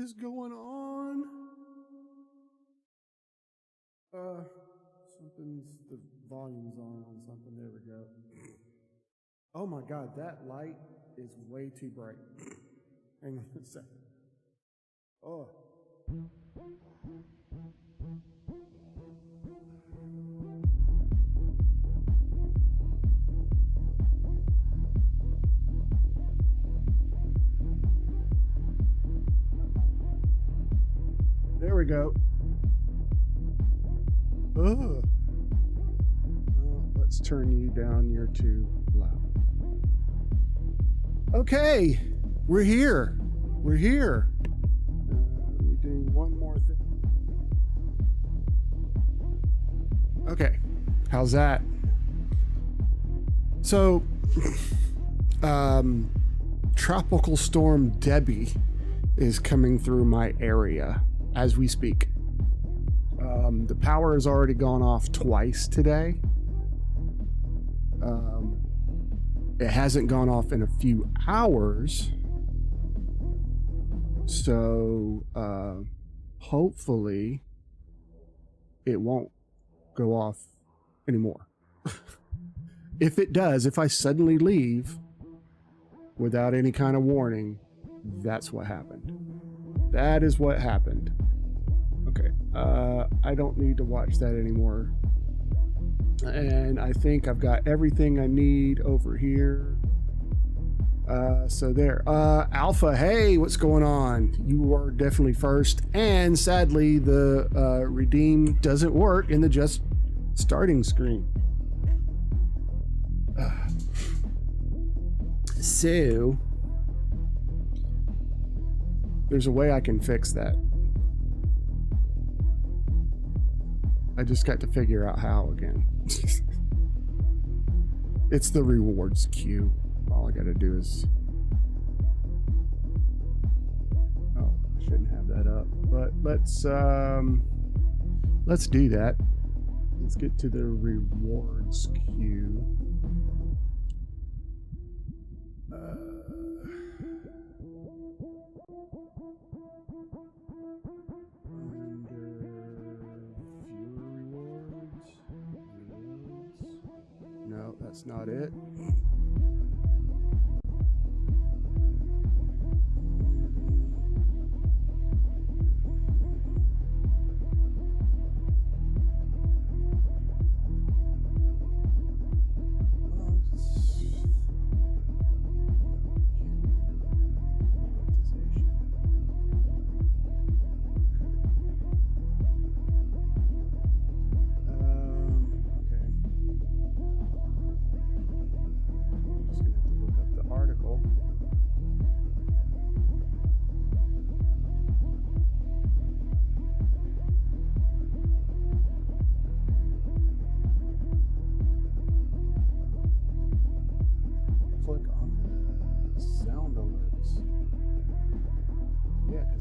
is going on? The volume's on something. There we go. Oh my God, that light is way too bright. Hang on a second. Oh. There we go. Oh. Let's turn you down. You're too loud. Okay, we're here. We're here. Let me do one more thing. Okay, how's that? So, Tropical Storm Debbie is coming through my area as we speak. The power has already gone off twice today. It hasn't gone off in a few hours. So, hopefully it won't go off anymore. If it does, if I suddenly leave without any kind of warning, that's what happened. That is what happened. Okay, I don't need to watch that anymore. And I think I've got everything I need over here. So there. Alpha, hey, what's going on? You are definitely first. And sadly, the redeem doesn't work in the just starting screen. So, there's a way I can fix that. I just got to figure out how again. It's the rewards queue. All I gotta do is... Oh, I shouldn't have that up. But let's do that. Let's get to the rewards queue. No, that's not it.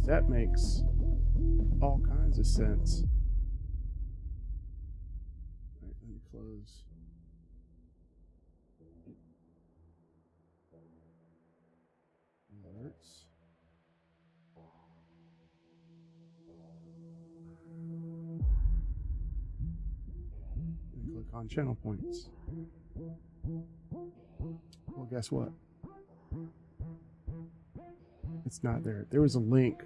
That makes all kinds of sense. All right, let me close. Alerts. And click on channel points. Well, guess what? It's not there. There was a link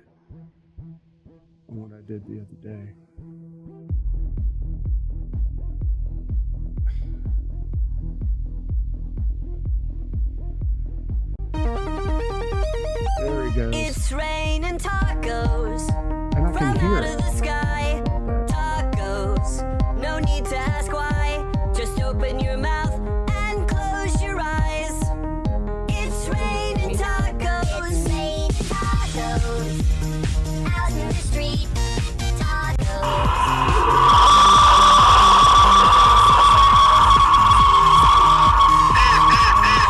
on what I did the other day. There he goes. It's raining tacos. And I can hear out it. of the sky. Tacos. No need to ask why. Just open your mouth and close your eyes. It's raining tacos. It's raining tacos. Out in the street.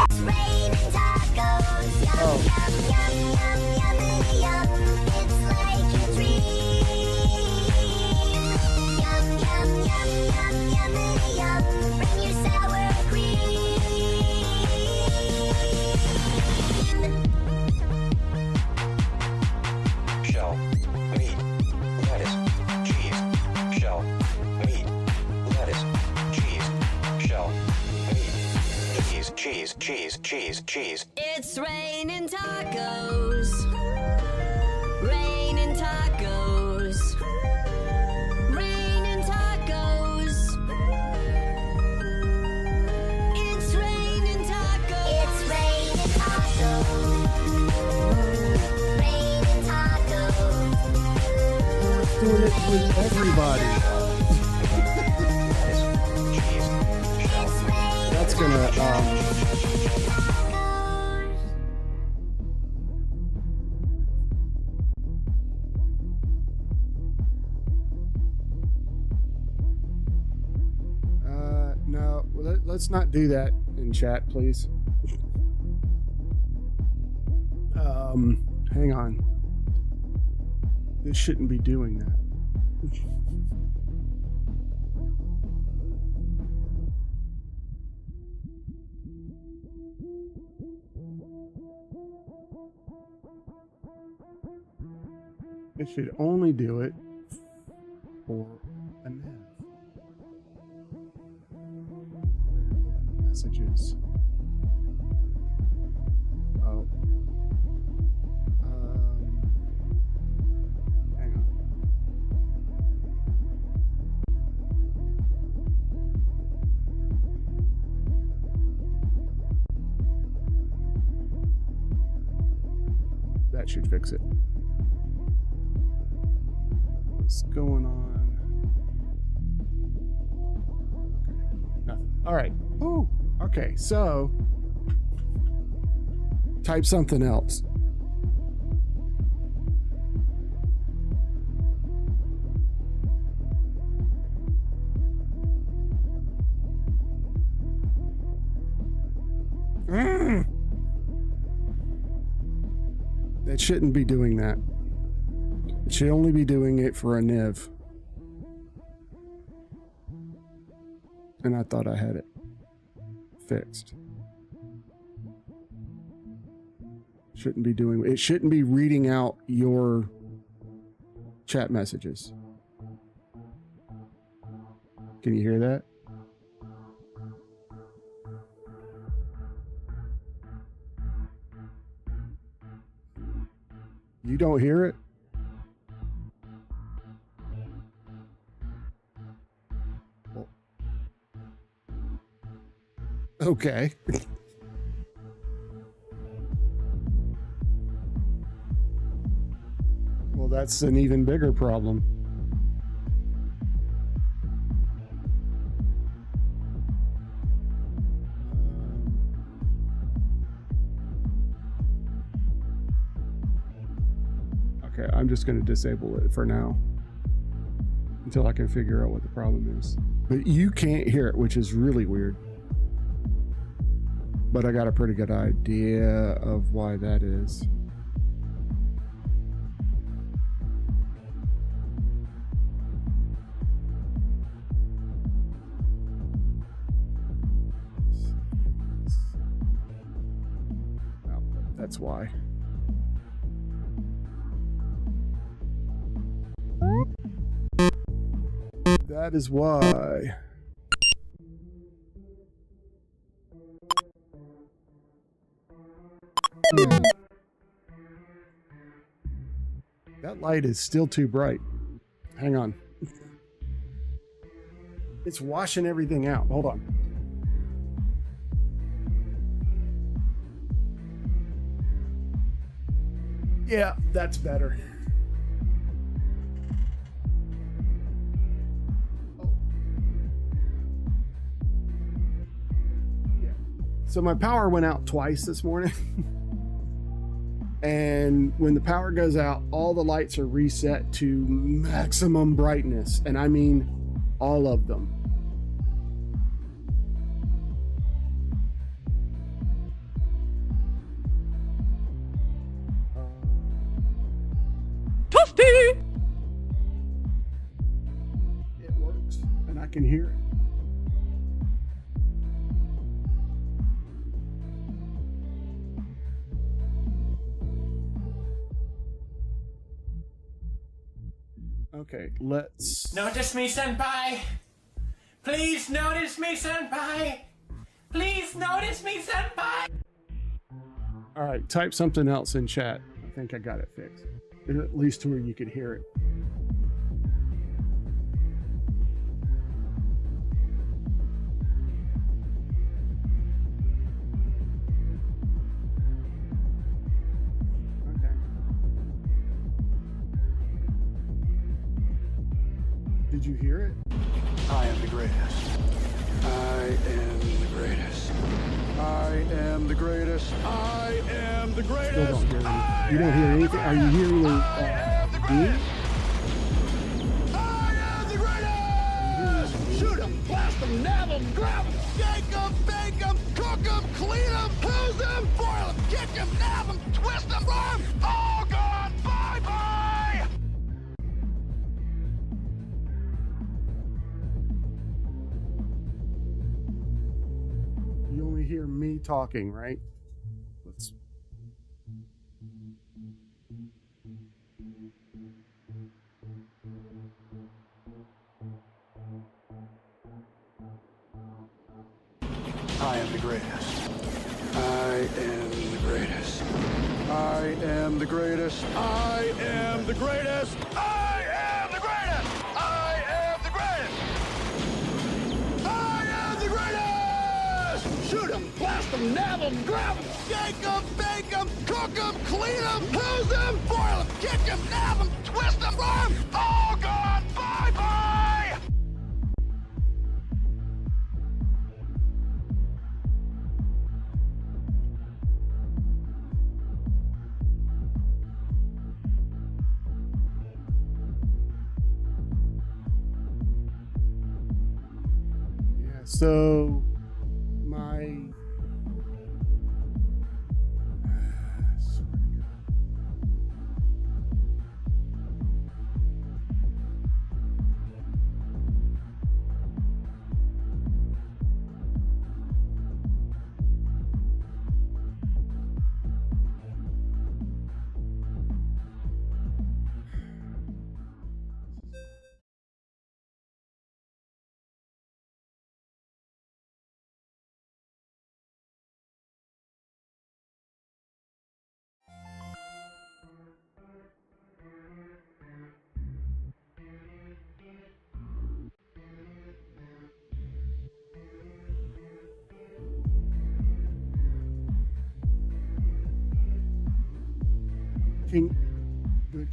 It's raining tacos. Yum, yum, yum, yum, yum, yum. meat, lettuce, cheese, shell, meat, lettuce, cheese, shell, meat, cheese, cheese, cheese, cheese. It's raining tacos. Raining tacos. Raining tacos. It's raining tacos. It's raining tacos. Raining tacos. Doing it with everybody. That's gonna no, let's not do that in chat, please. Hang on. This shouldn't be doing that. It should only do it for a nav. Messages. Oh. Hang on. That should fix it. What's going on? Okay, nothing. All right. Ooh. Okay, so type something else. It shouldn't be doing that. It should only be doing it for a NIV. And I thought I had it fixed. Shouldn't be doing it. Shouldn't be reading out your chat messages. Can you hear that? You don't hear it? Well, okay. Well, that's an even bigger problem. Okay, I'm just going to disable it for now until I can figure out what the problem is. But you can't hear it, which is really weird. But I got a pretty good idea of why that is. Oh, that's why. That is why. That light is still too bright. Hang on. It's washing everything out. Hold on. Yeah, that's better. So my power went out twice this morning. And when the power goes out, all the lights are reset to maximum brightness. And I mean all of them. Toasty! It works, and I can hear it. Okay, let's. Notice me, senpai! Please notice me, senpai! Please notice me, senpai! All right, type something else in chat. I think I got it fixed. At least to where you could hear it. Okay. Did you hear it? I am the greatest. I am the greatest. I am the greatest. I am the greatest. Still don't hear anything. You don't hear anything? Are you hearing the beat? I am the greatest! Shoot 'em, blast 'em, nab 'em, grab 'em, shake 'em, bake 'em, cook 'em, clean 'em, hose 'em, boil 'em, kick 'em, nab 'em, twist 'em, run 'em, all gone, bye-bye! You only hear me talking, right? Let's. I am the greatest. I am the greatest. I am the greatest. I am the greatest. I am the greatest. I am the greatest. I am the greatest. Shoot 'em, blast 'em, nab 'em, grab 'em, shake 'em, bake 'em, cook 'em, clean 'em, hose 'em, boil 'em, kick 'em, nab 'em, twist 'em, run 'em, all gone, bye-bye! Yeah, so my.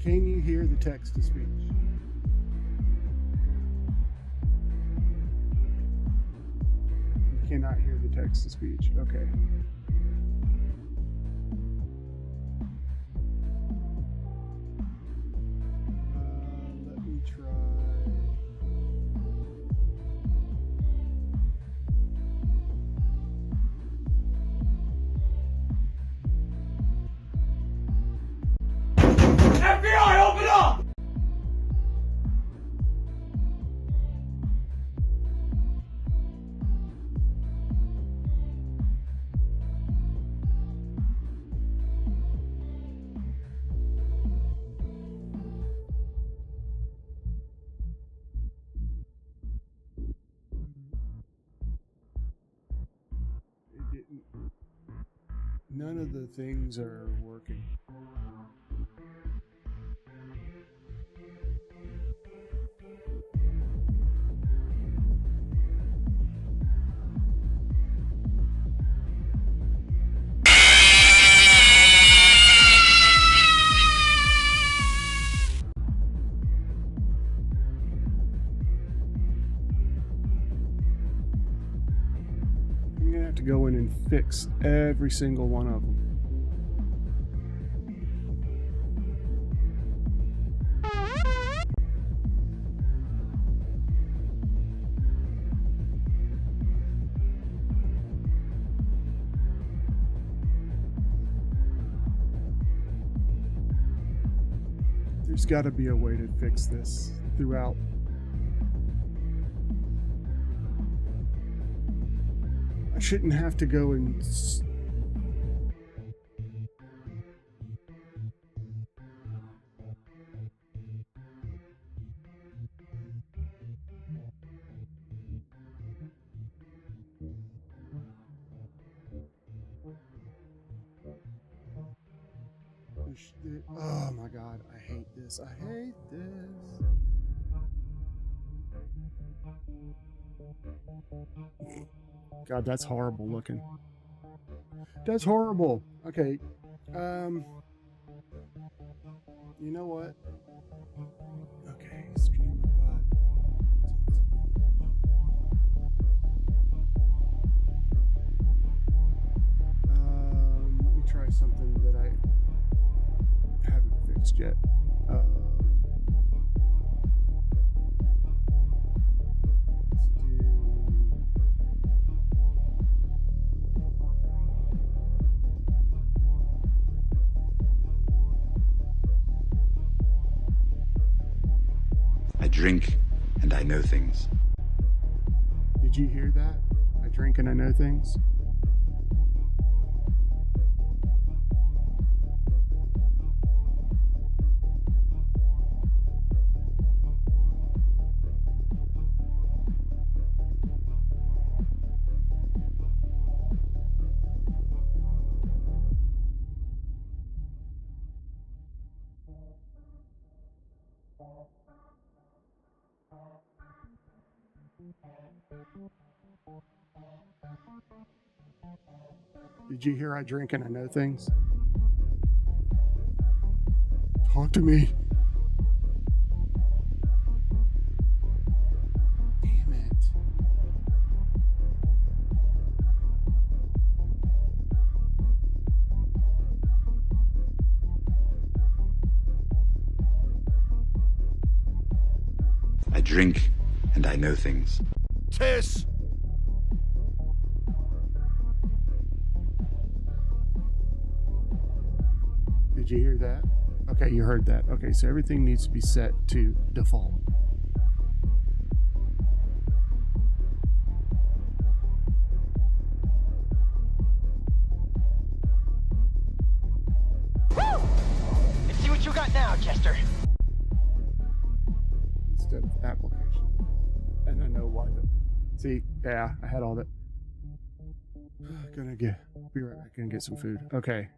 Can you hear the text to speech? You cannot hear the text to speech. Okay. Let me try. FBI, open up! It didn't. None of the things are working. I'm gonna have to go in and fix every single one of them. There's got to be a way to fix this throughout. I shouldn't have to go and Oh my god, I hate this. I hate this. God, that's horrible looking. That's horrible. Okay. You know what? Okay, streamer bot. Let me try something that I haven't fixed yet. Let's do. I drink and I know things. Did you hear that? I drink and I know things. Did you hear I drink and I know things? Talk to me. Damn it. I drink and I know things. Tiss! Did you hear that? Okay, you heard that. Okay, so everything needs to be set to default. Let's see what you got now, Chester. Instead of application. And I know why. See, yeah, I had all that. Be right back. Gonna get some food. Okay.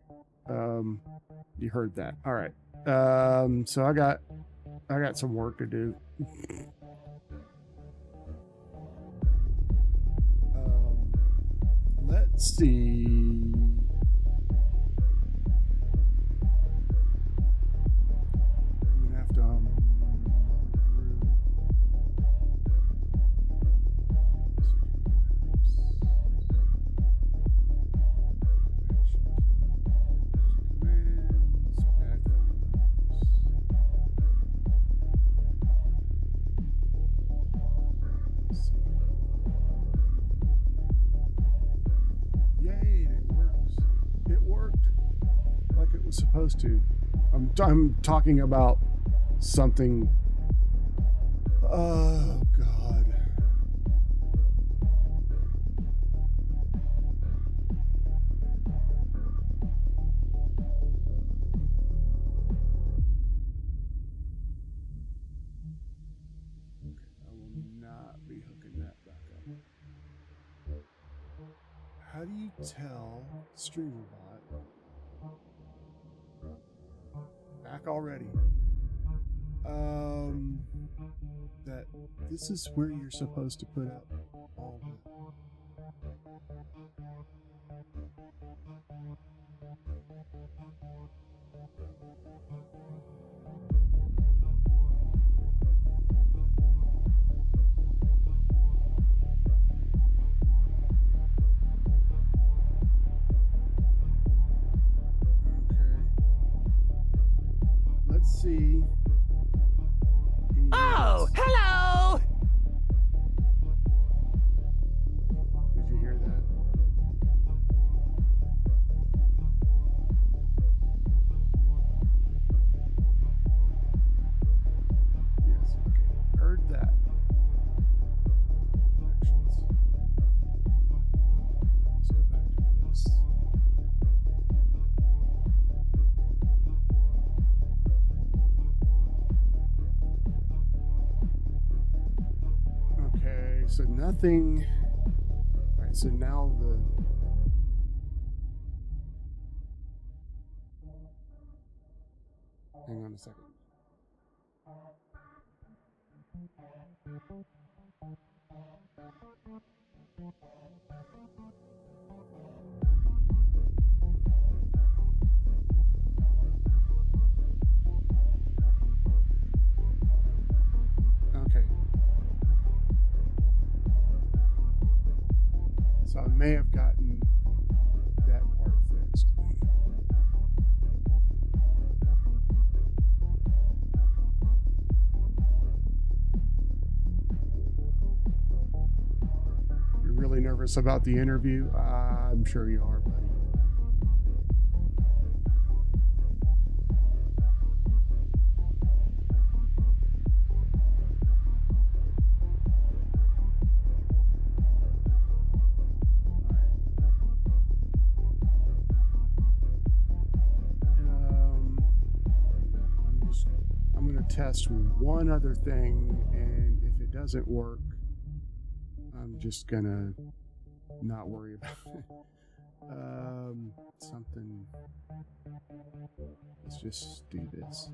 You heard that. All right. So I got some work to do. Let's see. I'm gonna have to supposed to. I'm talking about something. Oh God. I will not be hooking that back up. How do you tell StreamerBot? Back already. That this is where you're supposed to put up all the. Let's see. Oh, hello! Did you hear that? Yes, okay. Heard that. Actions. Let's go back to this. Okay, so nothing. All right, so now Hang on a second. Okay. So I may have gotten that part fixed. You're really nervous about the interview? I'm sure you are, buddy. I'm going to test one other thing, and if it doesn't work, I'm just going to not worry about it. Something. Let's just do this.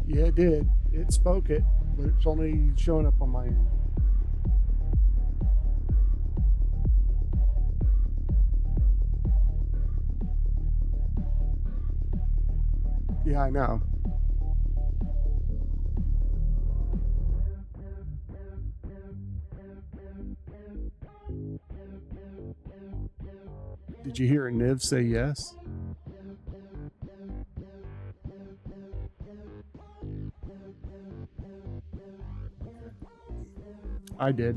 Yeah, it did. It spoke it, but it's only showing up on my end. Yeah, I know. Did you hear Niv say yes? I did.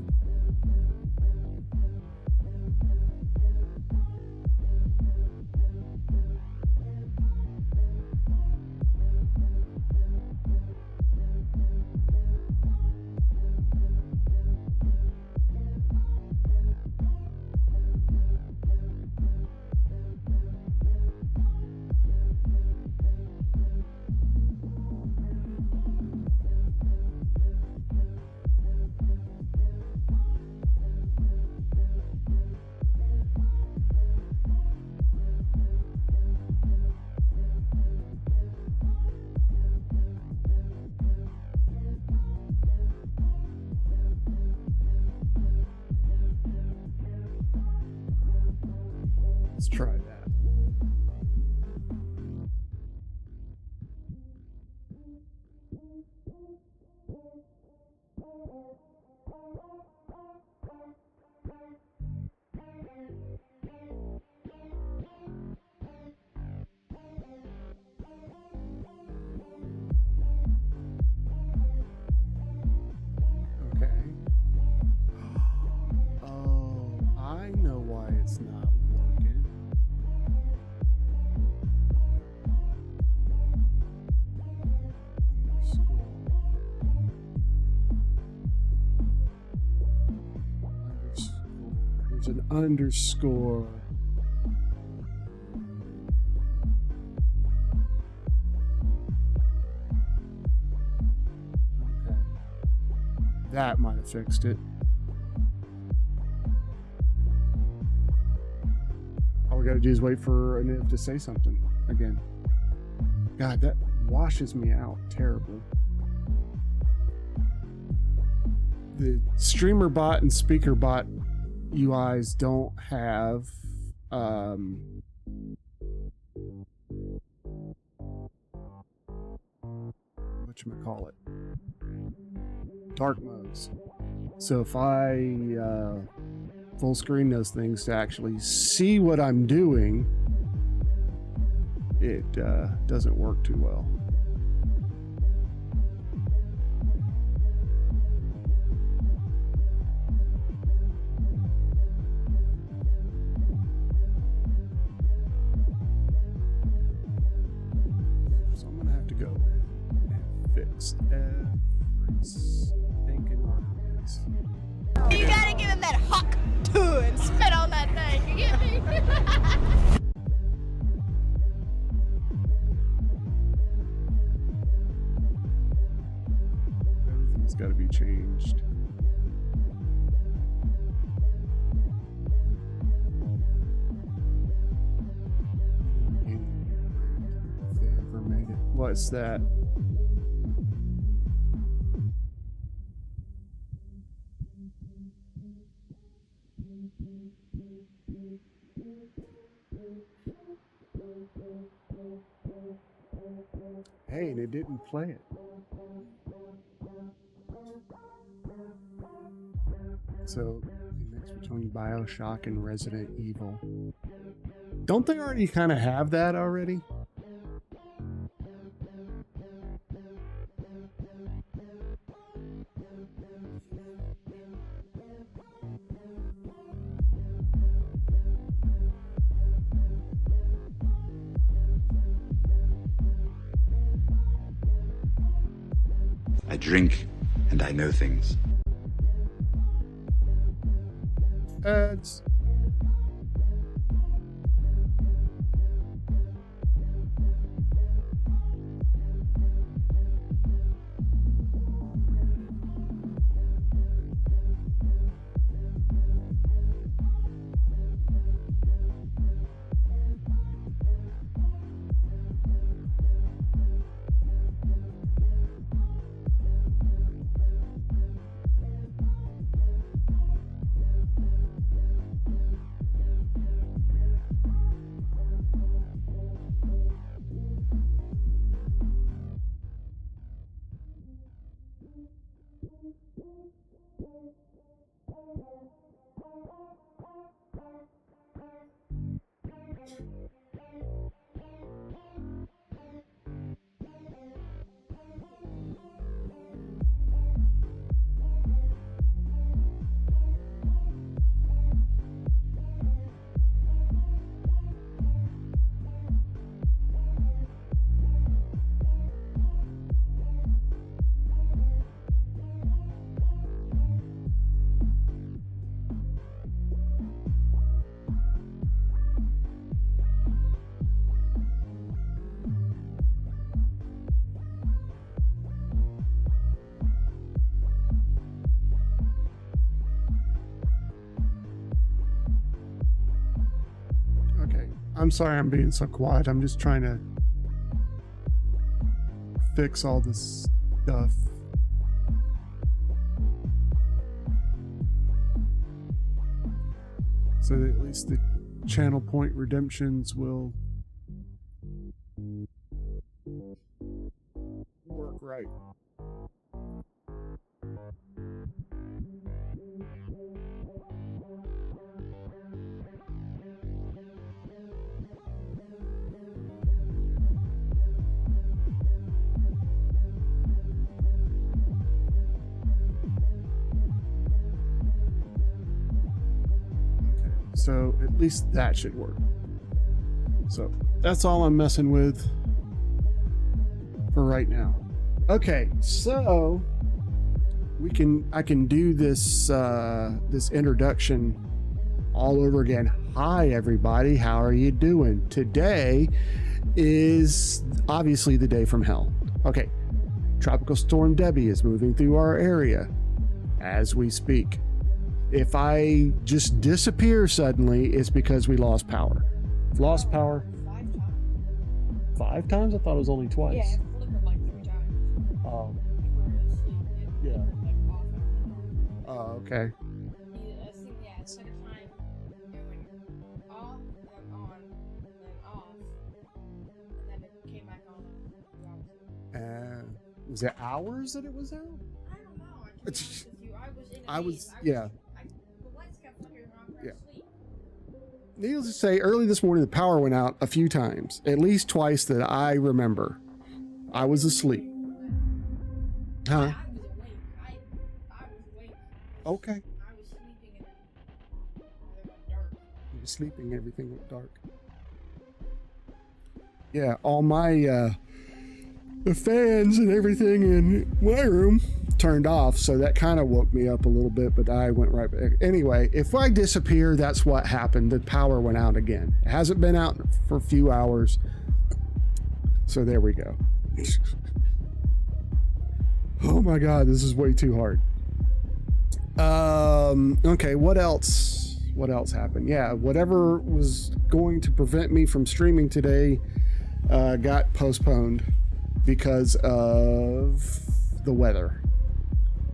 Let's try that. Okay. Oh, I know why it's not working. There's an underscore. Okay. That might have fixed it. All we gotta do is wait for an if to say something again. God, that washes me out terribly. The streamer bot and speaker bot UIs don't have whatchamacallit, dark modes. So if I full screen those things to actually see what I'm doing, it doesn't work too well. fixed every stinking one of these. You gotta give him that hawk too and spit on that thing. You get me? Everything's got to be changed. If they ever made it. What's that? Hey, and it didn't play it. So, the mix between BioShock and Resident Evil. Don't they already kind of have that already? I drink and I know things. It's okay. I'm sorry I'm being so quiet. I'm just trying to fix all this stuff. So that at least the channel point redemptions will work right. So at least that should work. So that's all I'm messing with for right now. Okay, so I can do this this introduction all over again. Hi everybody, how are you doing? Today is obviously the day from hell. Okay, Tropical Storm Debbie is moving through our area as we speak. If I just disappear suddenly, it's because we lost power. Lost power 5 times. 5 times? I thought it was only twice. Yeah, it flickered like 3 times. Oh, We were asleep. It Yeah. flickered, like off and on. oh, okay. I think, yeah, the second time it went off, then on, then off, and then it came back on. The opposite. Was it hours that it was out? I don't know. I can be honest with you. I was in a I maze. was, yeah. The lights kept flickering on. Yeah. Asleep. Needless to say, early this morning the power went out a few times, at least twice that I remember. I was asleep. Huh? I was awake. I was awake. Okay. I was sleeping and then it went dark. You were sleeping, everything went dark. Yeah, all my the fans and everything in my room turned off, so that kind of woke me up a little bit, but I went right back. Anyway, if I disappear, that's what happened. The power went out again. It hasn't been out for a few hours, so there we go. Oh my god, this is way too hard. Okay, what else happened? Yeah, whatever was going to prevent me from streaming today got postponed because of the weather.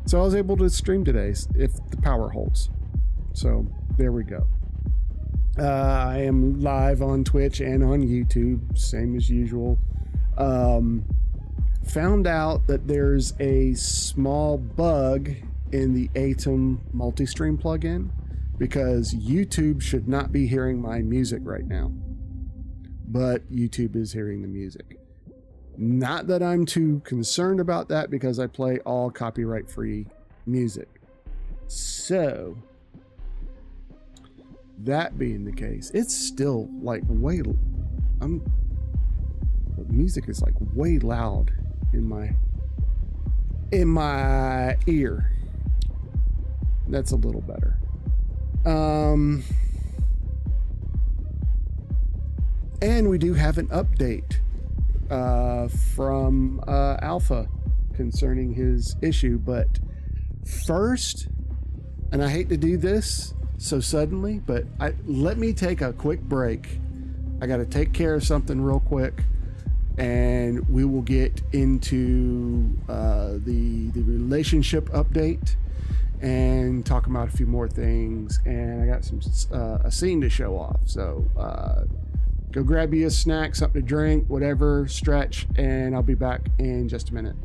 So I was able to stream today if the power holds. So there we go. I am live on Twitch and on YouTube, same as usual. Found out that there's a small bug in the Atom multi-stream plugin because YouTube should not be hearing my music right now, but YouTube is hearing the music. Not that I'm too concerned about that because I play all copyright-free music. So, that being the case, it's still like the music is like way loud in my ear. That's a little better. And we do have an update from Alpha concerning his issue, but first, and I hate to do this so suddenly, but let me take a quick break. I got to take care of something real quick, and we will get into the relationship update and talk about a few more things. And I got a scene to show off, so go grab you a snack, something to drink, whatever, stretch, and I'll be back in just a minute.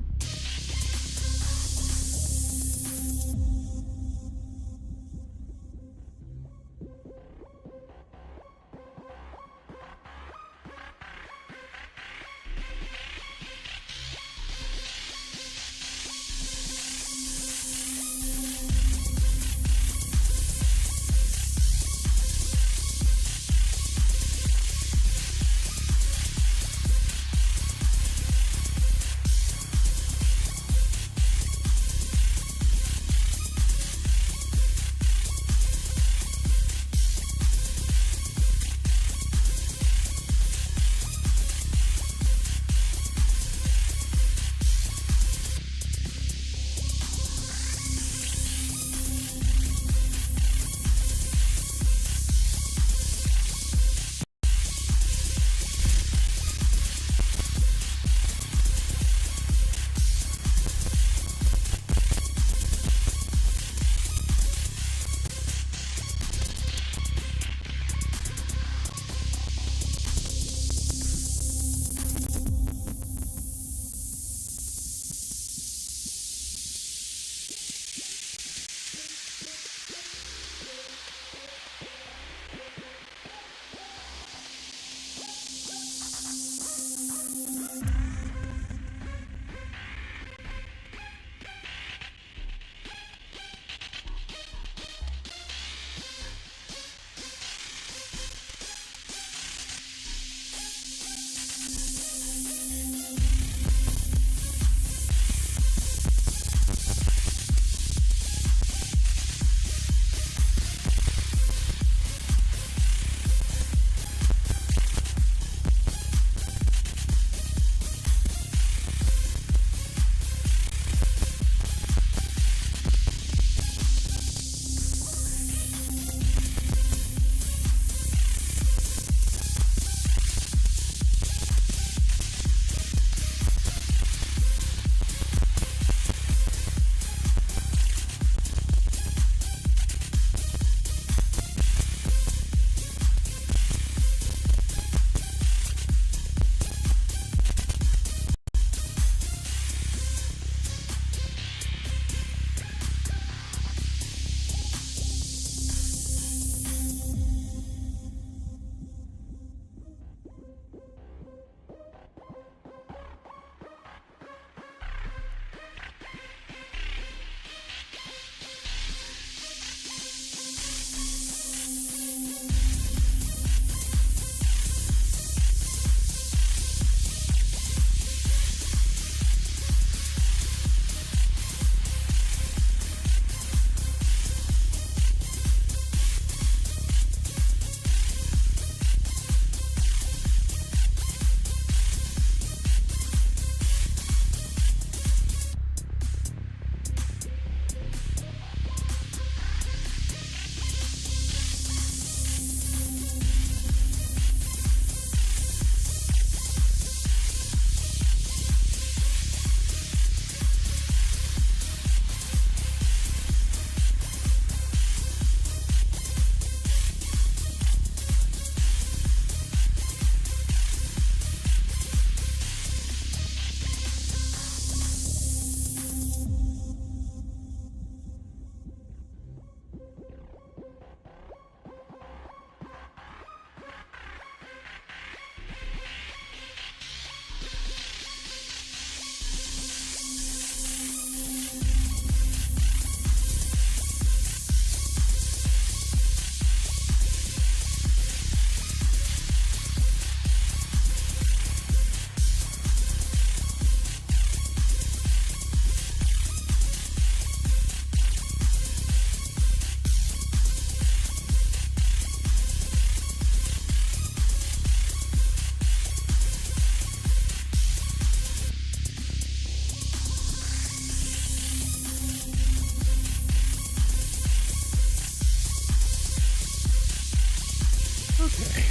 Okay.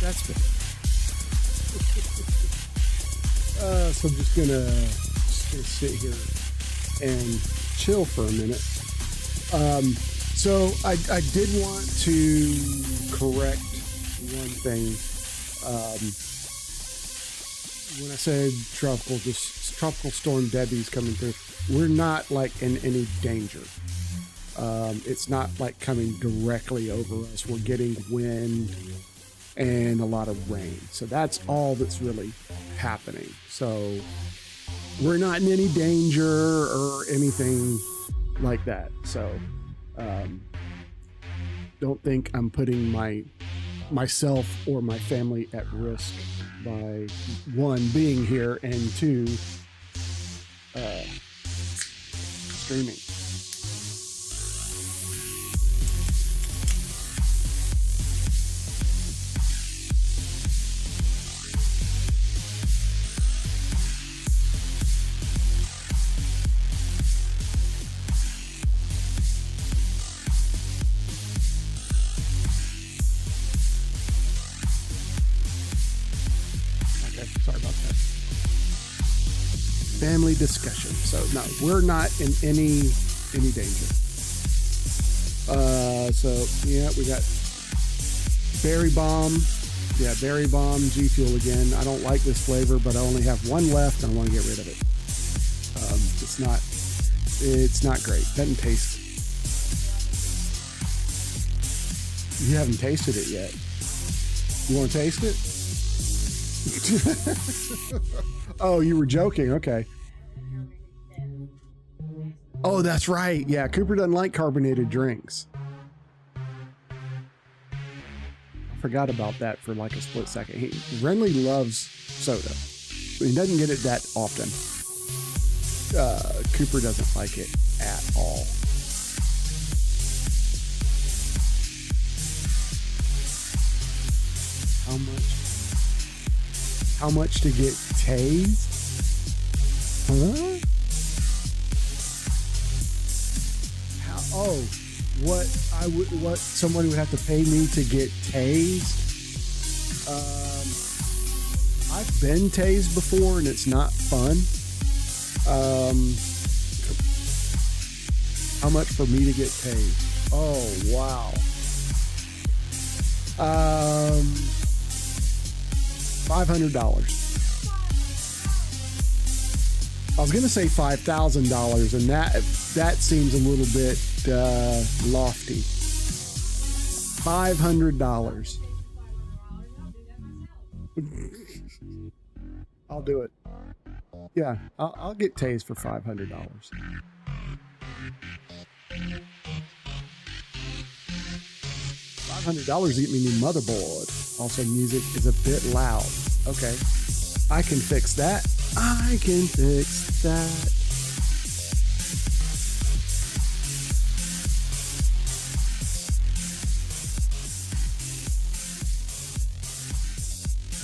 That's good. So I'm just gonna sit here and chill for a minute. So I did want to correct one thing. When I said tropical storm Debbie's coming through, we're not like in any danger. It's not like coming directly over us. We're getting wind and a lot of rain. So that's all that's really happening. So we're not in any danger or anything like that. So don't think I'm putting myself or my family at risk by one, being here, and two, streaming. Sorry about that. Family discussion. So no, we're not in any danger. So yeah, we got berry bomb. Yeah, berry bomb G Fuel again. I don't like this flavor, but I only have one left and I want to get rid of it. It's not great. Doesn't taste. You haven't tasted it yet. You want to taste it? Oh, you were joking. Okay. Oh, that's right. Yeah, Cooper doesn't like carbonated drinks. I forgot about that for like a split second. Renly loves soda. He doesn't get it that often. Cooper doesn't like it at all. How much to get tased? Huh? What somebody would have to pay me to get tased? I've been tased before and it's not fun. How much for me to get tased? Oh, wow. $500. I was going to say $5,000, and that seems a little bit lofty. $500. I'll do it. Yeah, I'll get tased for $500. $500 to get me a new motherboard. Also, music is a bit loud. Okay, I can fix that. I can fix that.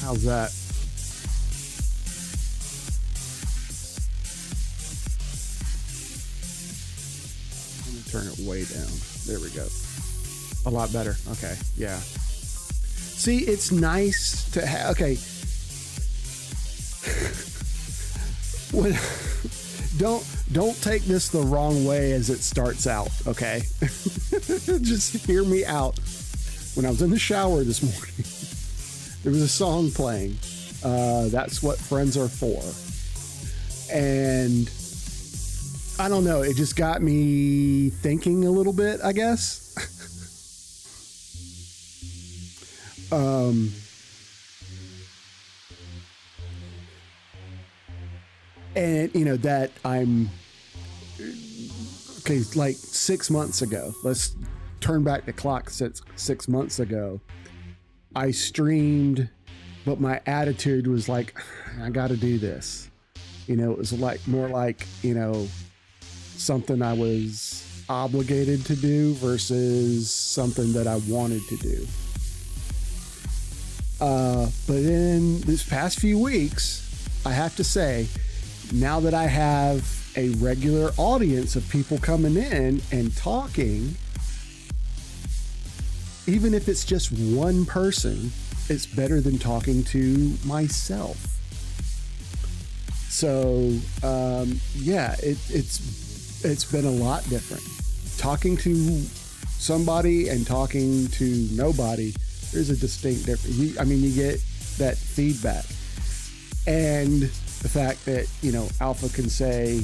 How's that? Let me turn it way down. There we go. A lot better. Okay, yeah. See, it's nice to have. Okay. Don't take this the wrong way as it starts out, okay? Just hear me out. When I was in the shower this morning, there was a song playing. That's what friends are for. And I don't know, it just got me thinking a little bit, I guess. And you know that I'm okay, like 6 months ago, let's turn back the clock. 6 months ago, I streamed, but my attitude was like, I got to do this. You know, it was like more like, you know, something I was obligated to do versus something that I wanted to do. But in this past few weeks, I have to say, now that I have a regular audience of people coming in and talking, even if it's just one person, it's better than talking to myself. So yeah, it's been a lot different. Talking to somebody and talking to nobody, there's a distinct difference. You get that feedback, and the fact that Alpha can say,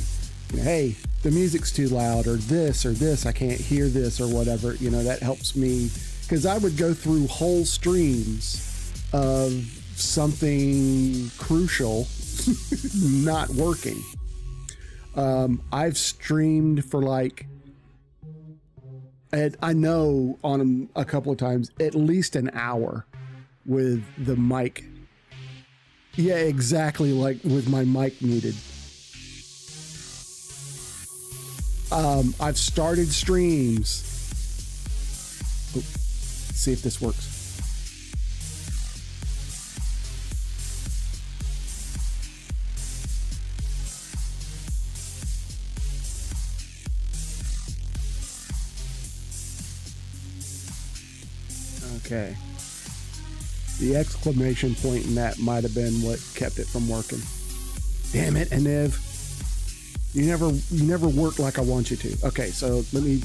hey, the music's too loud, or this, I can't hear this, or whatever. That helps me, because I would go through whole streams of something crucial not working. I've streamed for and I know on a couple of times, at least an hour with the mic. Yeah, exactly, like with my mic muted. I've started streams. See if this works. Okay. The exclamation point in that might have been what kept it from working. Damn it, Aniv. You never work like I want you to. Okay, so let me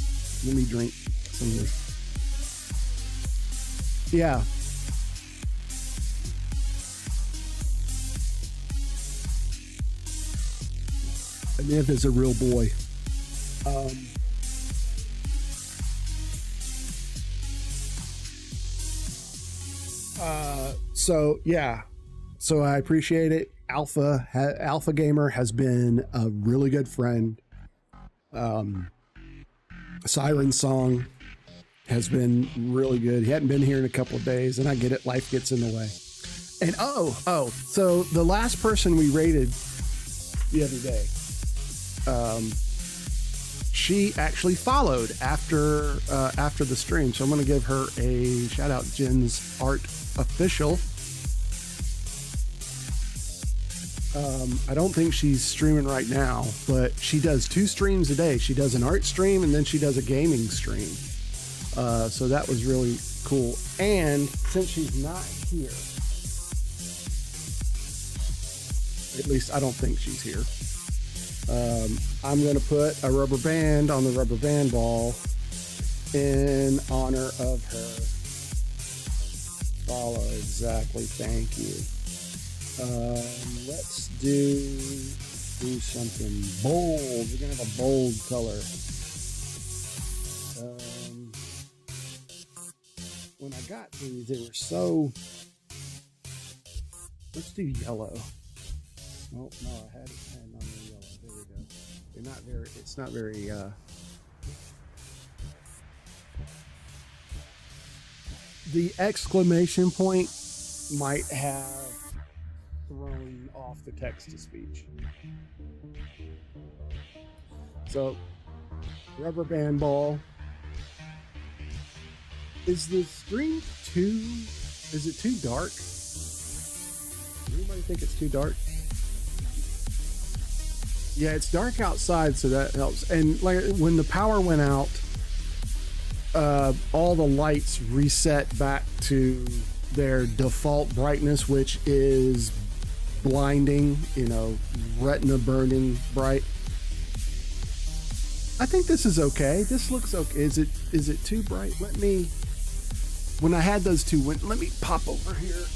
drink some of this. Yeah. Aniv is a real boy. So yeah, so I appreciate it. Alpha Gamer has been a really good friend. Siren Song has been really good. He hadn't been here in a couple of days, and I get it. Life gets in the way. And so the last person we rated the other day, she actually followed after the stream. So I'm going to give her a shout out. Jen's Art Official. I don't think she's streaming right now, but she does 2 streams a day. She does an art stream, and then she does a gaming stream. So that was really cool. And since she's not here, at least I don't think she's here, I'm going to put a rubber band on the rubber band ball in honor of her. Follow, exactly. Thank you. Let's do something bold. We're gonna have a bold color. When I got these, they were so. Let's do yellow. Oh no, I had on the yellow. There we go. They're not very. It's not very. The exclamation point might have thrown off the text to speech. So, rubber band ball. Is the screen is it too dark? Does anybody think it's too dark? Yeah, it's dark outside, so that helps. And like when the power went out, all the lights reset back to their default brightness, which is blinding, retina burning bright. I think this is okay. This looks okay. Is it too bright? When I had those two, let me pop over here.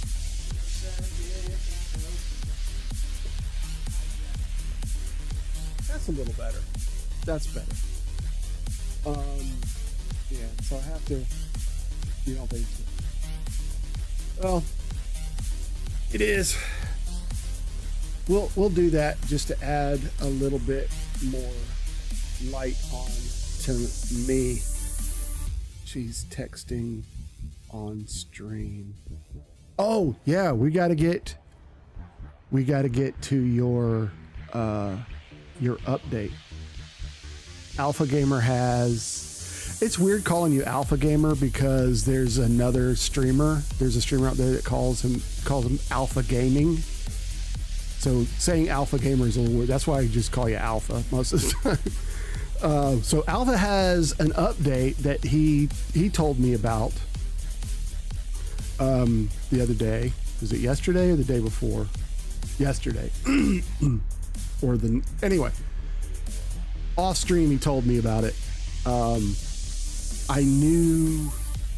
That's a little better. That's better. Yeah, so I have to, you don't think so? Well, it is. We'll do that just to add a little bit more light on to me. She's texting on stream. Oh yeah, we got to get to your update. Alpha Gamer has. It's weird calling you Alpha Gamer because there's another streamer. There's a streamer out there that calls him Alpha Gaming. So saying Alpha Gamer is a little weird. That's why I just call you Alpha most of the time. So Alpha has an update that he told me about the other day. Was it yesterday or the day before? Yesterday. Anyway, off stream he told me about it. I knew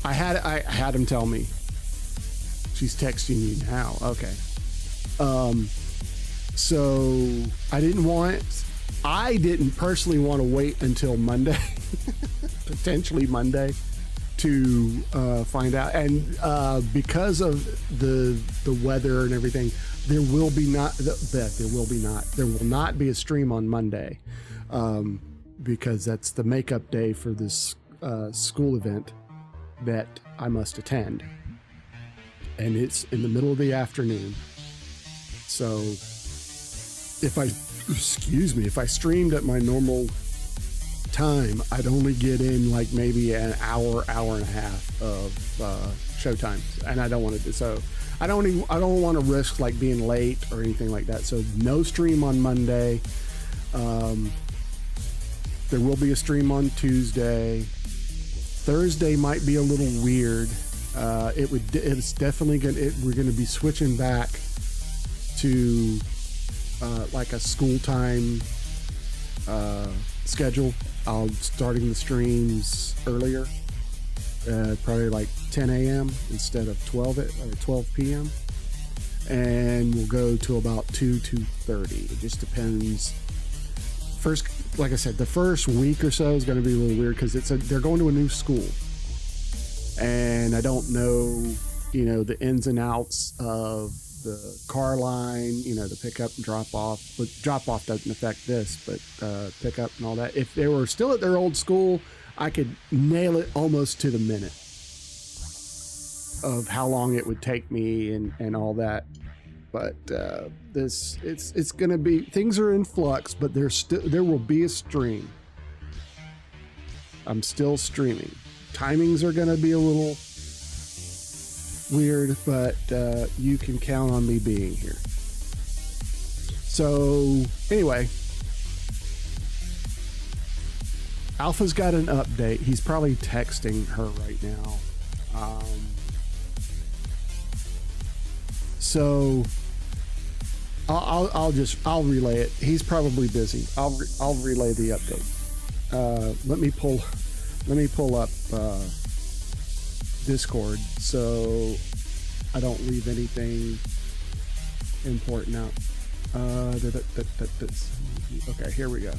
I had him tell me. She's texting you now. Okay. So I didn't personally want to wait until Monday, potentially Monday, to find out. And because of the weather and everything, there will not be a stream on Monday, because that's the makeup day for this school event that I must attend, and it's in the middle of the afternoon. So if I streamed at my normal time, I'd only get in like maybe an hour and a half of showtime, and I don't want to do so. I don't want to risk like being late or anything like that. So no stream on Monday. There will be a stream on Tuesday. Thursday might be a little weird. It's definitely we're going to be switching back to like a school time schedule. I'll starting the streams earlier, probably like 10 a.m. instead of 12 p.m. And we'll go to about 2:30. It just depends. First, like I said, the first week or so is going to be a little weird because they're going to a new school, and I don't know, the ins and outs of the car line, the pickup and drop off. But drop off doesn't affect this, but pickup and all that. If they were still at their old school, I could nail it almost to the minute of how long it would take me and all that. But it's going to be, things are in flux, but there will be a stream. I'm still streaming. Timings are going to be a little weird, but you can count on me being here. So anyway, Alpha's got an update. He's probably texting her right now. So I'll relay it. He's probably busy. I'll relay the update. Let me pull up Discord so I don't leave anything important out. Okay, here we go.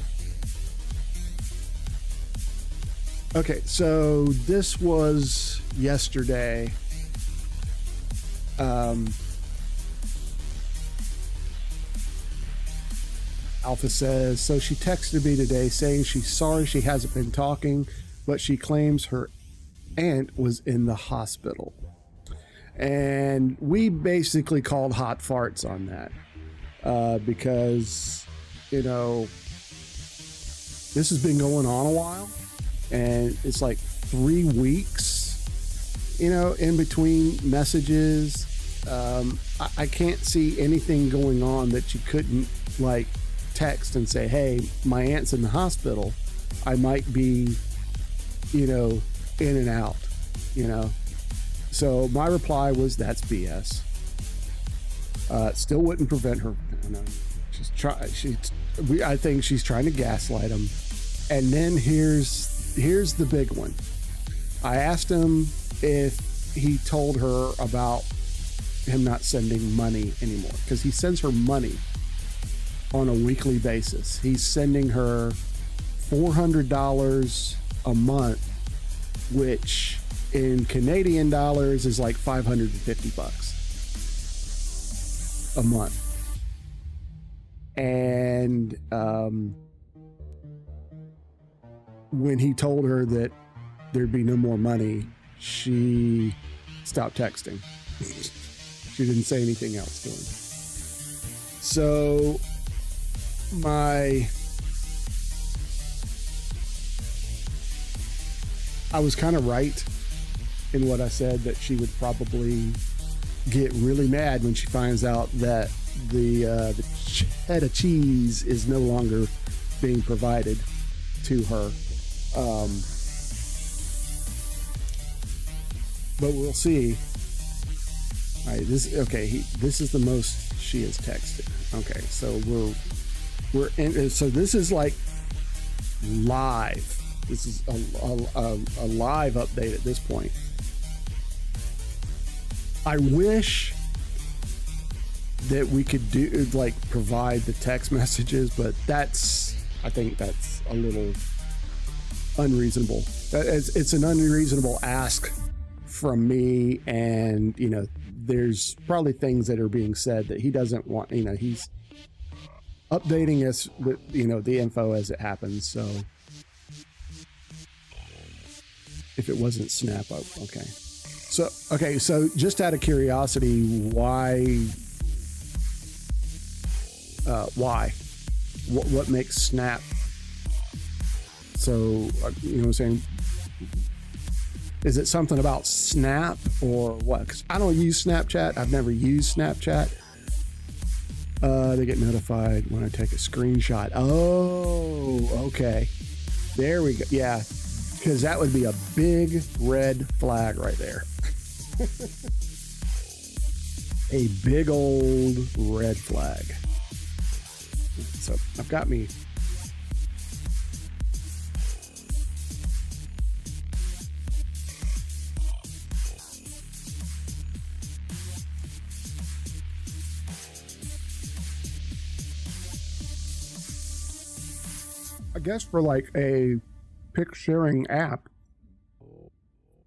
Okay, so this was yesterday. Alpha says, so she texted me today saying she's sorry she hasn't been talking, but she claims her aunt was in the hospital. And we basically called hot farts on that because, this has been going on a while, and it's like 3 weeks, in between messages. I can't see anything going on that you couldn't like text and say, hey, my aunt's in the hospital. I might be, in and out, So my reply was, that's BS. Still wouldn't prevent her. I think she's trying to gaslight him. And then here's the big one. I asked him if he told her about him not sending money anymore, because he sends her money on a weekly basis. He's sending her $400 a month, which in Canadian dollars is like $550 a month. And when he told her that there'd be no more money, she stopped texting. She didn't say anything else to him. So I was kind of right in what I said, that she would probably get really mad when she finds out that the cheddar cheese is no longer being provided to her. But we'll see. All right, this is the most she has texted. Okay, so we're in. So this is like live. This is a live update at this point. I wish that we could do like provide the text messages, but I think that's a little unreasonable. It's an unreasonable ask from me, and there's probably things that are being said that he doesn't want. He's updating us with the info as it happens. So if it wasn't Snap up, okay. So just out of curiosity, why? What makes Snap so? You know what I'm saying? Is it something about Snap or what? Because I don't use Snapchat. I've never used Snapchat. They get notified when I take a screenshot. Oh, okay. There we go. Yeah, because that would be a big red flag right there. A big old red flag. So I've got me. I guess for like a pic sharing app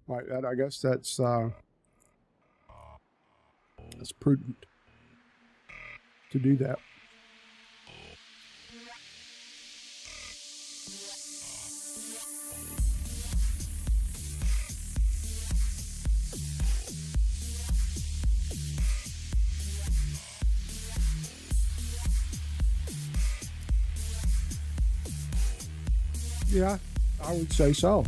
like that, I guess that's prudent to do that. Yeah, I would say so.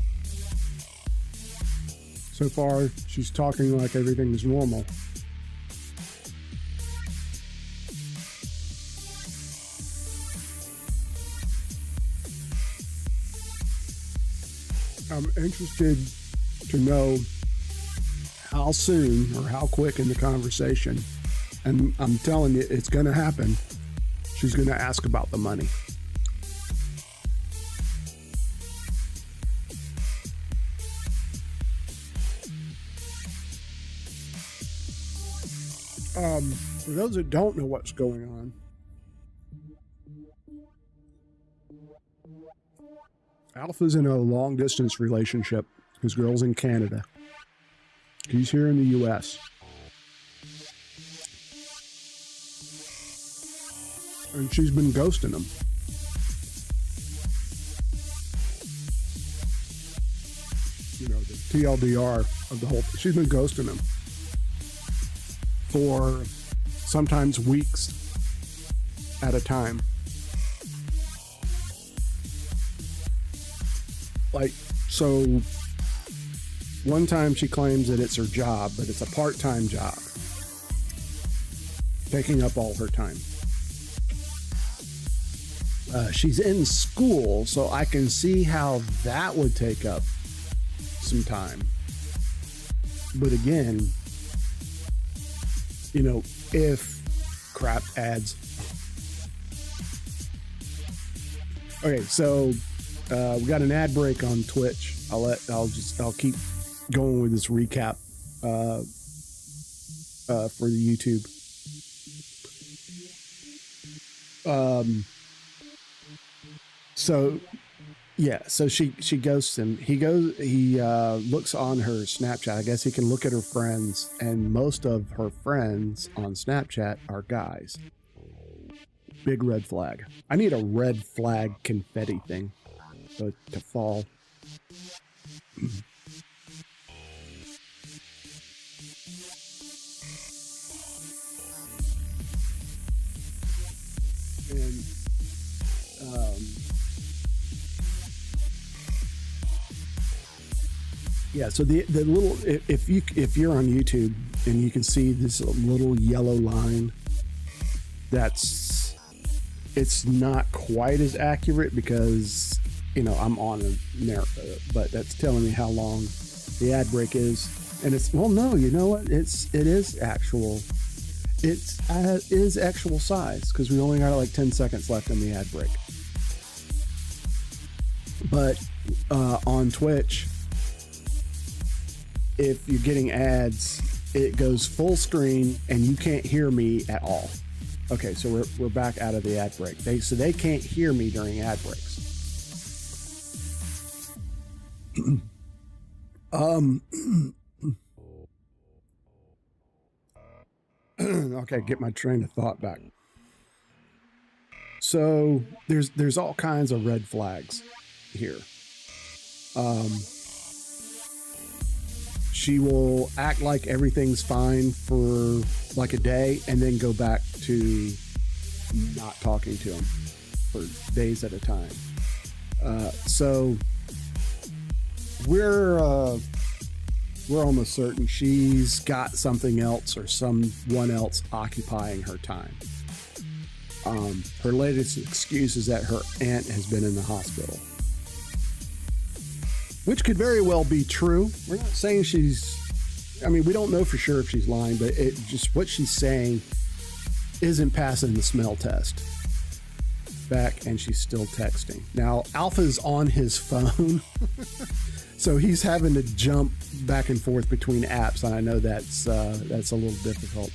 So far, she's talking like everything is normal. I'm interested to know how soon or how quick in the conversation, and I'm telling you, it's going to happen. She's going to ask about the money. For those that don't know what's going on, Alpha's in a long distance relationship. His girl's in Canada. He's here in the US. And she's been ghosting him. The TLDR of the whole, she's been ghosting him for sometimes weeks at a time. Like, so one time she claims that it's her job, but it's a part-time job, taking up all her time. She's in school, so I can see how that would take up some time. But again, if crap ads. Okay, so we got an ad break on Twitch. I'll keep going with this recap for the YouTube. So she ghosts him. He looks on her Snapchat. I guess he can look at her friends, and most of her friends on Snapchat are guys. Big red flag. I need a red flag confetti thing to fall. And yeah, so the little, if you're on YouTube and you can see this little yellow line, it's not quite as accurate because I'm on a narrow, but that's telling me how long the ad break is. And it's, well, no, you know what? It is actual. It is actual size because we only got like 10 seconds left in the ad break. But on Twitch, if you're getting ads, it goes full screen and you can't hear me at all. Okay, so we're back out of the ad break. So they can't hear me during ad breaks. Okay, get my train of thought back. So there's all kinds of red flags here. She will act like everything's fine for like a day and then go back to not talking to him for days at a time. So we're almost certain she's got something else or someone else occupying her time. Her latest excuse is that her aunt has been in the hospital, which could very well be true. We're not saying we don't know for sure if she's lying, but it just what she's saying isn't passing the smell test. Back, and she's still texting. Now, Alpha's on his phone, so he's having to jump back and forth between apps, and I know that's a little difficult.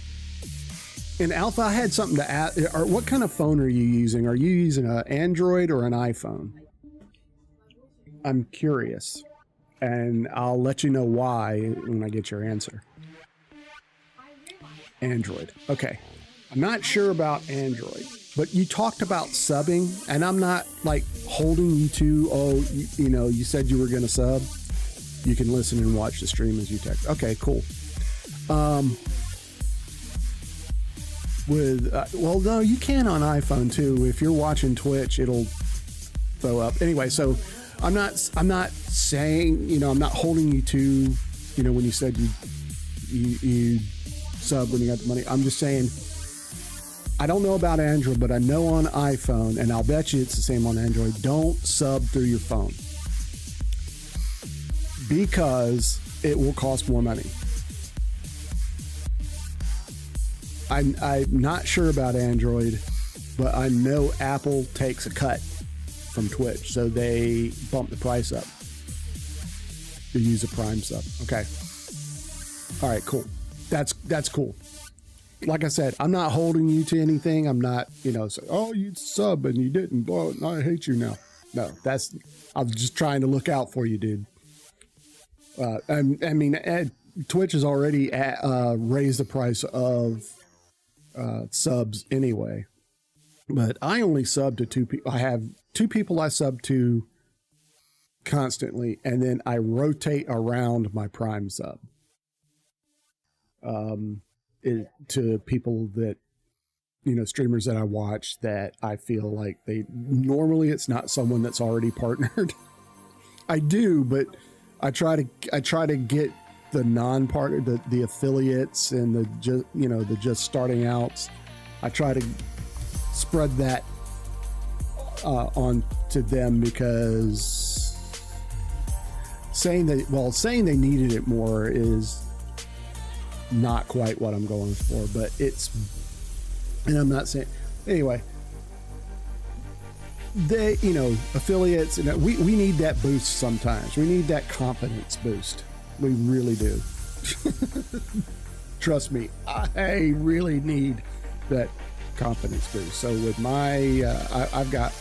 And Alpha, I had something to ask. What kind of phone are you using? Are you using an Android or an iPhone? I'm curious, and I'll let you know why when I get your answer. Android. Okay. I'm not sure about Android, but you talked about subbing, and I'm not like holding you to, you said you were going to sub. You can listen and watch the stream as you text. Okay, cool. Well, no, you can on iPhone too. If you're watching Twitch, it'll throw up. Anyway, so I'm not saying, I'm not holding you to, when you said you sub when you got the money. I'm just saying, I don't know about Android, but I know on iPhone, and I'll bet you it's the same on Android, don't sub through your phone because it will cost more money. I'm not sure about Android, but I know Apple takes a cut from Twitch, so they bump the price up to use a Prime sub. Okay. All right, cool. That's cool. Like I said, I'm not holding you to anything. I'm not, say, you sub and you didn't. Well, I hate you now. No, I'm just trying to look out for you, dude. Twitch has already raised the price of subs anyway, but I only sub to 2 people. I have 2 people I sub to constantly, and then I rotate around my Prime sub. To people that, streamers that I watch that I feel like normally it's not someone that's already partnered. I do, but I try to get the non-partner, the affiliates and the just starting outs. I try to spread that on to them because saying they needed it more is not quite what I'm going for, but and I'm not saying, anyway, affiliates, we need that boost sometimes. We need that confidence boost. We really do. Trust me, I really need that confidence boost. So with my, I've got,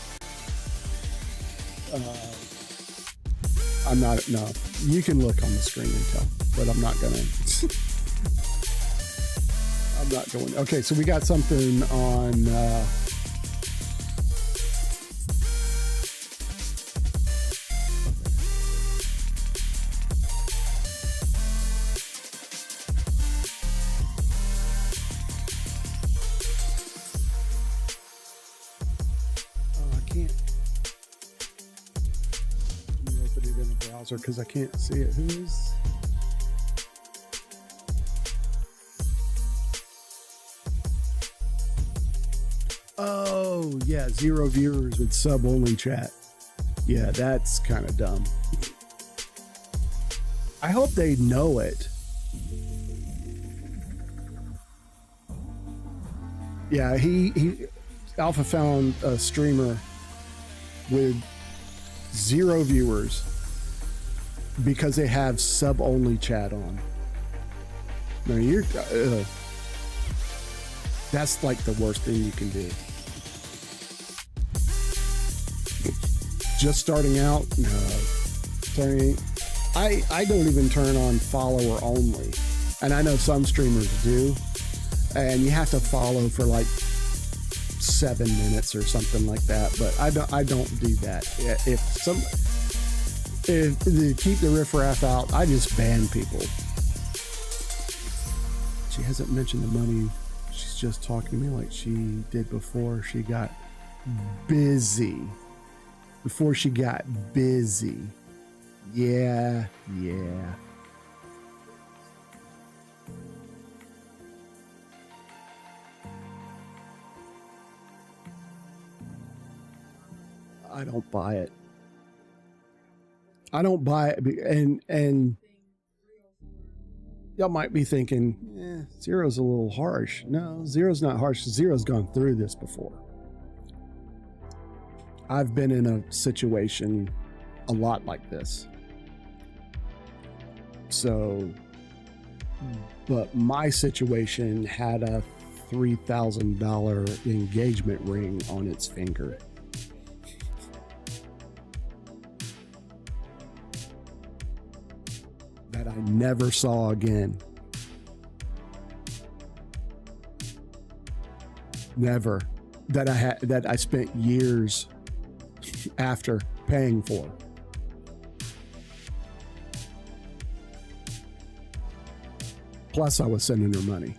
no, you can look on the screen and tell, but I'm not going to. I'm not going. Okay, so we got something on. I can't. Let me open it in the browser because I can't see it. Who is? Oh, yeah, 0 viewers with sub-only chat. Yeah, that's kind of dumb. I hope they know it Yeah, he Alpha found a streamer with 0 viewers because they have sub-only chat on. No, you're that's like the worst thing you can do. Just starting out, no. I don't even turn on follower only, and I know some streamers do, and you have to follow for like 7 minutes or something like that. But I don't do that. If to keep the riffraff out, I just ban people. She hasn't mentioned the money. She's just talking to me like she did before she got busy. Before she got busy. Yeah. I don't buy it. I don't buy it. And y'all might be thinking, Zero's a little harsh. No, Zero's not harsh. Zero's gone through this before. I've been in a situation a lot like this. So, but my situation had a $3,000 engagement ring on its finger. That I never saw again. Never. That I spent years after paying for. Plus I was sending her money.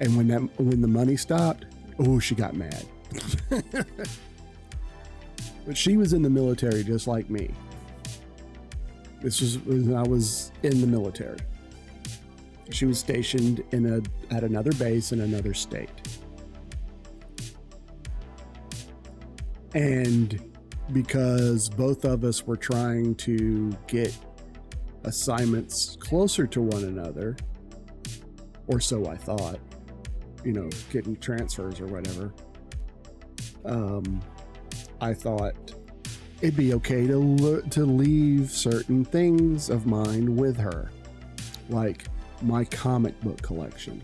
And when the money stopped, she got mad. But she was in the military just like me. This was when I was in the military. She was stationed at another base in another state. And because both of us were trying to get assignments closer to one another, or so I thought, getting transfers or whatever, I thought it'd be okay to leave certain things of mine with her, like my comic book collection.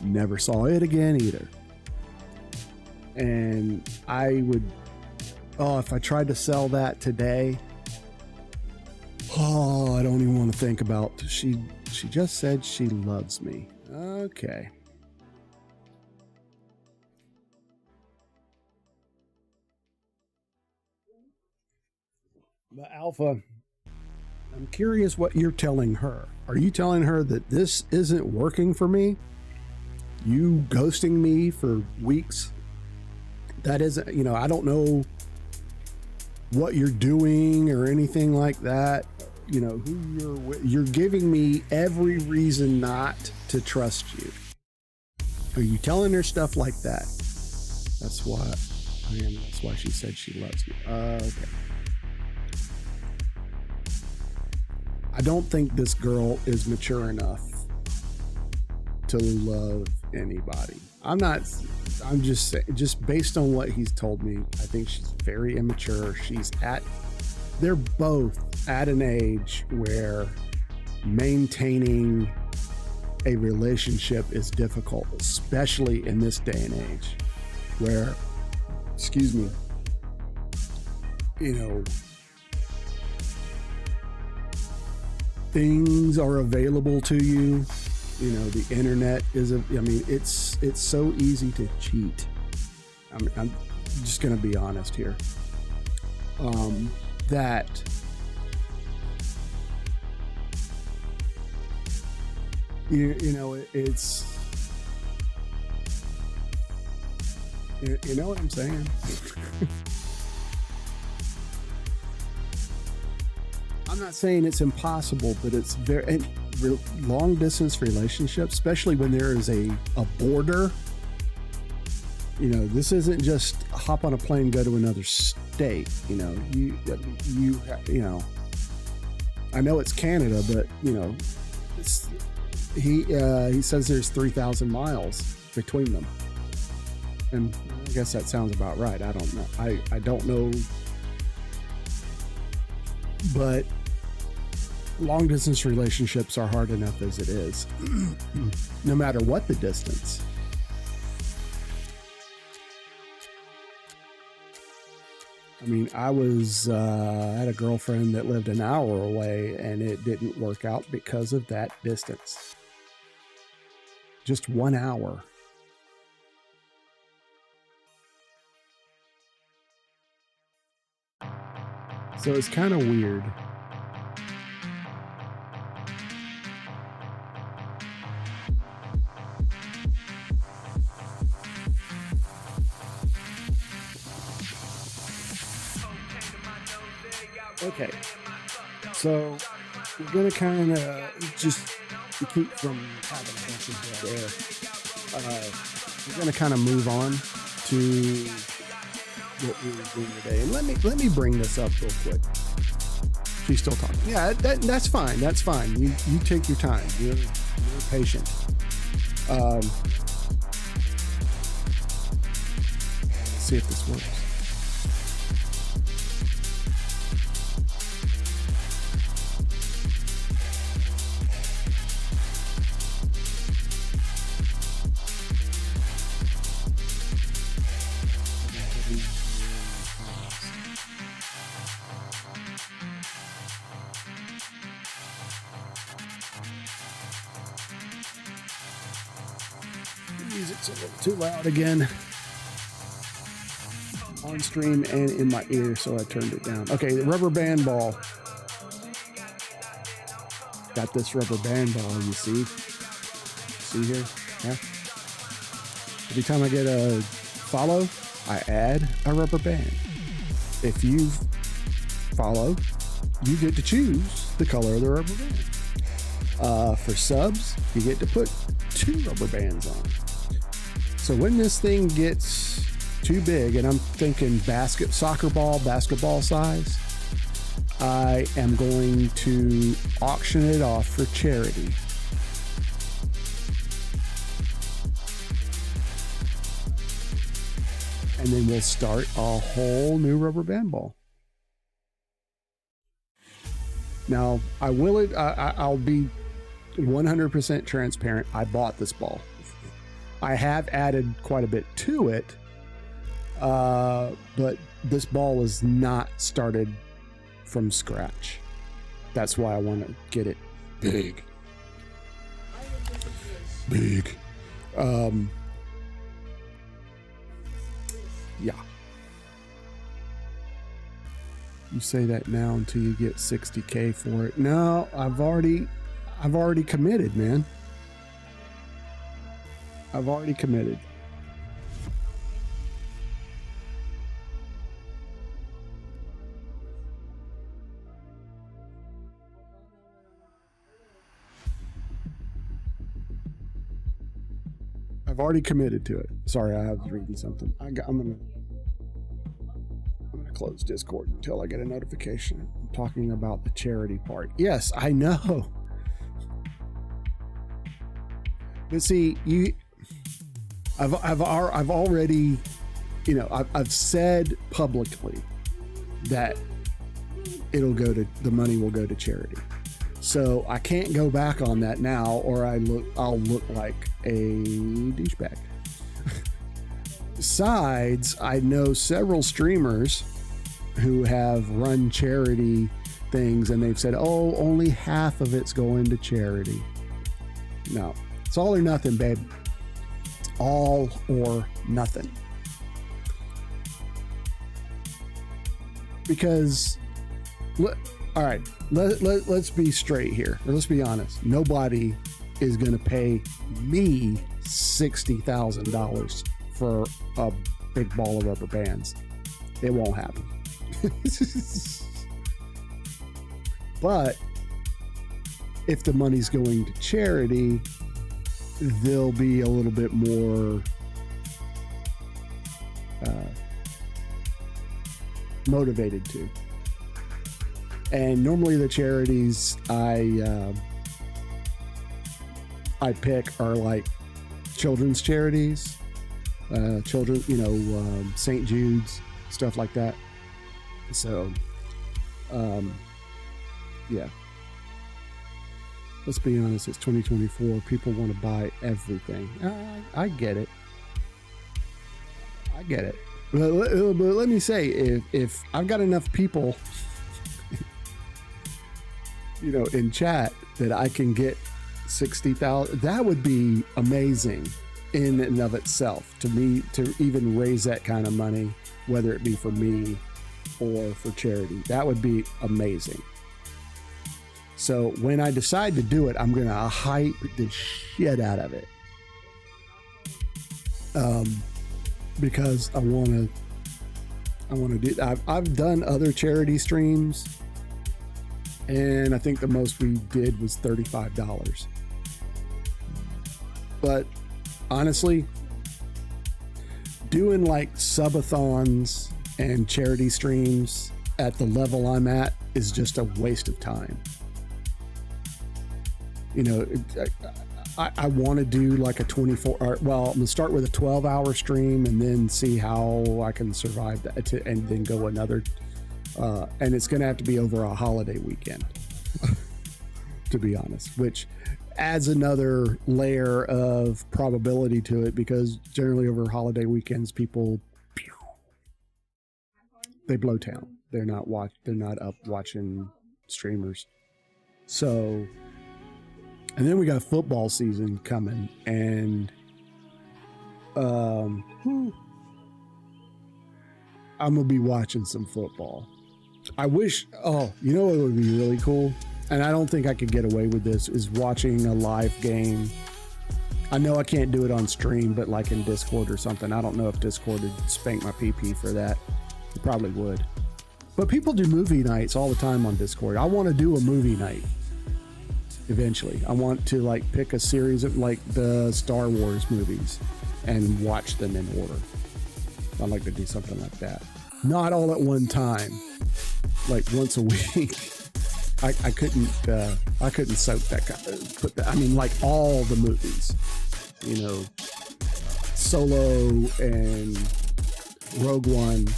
Never saw it again either. And I would, if I tried to sell that today, I don't even want to think about. She just said she loves me. Okay. But Alpha, I'm curious what you're telling her. Are you telling her that this isn't working for me? You ghosting me for weeks? That isn't, I don't know what you're doing or anything like that. Who you're with. You're giving me every reason not to trust you. Are you telling her stuff like that? That's why she said she loves me. Okay. I don't think this girl is mature enough to love anybody. I'm just saying, just based on what he's told me, I think she's very immature. They're both at an age where maintaining a relationship is difficult, especially in this day and age where, things are available to you. The internet it's so easy to cheat. I'm just going to be honest here. That it's, you know what I'm saying? I'm not saying it's impossible, but it's very long distance relationships, especially when there is a border. This isn't just hop on a plane, go to another state. I know it's Canada, but he says there's 3,000 miles between them, and I guess that sounds about right. I don't know. I don't know, but long distance relationships are hard enough as it is, no matter what the distance. I mean, I had a girlfriend that lived an hour away, and it didn't work out because of that distance. Just 1 hour. So it's kind of weird. Okay, so we're gonna kind of just to keep from having a bunch of dead air. We're gonna kind of move on to what we were doing today, and let me bring this up real quick. She's still talking. Yeah, that's fine. That's fine. You take your time. You're patient. Let's see if this works. Music's a little too loud again on stream and in my ear, so I turned it down. Okay, the rubber band ball. Got this rubber band ball, you see? See here? Yeah. Every time I get a follow, I add a rubber band. If you follow, you get to choose the color of the rubber band. For subs, you get to put 2 rubber bands on. So when this thing gets too big, and I'm thinking basketball size, I am going to auction it off for charity. And then we'll start a whole new rubber band ball. Now, I'll be 100% transparent. I bought this ball. I have added quite a bit to it, but this ball is not started from scratch. That's why I want to get it big. Yeah. You say that now until you get 60K for it. No, I've already committed, man. I've already committed. I've already committed to it. Sorry, I was reading something. I'm gonna close Discord until I get a notification. I'm talking about the charity part. Yes, I know. But see, I've already, I've said publicly that the money will go to charity. So I can't go back on that now, or I'll look like a douchebag. Besides, I know several streamers who have run charity things, and they've said, "Oh, only half of it's going to charity." No, it's all or nothing, babe. It's all or nothing. Because, all right, let's be straight here. Or let's be honest. Nobody is going to pay me $60,000 for a big ball of rubber bands. It won't happen. But if the money's going to charity, they'll be a little bit more motivated to. And normally the charities I I pick are like children's charities, children, St. Jude's, stuff like that. So, yeah. Let's be honest, it's 2024. People want to buy everything. I get it. I get it. But let me say, if I've got enough people, in chat that I can get 60,000, that would be amazing in and of itself to me, to even raise that kind of money, whether it be for me or for charity. That would be amazing. So when I decide to do it, I'm going to hype the shit out of it. Because I want to do, I've done other charity streams, and I think the most we did was $35. But honestly, doing like subathons and charity streams at the level I'm at is just a waste of time. I want to do like a 24 hour, well, I'm gonna start with a 12-hour stream and then see how I can survive that and then go another, and it's gonna have to be over a holiday weekend, to be honest, which adds another layer of probability to it, because generally over holiday weekends, people, they blow town. They're not up watching streamers. So, and then we got football season coming, and I'm gonna be watching some football. I wish, what would be really cool, and I don't think I could get away with this, is watching a live game. I know I can't do it on stream, but like in Discord or something. I don't know if Discord would spank my PP for that. It probably would. But people do movie nights all the time on Discord. I want to do a movie night eventually. I want to like pick a series of like the Star Wars movies and watch them in order. I'd like to do something like that. Not all at one time, like once a week. I couldn't soak that, put that. I mean, like all the movies, Solo and Rogue One,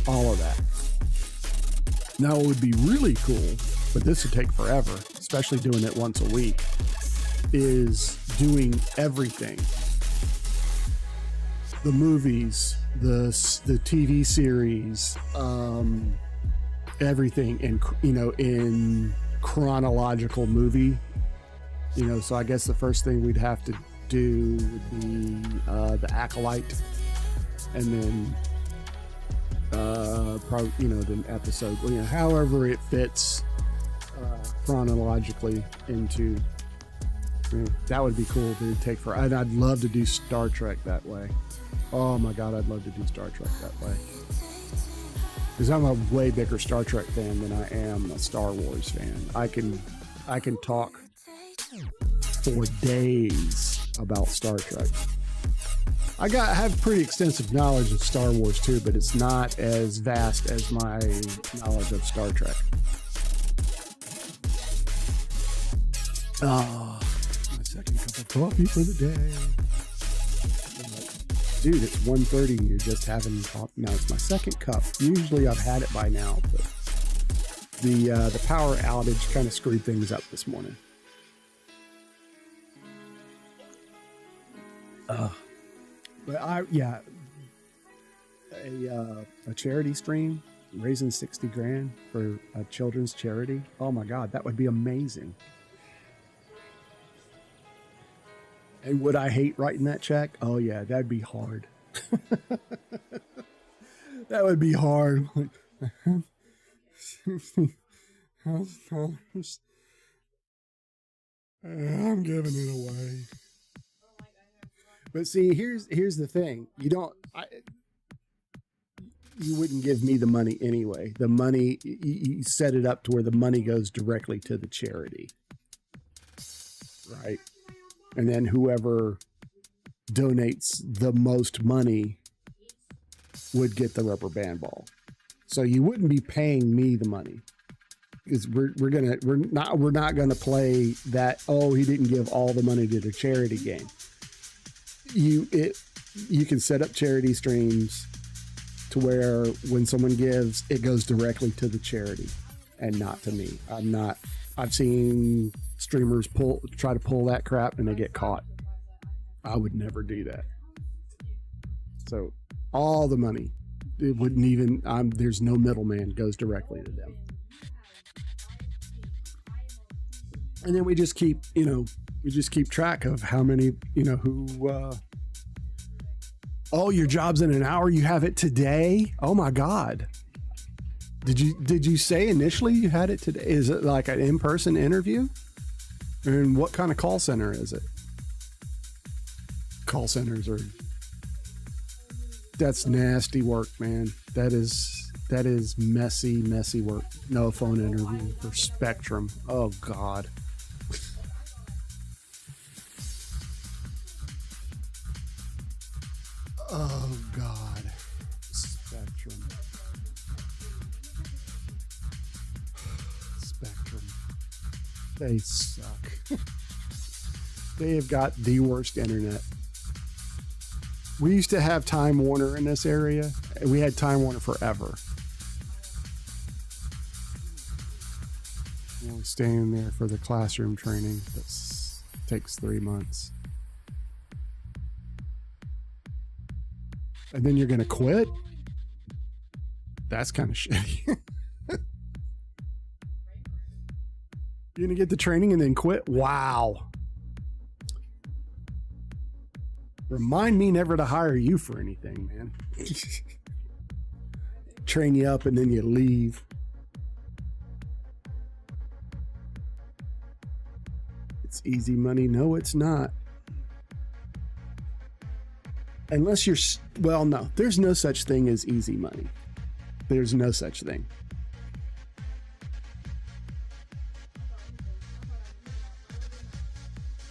all of that. Now, it would be really cool, but this would take forever, especially doing it once a week, is doing everything. The movies, the TV series, everything in chronological movie. So I guess the first thing we'd have to do would be the Acolyte, and then probably the episode, however it fits chronologically into. That would be cool to take for. And I'd love to do Star Trek that way. Oh my God, I'd love to do Star Trek that way. Because I'm a way bigger Star Trek fan than I am a Star Wars fan. I can talk for days about Star Trek. I have pretty extensive knowledge of Star Wars too, but it's not as vast as my knowledge of Star Trek. Oh, my second cup of coffee for the day. Dude, it's 1:30 and you're just having coffee. No, it's my second cup. Usually I've had it by now, but the power outage kind of screwed things up this morning. But a charity stream, raising 60 grand for a children's charity. Oh my God, that would be amazing. And would I hate writing that check? Oh yeah, that'd be hard. That would be hard. I'm giving it away. But see, here's the thing. You wouldn't give me the money anyway. The money, you set it up to where the money goes directly to the charity. Right? And then whoever donates the most money would get the rubber band ball. So you wouldn't be paying me the money. because we're not gonna play that. Oh, he didn't give all the money to the charity game. You can set up charity streams to where when someone gives, it goes directly to the charity and not to me. I've seen streamers try to pull that crap and they get caught. I would never do that. So all the money, it wouldn't even, there's no middleman, goes directly to them. And then we just keep track of how many, oh, your job's in an hour. You have it today. Oh my God. Did you say initially you had it today? Is it like an in-person interview? And what kind of call center is it? Call centers that's nasty work, man. That is messy work. No phone interview for Spectrum. Oh God. Oh God. Spectrum. They suck. They have got the worst internet. We used to have Time Warner in this area. We had Time Warner forever. Only staying there for the classroom training. That takes 3 months. And then you're going to quit? That's kind of shitty. You're going to get the training and then quit? Wow. Remind me never to hire you for anything, man. Train you up and then you leave. It's easy money. No, it's not. Unless you're, well, no, there's no such thing as easy money. There's no such thing.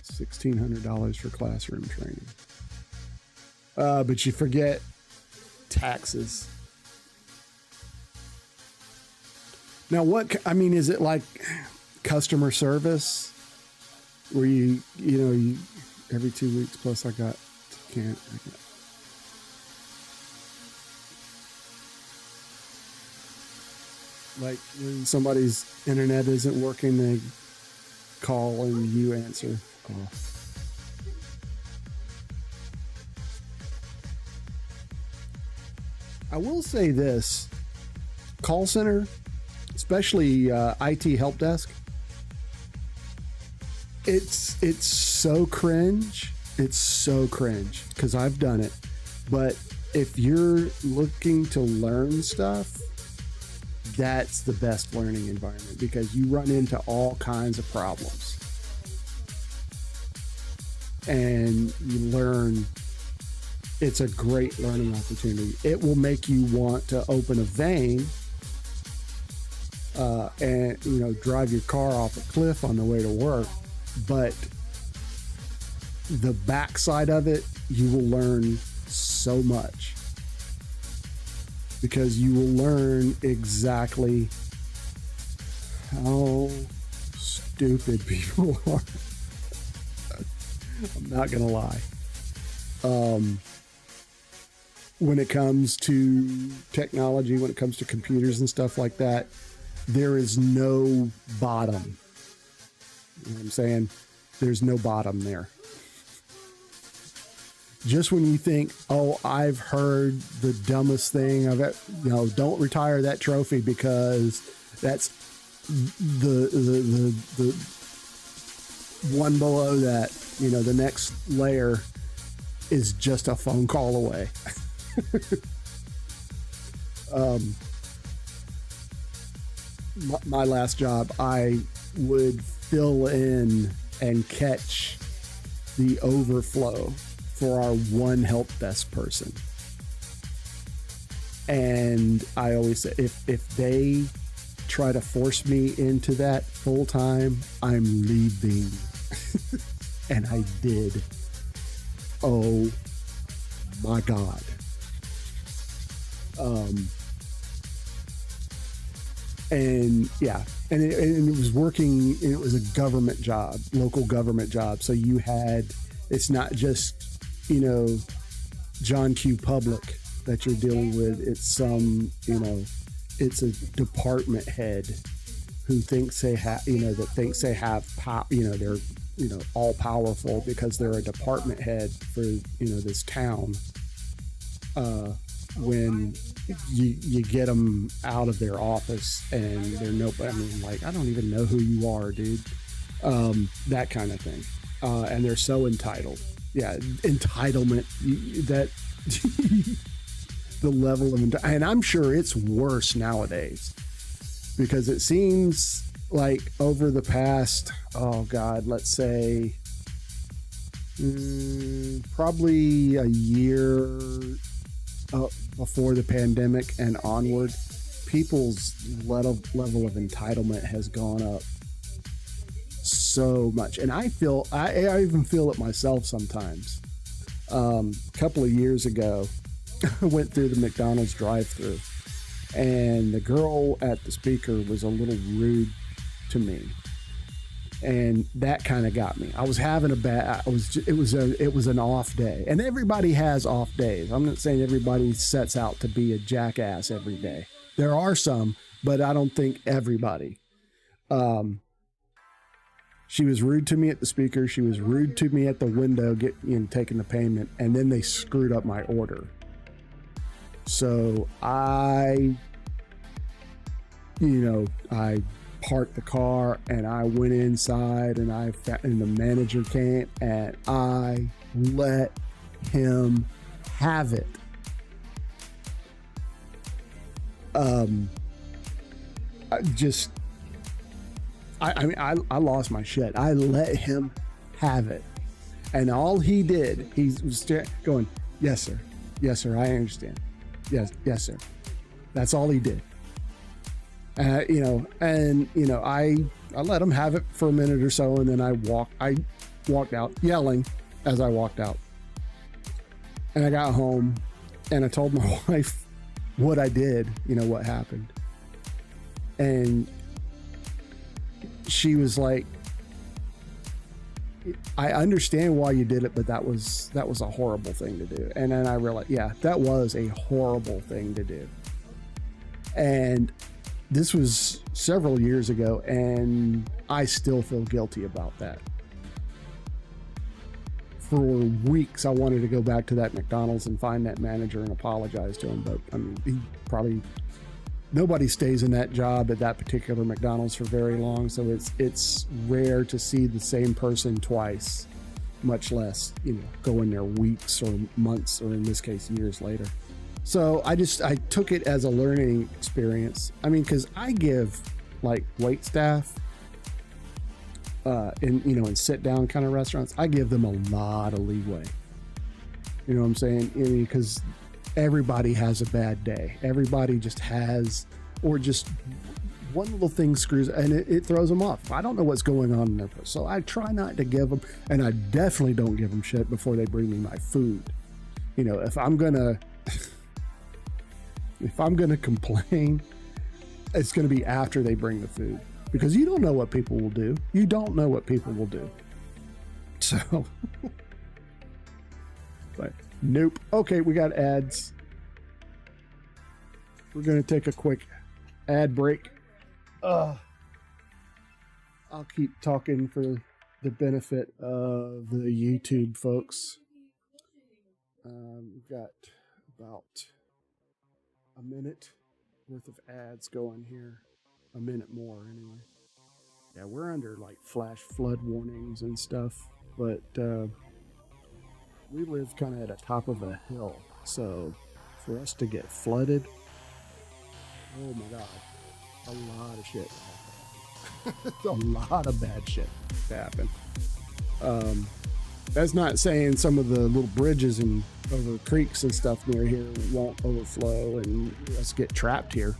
$1,600 for classroom training. But you forget taxes. Now, is it like customer service where you every 2 weeks plus like when somebody's internet isn't working, they call and you answer. Oh. I will say this, call center, especially IT help desk, it's so cringe. It's so cringe because I've done it. But if you're looking to learn stuff, that's the best learning environment because you run into all kinds of problems. And you learn. It's a great learning opportunity. It will make you want to open a vein and drive your car off a cliff on the way to work. But the backside of it, you will learn so much because you will learn exactly how stupid people are. I'm not gonna lie. When it comes to technology, when it comes to computers and stuff like that, there is no bottom. You know what I'm saying? There's no bottom there. Just when you think, oh, I've heard the dumbest thing of it, don't retire that trophy because that's the one below that, the next layer is just a phone call away. My last job, I would fill in and catch the overflow for our one help desk person. And I always say, if they try to force me into that full time, I'm leaving. And I did. Oh my God. And yeah, and it was working. It was a government job, local government job. So you had, it's not just, you know, John Q. Public that you're dealing with. It's some, you know, it's a department head who thinks they have, you know, that thinks they have power, you know, they're, you know, all powerful because they're a department head for, you know, this town. When you get them out of their office and they're I mean, like, I don't even know who you are, dude. That kind of thing. And they're so entitled. Yeah, entitlement. That the level of, and I'm sure it's worse nowadays because it seems like over the past, oh God, let's say probably a year before the pandemic and onward, people's level of entitlement has gone up so much. And I even feel it myself sometimes. A couple of years ago, I went through the McDonald's drive-thru and the girl at the speaker was a little rude to me. And that kind of got me. I was having it was an off day, and everybody has off days. I'm not saying everybody sets out to be a jackass every day. There are some, but I don't think everybody. She was rude to me at the speaker. She was rude to me at the window, taking the payment, and then they screwed up my order. So I parked the car and I went inside and the manager came and I let him have it. I lost my shit. I let him have it. And all he did, he was going, yes, sir. Yes, sir. I understand. Yes, sir. That's all he did. I let him have it for a minute or so, and then I walked out yelling as I walked out. And I got home and I told my wife what I did, what happened. And she was like, I understand why you did it, but that was a horrible thing to do. And then I realized, yeah, that was a horrible thing to do. And this was several years ago, and I still feel guilty about that. For weeks, I wanted to go back to that McDonald's and find that manager and apologize to him, but I mean, nobody stays in that job at that particular McDonald's for very long, so it's rare to see the same person twice, much less, go in there weeks or months, or in this case, years later. So I took it as a learning experience. I mean, because I give like wait staff in sit down kind of restaurants, I give them a lot of leeway. You know what I'm saying? Because everybody has a bad day. Everybody just has, or just one little thing screws and it throws them off. I don't know what's going on in there. So I try not to give them, and I definitely don't give them shit before they bring me my food. If I'm gonna complain, it's going to be after they bring the food, because you don't know what people will do. You don't know what people will do. So, but nope. Okay, we got ads. We're going to take a quick ad break. I'll keep talking for the benefit of the YouTube folks. We've got about a minute worth of ads going here. A minute more anyway. Yeah, we're under like flash flood warnings and stuff, but we live kind of at the top of a hill, so for us to get flooded, oh my god, a lot of shit a lot of bad shit to happen. That's not saying some of the little bridges and over creeks and stuff near here won't overflow and us get trapped here.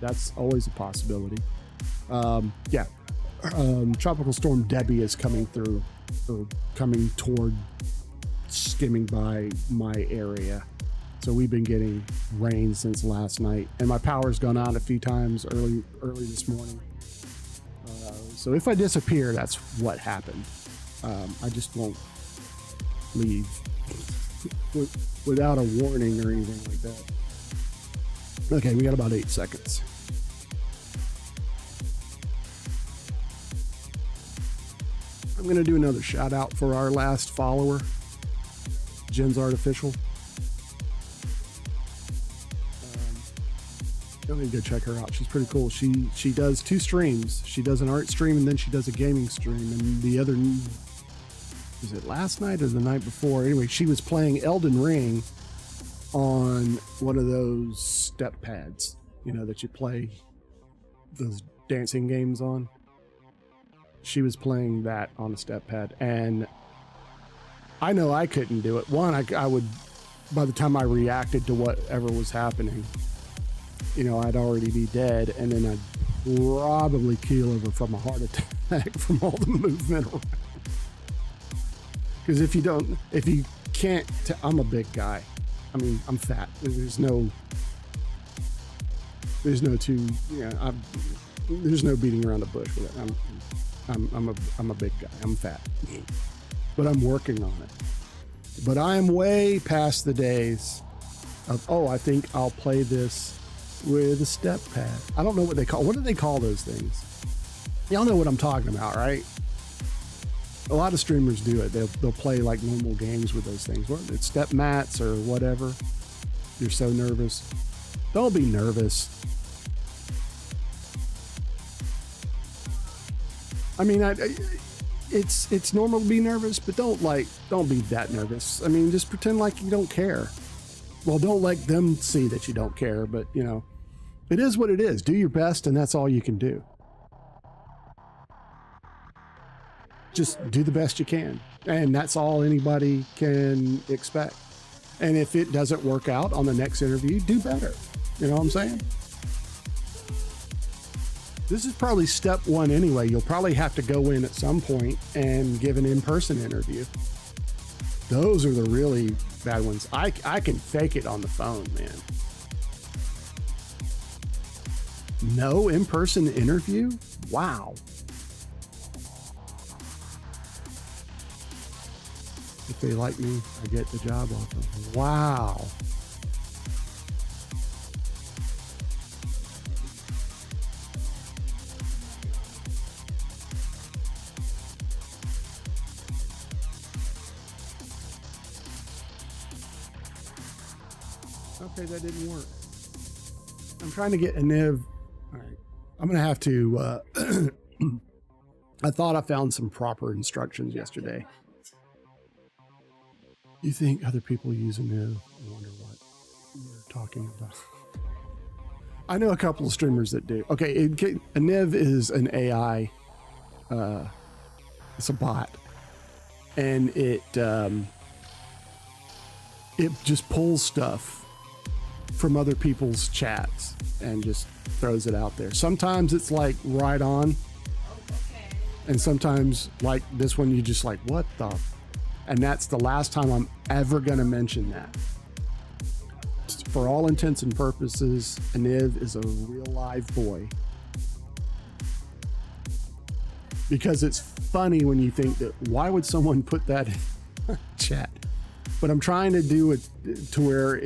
That's always a possibility. Tropical Storm Debbie is coming through, or coming toward, skimming by my area. So we've been getting rain since last night, and my power's gone out a few times early this morning. So if I disappear, that's what happened. I just won't leave without a warning or anything like that. Okay, we got about 8 seconds. I'm going to do another shout out for our last follower, Jen's Artificial. You'll need to go check her out. She's pretty cool. She does 2 streams. She does an art stream and then she does a gaming stream. And the other, was it last night or the night before? Anyway, she was playing Elden Ring on one of those step pads, you know, that you play those dancing games on. She was playing that on a step pad, and I know I couldn't do it. One, I would, by the time I reacted to whatever was happening, you know, I'd already be dead, and then I'd probably keel over from a heart attack from all the movement around. Because if you can't, I'm a big guy. I mean, I'm fat. There's no there's no beating around the bush with it. I'm a big guy. I'm fat, but I'm working on it. But I am way past the days of, I think I'll play this with a step pad. I don't know what do they call those things? Y'all know what I'm talking about, right? A lot of streamers do it. They'll play like normal games with those things. It's step mats or whatever. You're so nervous. Don't be nervous. I mean, it's normal to be nervous, but don't be that nervous. I mean, just pretend like you don't care. Well, don't let them see that you don't care, but you know, it is what it is. Do your best, and that's all you can do. Just do the best you can, and that's all anybody can expect. And if it doesn't work out on the next interview, do better. You know what I'm saying? This is probably step 1 anyway. You'll probably have to go in at some point and give an in-person interview. Those are the really bad ones. I can fake it on the phone, man. No in-person interview? Wow. If they like me, I get the job offer. Wow. Okay, that didn't work. I'm trying to get a Niv. All right. I'm going to have to, I thought I found some proper instructions yesterday. You think other people use a Niv? I wonder what you're talking about. I know a couple of streamers that do. Okay, a Niv is an AI. It's a bot, and it just pulls stuff from other people's chats and just throws it out there. Sometimes it's like right on, and sometimes like this one, you just like, what the? And that's the last time I'm ever going to mention that. For all intents and purposes, a Niv is a real live boy. Because it's funny when you think that, why would someone put that in chat? But I'm trying to do it to where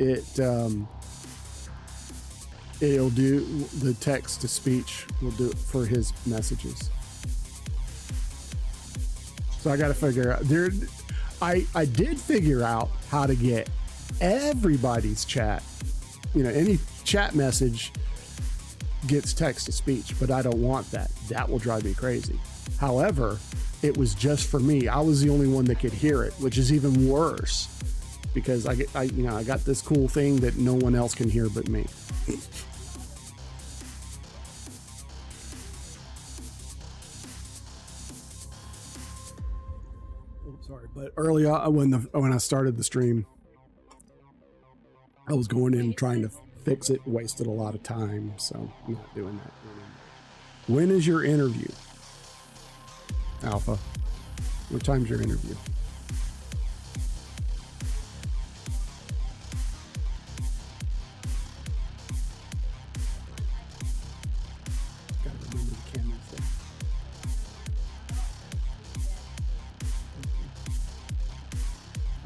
it'll do the text to speech, will do it for his messages. So I got to figure out there. I did figure out how to get everybody's chat. You know, any chat message gets text to speech, but I don't want that. That will drive me crazy. However, it was just for me. I was the only one that could hear it, which is even worse because I got this cool thing that no one else can hear but me. Sorry, but early on when I started the stream, I was going in trying to fix it, wasted a lot of time, so I'm not doing that anymore. When is your interview, Alpha? What time's your interview?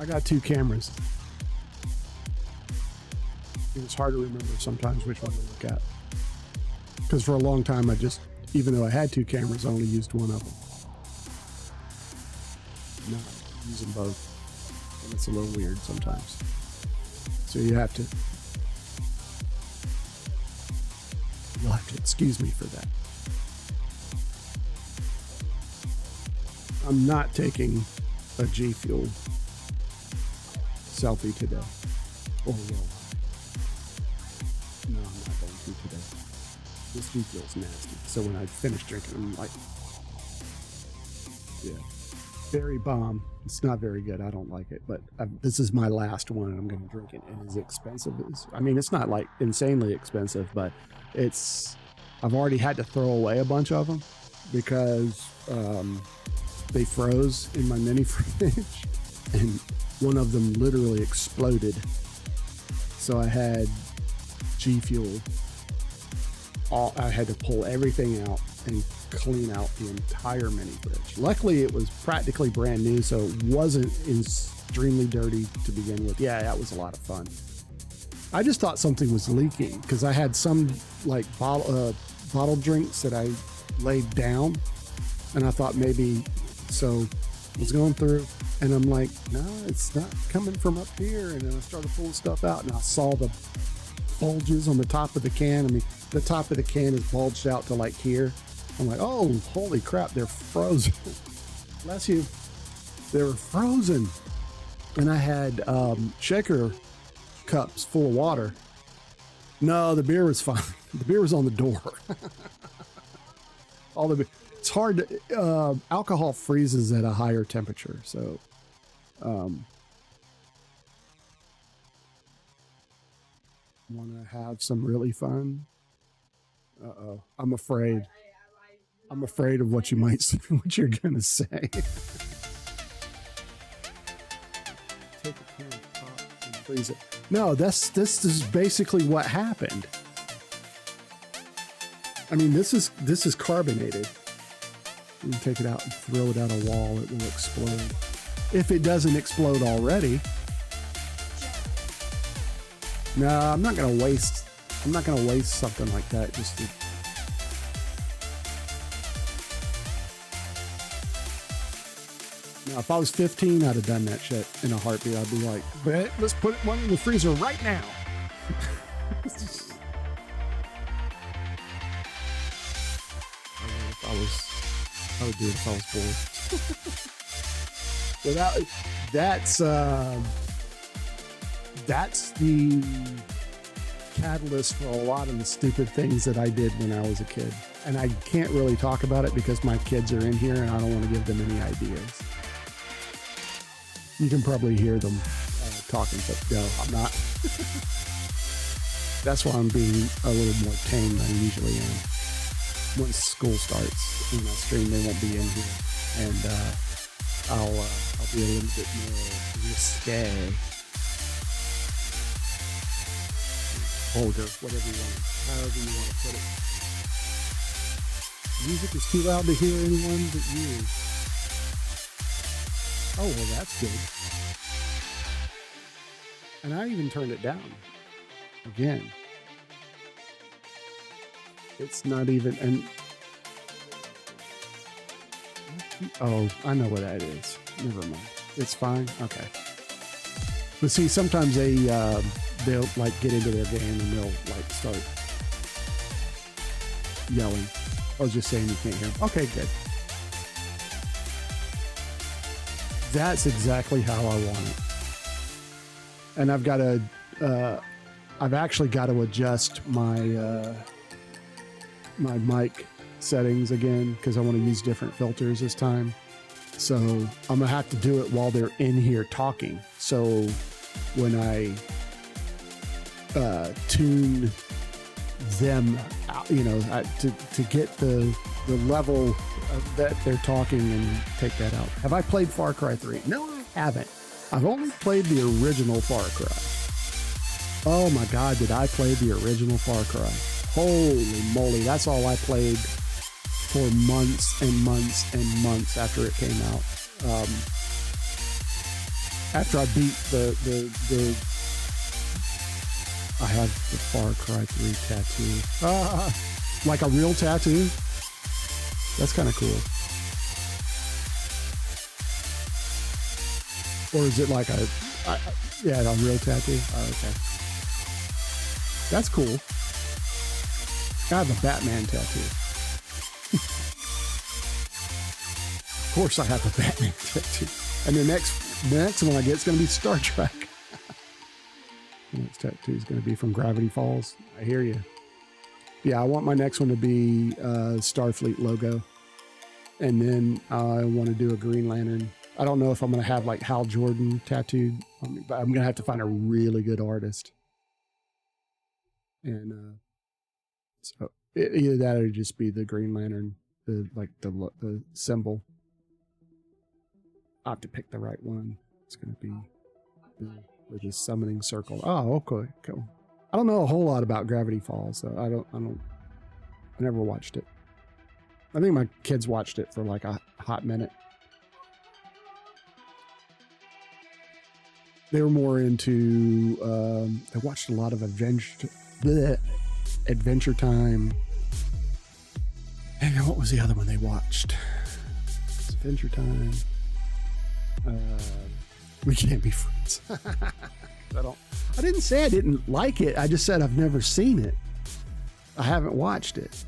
I got 2 cameras. It's hard to remember sometimes which one to look at. Because for a long time, even though I had 2 cameras, I only used one of them. Now I'm using both. And it's a little weird sometimes. So you'll have to excuse me for that. I'm not taking a G Fuel selfie today. Or will I? No, I'm not going to today. This G Fuel's nasty. So when I finish drinking, I'm like, yeah, berry bomb. It's not very good. I don't like it, but this is my last one, and I'm going to drink it. And as expensive as, I mean, it's not like insanely expensive, but I've already had to throw away a bunch of them because they froze in my mini fridge, and one of them literally exploded. So I had G Fuel. I had to pull everything out and clean out the entire mini fridge. Luckily, it was practically brand new, so it wasn't extremely dirty to begin with. Yeah, that was a lot of fun. I just thought something was leaking because I had some like bottle drinks that I laid down, and I thought maybe, so I was going through, and I'm like, no, it's not coming from up here. And then I started pulling stuff out, and I saw the bulges on the top of the can. I mean, the top of the can is bulged out to like here. I'm like, oh, holy crap, they're frozen. Bless you. They were frozen. And I had shaker cups full of water. No, the beer was fine. The beer was on the door. It's hard to, alcohol freezes at a higher temperature. So, want to have some really fun? Uh-oh, I'm afraid. I'm afraid of what you might say, what you're going to say. Take a can of pop and freeze it. No, this is basically what happened. I mean, this is carbonated. You can take it out and throw it at a wall. It will explode. If it doesn't explode already. No, I'm not going to waste something like that just to. Now, if I was 15, I'd have done that shit in a heartbeat. I'd be like, but let's put one in the freezer right now. I would do it if I was bored. That's the catalyst for a lot of the stupid things that I did when I was a kid. And I can't really talk about it because my kids are in here and I don't want to give them any ideas. You can probably hear them talking, but no, I'm not. That's why I'm being a little more tame than I usually am. Once school starts, when I stream, they won't be in here, and I'll be a little bit more risque, vulgar, however you want to put it. Music is too loud to hear anyone but you. Oh, well, that's good. And I even turned it down. Again. It's not even, and oh, I know what that is. Never mind. It's fine. Okay. But see, sometimes they'll like get into their game and they'll like start yelling. I was just saying you can't hear them. Okay, good. That's exactly how I want it. And I've actually got to adjust my my mic settings again because I want to use different filters this time. So I'm gonna have to do it while they're in here talking. So when I tune them out, to get the level that they're talking and take that out. Have I played Far Cry 3? No, I haven't. I've only played the original Far Cry. Oh my God, did I play the original Far Cry? Holy moly, that's all I played for months and months and months after it came out. After I beat the I have the Far Cry 3 tattoo. Like a real tattoo? That's kind of cool. Or is it like a real tattoo? Oh, okay. That's cool. I have a Batman tattoo. Of course I have a Batman tattoo. And the next one I get is going to be Star Trek. The next tattoo is going to be from Gravity Falls. I hear you. Yeah, I want my next one to be Starfleet logo. And then I want to do a Green Lantern. I don't know if I'm going to have like Hal Jordan tattooed on me, but I'm going to have to find a really good artist. And so either that or just be the Green Lantern, the symbol. I have to pick the right one. It's going to be with the summoning circle. Oh, okay, cool. I don't know a whole lot about Gravity Falls, so I never watched it. I think my kids watched it for like a hot minute. They were more into, they watched a lot of Adventure Time. And what was the other one they watched? Adventure Time. We Can't Be Friends. I didn't say I didn't like it. I just said I've never seen it. I haven't watched it.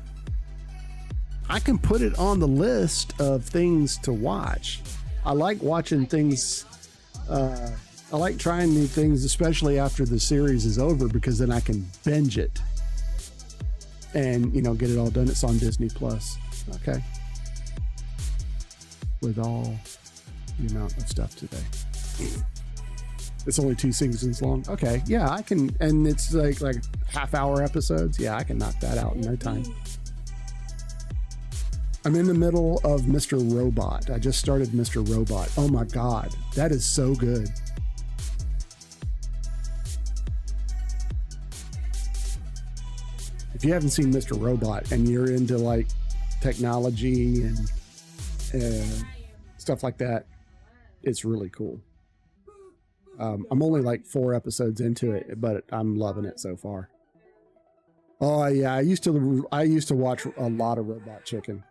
I can put it on the list of things to watch. I like watching things. I like trying new things, especially after the series is over, because then I can binge it and, get it all done. It's on Disney Plus. Okay. With all the amount of stuff today. It's only 2 seasons long. Okay. Yeah, I can. And it's like half-hour episodes. Yeah, I can knock that out in no time. I'm in the middle of Mr. Robot. I just started Mr. Robot. Oh my God. That is so good. If you haven't seen Mr. Robot and you're into like technology and stuff like that, it's really cool. I'm only like 4 episodes into it, but I'm loving it so far. Oh yeah, I used to watch a lot of Robot Chicken.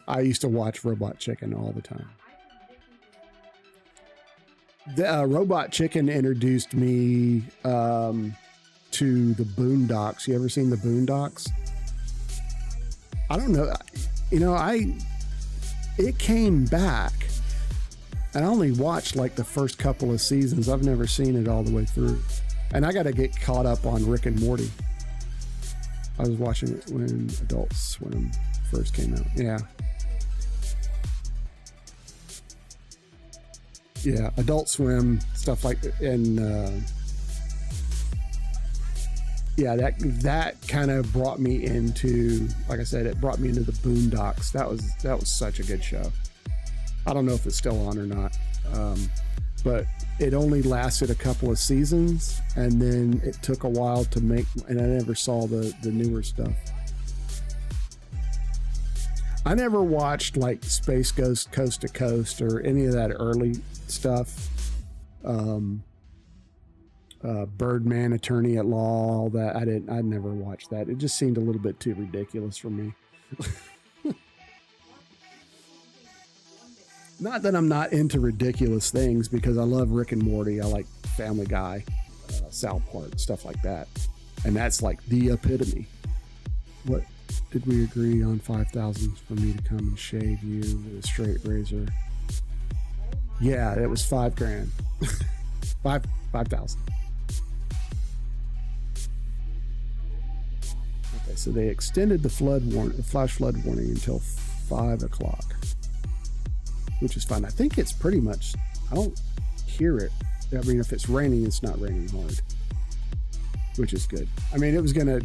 I used to watch Robot Chicken all the time. The Robot Chicken introduced me to the Boondocks. You ever seen the Boondocks? I don't know. It came back. I only watched like the first couple of seasons. I've never seen it all the way through. And I got to get caught up on Rick and Morty. I was watching it when Adult Swim first came out. Yeah. Yeah, Adult Swim, stuff like that. And yeah, that kind of brought me into, like I said, it brought me into the Boondocks. That was such a good show. I don't know if it's still on or not, but it only lasted a couple of seasons, and then it took a while to make, and I never saw the newer stuff. I never watched like Space Ghost Coast to Coast or any of that early stuff. Birdman, Attorney at Law, all that. I never watched that. It just seemed a little bit too ridiculous for me. Not that I'm not into ridiculous things, because I love Rick and Morty. I like Family Guy, South Park, stuff like that. And that's like the epitome. What did we agree on? 5,000 for me to come and shave you with a straight razor? Yeah, it was $5,000. 5,000. Okay, so they extended the flash flood warning until 5 o'clock. Which is fine. I think it's pretty much, I don't hear it. I mean, if it's raining, it's not raining hard, which is good. I mean, it was going to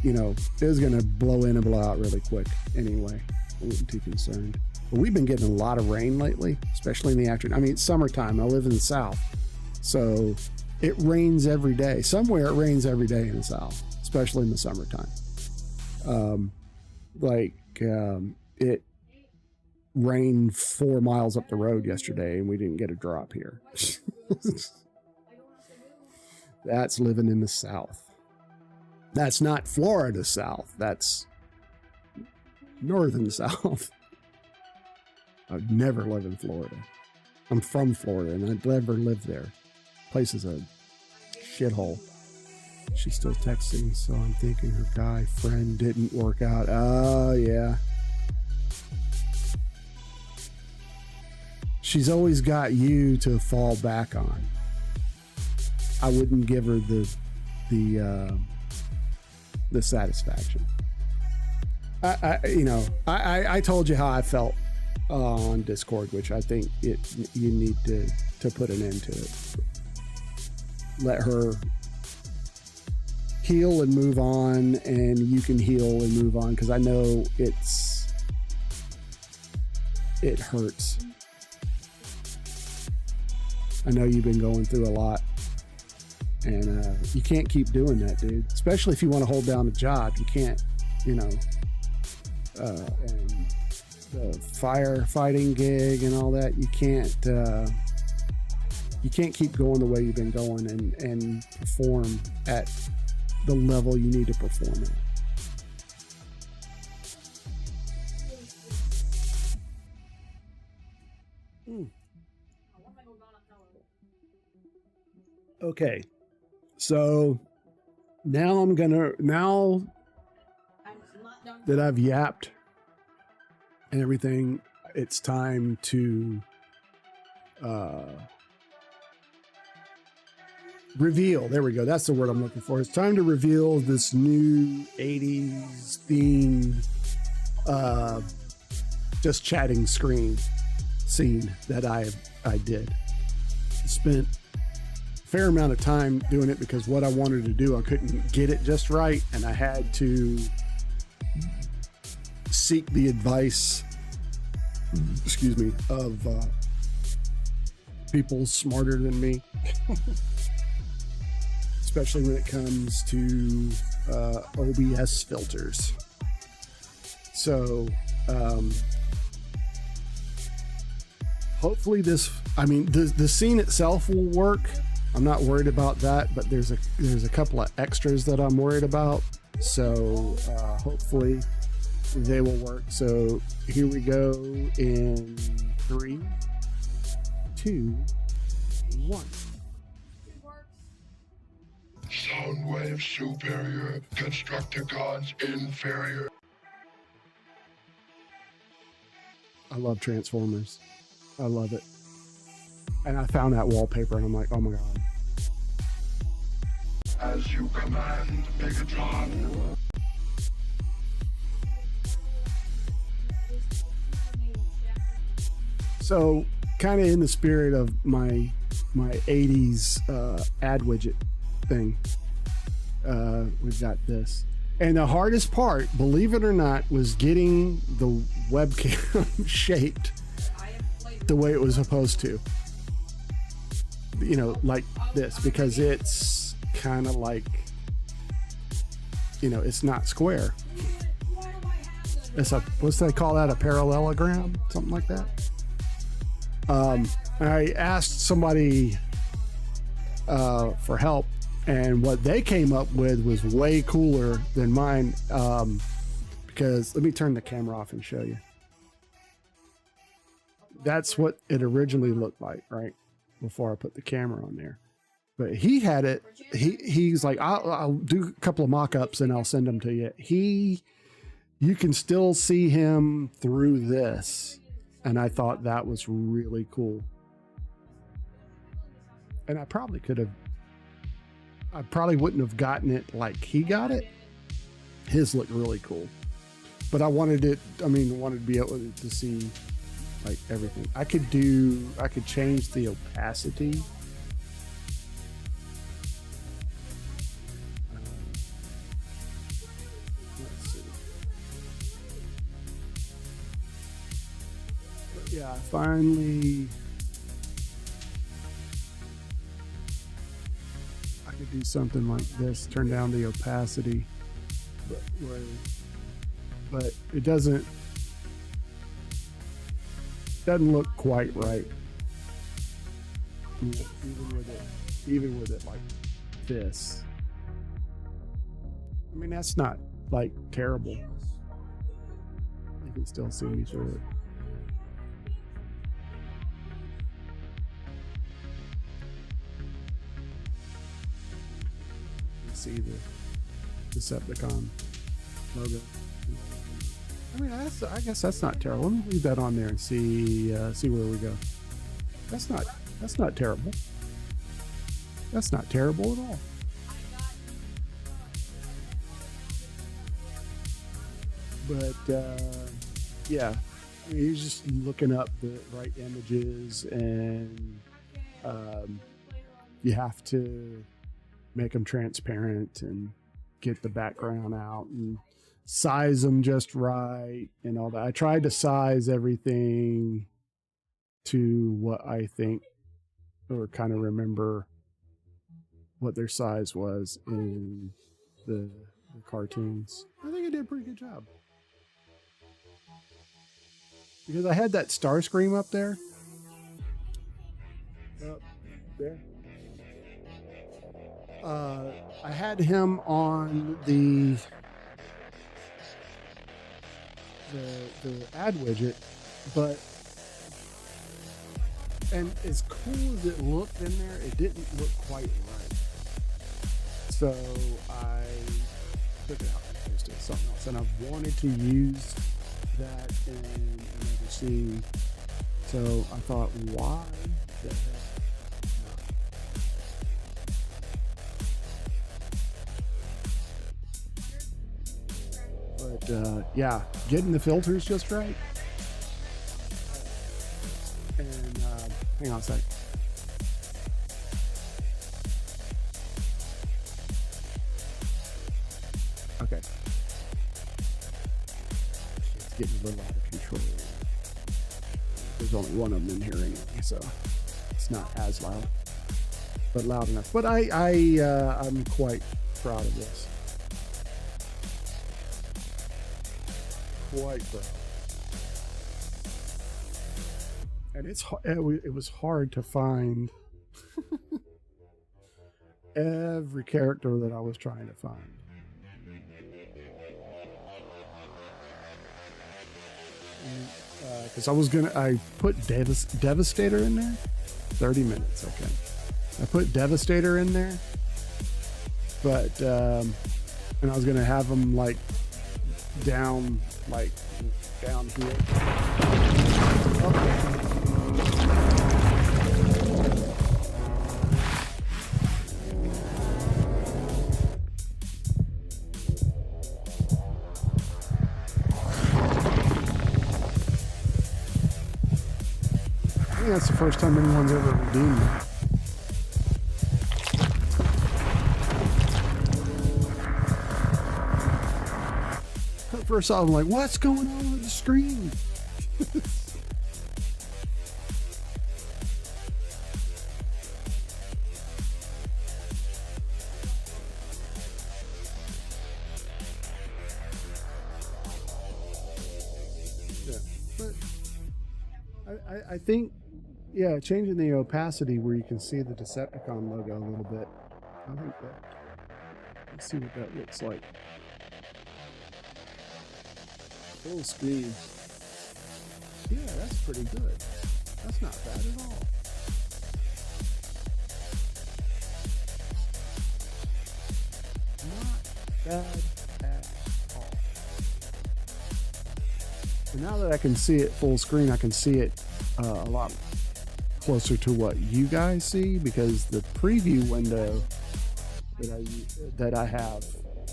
blow in and blow out really quick anyway. I wasn't too concerned. But we've been getting a lot of rain lately, especially in the afternoon. I mean, it's summertime. I live in the South. So it rains every day. Somewhere it rains every day in the South, especially in the summertime. rained 4 miles up the road yesterday and we didn't get a drop here. That's living in the South. That's not Florida South. That's northern South. I'd never live in Florida. I'm from Florida and I'd never live there. Place is a shithole. She's still texting, so I'm thinking her guy friend didn't work out. Oh, yeah. She's always got you to fall back on. I wouldn't give her the satisfaction. I told you how I felt on Discord, which I think you need to put an end to it. Let her heal and move on, and you can heal and move on, because I know it hurts. I know you've been going through a lot, and you can't keep doing that, dude. Especially if you want to hold down a job, you can't, and the firefighting gig and all that, you can't keep going the way you've been going and perform at the level you need to perform at. Okay, so now that I've yapped and everything, it's time to reveal. There we go. That's the word I'm looking for. It's time to reveal this new 80s themed just chatting scene that I did. Spent a fair amount of time doing it because what I wanted to do, I couldn't get it just right, and I had to seek the advice, of people smarter than me. Especially when it comes to OBS filters. So hopefully the scene itself will work. I'm not worried about that, but there's a couple of extras that I'm worried about. So hopefully they will work. So here we go in 3, 2, 1. Soundwave superior, Constructicons inferior. I love Transformers. I love it. And I found that wallpaper and I'm like, oh my God. As you command, Megatron. So, kind of in the spirit of my 80s ad widget thing, we've got this. And the hardest part, believe it or not, was getting the webcam shaped the way it was supposed to. Like this, because it's kind of like, it's not square. It's what's they call that? A parallelogram? Something like that. I asked somebody for help, and what they came up with was way cooler than mine. Because let me turn the camera off and show you. That's what it originally looked like, right? Before I put the camera on there. But he had it. He's like, I'll do a couple of mock-ups and I'll send them to you. You can still see him through this. And I thought that was really cool. And I probably wouldn't have gotten it like he got it. His looked really cool. But I wanted to be able to see like everything. I could change the opacity. Let's see. But yeah, finally I could do something like this, turn down the opacity, but it doesn't. doesn't look quite right. Even with it like this. I mean, that's not like terrible. You can still see me through it. You see the Decepticon logo. I mean, I guess that's not terrible. Let me leave that on there and see where we go. That's not terrible. That's not terrible at all. But yeah, I mean, he's just looking up the right images, and you have to make them transparent and get the background out and size them just right and all that. I tried to size everything to what I think or kind of remember what their size was in the cartoons. I think I did a pretty good job. Because I had that Starscream up there. Up there. I had him on the ad widget, but and as cool as it looked in there, it didn't look quite right. So I took it out and posted something else, and I wanted to use that in another scene. So I thought, why the heck not? But yeah, getting the filters just right. And hang on a sec. Okay. It's getting a little out of control. There's only one of them in here anyway, so it's not as loud, but loud enough. But I'm quite proud of this. Quite proud. And it was hard to find every character that I was trying to find. Because I put Devastator in there. 30 minutes, okay. I put Devastator in there, but and I was gonna have him like down here. Okay. That's the first time anyone's ever redeemed me. At first I'm like, what's going on with the screen? Yeah, but I think, yeah, changing the opacity where you can see the Decepticon logo a little bit. I think that. Let's see what that looks like. Full screen. Yeah, that's pretty good. That's not bad at all. Not bad at all. And now that I can see it full screen, I can see it a lot closer to what you guys see, because the preview window that I have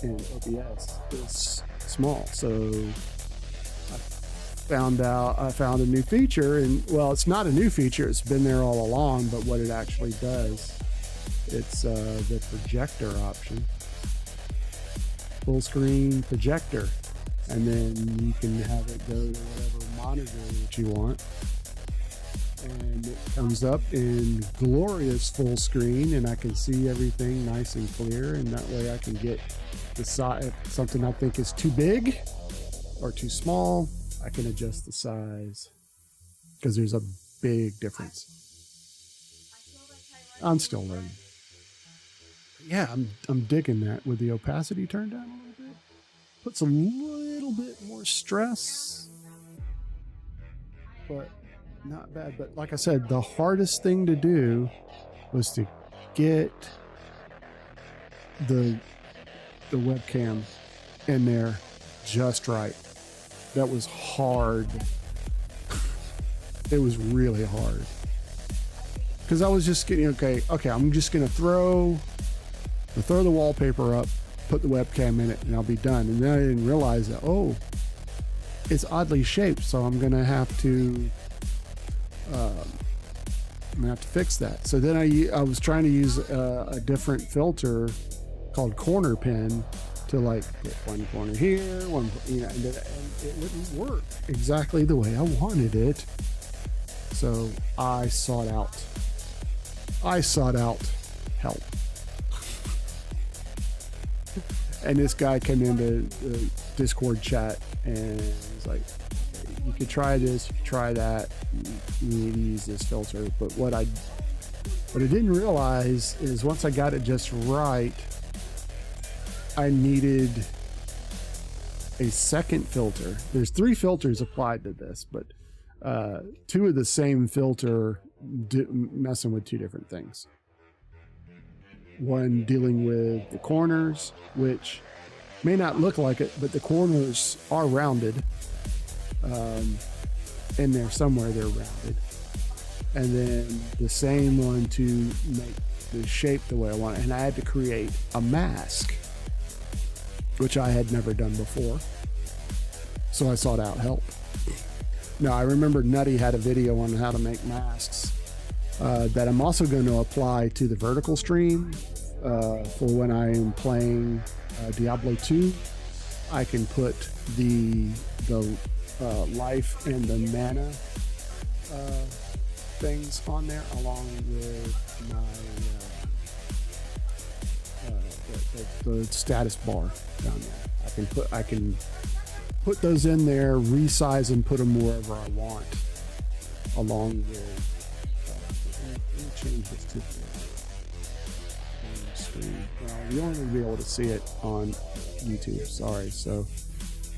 in OBS is small. So I found a new feature, and well, it's not a new feature, it's been there all along, but what it actually does, it's the projector option, full screen projector, and then you can have it go to whatever monitor that you want. And it comes up in glorious full screen, and I can see everything nice and clear, and that way I can get the size. If something I think is too big or too small, I can adjust the size because there's a big difference. I'm still learning. Yeah, I'm digging that with the opacity turned down a little bit. Puts a little bit more stress, but not bad. But like I said, the hardest thing to do was to get the webcam in there just right. That was hard. It was really hard. Because I was just getting, okay, I'm just going to throw the wallpaper up, put the webcam in it, and I'll be done. And then I didn't realize that, it's oddly shaped, so I'm going to have to fix that. So then I was trying to use a different filter called corner pin to like put one corner here, one, and it wouldn't work exactly the way I wanted it. So I sought out help. And this guy came into the Discord chat and was like, you could try this, try that, you need to use this filter. But what I didn't realize is once I got it just right, I needed a second filter. There's 3 filters applied to this, but 2 of the same filter messing with 2 different things. One dealing with the corners, which may not look like it, but the corners are rounded. In there somewhere they're rounded. And then the same one to make the shape the way I want it. And I had to create a mask, which I had never done before. So I sought out help. Now, I remember Nutty had a video on how to make masks that I'm also going to apply to the vertical stream for when I am playing Diablo 2. I can put the life and the mana things on there along with my the status bar down there. I can put those in there, resize and put them wherever I want, along with let me change this to the screen. Well, you only be able to see it on YouTube, sorry. So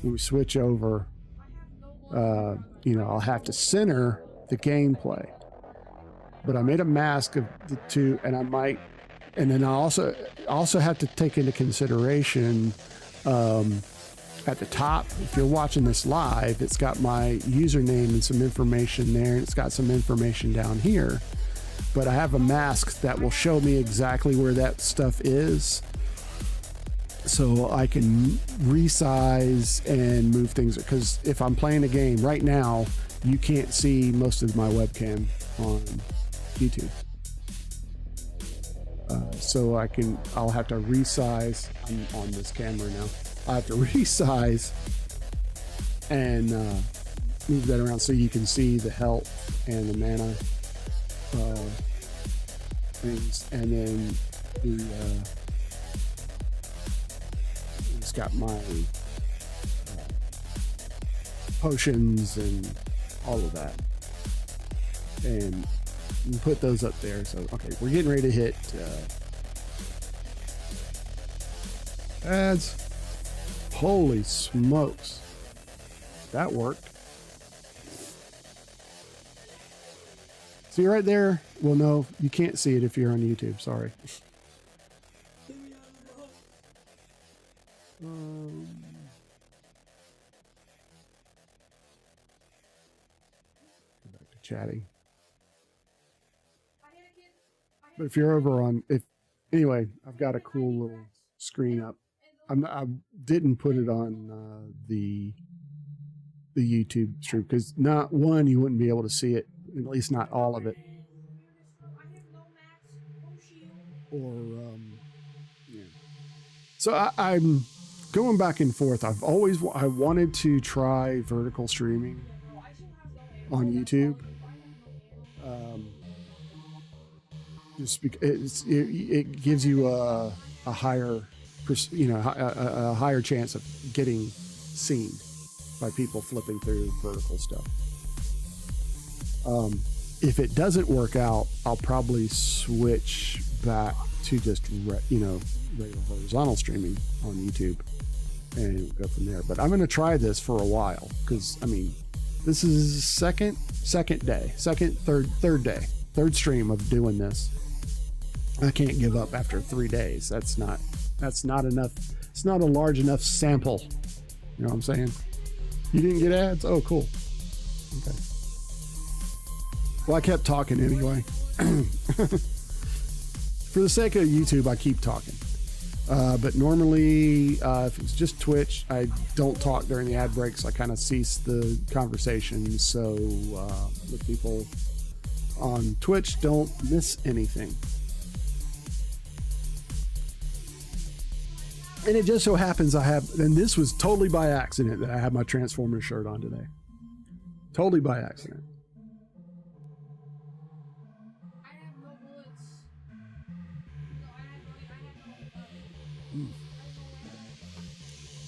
when we switch over, I'll have to center the gameplay, but I made a mask of the 2, and then I also have to take into consideration at the top, if you're watching this live, it's got my username and some information there, and it's got some information down here, but I have a mask that will show me exactly where that stuff is, so I can resize and move things. Because if I'm playing a game right now, you can't see most of my webcam on YouTube, so I'll have to resize. I'm on this camera now. I have to resize and move that around so you can see the health and the mana things, and then it's got my potions and all of that, and you put those up there. So okay, we're getting ready to hit ads. Holy smokes, that worked. See right there? Well, no, you can't see it if you're on YouTube. Sorry. Go back to chatting. But if you're over on, anyway, I've got a cool little screen up. I didn't put it on the YouTube stream because you wouldn't be able to see it, at least not all of it. Or yeah. So I'm going back and forth. I wanted to try vertical streaming on YouTube. Just because it gives you a higher, a higher chance of getting seen by people flipping through vertical stuff. If it doesn't work out, I'll probably switch back to just regular horizontal streaming on YouTube and go from there. But I'm going to try this for a while because I mean, this is third stream of doing this. I can't give up after 3 days. That's not enough. It's not a large enough sample. You know what I'm saying? You didn't get ads? Oh, cool. Okay. Well, I kept talking anyway. For the sake of YouTube, I keep talking. But normally, if it's just Twitch, I don't talk during the ad breaks. I kind of cease the conversation so the people on Twitch don't miss anything. And it just so happens and this was totally by accident that I have my Transformers shirt on today. Totally by accident. I have no bullets.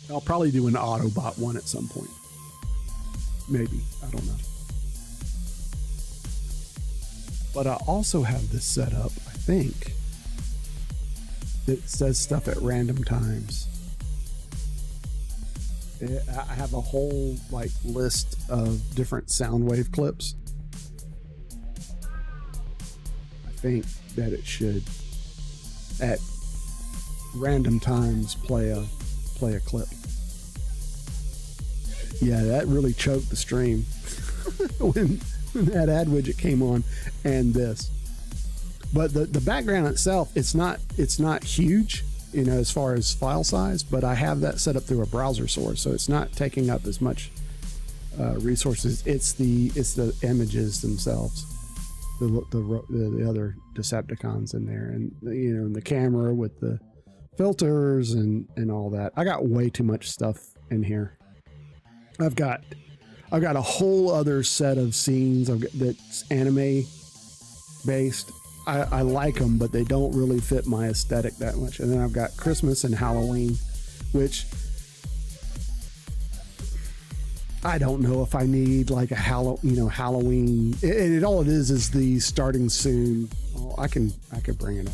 I'll probably do an Autobot one at some point. Maybe. I don't know. But I also have this set up, I think, that says stuff at random times. I have a whole list of different sound wave clips. I think that it should at random times play a clip. Yeah, that really choked the stream when that ad widget came on and this. But the background itself, it's not huge, as far as file size, but I have that set up through a browser source, so it's not taking up as much resources. It's the images themselves, the other Decepticons in there, and and the camera with the filters and all that. I got way too much stuff in here. I've got a whole other set of scenes that's anime based. I like them, but they don't really fit my aesthetic that much. And then I've got Christmas and Halloween, which I don't know if I need a Halloween. All it is the starting soon. Oh, I can bring it up.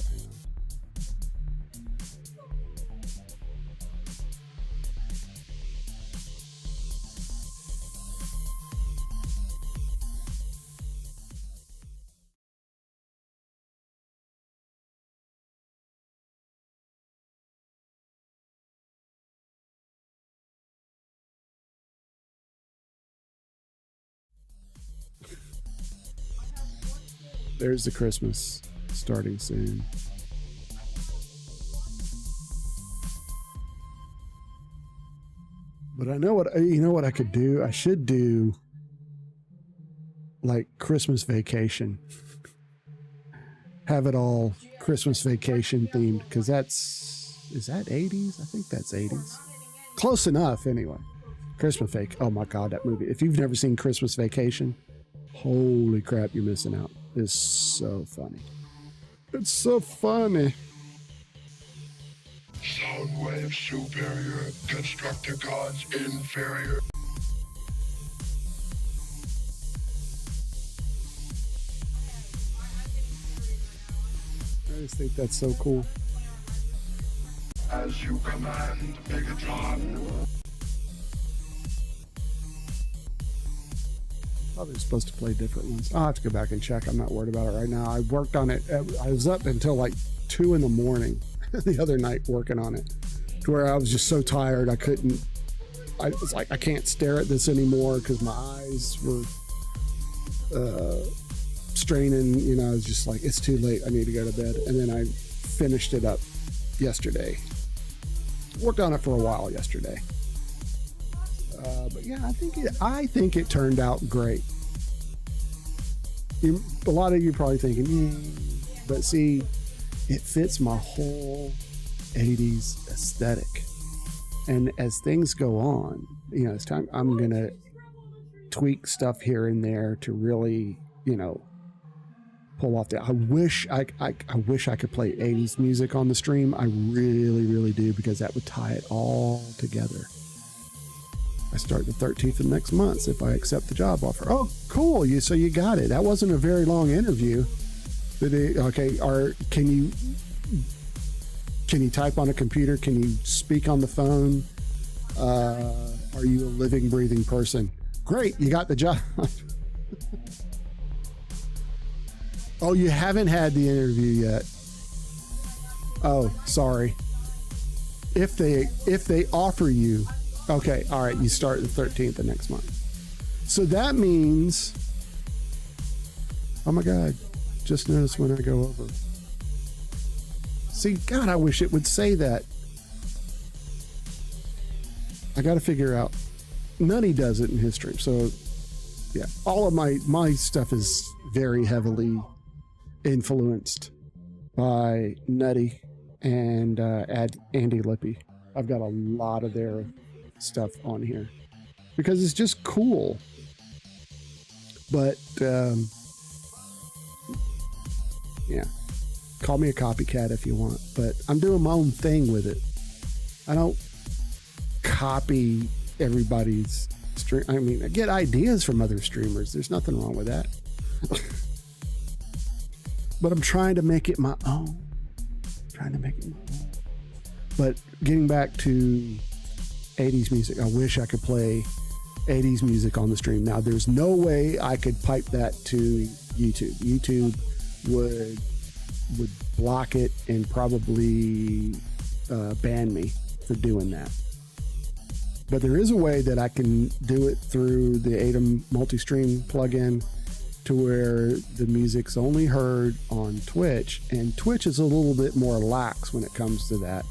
There's the Christmas starting soon. But I know what I could do. I should do Christmas Vacation. Have it all Christmas Vacation themed, because is that 80s? I think that's 80s. Close enough anyway. Christmas Vacation. Oh my God, that movie. If you've never seen Christmas Vacation, holy crap, you're missing out. It's so funny. It's so funny. Soundwave superior, Constructicons inferior. I just think that's so cool. As you command, Megatron. I thought they were supposed to play different ones. I'll have to go back and check. I'm not worried about it right now. I worked on it. I was up until 2 in the morning the other night working on it, to where I was just so tired I couldn't. I was like, I can't stare at this anymore because my eyes were straining. I was just like, it's too late. I need to go to bed. And then I finished it up yesterday. Worked on it for a while yesterday. But yeah, I think it turned out great. A lot of you probably thinking, but see, it fits my whole 80s aesthetic. And as things go on, it's time. I'm gonna tweak stuff here and there to really, pull off that. I wish I could play 80s music on the stream. I really, really do, because that would tie it all together. I start the 13th of next month if I accept the job offer. Oh, cool. So you got it. That wasn't a very long interview. Okay. Can you type on a computer? Can you speak on the phone? Are you a living, breathing person? Great. You got the job. Oh, you haven't had the interview yet. Oh, sorry. If they offer you, okay, all right, you start the 13th of next month. So that means, oh my God, just notice when I go over. See, God, I wish it would say that. I got to figure out. Nutty does it in his stream. So yeah, all of my stuff is very heavily influenced by Nutty and Andy Lippy. I've got a lot of their stuff on here because it's just cool. But yeah, call me a copycat if you want, but I'm doing my own thing with it. I don't copy everybody's stream. I mean, I get ideas from other streamers. There's nothing wrong with that. But I'm trying to make it my own. But getting back to 80s music, I wish I could play 80s music on the stream. Now, there's no way I could pipe that to YouTube. YouTube would block it and probably ban me for doing that. But there is a way that I can do it through the ATEM multi-stream plugin to where the music's only heard on Twitch, and Twitch is a little bit more lax when it comes to that,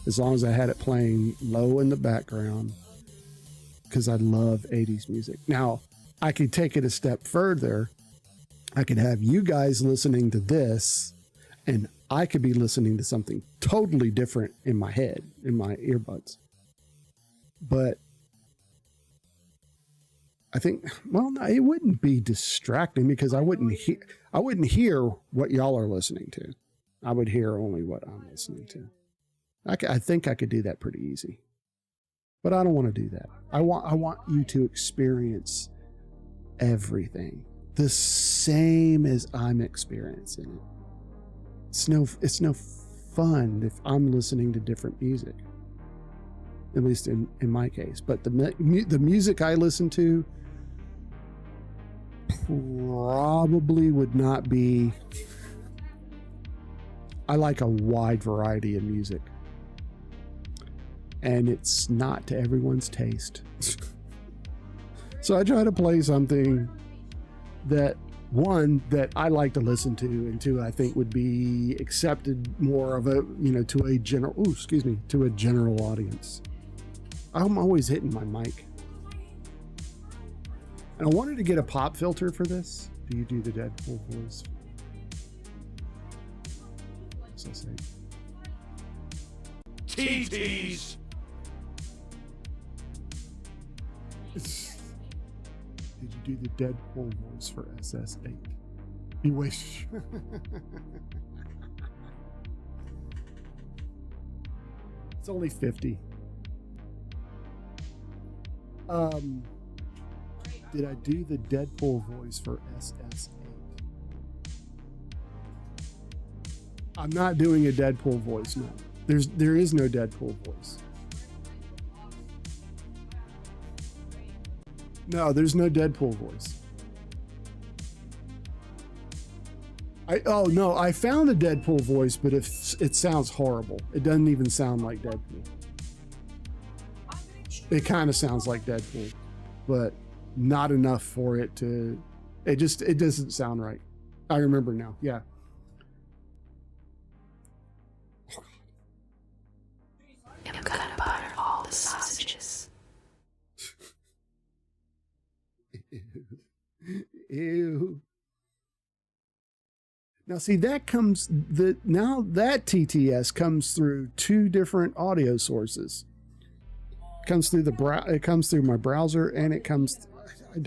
as long as I had it playing low in the background, because I love 80s music. Now, I could take it a step further. I could have you guys listening to this, and I could be listening to something totally different in my head, in my earbuds. But I think, well, no, it wouldn't be distracting because I wouldn't hear what y'all are listening to. I would hear only what I'm listening to. I think I could do that pretty easy, but I don't want to do that. I want you to experience everything the same as I'm experiencing it. It's no fun if I'm listening to different music, at least in my case. But the music I listen to probably would not be. I like a wide variety of music, and it's not to everyone's taste. So I try to play something that, one, that I like to listen to, and two, I think would be accepted more of a, to a general audience. I'm always hitting my mic. And I wanted to get a pop filter for this. Do you do the Deadpool voice? So say. TTs. Did you do the Deadpool voice for SS8? You wish. It's only 50. Did I do the Deadpool voice for SS8? I'm not doing a Deadpool voice, no. There is no Deadpool voice. No, there's no Deadpool voice. I found a Deadpool voice, but it sounds horrible. It doesn't even sound like Deadpool. It kind of sounds like Deadpool, but not enough for it to. It doesn't sound right. I remember now. Yeah. I'm gonna butter all the sausages. Ew. Now see, that TTS comes through two different audio sources. It comes through it comes through my browser, and it comes. I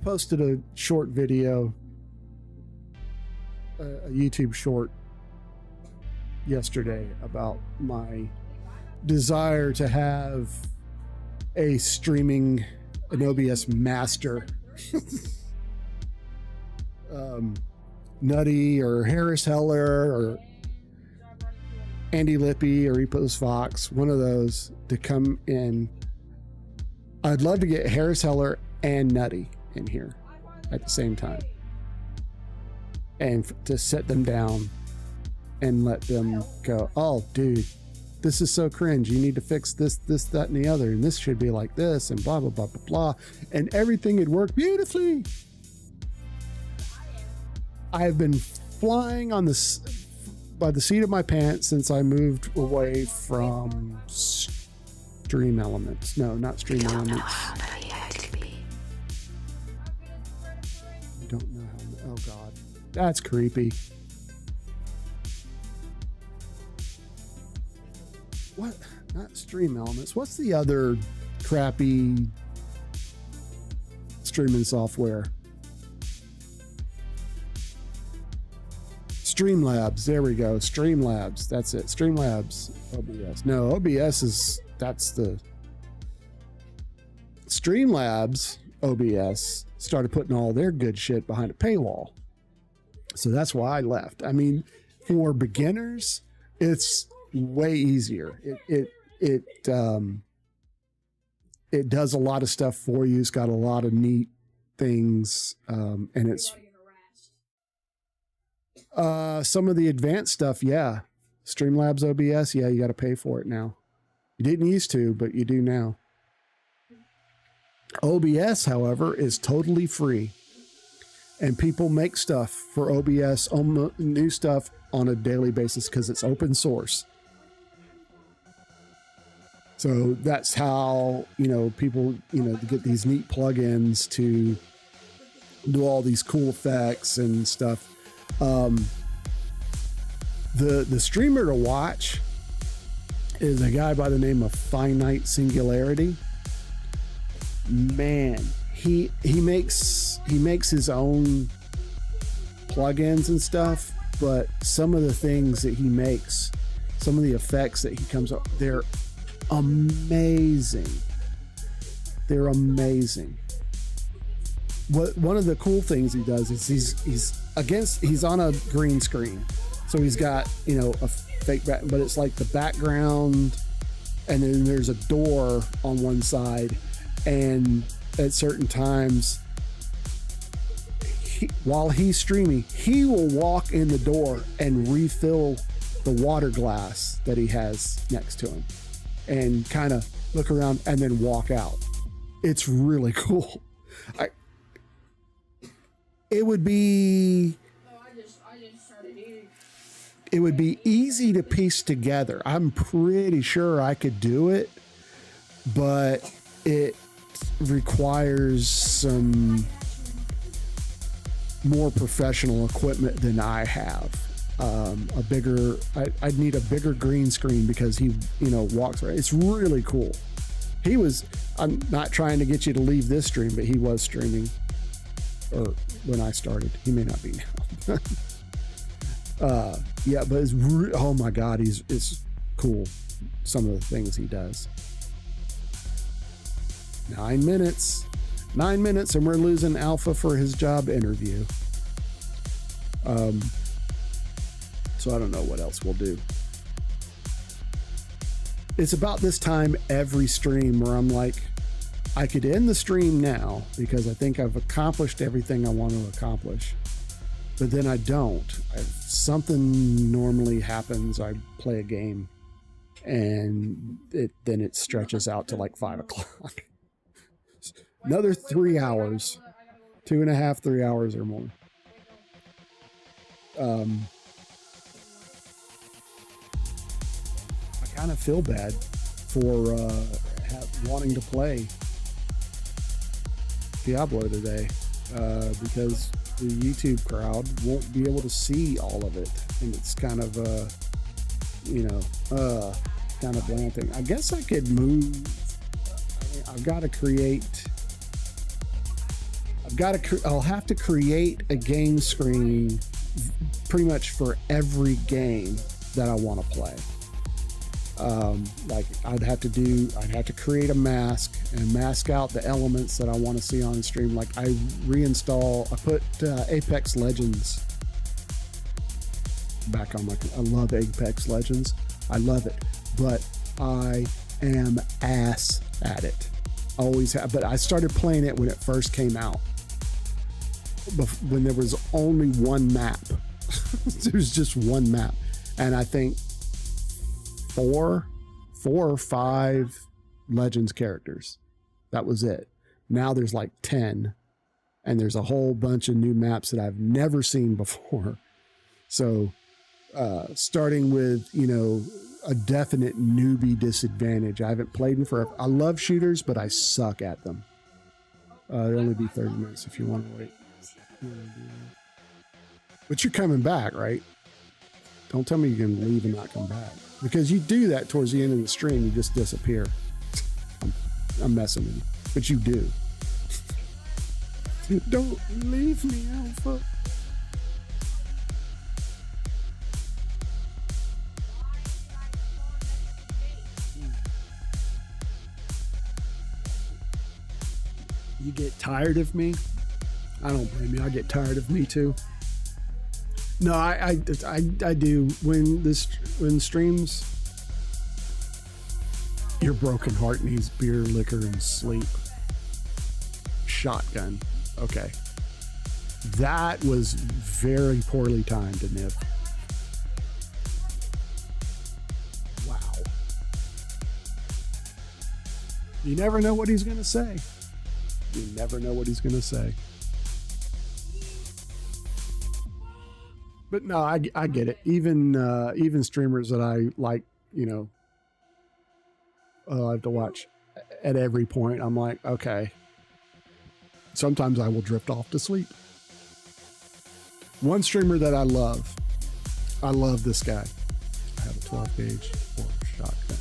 posted a short video, a YouTube short, yesterday about my desire to have an OBS master. Nutty or Harris Heller or Andy Lippy or Epos Fox, one of those to come in. I'd love to get Harris Heller and Nutty in here at the same time, and to set them down and let them go, oh dude, this is so cringe, you need to fix this, that, and the other, and this should be like this, and blah blah blah blah blah, and everything would work beautifully. I've been flying on this by the seat of my pants since I moved away from Stream Elements. No, not Stream Elements. I don't know how. Oh God, that's creepy. What? Not Stream Elements. What's the other crappy streaming software? Streamlabs. There we go. Streamlabs. That's it. Streamlabs. OBS. No, OBS that's the Streamlabs. OBS started putting all their good shit behind a paywall. So that's why I left. I mean, for beginners, it's way easier. It does a lot of stuff for you. It's got a lot of neat things, and it's some of the advanced stuff. Yeah, Streamlabs OBS. Yeah, you got to pay for it now. You didn't used to, but you do now. OBS, however, is totally free, and people make stuff for OBS, new stuff on a daily basis because it's open source. So that's how, people, get these neat plugins to do all these cool effects and stuff. The streamer to watch is a guy by the name of Finite Singularity. Man, he makes his own plugins and stuff, but some of the things that he makes, some of the effects that he comes up, they're amazing. They're amazing. One of the cool things he does is he's on a green screen, so he's got a fake back, but it's like the background, and then there's a door on one side, and at certain times, while he's streaming, he will walk in the door and refill the water glass that he has next to him, and kind of look around and then walk out. It's really cool. It would be easy to piece together. I'm pretty sure I could do it, but it requires some more professional equipment than I have. I'd need a bigger green screen because he, walks around. It's really cool. I'm not trying to get you to leave this stream, but he was streaming, or when I started. He may not be now. Yeah, but oh my God, it's cool. Some of the things he does. 9 minutes, and we're losing Alpha for his job interview. So I don't know what else we'll do. It's about this time every stream where I'm like, I could end the stream now because I think I've accomplished everything I want to accomplish, but then I don't. Something normally happens. I play a game, and then it stretches out to like 5 o'clock. Another 3 hours, 2.5, 3 hours or more. I kind of feel bad for wanting to play Diablo today, because the YouTube crowd won't be able to see all of it, and it's kind of kind of bland thing. I guess I could move. I'll have to create a game screen pretty much for every game that I want to play. Like I'd have to create a mask and mask out the elements that I want to see on the stream. Like I put Apex Legends back on I love Apex Legends. I love it, but I am ass at it. Always have, but I started playing it when it first came out. When there was only one map. There was just one map. And I think four or five Legends characters. That was it. Now there's like 10. And there's a whole bunch of new maps that I've never seen before. So starting with, a definite newbie disadvantage. I haven't played them forever. I love shooters, but I suck at them. It'll only be 30 minutes if you want to wait. But you're coming back, right? Don't tell me you're going to leave and not come back. Because you do that towards the end of the stream. You just disappear. I'm messing with you. But you do. Don't leave me, Alpha. You get tired of me? I don't blame you. I get tired of me too. No, I do. When streams, your broken heart needs beer, liquor, and sleep. Shotgun. Okay. That was very poorly timed, Nib. Wow. You never know what he's going to say. You never know what he's going to say. But no, I get it. Even streamers that I like, I have to watch at every point. I'm like, okay. Sometimes I will drift off to sleep. One streamer that I love this guy. I have a 12 gauge or shotgun.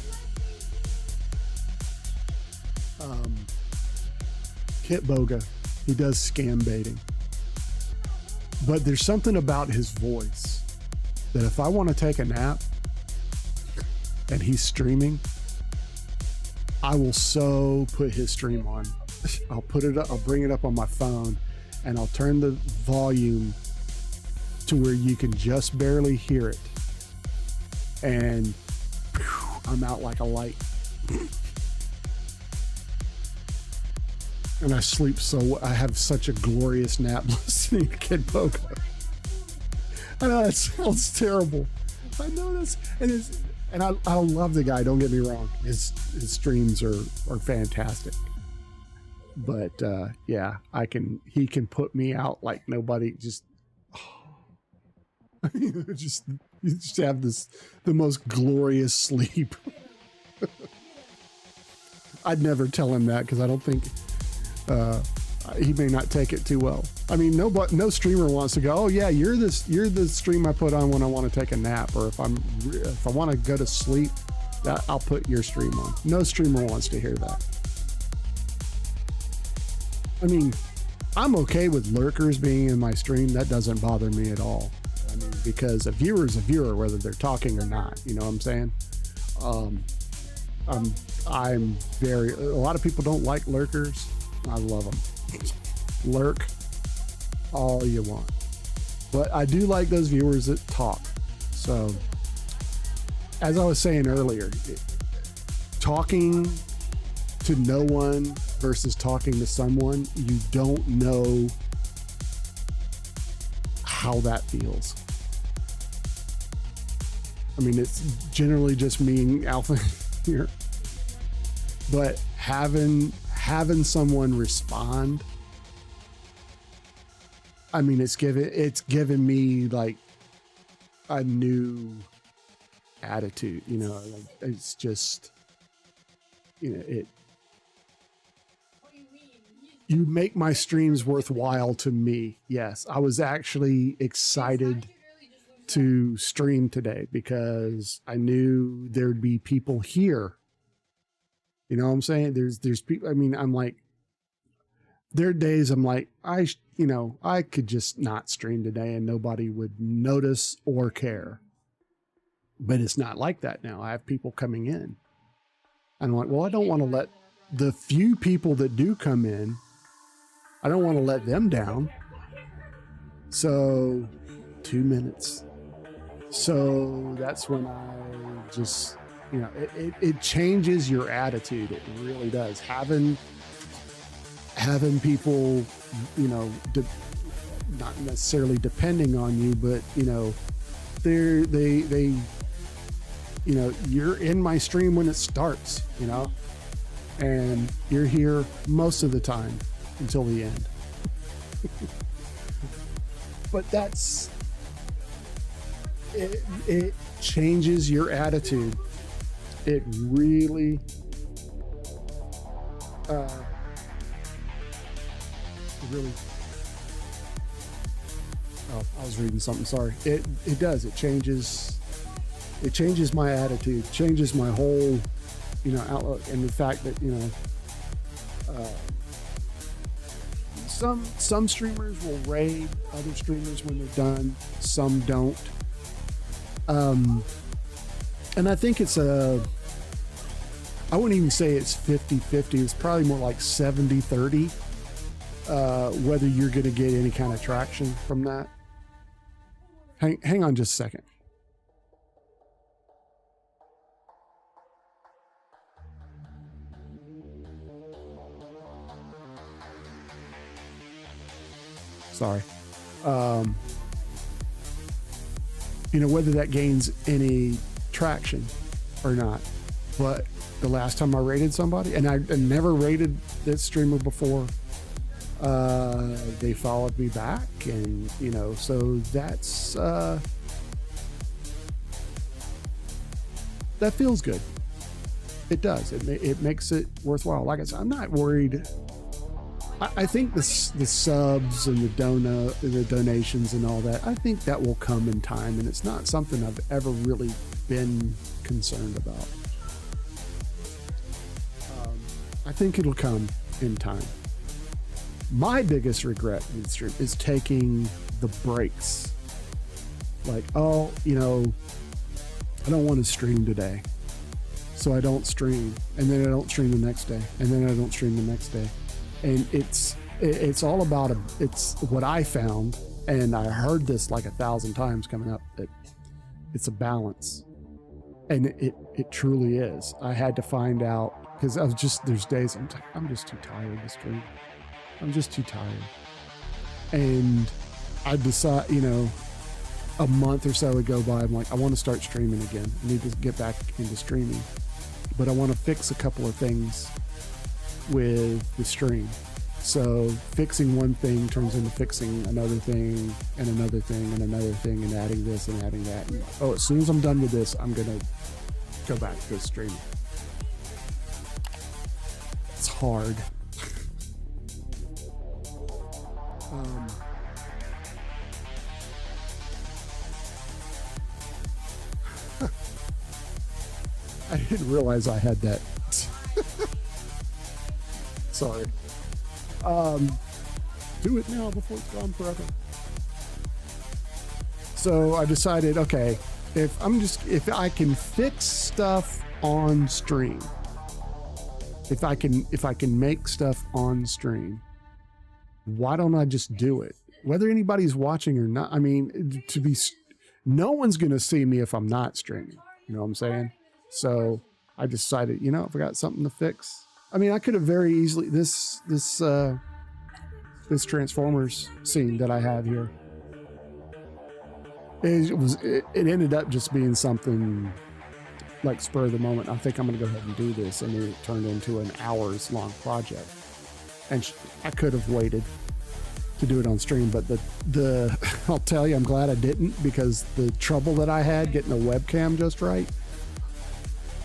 Kit Boga. He does scam baiting. But there's something about his voice that if I want to take a nap and he's streaming, I will so put his stream on. I'll put it up, I'll bring it up on my phone and I'll turn the volume to where you can just barely hear it. And I'm out like a light. And I sleep I have such a glorious nap listening to Kid Pogo. I know that sounds terrible. I know this, and I love the guy. Don't get me wrong. His streams are fantastic. But yeah, he can put me out like nobody. You just have the most glorious sleep. I'd never tell him that because I don't think. He may not take it too well. I mean, no streamer wants to go, oh yeah, you're the stream I put on when I want to take a nap, or if I want to go to sleep, I'll put your stream on. No streamer wants to hear that. I mean, I'm okay with lurkers being in my stream. That doesn't bother me at all. I mean, because a viewer is a viewer, whether they're talking or not. You know what I'm saying? A lot of people don't like lurkers. I love them. Lurk all you want. But I do like those viewers that talk. So, as I was saying earlier, talking to no one versus talking to someone, you don't know how that feels. I mean, it's generally just me and Alpha here. But having someone respond, I mean, it's given me like a new attitude, like it's just, it, you make my streams worthwhile to me. Yes. I was actually excited to stream today because I knew there'd be people here. You know what I'm saying? There's people, I mean, I'm like, there are days I'm like, I could just not stream today and nobody would notice or care. But it's not like that now. I have people coming in. And I'm like, well, I don't want to let the few people that do come in, I don't want to let them down. So 2 minutes. So that's when I just, you know, it changes your attitude. It really does. Having people, you know, not necessarily depending on you, but, you know, they you know, you're in my stream when it starts, you know, and you're here most of the time until the end. But that's it changes your attitude. It really really, oh, I was reading something, sorry. It does, it changes my attitude, changes my whole, you know, outlook. And the fact that, you know, some streamers will raid other streamers when they're done, some don't. And I think it's I wouldn't even say it's 50-50, it's probably more like 70-30, whether you're going to get any kind of traction from that. Hang on just a second. Sorry. You know, whether that gains any traction or not. But the last time I raided somebody, and I never raided this streamer before, they followed me back, and, you know, so that's that feels good. It does. It makes it worthwhile. Like I said, I'm not worried. I think the subs and the donations and all that, I think that will come in time, and it's not something I've ever really been concerned about. I think it'll come in time. My biggest regret in stream is taking the breaks. Like, oh, you know, I don't want to stream today, so I don't stream, and then I don't stream the next day, and then I don't stream the next day. And it's all about it's what I found, and I heard this like 1,000 times coming up, that it's a balance, and it truly is. I had to find out, because I was just, there's days I'm just too tired to stream. I'm just too tired, and I decide, you know, a month or so would go by. I'm like, I want to start streaming again. I need to get back into streaming, but I want to fix a couple of things with the stream. So fixing one thing turns into fixing another thing and another thing and another thing, and adding this and adding that. And, oh, as soon as I'm done with this, I'm gonna go back to streaming. It's hard. I didn't realize I had that. Sorry. Do it now before it's gone forever. So I decided, okay, if I can fix stuff on stream, if I can make stuff on stream, why don't I just do it? Whether anybody's watching or not, I mean, no one's going to see me if I'm not streaming. You know what I'm saying? So I decided, you know, if I got something to fix, I mean, I could have very easily, this Transformers scene that I have here, it ended up just being something like spur of the moment. I think I'm going to go ahead and do this, and then it turned into an hours long project. And I could have waited to do it on stream, but I'll tell you, I'm glad I didn't, because the trouble that I had getting the webcam just right,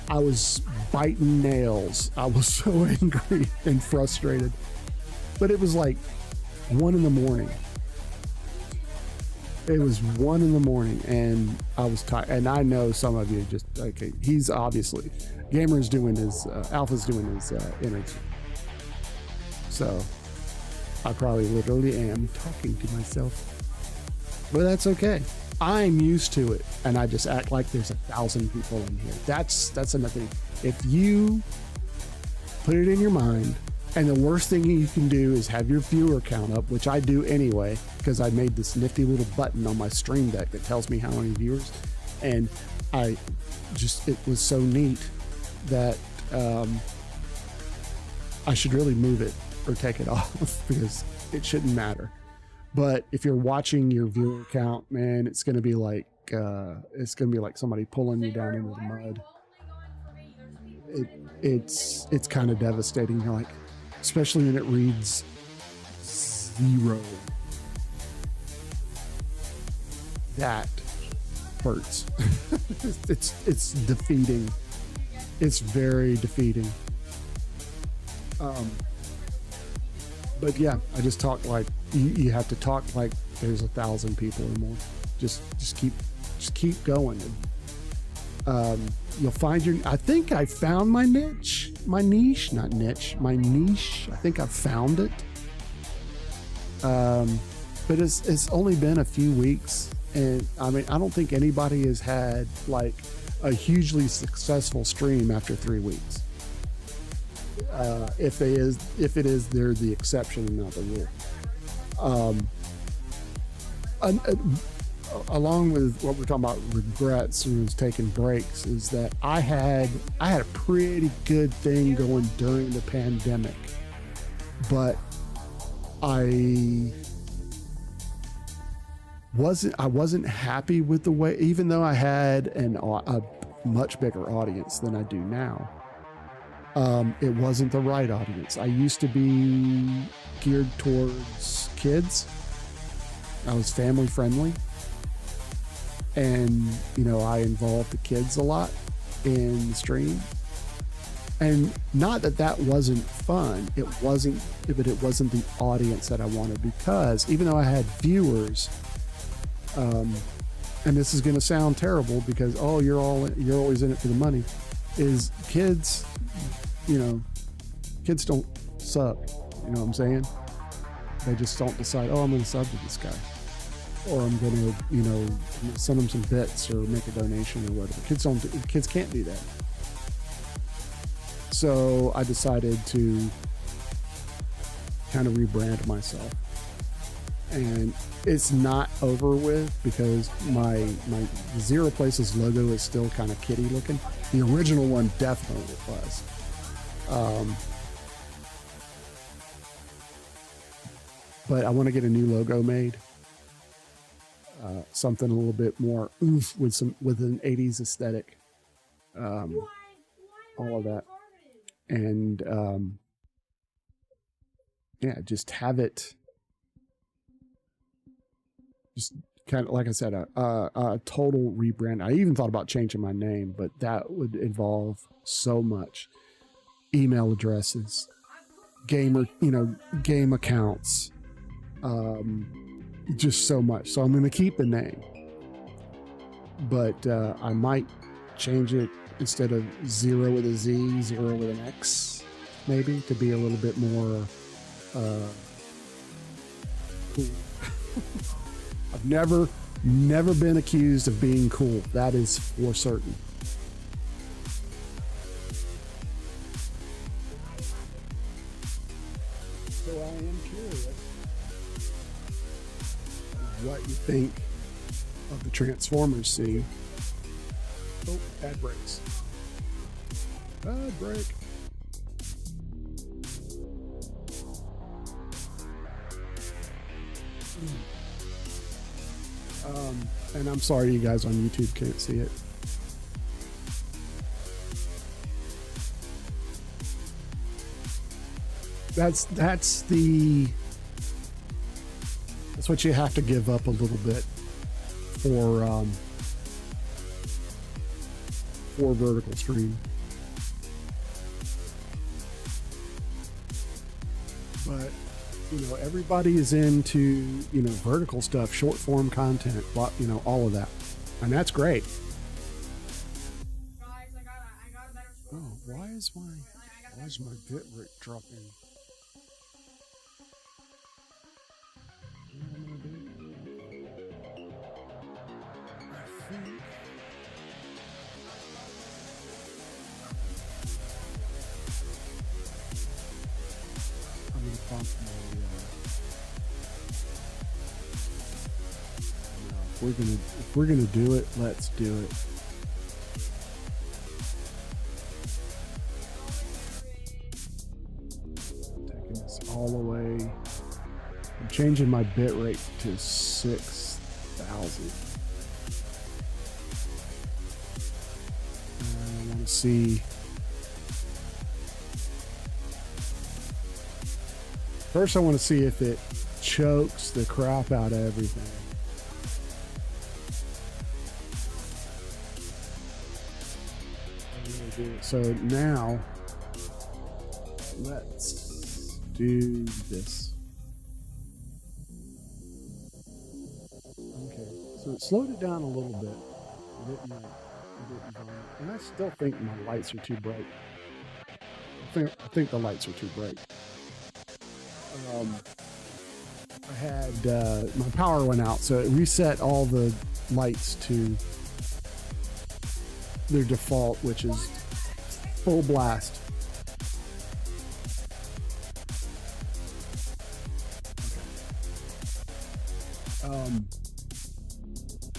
I was biting nails. I was so angry and frustrated. But it was like 1 a.m. It was 1 a.m, and I was tired. And I know some of you just, okay, he's obviously, Gamer's doing his, Alpha's doing his interview. So I probably literally am talking to myself. But that's okay. I'm used to it, and I just act like there's 1,000 people in here. That's another thing. If you put it in your mind, and the worst thing you can do is have your viewer count up, which I do anyway, because I made this nifty little button on my stream deck that tells me how many viewers, and it was so neat that I should really move it or take it off because it shouldn't matter. But if you're watching your viewer count, man, it's gonna be like somebody pulling you down into the mud. It's kind of devastating. You're like, especially when it reads 0. That hurts. it's defeating. It's very defeating. But yeah, I just talk like you have to talk like there's 1,000 people or more. Just keep going. You'll find I think I found my niche. My niche. I think I've found it. But it's only been a few weeks, and I mean, I don't think anybody has had like a hugely successful stream after 3 weeks. If it is, they're the exception and not the rule. Along with what we're talking about, regrets and taking breaks, is that I had a pretty good thing going during the pandemic, but I wasn't happy with the way, even though I had a much bigger audience than I do now. It wasn't the right audience. I used to be geared towards kids. I was family friendly, and I involved the kids a lot in the stream. And not that wasn't fun. It wasn't, but it wasn't the audience that I wanted, because even though I had viewers, and this is going to sound terrible because you're always in it for the money, is kids. Kids don't sub. You know what I'm saying? They just don't decide, I'm going to sub to this guy, or I'm going to, send them some bits or make a donation or whatever. Kids can't do that. So I decided to kind of rebrand myself, and it's not over with because my ZeroPlaces logo is still kind of kitty looking. The original one definitely was. But I want to get a new logo made, something a little bit more oomph with an 80s aesthetic, all of that, and just have it, just kind of like I said, a total rebrand. I even thought about changing my name, but that would involve so much. Email addresses, game accounts, just so much. So I'm going to keep the name, but I might change it, instead of Zero with a Z, Zero with an X, maybe, to be a little bit more cool. I've never been accused of being cool. That is for certain. So I am curious what you think of the Transformers scene. Oh, ad breaks. Ad break. And I'm sorry you guys on YouTube can't see it. That's what you have to give up a little bit for vertical stream. But everybody is into vertical stuff, short form content, all of that, and that's great. Guys, I got a better story. Oh, why is my bit rate dropping? What am I bump my, if we're gonna do it, let's do it. Taking this all the way. I'm changing my bit rate to 6,000. I want to see. First, I want to see if it chokes the crap out of everything. So now, let's do this. Okay, so it slowed it down a little bit. It didn't and I still think my lights are too bright. I think the lights are too bright. I had my power went out, so it reset all the lights to their default, which is full blast.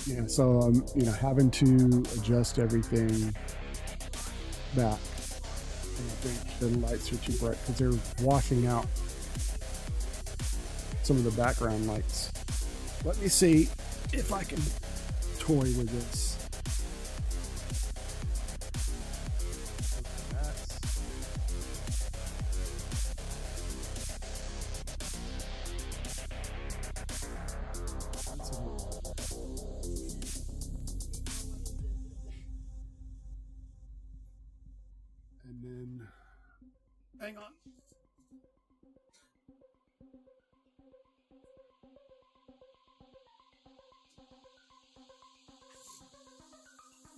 Yeah, so I'm having to adjust everything back. And I think the lights are too bright because they're washing out some of the background lights. Let me see if I can toy with this. And then, hang on.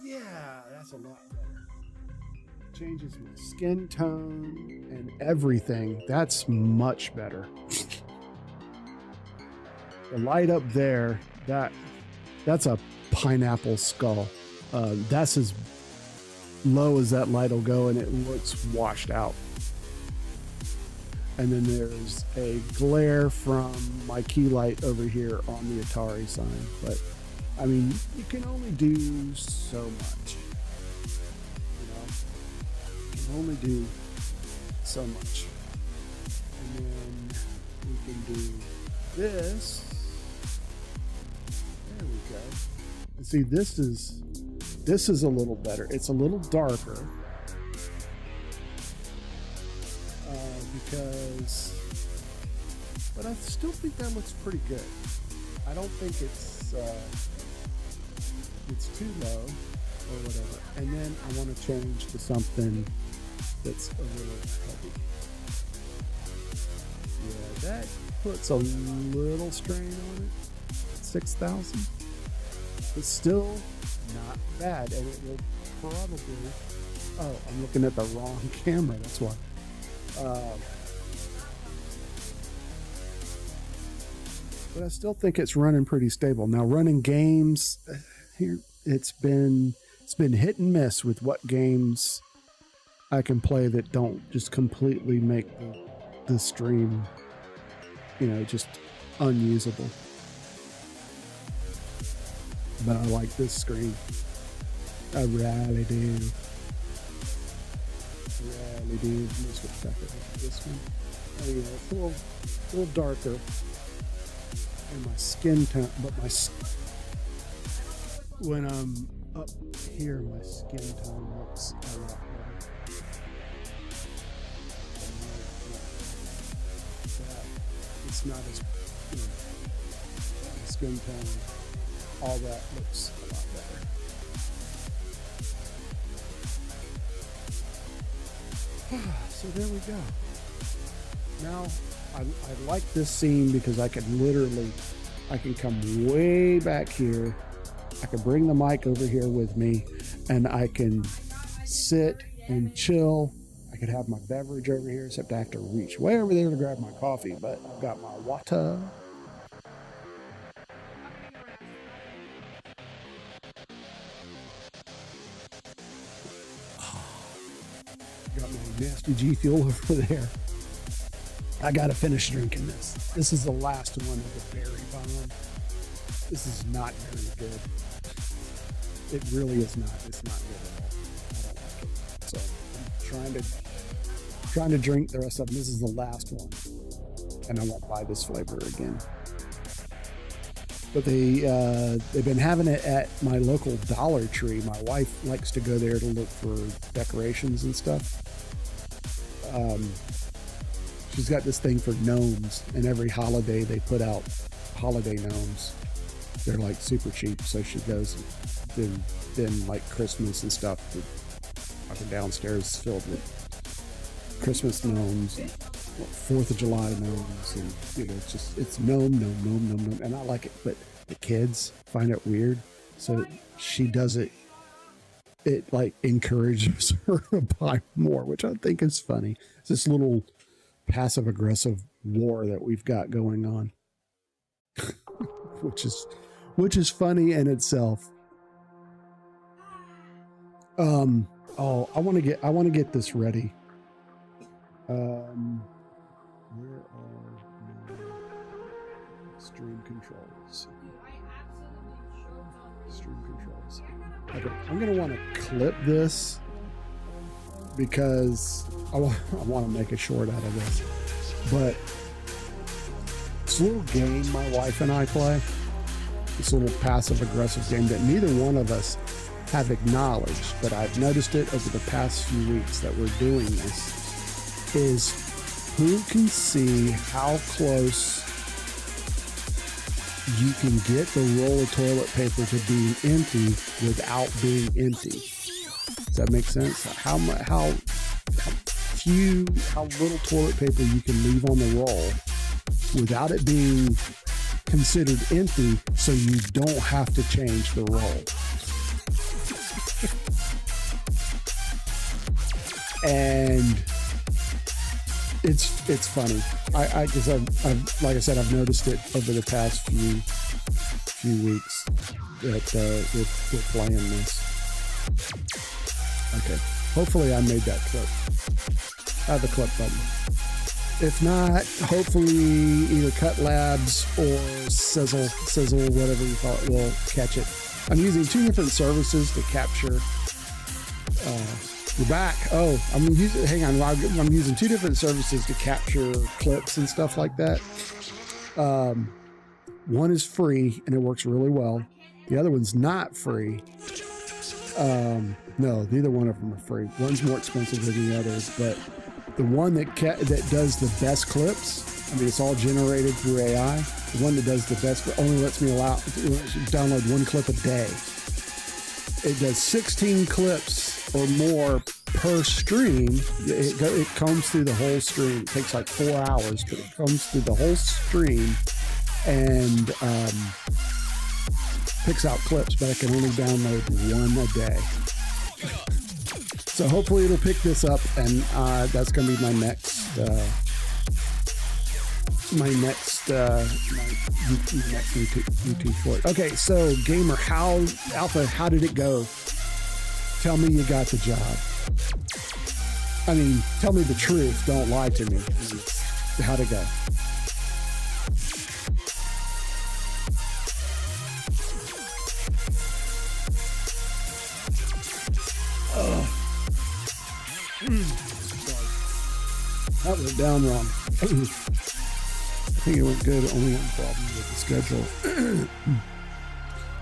Yeah, that's a lot better. Changes my skin tone and everything. That's much better. The light up there, that's a pineapple skull. That's as low as that light will go, and it looks washed out. And then there's a glare from my key light over here on the Atari sign. But I mean, you can only do so much. You can only do so much. And then we can do this. There we go. And see, this is a little better. It's a little darker but I still think that looks pretty good. I don't think it's too low or whatever. And then I want to change to something that's a little heavy. Yeah, that puts a little strain on it. 6,000. But still not bad, and it will probably. Oh, I'm looking at the wrong camera. That's why. But I still think it's running pretty stable. Now, running games here, it's been hit and miss with what games I can play that don't just completely make the stream, just unusable. But I like this screen. I really do. Really do. Let's get back to this one. Oh, yeah, it's a little darker. And my skin tone, but when I'm up here, my skin tone looks a lot better. It's not as, my skin tone, all that looks a lot better. So there we go. Now, I like this scene because I can come way back here. I can bring the mic over here with me, and I can sit and chill. I could have my beverage over here, except I have to reach way over there to grab my coffee, but I've got my water. Got my nasty G Fuel over there. I gotta finish drinking this. This is the last one of the berry bomb. This is not very good. It really is not. It's not good at all. I don't like it. So I'm trying to drink the rest of them. This is the last one, and I won't buy this flavor again. But they've been having it at my local Dollar Tree. My wife likes to go there to look for decorations and stuff. She's got this thing for gnomes, and every holiday they put out holiday gnomes. They're like super cheap, so she goes. Then like Christmas and stuff. Fucking downstairs filled with Christmas gnomes, and 4th of July gnomes, and it's gnome, and I like it, but the kids find it weird, so she does it. It like encourages her to buy more, which I think is funny. It's this little passive aggressive war that we've got going on, which is funny in itself. I want to get this ready. Where are my stream controls? Stream controls. Okay, I'm gonna want to clip this because I want to make a short out of this. But it's a little game my wife and I play. This little passive aggressive game that neither one of us have acknowledged, but I've noticed it over the past few weeks that we're doing this, is who can see how close you can get the roll of toilet paper to being empty without being empty. Does that make sense? How little toilet paper you can leave on the roll without it being considered empty, so you don't have to change the roll. And it's funny. Because I've like I said, I've noticed it over the past few weeks that we're playing this. Okay, hopefully I made that clip. I have the clip button. If not, hopefully either Cut Labs or Sizzle, whatever you call it, will catch it. I'm using 2 different services to capture. We're back. Oh, I'm using 2 different services to capture clips and stuff like that. One is free and it works really well. The other one's not free. No, neither one of them are free. One's more expensive than the other, but the one that does the best clips, I mean, it's all generated through AI. The one that does the best only lets me download 1 clip a day. It does 16 clips or more per stream. It combs through the whole stream. It takes like 4 hours, but it combs through the whole stream and picks out clips, but I can only download 1 a day. So hopefully it'll pick this up, and that's going to be my next YouTube for it. Okay, so Gamer, Alpha, how did it go? Tell me you got the job. I mean, tell me the truth. Don't lie to me. How'd it go? That went down wrong. I think it went good. Only one problem with the schedule.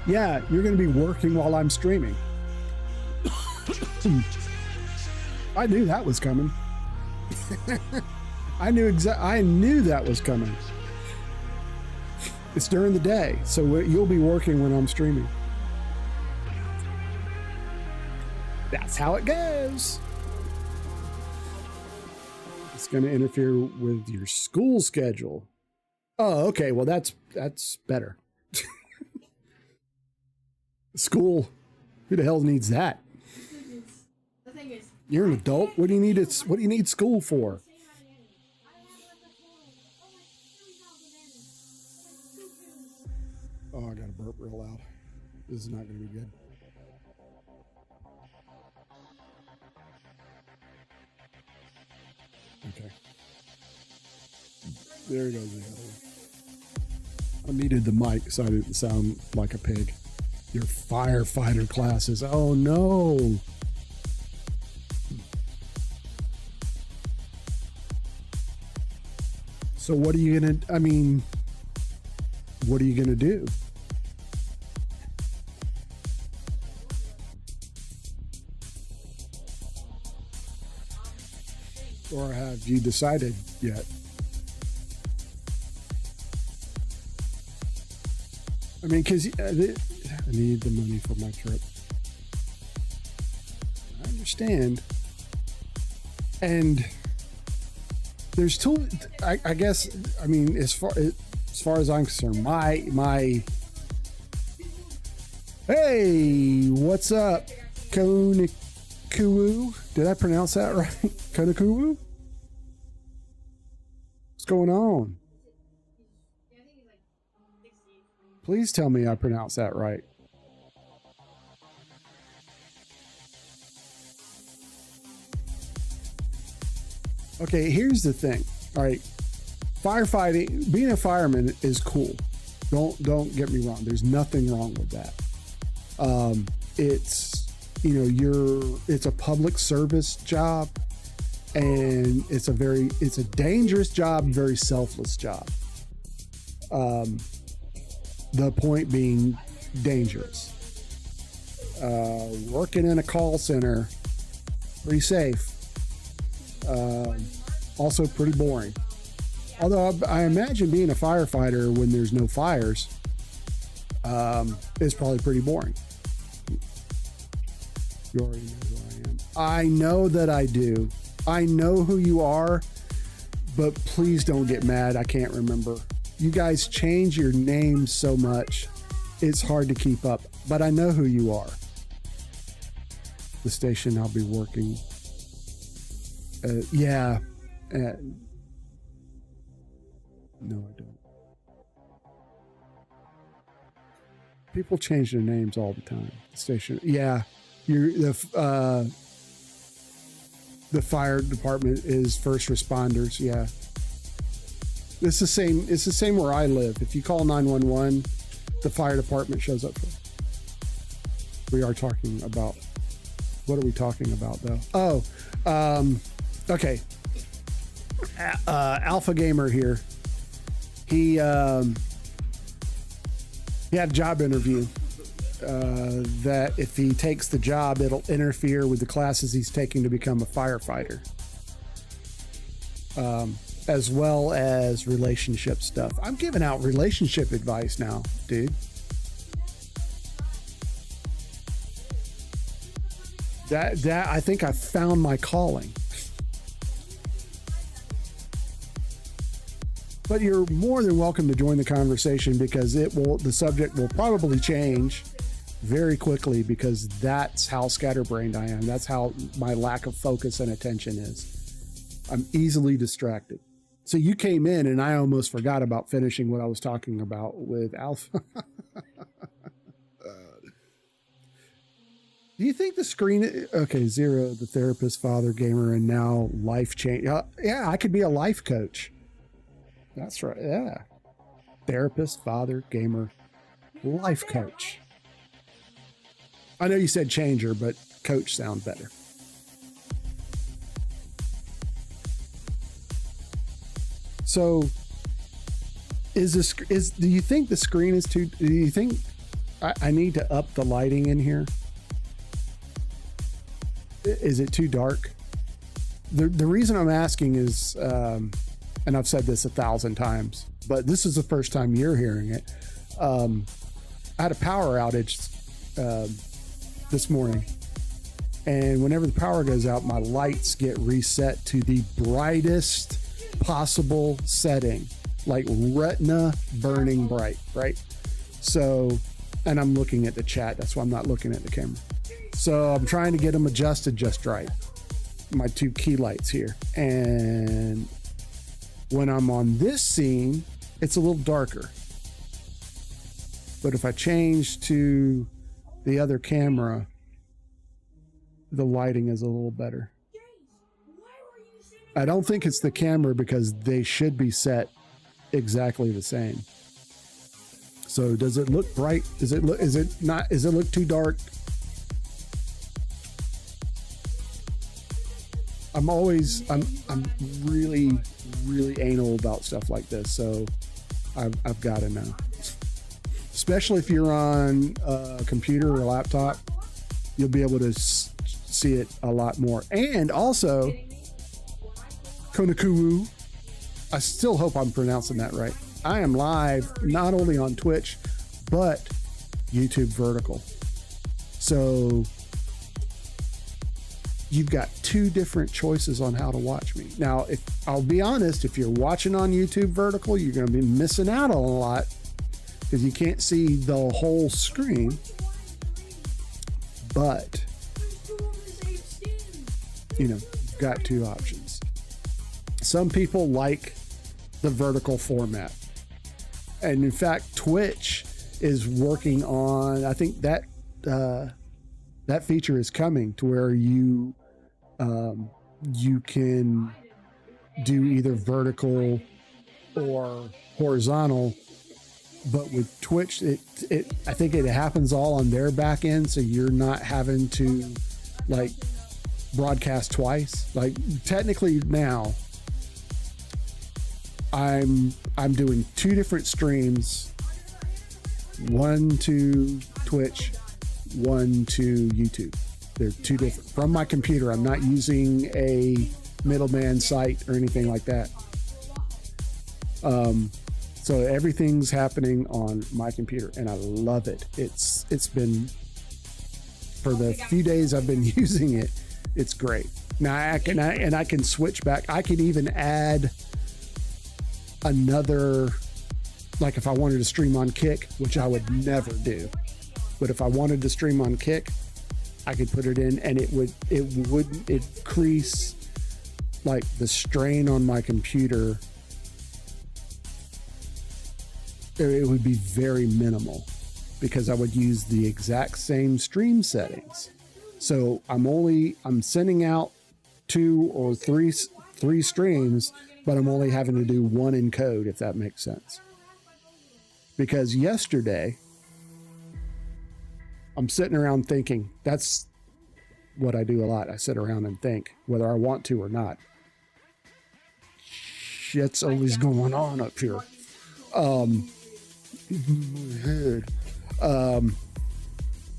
Yeah, you're going to be working while I'm streaming. I knew that was coming. I knew that was coming. It's during the day, so you'll be working when I'm streaming. That's how it goes. It's going to interfere with your school schedule. Oh, okay. Well, that's better. School. Who the hell needs that? The thing is, you're an adult. What do you need school for? Oh, I got to burp real loud. This is not going to be good. Okay. There he goes. I muted the mic so I didn't sound like a pig. Your firefighter classes. Oh no. So what are you gonna, I mean, what are you gonna do? Or have you decided yet? I mean, because I need the money for my trip. I understand. And there's two, I guess, I mean, as far as I'm concerned, my, hey, what's up, Konikuwu? Did I pronounce that right? Konikuwu? What's going on? Please tell me I pronounced that right. Okay, here's the thing. All right, firefighting, being a fireman is cool. Don't get me wrong. There's nothing wrong with that. It's, you know, it's a public service job, and it's a dangerous job, very selfless job. The point being dangerous. Working in a call center, pretty safe. Also pretty boring. Although I imagine being a firefighter when there's no fires is probably pretty boring. You already know who I am. I know that I do. I know who you are, but please don't get mad. I can't remember. You guys change your names so much. It's hard to keep up, but I know who you are. The station I'll be working. Yeah. No, I don't. People change their names all the time. The station. Yeah. The fire department is first responders. Yeah. It's the same where I live. If you call 911, the fire department shows up. We are talking about, what are we talking about though? Oh, okay. Alpha Gamer here. He had a job interview that if he takes the job, it'll interfere with the classes he's taking to become a firefighter. As well as relationship stuff. I'm giving out relationship advice now, dude. That I think I found my calling. But you're more than welcome to join the conversation, because the subject will probably change very quickly, because that's how scatterbrained I am. That's how my lack of focus and attention is. I'm easily distracted. So you came in and I almost forgot about finishing what I was talking about with Alpha. Do you think the screen, okay, Zero, the therapist, father, gamer, and now life change. Yeah, I could be a life coach. That's right. Yeah. Therapist, father, gamer, life coach. I know you said changer, but coach sounds better. So do you think the screen is too, do you think I need to up the lighting in here? Is it too dark? The reason I'm asking is, and I've said this 1,000 times, but this is the first time you're hearing it. I had a power outage this morning, and whenever the power goes out, my lights get reset to the brightest possible setting, like retina burning bright, right? So, and I'm looking at the chat, that's why I'm not looking at the camera. So I'm trying to get them adjusted just right, my two key lights here. And when I'm on this scene, it's a little darker. But if I change to the other camera, the lighting is a little better. I don't think it's the camera, because they should be set exactly the same. So does it look bright? Is it look too dark? I'm really, really anal about stuff like this. So I've got to know, especially if you're on a computer or a laptop, you'll be able to see it a lot more. And also, Konakuru, I still hope I'm pronouncing that right. I am live not only on Twitch, but YouTube vertical. So you've got two different choices on how to watch me. Now, if I'll be honest, if you're watching on YouTube vertical, you're going to be missing out on a lot because you can't see the whole screen. But, you know, you've got two options. Some people like the vertical format. And in fact, Twitch is working on, I think that that feature is coming to where you can do either vertical or horizontal. But with Twitch, I think it happens all on their back end, so you're not having to like broadcast twice. Like technically now, I'm doing two different streams, one to Twitch, one to YouTube. They're two different from my computer. I'm not using a middleman site or anything like that. So everything's happening on my computer, and I love it. It's been, for the few days I've been using it, it's great. Now I can switch back. I can even add another, like if I wanted to stream on Kick, which I would never do, but if I wanted to stream on Kick, I could put it in, and it wouldn't increase like the strain on my computer. It would be very minimal because I would use the exact same stream settings. So I'm sending out 2 or 3 streams, but I'm only having to do one encode, if that makes sense. Because yesterday, I'm sitting around thinking. That's what I do a lot. I sit around and think, whether I want to or not. Shit's always going on up here.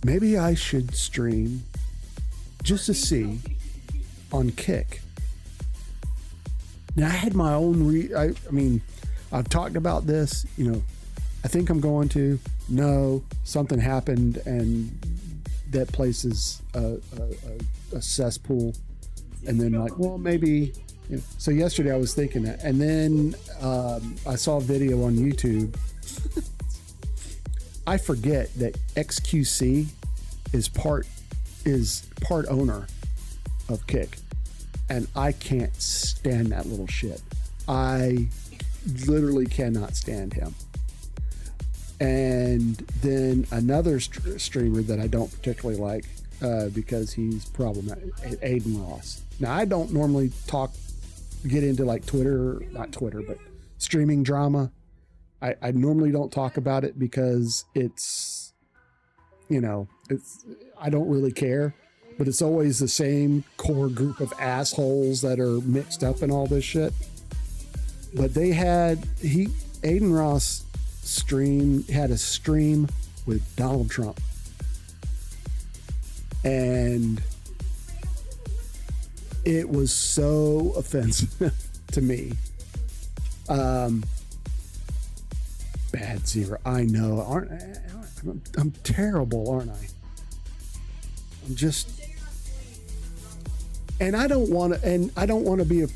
Maybe I should stream just to see on Kick. Now I had my own I mean, I've talked about this, you know, I think I'm going to. No, something happened and that place is a cesspool. And then like, well, maybe, you know. So yesterday I was thinking that, and then I saw a video on YouTube. I forget that XQC is part owner of Kick, and I can't stand that little shit. I literally cannot stand him. And then another streamer that I don't particularly like because he's problematic, Aiden Ross. Now I don't normally get into like not Twitter, but streaming drama. I normally don't talk about it because it's, you know, I don't really care, but it's always the same core group of assholes that are mixed up in all this shit. But Aiden Ross had a stream with Donald Trump. And it was so offensive to me. Bad Zero. I know. I'm terrible, aren't I? I'm just, and I don't want to be a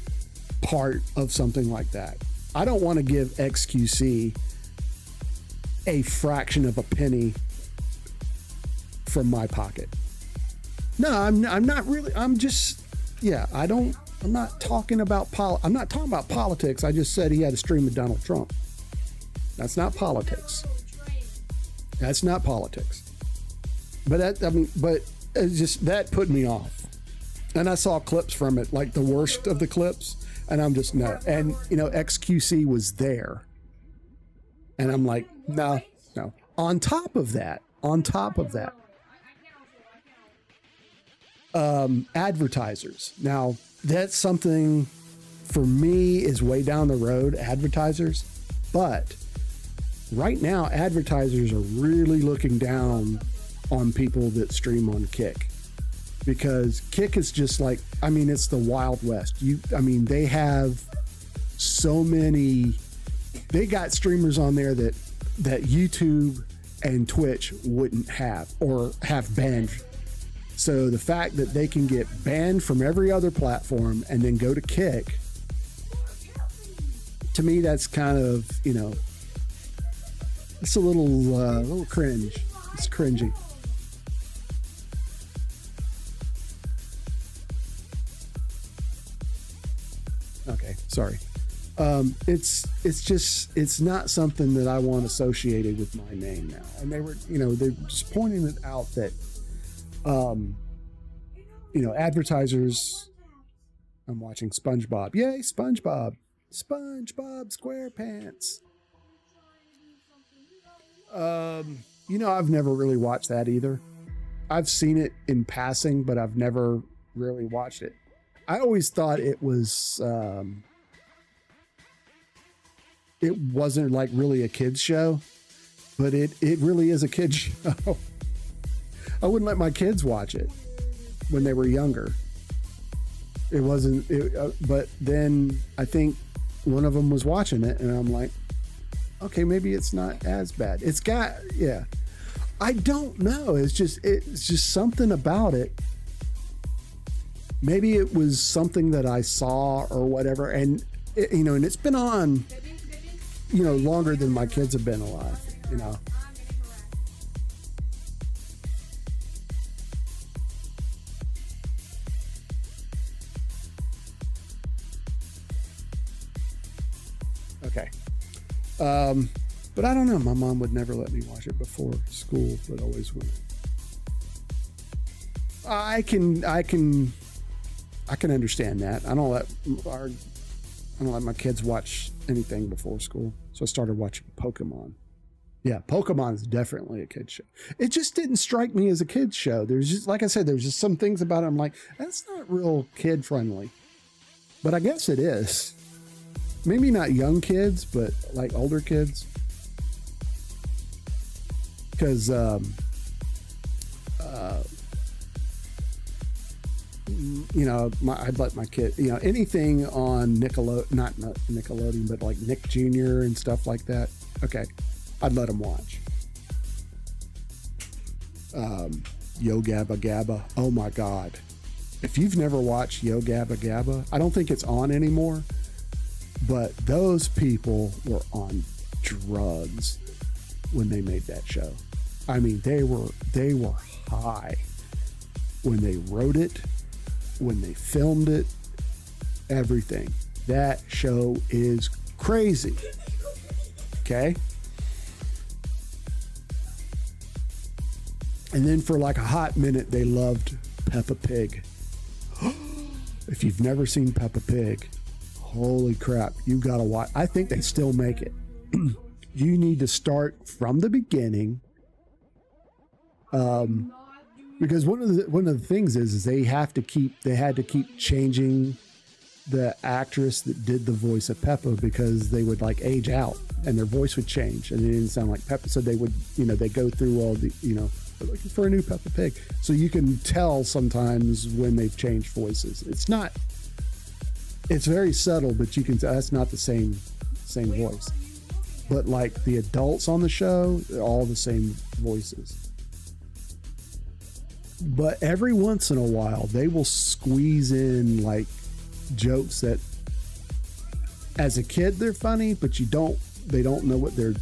part of something like that. I don't want to give XQC a fraction of a penny from my pocket. No, I'm not really. I'm just, yeah. I'm not talking about politics. I just said he had a stream with Donald Trump. That's not politics. That's not politics. But it's just, that put me off. And I saw clips from it, like the worst of the clips, and I'm just no. And you know, XQC was there. And I'm like, no. On top of that, advertisers. Now, that's something for me is way down the road, advertisers. But right now, advertisers are really looking down on people that stream on Kick. Because Kick is just like, I mean, it's the Wild West. They have so many, they got streamers on there that YouTube and Twitch wouldn't have or have banned. So the fact that they can get banned from every other platform and then go to Kick, to me, that's kind of, it's a little cringe. It's cringy. Okay, sorry. It's not something that I want associated with my name now. And they were, they're just pointing it out that, advertisers. I'm watching SpongeBob. Yay, SpongeBob! SpongeBob SquarePants. I've never really watched that either. I've seen it in passing, but I've never really watched it. I always thought it was, it wasn't like really a kid's show, but it really is a kid's show. I wouldn't let my kids watch it when they were younger. It wasn't, but then I think one of them was watching it and I'm like, okay, maybe it's not as bad. It's got, yeah. I don't know. It's just something about it. Maybe it was something that I saw or whatever. And, and it's been on, longer than my kids have been alive, Okay. But I don't know. My mom would never let me watch it before school, but always when I can understand that. I don't let my kids watch anything before school. So I started watching Pokemon. Yeah, Pokemon is definitely a kid's show. It just didn't strike me as a kid's show. There's just, like I said, there's just some things about it. I'm like, that's not real kid friendly. But I guess it is. Maybe not young kids, but like older kids. Because, I'd let my kid, anything on not Nickelodeon, but like Nick Jr. and stuff like that. Okay. I'd let them watch. Yo Gabba Gabba. Oh my God. If you've never watched Yo Gabba Gabba, I don't think it's on anymore, but those people were on drugs when they made that show. I mean, they were high when they wrote it, when they filmed it, everything. That show is crazy. Okay? And then for like a hot minute, they loved Peppa Pig. If you've never seen Peppa Pig, holy crap, you got to watch. I think they still make it. You need to start from the beginning. Because one of the things is they had to keep changing the actress that did the voice of Peppa, because they would like age out and their voice would change and it didn't sound like Peppa. So they would, they go through all the, they're looking for a new Peppa Pig. So you can tell sometimes when they've changed voices. It's very subtle, but you can tell that's not the same voice. But like the adults on the show, they're all the same voices. But every once in a while, they will squeeze in like jokes that, as a kid, they're funny, but they don't know what they're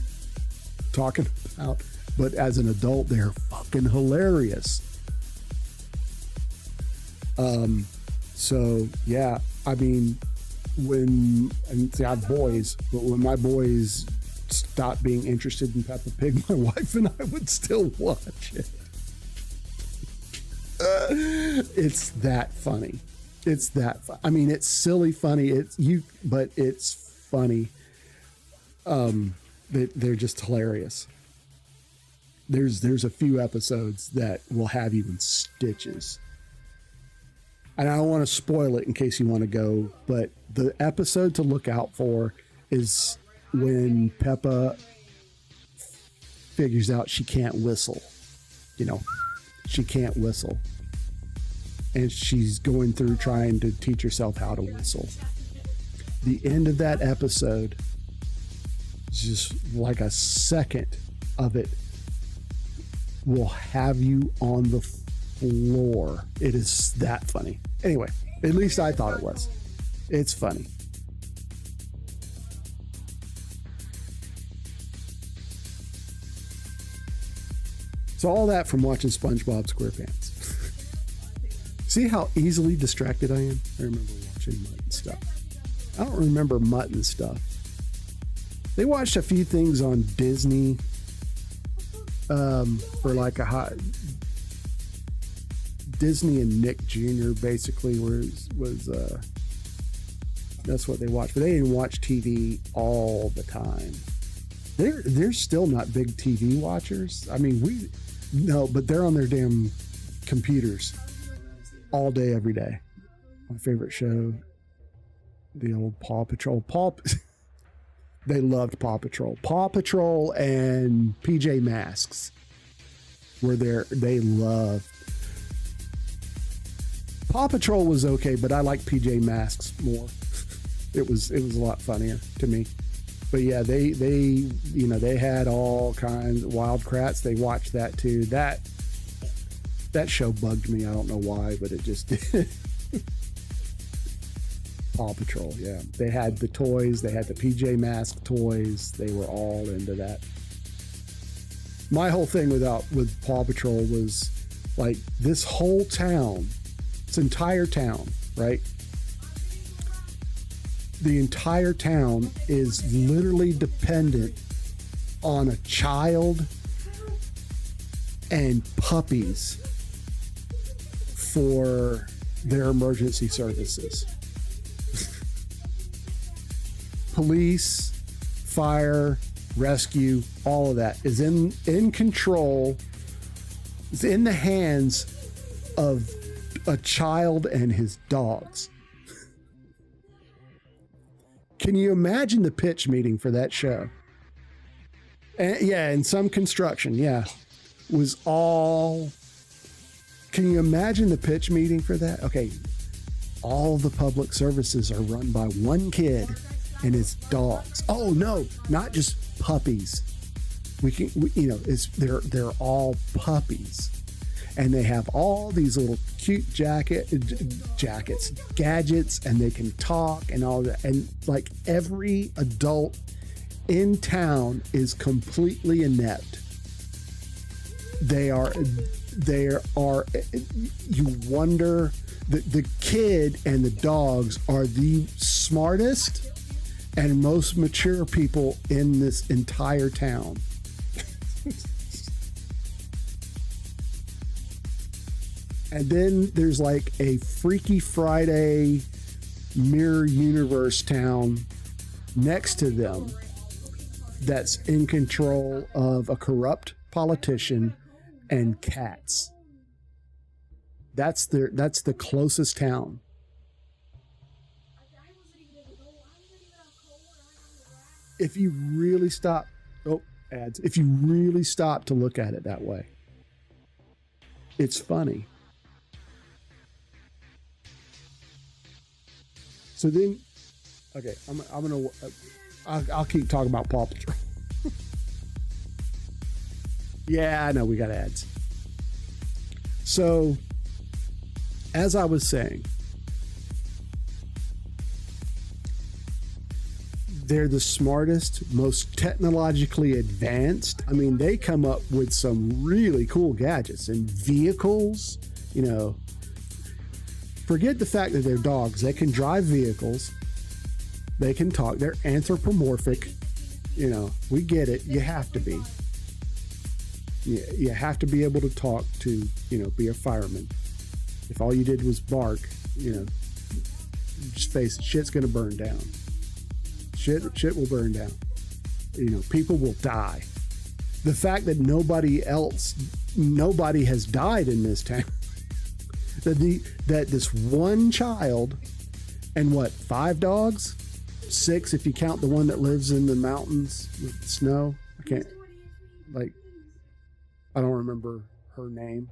talking about. But as an adult, they're fucking hilarious. So yeah, I mean, I have boys, but when my boys stopped being interested in Peppa Pig, my wife and I would still watch it. It's that funny. I mean, it's silly funny. But it's funny. They're just hilarious. There's a few episodes that will have you in stitches. And I don't want to spoil it in case you want to go, but the episode to look out for is when Peppa figures out she can't whistle. You know, she can't whistle. And she's going through trying to teach herself how to whistle. The end of that episode, just like a second of it, will have you on the floor. It is that funny. Anyway, at least I thought it was. It's funny. So all that from watching SpongeBob SquarePants. See how easily distracted I am? I remember watching Mutt and stuff. I don't remember Mutt and stuff. They watched a few things on Disney for like a hot Disney and Nick Jr. basically was that's what they watched, but they didn't watch TV all the time. They're still not big TV watchers. I mean, but they're on their damn computers all day, every day. My favorite show, the old Paw Patrol. They loved Paw Patrol. Paw Patrol and PJ Masks were there. They loved. Paw Patrol was okay, but I like PJ Masks more. It was a lot funnier to me. But yeah, they had all kinds of Wild Kratts. They watched that too. That show bugged me. I don't know why, but it just did. Paw Patrol, yeah. They had the toys. They had the PJ Mask toys. They were all into that. My whole thing with Paw Patrol was like this whole town, this entire town, right? The entire town is literally dependent on a child and puppies for their emergency services. Police, fire, rescue, all of that is in control. It's in the hands of a child and his dogs. Can you imagine the pitch meeting for that show? And yeah, and some construction, yeah, was all. Can you imagine the pitch meeting for that? Okay, all the public services are run by one kid and his dogs. Oh no, not just puppies. They're all puppies, and they have all these little cute gadgets, and they can talk and all that. And like every adult in town is completely inept. They are. You wonder. The kid and the dogs are the smartest and most mature people in this entire town. And then there's like a Freaky Friday mirror universe town next to them that's in control of a corrupt politician and cats. That's the closest town. If you really stop, ads. If you really stop to look at it that way, it's funny. So then, okay, I'll keep talking about Paw Patrol. Yeah, I know we got ads. So, as I was saying, they're the smartest, most technologically advanced. I mean, they come up with some really cool gadgets and vehicles, Forget the fact that they're dogs. They can drive vehicles. They can talk. They're anthropomorphic. We get it. You have to be. You have to be able to talk to, be a fireman. If all you did was bark, just face it, shit's going to burn down. Shit will burn down. People will die. The fact that nobody has died in this town, that this one child and 5 dogs, 6 if you count the one that lives in the mountains with snow. I don't remember her name.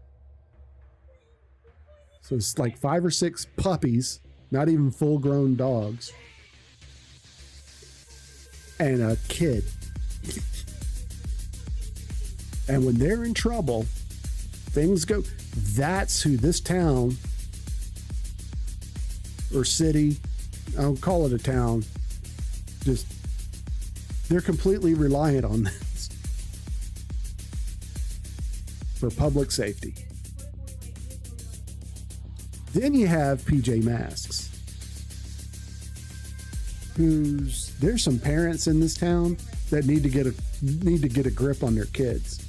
So it's 5 or 6 puppies, not even full-grown dogs, and a kid. And when they're in trouble, things go. That's who this town or city, I don't call it a town, just they're completely reliant on this for public safety. Then you have PJ Masks, there's some parents in this town that need to get a grip on their kids.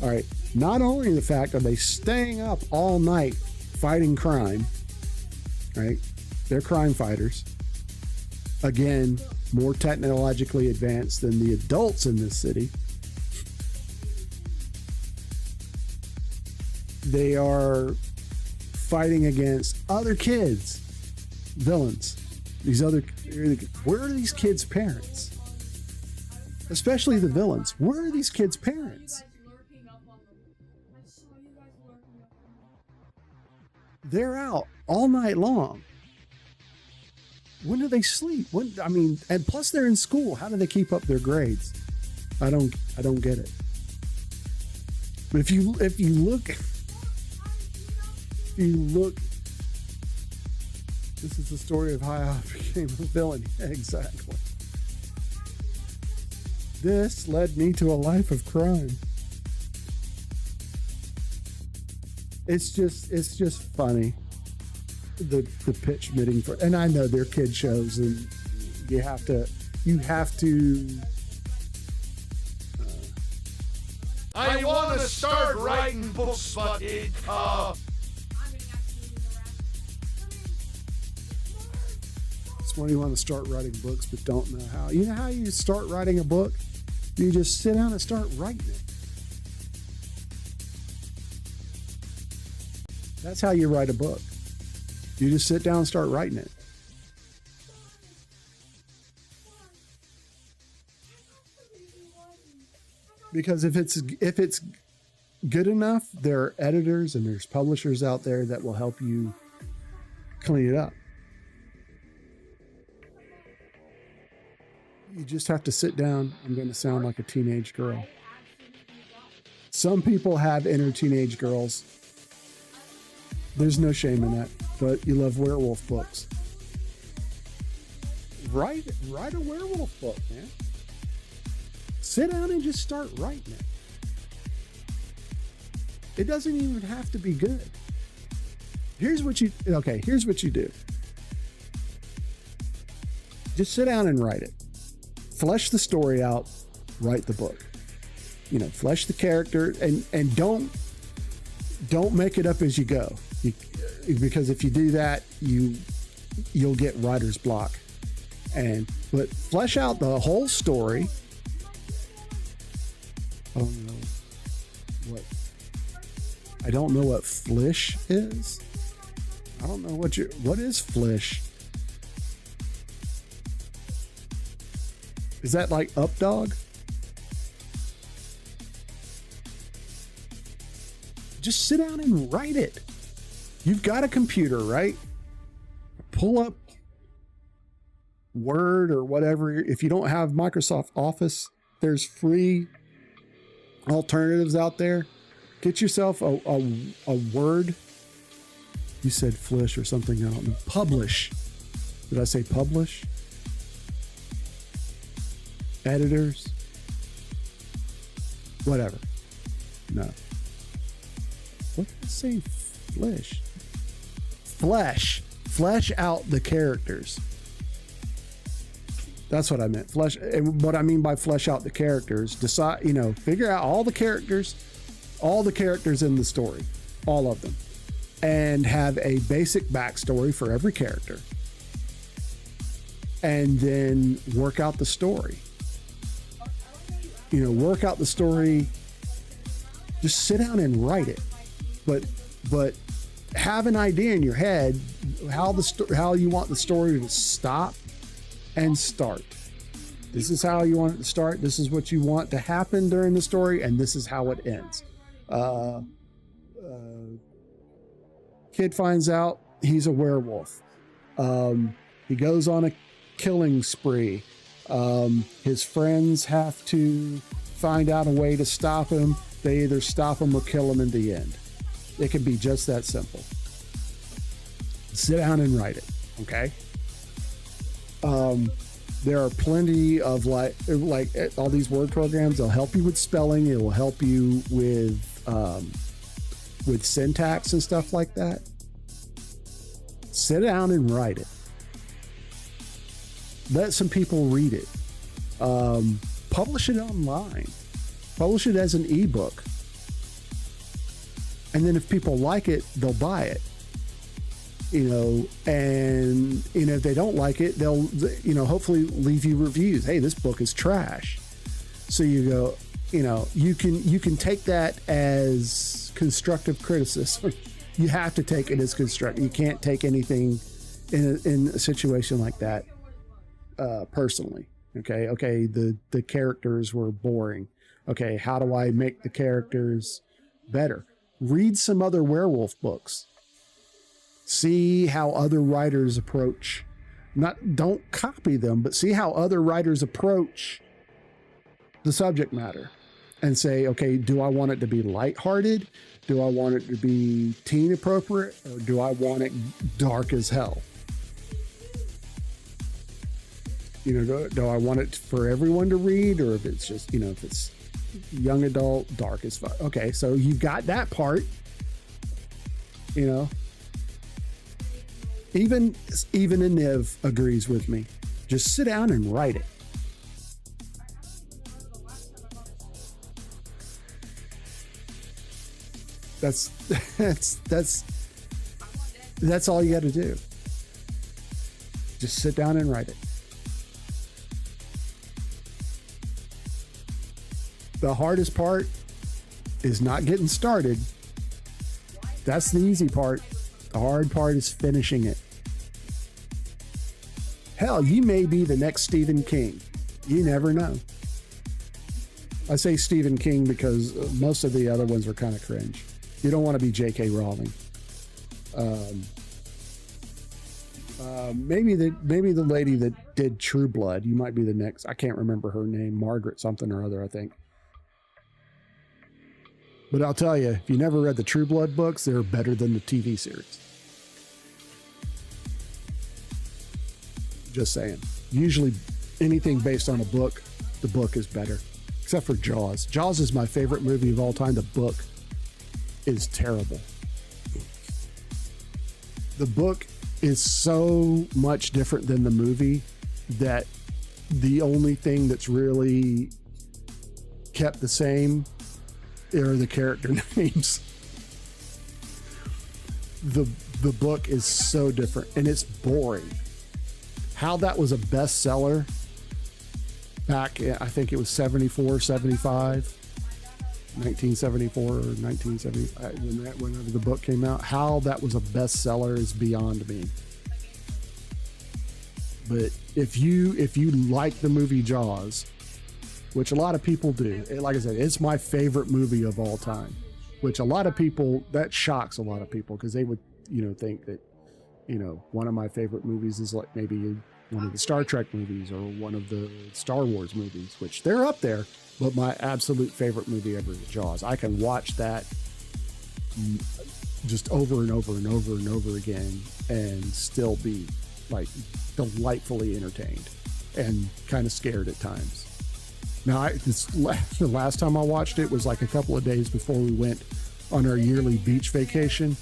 All right. Not only the fact are they staying up all night fighting crime, right? They're crime fighters. Again, more technologically advanced than the adults in this city. They are fighting against other kids, villains. Where are these kids' parents? Especially the villains. Where are these kids' parents? They're out all night long. When do they sleep? And plus they're in school. How do they keep up their grades? I don't get it. But if you look, this is the story of how I became a villain. Exactly. This led me to a life of crime. It's just funny. The pitch meeting for, and I know they're kid shows, and you have to. I want to start writing books, but it's when you want to start writing books, but don't know how. You know how you start writing a book? You just sit down and start writing it. That's how you write a book. You just sit down and start writing it. Because if it's good enough, there are editors and there's publishers out there that will help you clean it up. You just have to sit down. I'm going to sound like a teenage girl. Some people have inner teenage girls. There's no shame in that, but you love werewolf books. Write a werewolf book, man. Sit down and just start writing it. It doesn't even have to be good. Here's what you do. Just sit down and write it. Flesh the story out, write the book. Flesh the character, and don't make it up as you go. Because if you do that, you'll get writer's block. But flesh out the whole story. I don't know what flish is. I don't know what is flish? Is that like up dog? Just sit down and write it. You've got a computer, right? Pull up Word or whatever. If you don't have Microsoft Office, there's free alternatives out there. Get yourself a Word. You said flish or something. I don't know. Publish. Did I say publish? Editors. Whatever. No. What did I say? Flesh. Flesh out the characters. That's what I meant. Flesh. And what I mean by flesh out the characters, decide, figure out all the characters in the story, all of them, and have a basic backstory for every character. And then work out the story. work out the story. Just sit down and write it. But have an idea in your head how you want the story to stop and start. This is how you want it to start. This is what you want to happen during the story, and this is how it ends. Kid finds out he's a werewolf. He goes on a killing spree. His friends have to find out a way to stop him. They either stop him or kill him in the end. It can be just that simple. Sit down and write it, okay? There are plenty of like all these word programs. They'll help you with spelling. It will help you with syntax and stuff like that. Sit down and write it. Let some people read it. Publish it online. Publish it as an ebook. And then if people like it, they'll buy it. And if they don't like it, they'll, hopefully leave you reviews. Hey, this book is trash. So you go, you can take that as constructive criticism. You have to take it as constructive. You can't take anything in a situation like that personally. Okay. The characters were boring. Okay. How do I make the characters better? Read some other werewolf books. See how other writers approach, don't copy them, but see how other writers approach the subject matter and say, okay, do I want it to be lighthearted? Do I want it to be teen appropriate? Or do I want it dark as hell? Do I want it for everyone to read, or if it's just, if it's young adult, dark as fuck? Okay, so you've got that part, Even Niv agrees with me. Just sit down and write it. That's all you got to do. Just sit down and write it. The hardest part is not getting started. That's the easy part. The hard part is finishing it. Hell, you may be the next Stephen King. You never know. I say Stephen King because most of the other ones are kind of cringe. You don't want to be J.K. Rowling. Maybe the lady that did True Blood. You might be the next. I can't remember her name. Margaret something or other, I think. But I'll tell you, if you never read the True Blood books, they're better than the TV series. Just saying. Usually anything based on a book, the book is better. Except for Jaws. Jaws is my favorite movie of all time. The book is terrible. The book is so much different than the movie that the only thing that's really kept the same are the character names. The book is so different and it's boring. How that was a bestseller back, I think it was 74, 75, 1974 or 1970, whenever the book came out, how that was a bestseller is beyond me. But if you like the movie Jaws, which a lot of people do, like I said, it's my favorite movie of all time, which a lot of people, that shocks a lot of people because they would, think that, one of my favorite movies is like maybe one of the Star Trek movies or one of the Star Wars movies, which they're up there, but my absolute favorite movie ever is Jaws. I can watch that just over and over and over and over again and still be like delightfully entertained and kind of scared at times. Now, the last time I watched it was like a couple of days before we went on our yearly beach vacation.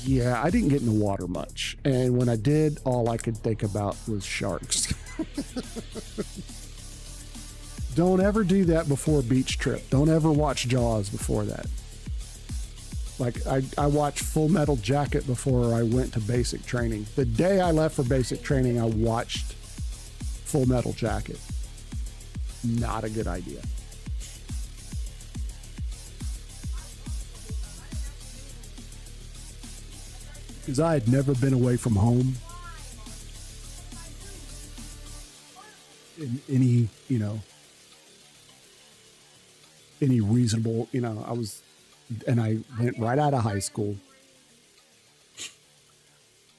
Yeah, I didn't get in the water much. And when I did, all I could think about was sharks. Don't ever do that before a beach trip. Don't ever watch Jaws before that. Like, I watched Full Metal Jacket before I went to basic training. The day I left for basic training, I watched Full Metal Jacket. Not a good idea. because I had never been away from home in any, any reasonable, and I went right out of high school.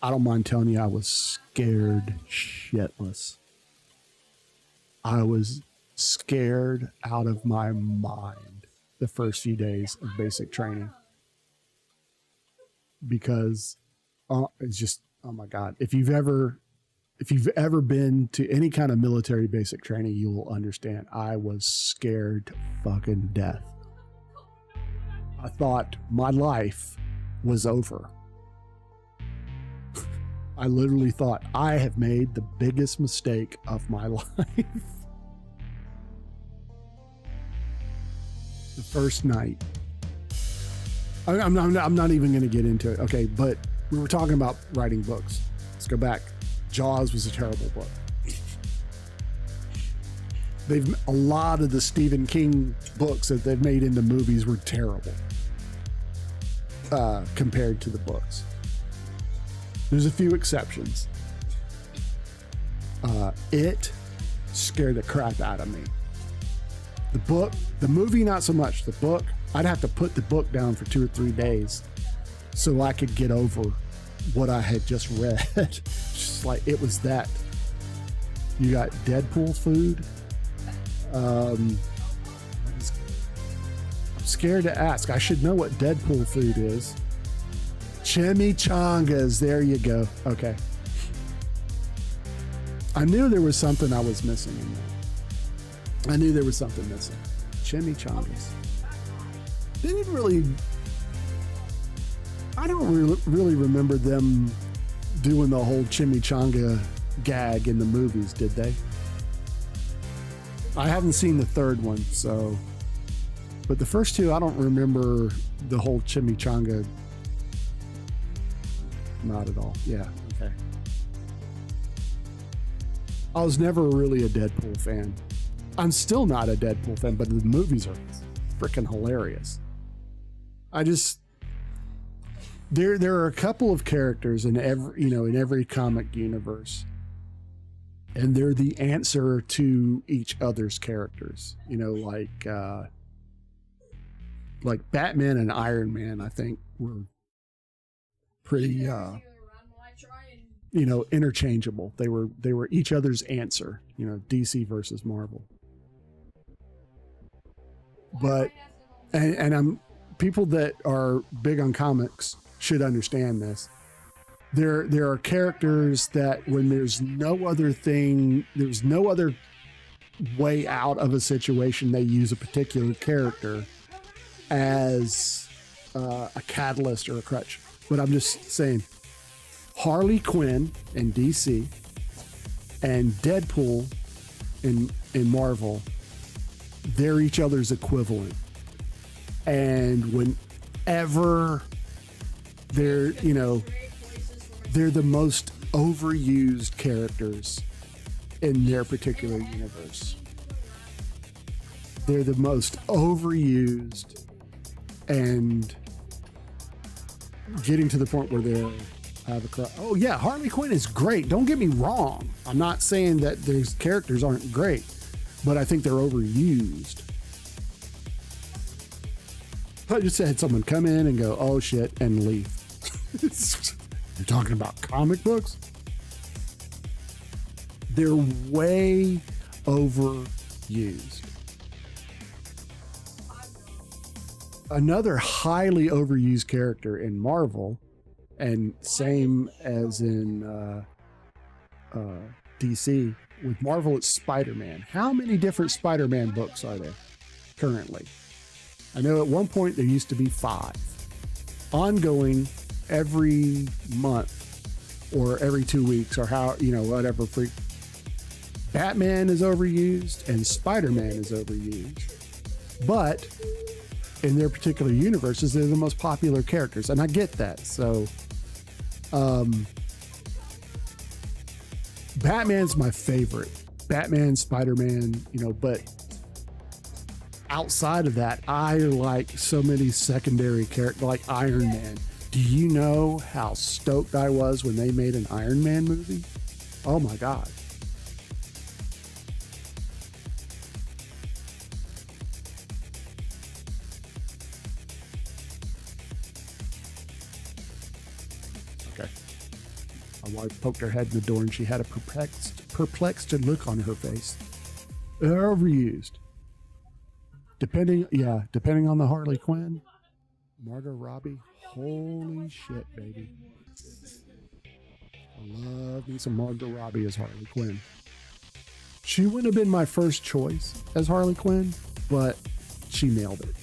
I don't mind telling you, I was scared shitless. I was scared out of my mind the first few days of basic training. Because it's just, oh my God. If you've ever been to any kind of military basic training, you will understand. I was scared to fucking death. I thought my life was over. I literally thought I have made the biggest mistake of my life. The first night. I'm not even going to get into it. Okay, but we were talking about writing books. Let's go back. Jaws was a terrible book. A lot of the Stephen King books that they've made into movies were terrible compared to the books. There's a few exceptions. It scared the crap out of me. The movie, not so much. The book, I'd have to put the book down for 2 or 3 days so I could get over what I had just read. Just like, it was that. You got Deadpool food. I'm scared to ask. I should know what Deadpool food is. Chimichangas. There you go. Okay. I knew there was something I was missing in there. I knew there was something missing. Chimichangas. They didn't really... I don't really remember them doing the whole chimichanga gag in the movies, did they? I haven't seen the third one, so... But the first two, I don't remember the whole chimichanga. Not at all. Yeah, okay. I was never really a Deadpool fan. I'm still not a Deadpool fan, but the movies are freaking hilarious. I just... There are a couple of characters in every comic universe, and they're the answer to each other's characters. Like Batman and Iron Man, I think were pretty interchangeable. They were each other's answer, DC versus Marvel. But and I'm people that are big on comics should understand this. There are characters that when there's no other way out of a situation, they use a particular character as a catalyst or a crutch. But I'm just saying, Harley Quinn in DC and Deadpool in Marvel, they're each other's equivalent. And whenever they're the most overused characters in their particular universe. They're the most overused and getting to the point where they're oh yeah, Harley Quinn is great. Don't get me wrong. I'm not saying that these characters aren't great, but I think they're overused. I just had someone come in and go, oh shit, and leave. You're talking about comic books? They're way overused. Another highly overused character in Marvel, and same as in DC, with Marvel it's Spider-Man. How many different Spider-Man books are there currently? I know at one point there used to be 5. Ongoing every month or every 2 weeks or whatever. Batman is overused and Spider-Man is overused. But in their particular universes, they're the most popular characters. And I get that. So, Batman's my favorite. Batman, Spider-Man, but outside of that, I like so many secondary characters like Iron Man. Do you know how stoked I was when they made an Iron Man movie? Oh my God. Okay. My wife poked her head in the door and she had a perplexed look on her face. Overused. Depending on the Harley Quinn, Margot Robbie, holy shit, baby. I love me some Margot Robbie as Harley Quinn. She wouldn't have been my first choice as Harley Quinn, but she nailed it.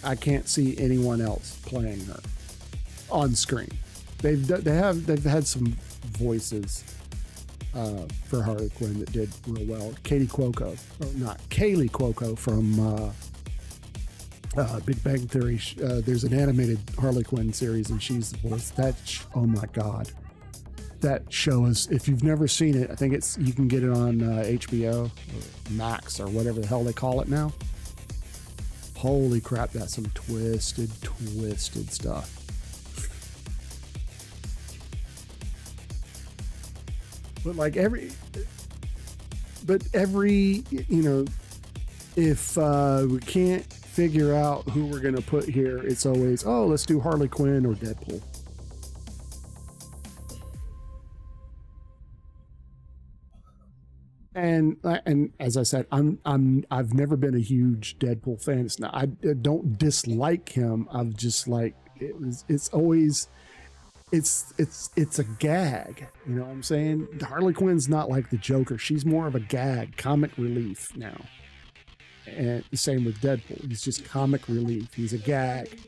I can't see anyone else playing her on screen. They've had some voices for Harley Quinn that did real well. Kaylee Cuoco from Big Bang Theory. There's an animated Harley Quinn series and she's the voice. Oh my God. That show is, if you've never seen it, I think you can get it on HBO or Max or whatever the hell they call it now. Holy crap, that's some twisted stuff. But like every, if we can't figure out who we're going to put here, it's always, oh, let's do Harley Quinn or Deadpool. And as I said, I've never been a huge Deadpool fan. It's not, I don't dislike him. I'm just like, it's always, it's a gag. You know what I'm saying? Harley Quinn's not like the Joker. She's more of a gag, comic relief now. And the same with Deadpool. He's just comic relief. He's a gag.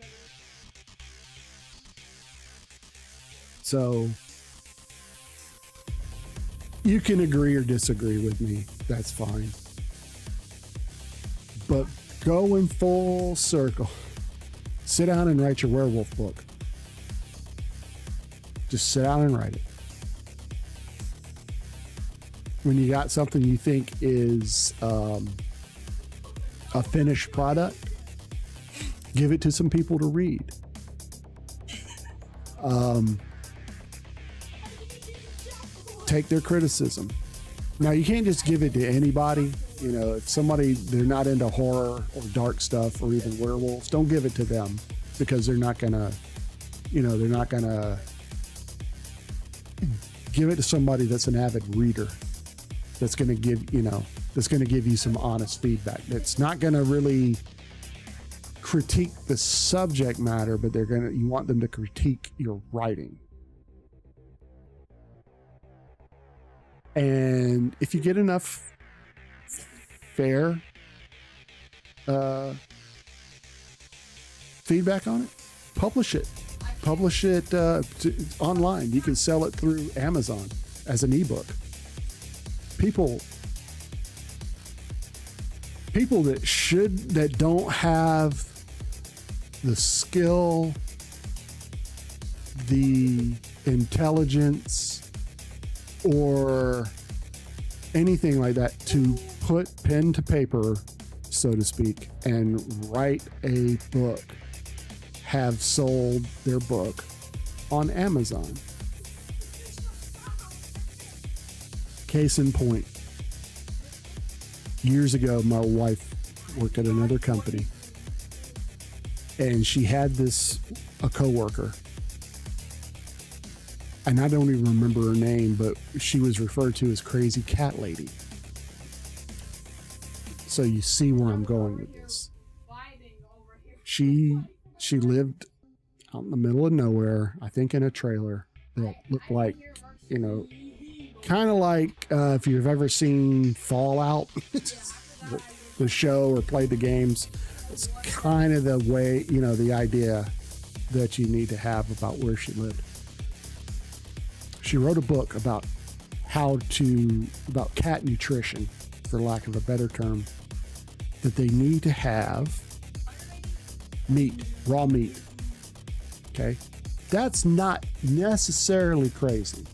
So you can agree or disagree with me. That's fine. But going full circle, sit down and write your werewolf book. Just sit down and write it. When you got something you think is a finished product, give it to some people to read. Take their criticism. Now, you can't just give it to anybody. You know, if they're not into horror or dark stuff or even werewolves, don't give it to them, because they're not gonna give it to somebody that's an avid reader, that's gonna give you some honest feedback. That's not gonna really critique the subject matter, but you want them to critique your writing. And if you get enough fair feedback on it, publish it. Publish it online. You can sell it through Amazon as an ebook. People that don't have the skill, the intelligence, or anything like that to put pen to paper, so to speak, and write a book, have sold their book on Amazon. Case in point, years ago, my wife worked at another company, and she had a coworker, and I don't even remember her name, but she was referred to as Crazy Cat Lady. So you see where I'm going with this. She lived out in the middle of nowhere, I think in a trailer that looked like, kind of like if you've ever seen Fallout, the show, or played the games. It's kind of the way, the idea that you need to have about where she lived. She wrote a book about about cat nutrition, for lack of a better term, that they need to have meat, raw meat. Okay. That's not necessarily crazy.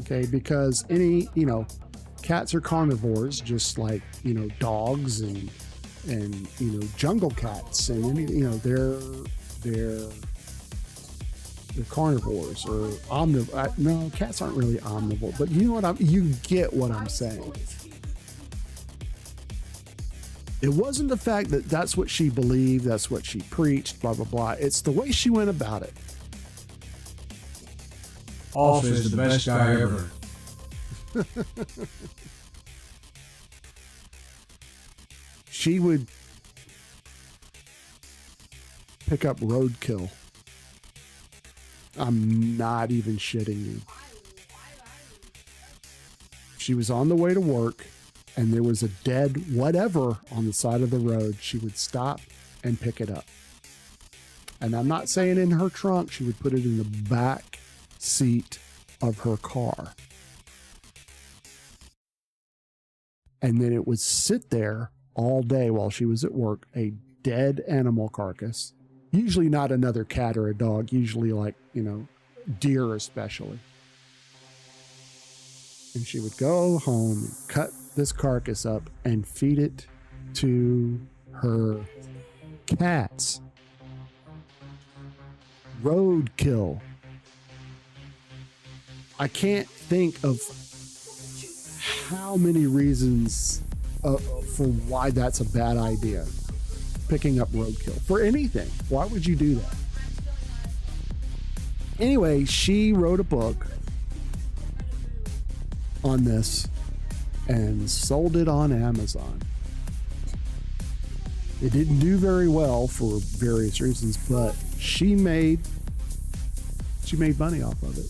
Okay. Because cats are carnivores, just like, dogs and jungle cats, and they're they're carnivores or omnivores. No, cats aren't really omnivore, but you know what you get what I'm saying. It wasn't the fact that that's what she believed, that's what she preached, blah, blah, blah. It's the way she went about it. Alf is the best guy ever. She would pick up roadkill. I'm not even shitting you. She was on the way to work and there was a dead whatever on the side of the road. She would stop and pick it up. And I'm not saying in her trunk, she would put it in the back seat of her car. And then it would sit there all day while she was at work, a dead animal carcass. Usually not another cat or a dog, usually like, deer especially. And she would go home, cut this carcass up, and feed it to her cats. Roadkill. I can't think of how many reasons for why that's a bad idea. Picking up roadkill for anything. Why would you do that? Anyway, she wrote a book on this and sold it on Amazon. It didn't do very well for various reasons, but she made money off of it.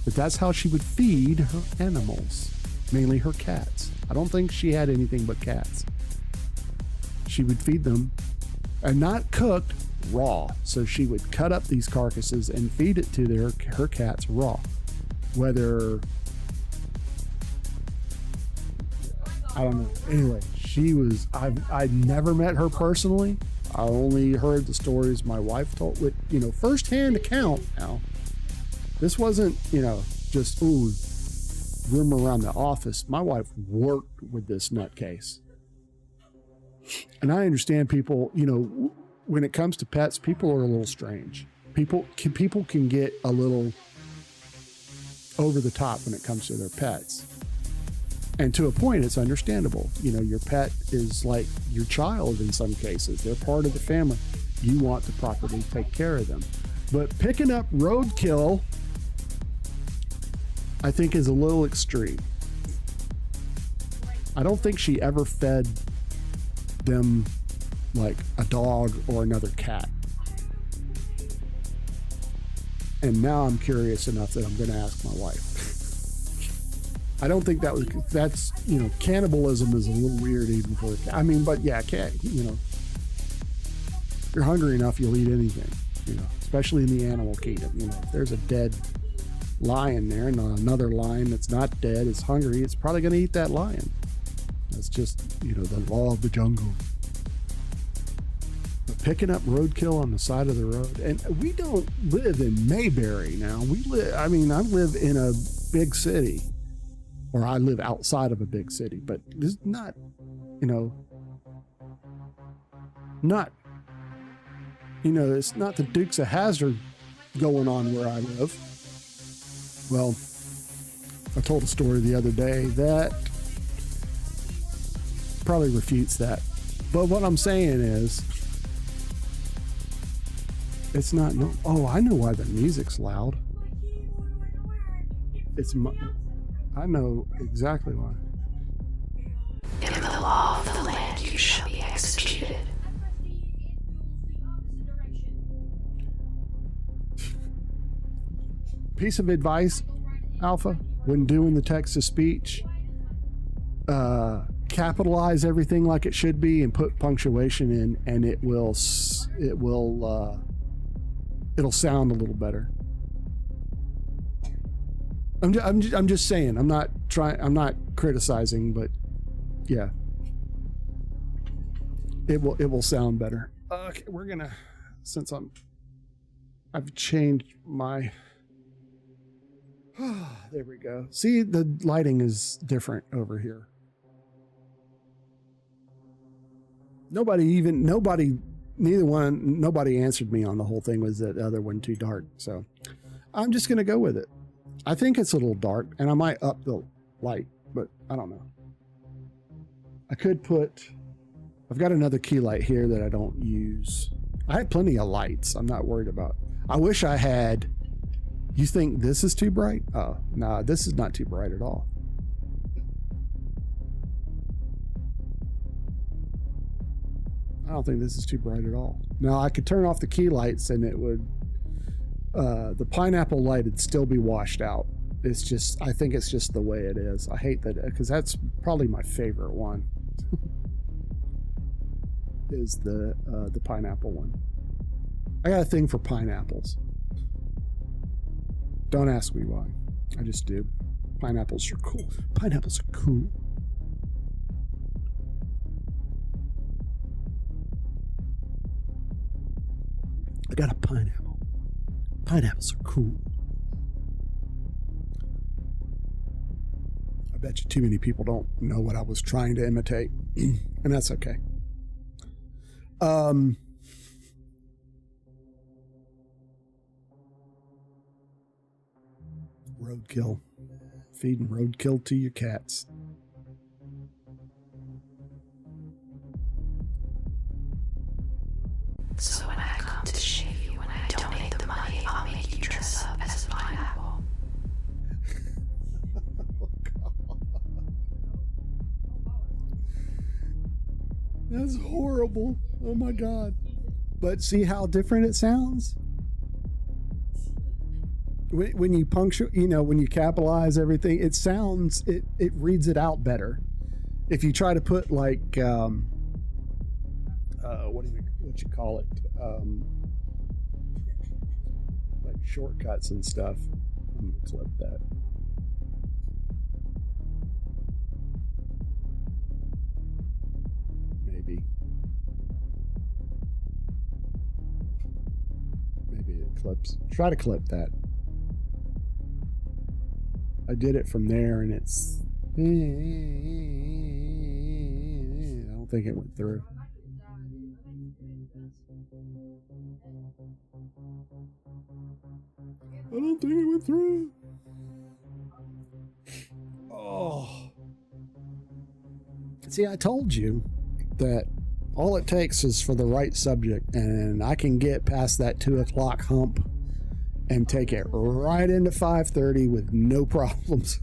But that's how she would feed her animals, mainly her cats. I don't think she had anything but cats. She would feed them, and not cooked, raw. So she would cut up these carcasses and feed it to her cats raw. Whether, I don't know. Anyway, I'd never met her personally. I only heard the stories my wife told with, firsthand account now. This wasn't, just, rumor around the office. My wife worked with this nutcase. And I understand people, when it comes to pets, people are a little strange. People can get a little over the top when it comes to their pets. And to a point, it's understandable. Your pet is like your child in some cases. They're part of the family. You want to properly take care of them. But picking up roadkill, I think, is a little extreme. I don't think she ever fed them like a dog or another cat. And now I'm curious enough that I'm going to ask my wife. I don't think that's cannibalism is a little weird even for a cat. I mean, but yeah, cat, if you're hungry enough, you'll eat anything, especially in the animal kingdom. If there's a dead lion there and another lion that's not dead is hungry, it's probably going to eat that lion. That's just, the law of the jungle. But picking up roadkill on the side of the road, and we don't live in Mayberry now. I live in a big city. Or I live outside of a big city, but it's not, it's not the Dukes of Hazzard going on where I live. Well, I told a story the other day that probably refutes that. But what I'm saying is, it's not, I know why the music's loud. I know exactly why. In the law of the land you shall be executed. Piece of advice, Alpha, when doing the text-to-speech, capitalize everything like it should be and put punctuation in, and it'll sound a little better. I'm just saying. I'm not criticizing, but yeah, it will sound better. Okay, we're gonna, since I've changed my. There we go. See, the lighting is different over here. Nobody nobody answered me on the whole thing. Was that other one too dark? So I'm just going to go with it. I think it's a little dark, and I might up the light, but I don't know. I've got another key light here that I don't use. I have plenty of lights. I'm not worried about. I wish I had. You think this is too bright? Oh, nah, this is not too bright at all. I don't think this is too bright at all. Now I could turn off the key lights and it would, the pineapple light would still be washed out. It's just, I think it's just the way it is. I hate that, because that's probably my favorite one. Is the pineapple one. I got a thing for pineapples. Don't ask me why. I just do. Pineapples are cool. Pineapples are cool. I got a pineapple. Pineapples are cool. I bet you too many people don't know what I was trying to imitate, and that's okay. Roadkill. Feeding roadkill to your cats. So when I come to shave you, when I donate the money, I'll make you dress up as a pineapple. That's horrible. Oh my God. But see how different it sounds? When you puncture, when you capitalize everything, it sounds, it reads it out better. If you try to put like, what you call it? Like shortcuts and stuff. I'm gonna clip that. Maybe it clips. Try to clip that. I did it from there and it's, I don't think it went through. I don't think it went through. Oh. See, I told you that all it takes is for the right subject, and I can get past that 2 o'clock hump and take it right into 5:30 with no problems.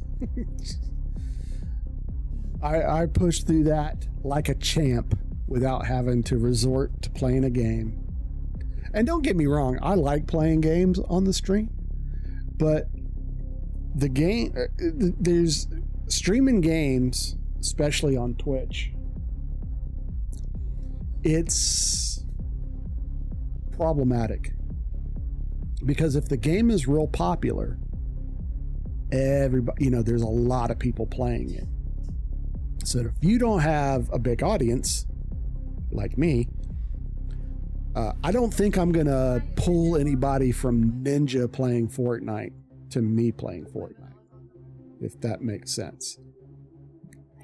I pushed through that like a champ without having to resort to playing a game. And don't get me wrong, I like playing games on the stream, but the game, there's streaming games, especially on Twitch. It's problematic. Because if the game is real popular, everybody, there's a lot of people playing it. So if you don't have a big audience, like me, I don't think I'm going to pull anybody from Ninja playing Fortnite to me playing Fortnite, if that makes sense.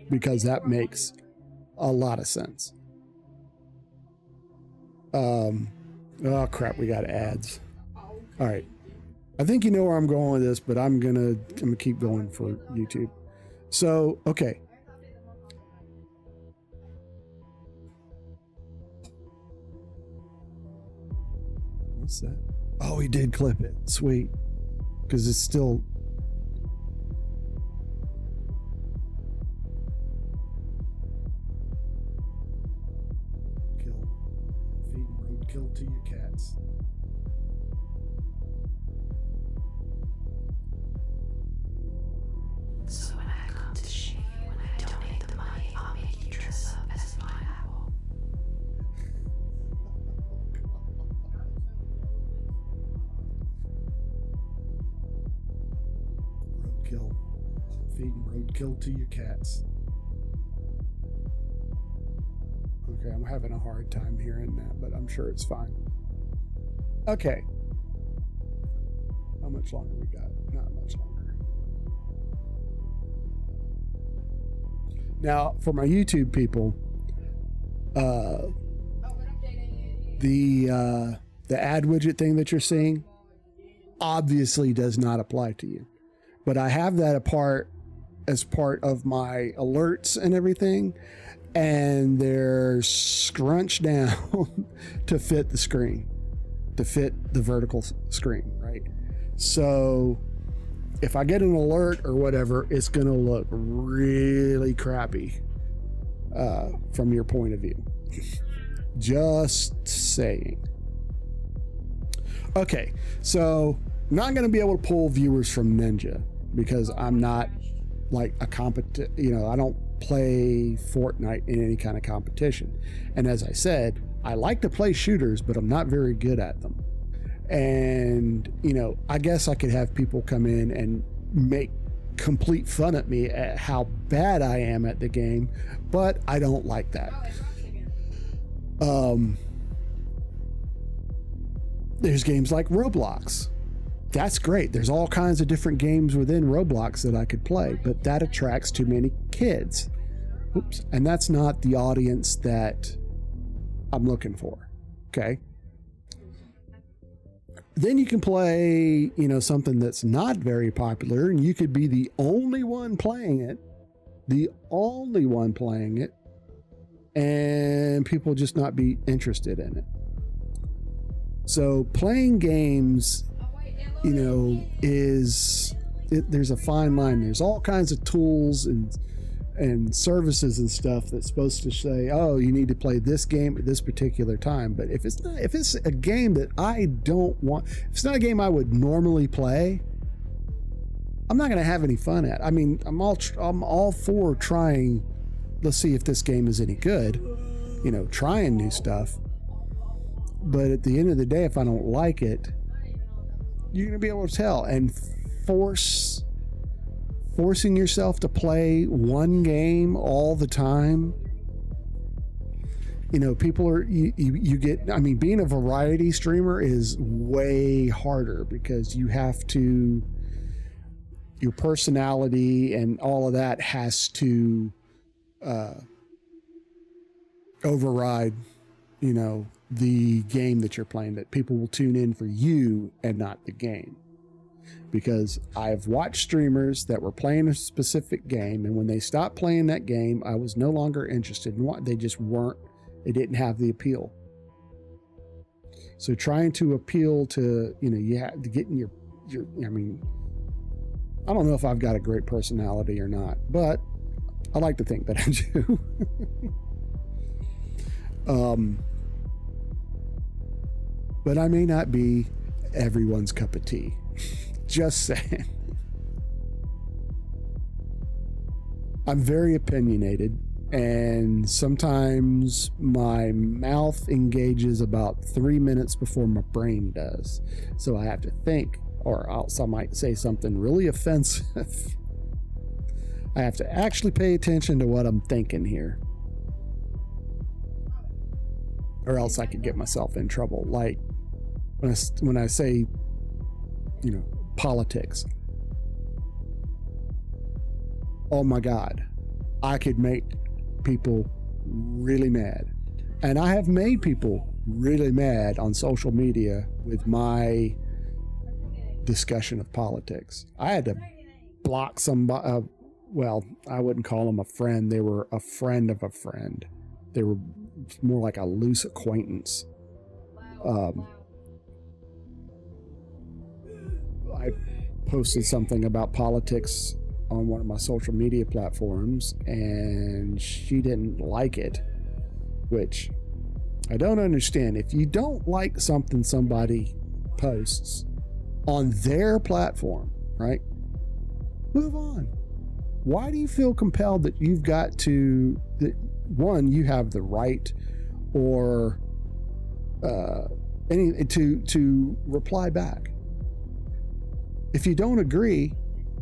Because that makes a lot of sense. Oh crap, we got ads. All right, I think you know where I'm going with this, but I'm gonna keep going for YouTube. So, okay. What's that? Oh, he did clip it. Sweet, because it's still. Feeding roadkill to your cats. So when I come to shave you, when I donate the money, I'll make you dress up as a pineapple. Roadkill. Feeding roadkill to your cats. Okay, I'm having a hard time hearing that, but I'm sure it's fine. Okay. How much longer we got? Not much longer. Now, for my YouTube people, The ad widget thing that you're seeing obviously does not apply to you, but I have that as part of my alerts and everything, and they're scrunched down to fit the screen, to fit the vertical screen, right? So if I get an alert or whatever, it's gonna look really crappy from your point of view. Just saying. Okay, so I'm not going to be able to pull viewers from Ninja because I'm not like a I don't play Fortnite in any kind of competition. And as I said, I like to play shooters, but I'm not very good at them. And, I guess I could have people come in and make complete fun at me at how bad I am at the game, but I don't like that. There's games like Roblox. That's great. There's all kinds of different games within Roblox that I could play, but that attracts too many kids. Oops. And that's not the audience that I'm looking for. Okay. Then you can play, something that's not very popular, and you could be the only one playing it, and people just not be interested in it. So playing games, there's a fine line. There's all kinds of tools and services and stuff that's supposed to say, oh, you need to play this game at this particular time. But if it's a game that I don't want, if it's not a game I would normally play, I'm not going to have any fun at. I mean, I'm all for trying. Let's see if this game is any good, trying new stuff. But at the end of the day, if I don't like it, you're going to be able to tell. And forcing yourself to play one game all the time, people are, being a variety streamer is way harder because you have to, your personality and all of that has to override, the game that you're playing, that people will tune in for you and not the game. Because I've watched streamers that were playing a specific game, and when they stopped playing that game, I was no longer interested in what they just weren't, they didn't have the appeal. So trying to appeal to, you have to get in your I don't know if I've got a great personality or not, but I like to think that I do. But I may not be everyone's cup of tea. Just saying. I'm very opinionated, and sometimes my mouth engages about 3 minutes before my brain does. So I have to think, or else I might say something really offensive. I have to actually pay attention to what I'm thinking here, or else I could get myself in trouble. Like when I say, politics. Oh my God, I could make people really mad. And I have made people really mad on social media with my discussion of politics. I had to block somebody. Well, I wouldn't call them a friend. They were a friend of a friend. They were more like a loose acquaintance. I posted something about politics on one of my social media platforms, and she didn't like it, which I don't understand. If you don't like something somebody posts on their platform, right? Move on. Why do you feel compelled that you've got to, that one, you have the right or to reply back? If you don't agree,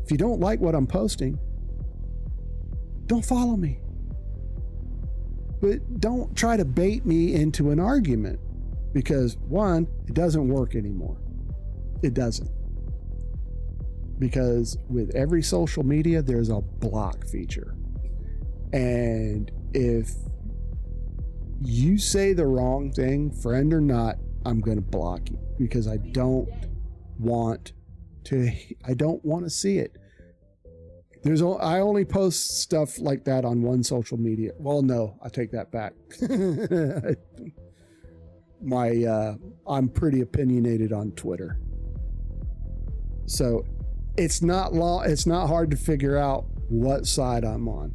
if you don't like what I'm posting, don't follow me. But don't try to bait me into an argument, because one, it doesn't work anymore. It doesn't. Because with every social media, there's a block feature. And if You say the wrong thing, friend or not, I'm going to block you because I don't want to see it. I only post stuff like that on one social media. Well, no, I take that back. I'm pretty opinionated on Twitter. So it's not hard to figure out what side I'm on.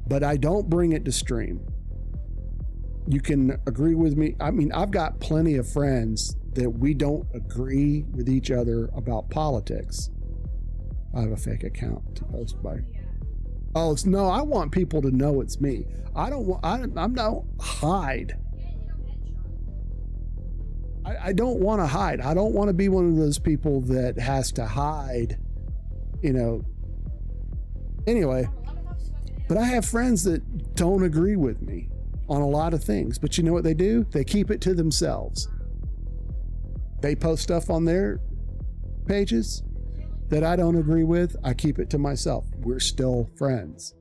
But I don't bring it to stream. You can agree with me. I mean, I've got plenty of friends that we don't agree with each other about politics. I have a fake account to post by. Oh, no, I want people to know it's me. I don't hide. I don't want to hide. I don't want to be one of those people that has to hide, Anyway, but I have friends that don't agree with me on a lot of things. But you know what they do? They keep it to themselves. They post stuff on their pages that I don't agree with. I keep it to myself. We're still friends.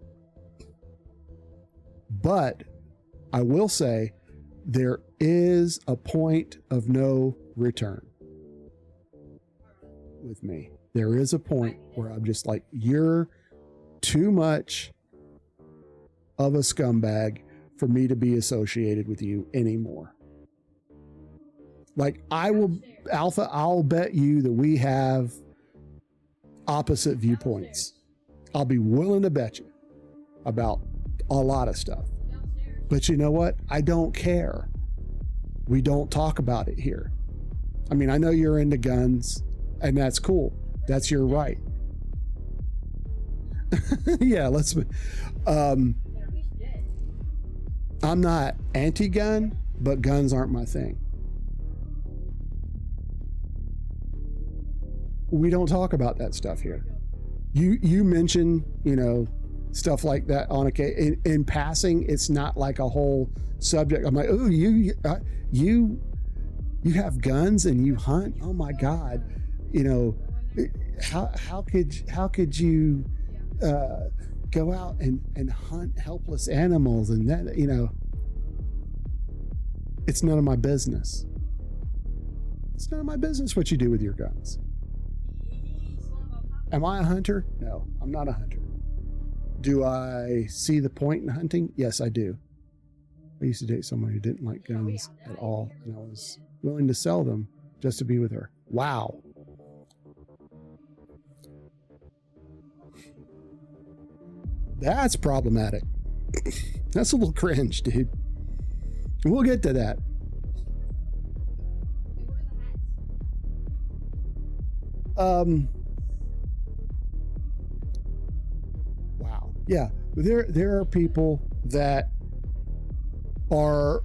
But I will say there is a point of no return with me. There is a point where I'm just like, you're too much of a scumbag for me to be associated with you anymore. Like I'll bet you that we have opposite viewpoints. I'll be willing to bet you about a lot of stuff. But you know what? I don't care. We don't talk about it here. I mean, I know you're into guns, and that's cool. That's your right. Yeah, I'm not anti-gun, but guns aren't my thing. We don't talk about that stuff here. You mention, stuff like that on in passing. It's not like a whole subject. I'm like, oh, you have guns and you hunt. Oh my God, how could you go out and hunt helpless animals and that it's none of my business. It's none of my business what you do with your guns. Am I a hunter? No, I'm not a hunter. Do I see the point in hunting? Yes, I do. I used to date someone who didn't like guns at all, and I was willing to sell them just to be with her. Wow. That's problematic. That's a little cringe, dude. We'll get to that. Wow. Yeah. There are people that are,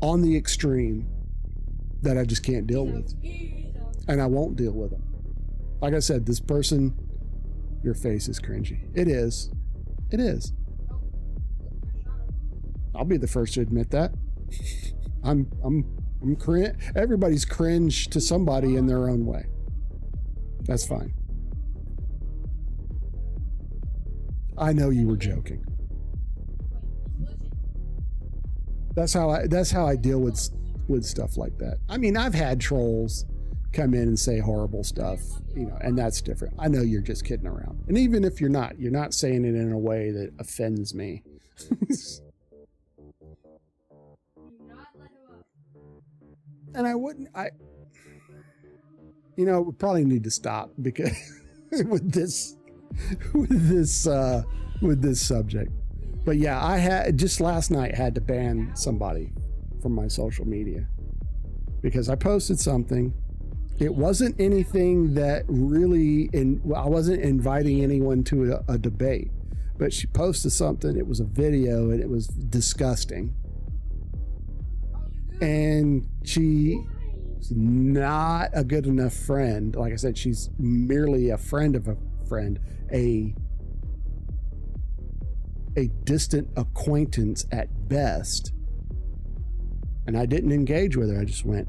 on the extreme that I just can't deal with. And I won't deal with them. Like I said, this person, your face is cringy. It is. It is. I'll be the first to admit that. I'm cringe. Everybody's cringe to somebody in their own way. That's fine. I know you were joking. That's how I deal with stuff like that. I mean, I've had trolls come in and say horrible stuff, and that's different. I know you're just kidding around. And even if you're not saying it in a way that offends me. And we probably need to stop because with this subject. But yeah, I had just last night had to ban somebody from my social media because I posted something. It wasn't anything that really, I wasn't inviting anyone to a debate, but she posted something. It was a video and it was disgusting. And she's not a good enough friend. Like I said, she's merely a friend of a friend, a distant acquaintance at best. And I didn't engage with her. I just went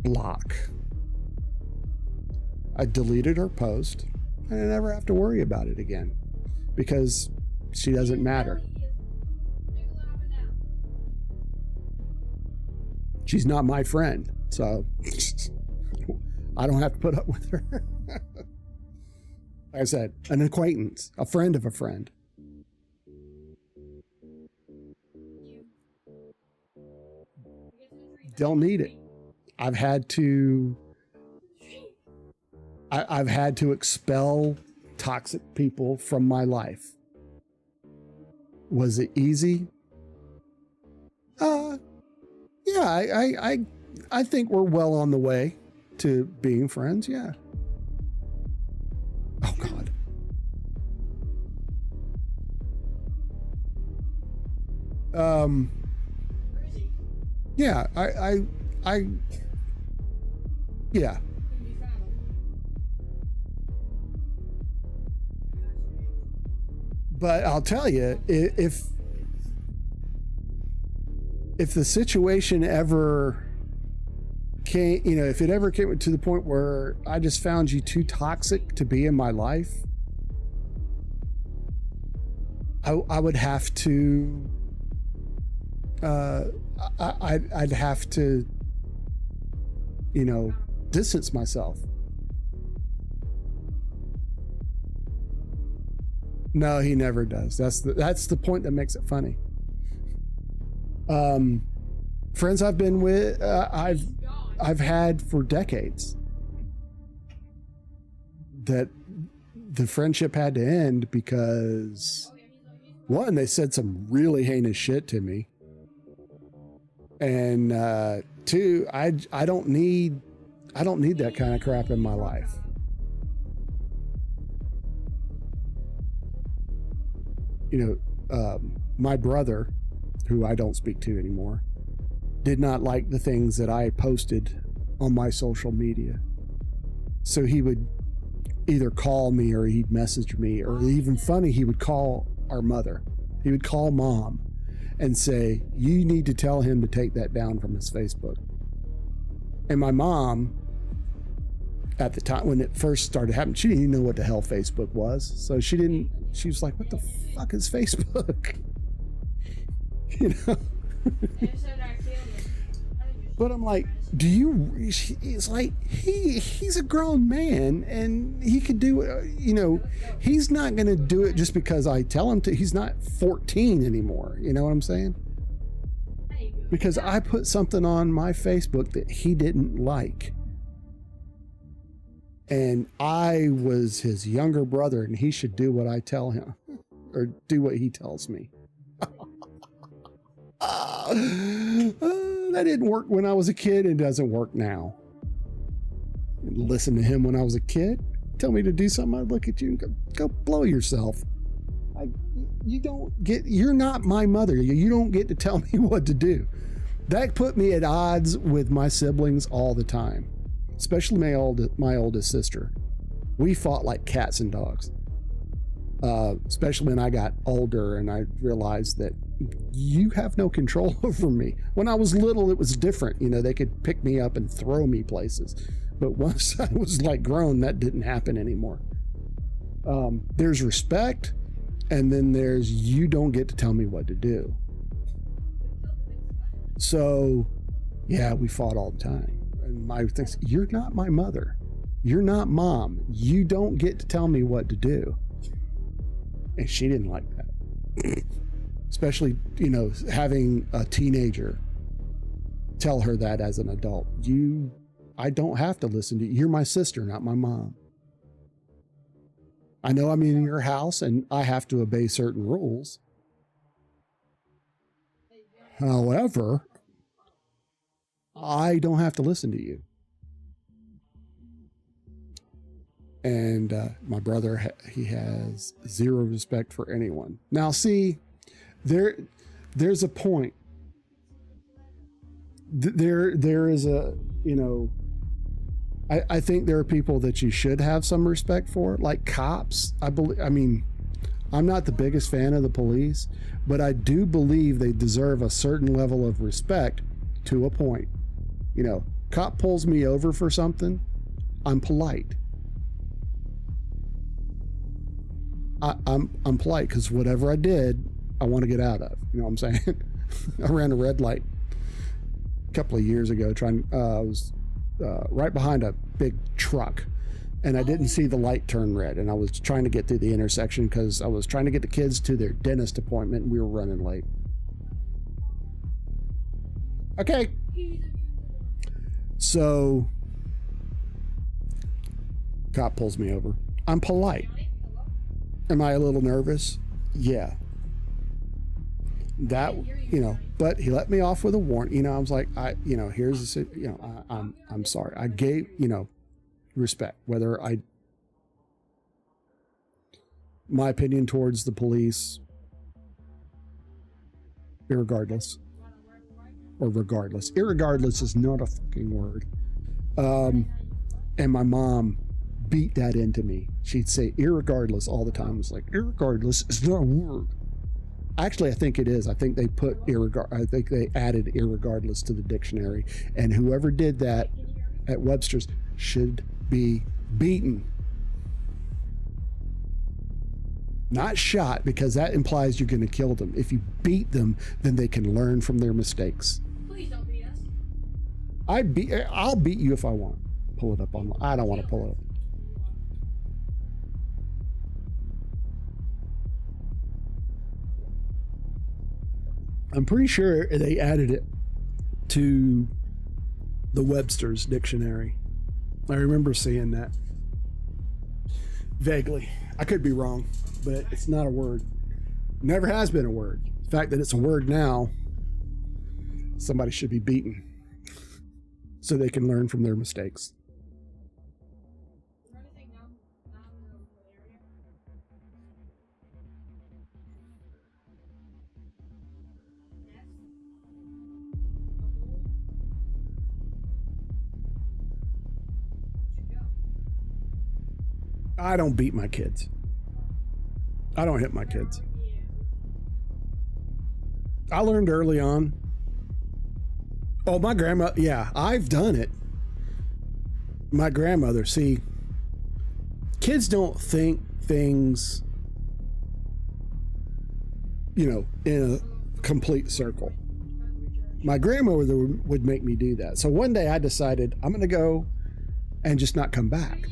block. I deleted her post and I never have to worry about it again because she doesn't matter. She's not my friend, so I don't have to put up with her. Like I said, an acquaintance, a friend of a friend. Don't need it. I've had to expel toxic people from my life. Was it easy? Yeah, I think we're well on the way to being friends. Yeah. Oh God. Yeah, yeah. But I'll tell you, if the situation ever came, you know, if it ever came to the point where I just found you too toxic to be in my life, I would have to, I'd have to, you know, distance myself. No, he never does. That's the point that makes it funny. Friends I've been with, I've had for decades, that the friendship had to end because, one, they said some really heinous shit to me, and two, I don't need that kind of crap in my life. You know, my brother, who I don't speak to anymore, did not like the things that I posted on my social media. So he would either call me or he'd message me, or even funny, he would call our mother. He would call mom and say, you need to tell him to take that down from his Facebook. And my mom, at the time when it first started happening, she didn't even know what the hell Facebook was. So she was like, what the fuck is Facebook? You know? But I'm like, it's like, he's a grown man and he could do it, you know, he's not going to do it just because I tell him to. He's not 14 anymore. You know what I'm saying? Because I put something on my Facebook that he didn't like. And I was his younger brother and he should do what I tell him, or do what he tells me. That didn't work when I was a kid. It doesn't work now. Listen to him when I was a kid. Tell me to do something, I'd look at you and go blow yourself. You're not my mother. You don't get to tell me what to do. That put me at odds with my siblings all the time, especially my oldest sister. We fought like cats and dogs. Especially when I got older and I realized that you have no control over me. When I was little, it was different. You know, they could pick me up and throw me places. But once I was like grown, that didn't happen anymore. There's respect, and then there's, you don't get to tell me what to do. So, yeah, we fought all the time. And my things, you're not my mother. You're not mom. You don't get to tell me what to do. And she didn't like that. Especially, you know, having a teenager tell her that as an adult. I don't have to listen to you. You're my sister, not my mom. I know I'm in your house and I have to obey certain rules. However, I don't have to listen to you. And my brother, he has zero respect for anyone. Now, see, there's a point. There is a, you know, I think there are people that you should have some respect for, like cops. I mean, I'm not the biggest fan of the police, but I do believe they deserve a certain level of respect to a point. You know, cop pulls me over for something, I'm polite. I'm polite because whatever I did, I want to get out of. You know what I'm saying? I ran a red light a couple of years ago. I was right behind a big truck, and I didn't see the light turn red, and I was trying to get through the intersection because I was trying to get the kids to their dentist appointment, and we were running late. Okay. So, cop pulls me over. I'm polite. Am I a little nervous? Yeah. That, you know, but he let me off with a warrant. You know, I was like, here's the, you know, I'm sorry. I gave, you know, respect, whether my opinion towards the police, irregardless, or regardless. Irregardless is not a fucking word. And my mom beat that into me. She'd say irregardless all the time. It's like, irregardless is not a word. Actually, I think it is. I think they put I think they added irregardless to the dictionary, and whoever did that at Webster's should be beaten. Not shot, because that implies you're going to kill them. If you beat them, then they can learn from their mistakes. Please don't beat us. I'll beat you if I want. Pull it up on. I don't want to pull it up. I'm pretty sure they added it to the Webster's dictionary. I remember seeing that vaguely. I could be wrong, but it's not a word. Never has been a word. The fact that it's a word now, somebody should be beaten so they can learn from their mistakes. I don't beat my kids. I don't hit my kids. I learned early on. Oh, my grandma. Yeah, I've done it. My grandmother. See, kids don't think things, you know, in a complete circle. My grandmother would make me do that. So one day I decided I'm going to go and just not come back.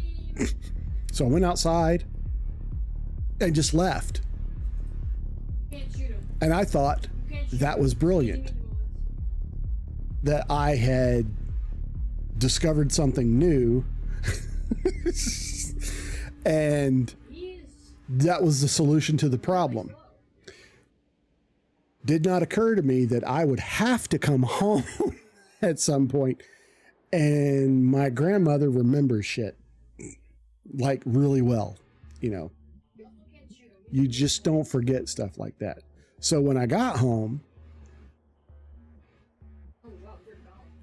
So I went outside and just left. And I thought that was brilliant. That I had discovered something new. And that was the solution to the problem. Did not occur to me that I would have to come home at some point. And my grandmother remembers shit. Like really well, you know. You just don't forget stuff like that. So when I got home,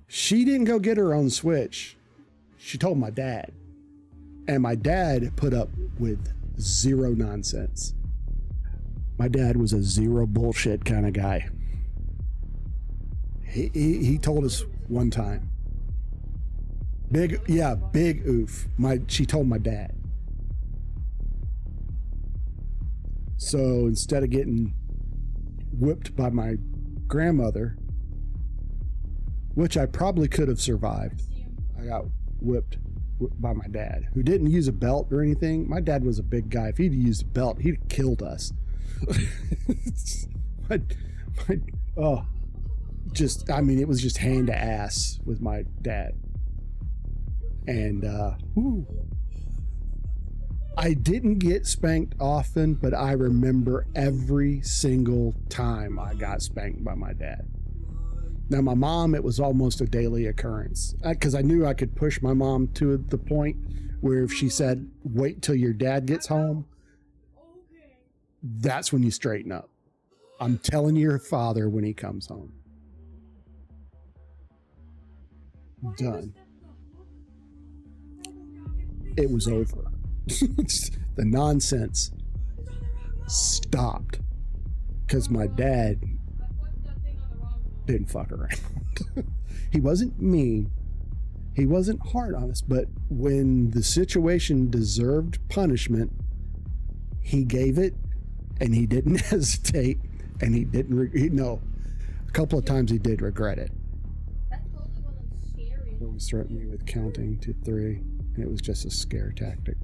she didn't go get her own Switch. She told my dad. And my dad put up with zero nonsense. My dad was a zero bullshit kind of guy. He told us one time. Big oof. She told my dad. So instead of getting whipped by my grandmother, which I probably could have survived, I got whipped by my dad, who didn't use a belt or anything. My dad was a big guy. If he'd used a belt, he'd have killed us. It was just hand to ass with my dad. And I didn't get spanked often, but I remember every single time I got spanked by my dad. Now, my mom, it was almost a daily occurrence because I knew I could push my mom to the point where if she said, wait till your dad gets home, that's when you straighten up. I'm telling your father when he comes home. Done. It was over. The nonsense stopped because my dad didn't fuck around. He wasn't mean. He wasn't hard on us, but when the situation deserved punishment, he gave it, and he didn't hesitate, and he didn't, no, a couple of times he did regret it. He always threatened me with counting to 3, and it was just a scare tactic.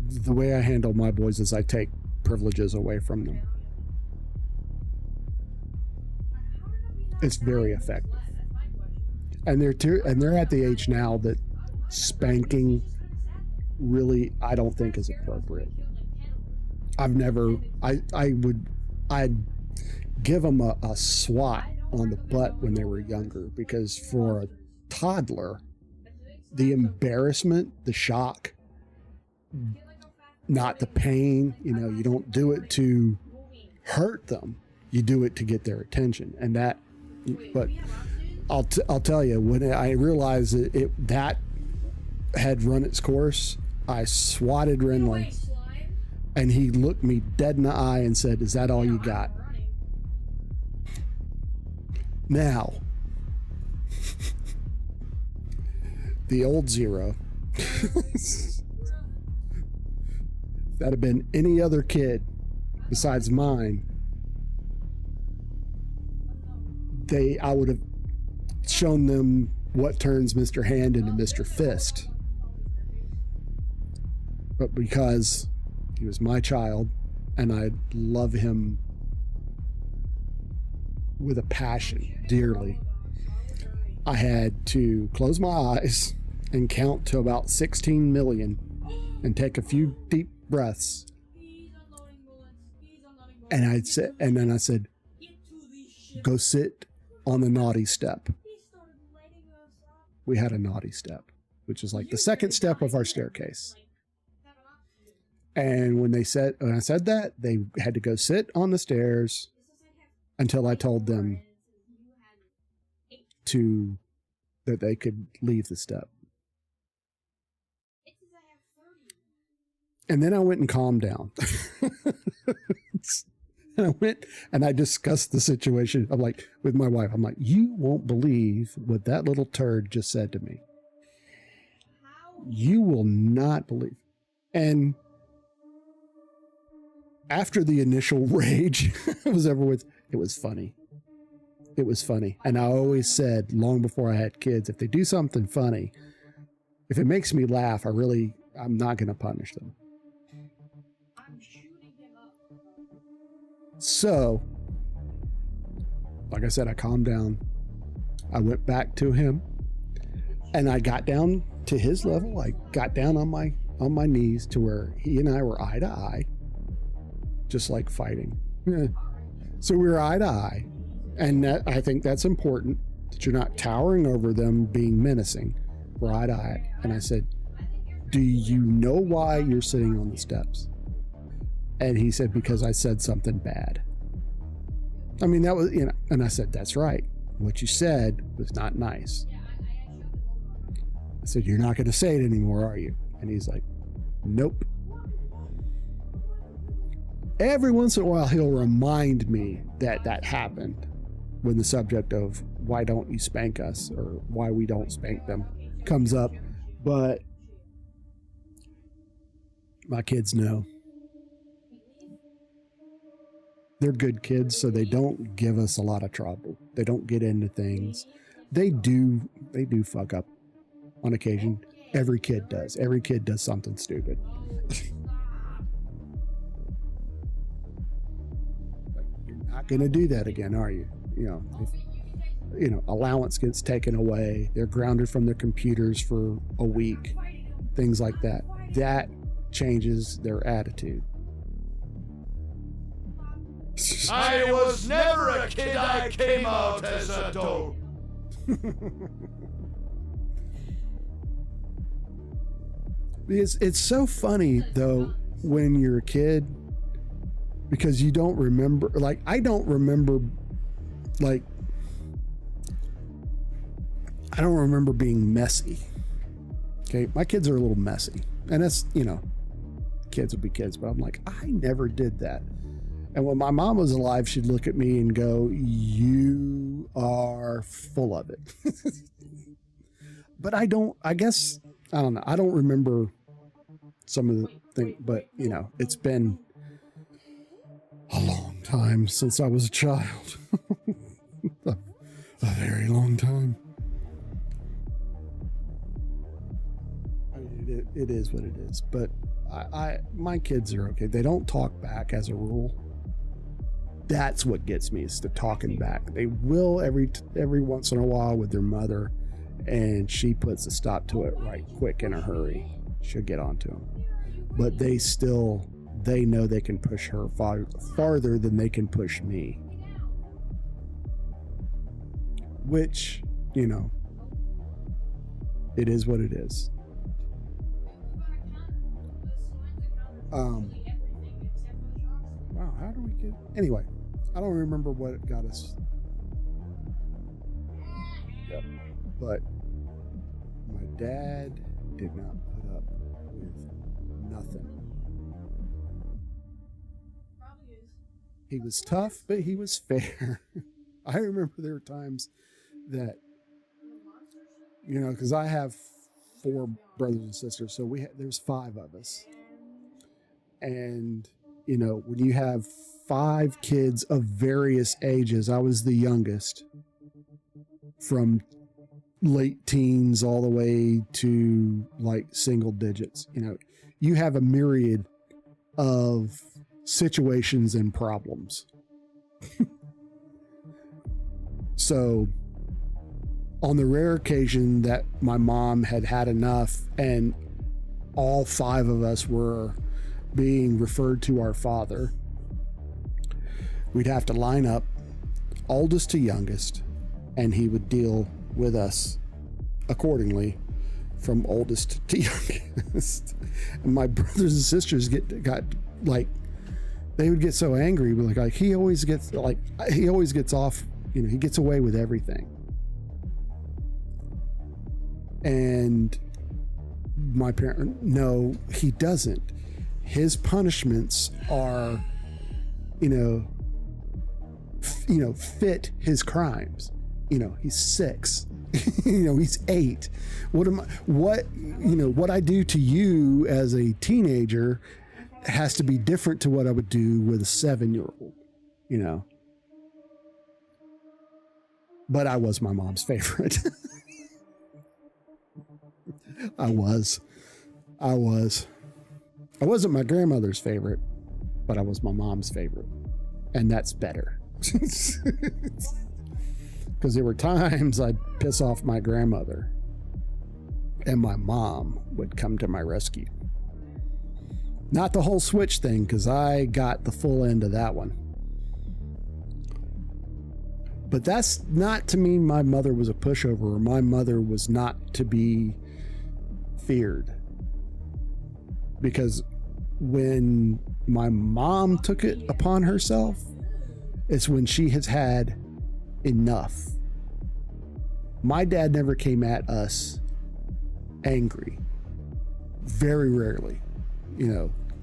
The way I handle my boys is I take privileges away from them. It's very effective. And they're at the age now that spanking really, I don't think, is appropriate. I'd give them a swat on the butt when they were younger, because for a toddler, the embarrassment, the shock, not the pain, you don't do it to hurt them. You do it to get their attention. And that, but I'll tell you, when I realized that had run its course, I swatted Renly, and he looked me dead in the eye and said, "Is that all you got?" Now, the old Zero, if that had been any other kid besides mine, I would have shown them what turns Mr. Hand into Mr. Fist. But because he was my child and I love him with a passion dearly, I had to close my eyes and count to about 16 million and take a few deep breaths. And then I said, "Go sit on the naughty step." We had a naughty step, which is like the second step of our staircase. And when I said that, they had to go sit on the stairs until I told them that they could leave the step. And then I went and calmed down. And I went and I discussed the situation. I'm like, with my wife, I'm like, "You won't believe what that little turd just said to me. You will not believe." And after the initial rage was over with, it was funny. It was funny. And I always said, long before I had kids, if they do something funny, if it makes me laugh, I'm not going to punish them. So, like I said, I calmed down. I went back to him and I got down to his level. I got down on my knees to where he and I were eye to eye, just like fighting. Yeah. So we were eye to eye. And I think that's important, that you're not towering over them, being menacing. We're eye to eye. And I said, "Do you know why you're sitting on the steps?" And he said, "Because I said something bad." I mean, that was, and I said, "That's right. What you said was not nice." I said, "You're not going to say it anymore, are you?" And he's like, "Nope." Every once in a while, he'll remind me that happened when the subject of why don't you spank us or why we don't spank them comes up. But my kids know. They're good kids, so they don't give us a lot of trouble. They don't get into things. They do fuck up on occasion. Every kid does. Every kid does something stupid. You're not going to do that again, are you? Allowance gets taken away. They're grounded from their computers for a week. Things like that. That changes their attitude. I was never a kid, I came out as a dope. It's so funny, though, when you're a kid, because you don't remember, like, I don't remember, like, I don't remember being messy. Okay, my kids are a little messy, and that's, kids will be kids, but I'm like, I never did that. And when my mom was alive, she'd look at me and go, "You are full of it." But I I don't know. I don't remember some of the things, but you know, it's been a long time since I was a child. A very long time. I mean, it is what it is, but my kids are okay. They don't talk back as a rule. That's what gets me, is the talking back. They will every once in a while with their mother, and she puts a stop to it right quick in a hurry. She'll get onto them. But they know they can push her farther than they can push me. Which, you know, it is what it is. Wow, how do we get... Anyway, I don't remember what got us. Yep. But my dad did not put up with nothing. He was tough, but he was fair. I remember there were times that, you know, because I have 4 brothers and sisters, so there's 5 of us. And, you know, when you have 5 kids of various ages, I was the youngest, from late teens all the way to like single digits. You know, you have a myriad of situations and problems. So on the rare occasion that my mom had enough and all 5 of us were being referred to our father, we'd have to line up oldest to youngest, and he would deal with us accordingly from oldest to youngest. And my brothers and sisters got like, they would get so angry, like he always gets off, you know, he gets away with everything. And my parent, no, he doesn't. His punishments are, fit his crimes. You know, he's 6. He's 8. What I do to you as a teenager has to be different to what I would do with a 7-year-old, you know. But I was my mom's favorite. I wasn't my grandmother's favorite, but I was my mom's favorite. And that's better. Because there were times I'd piss off my grandmother and my mom would come to my rescue. Not the whole switch thing, because I got the full end of that one. But that's not to mean my mother was a pushover or my mother was not to be feared. Because when my mom took it upon herself, it's when she has had enough. My dad never came at us angry. Very rarely,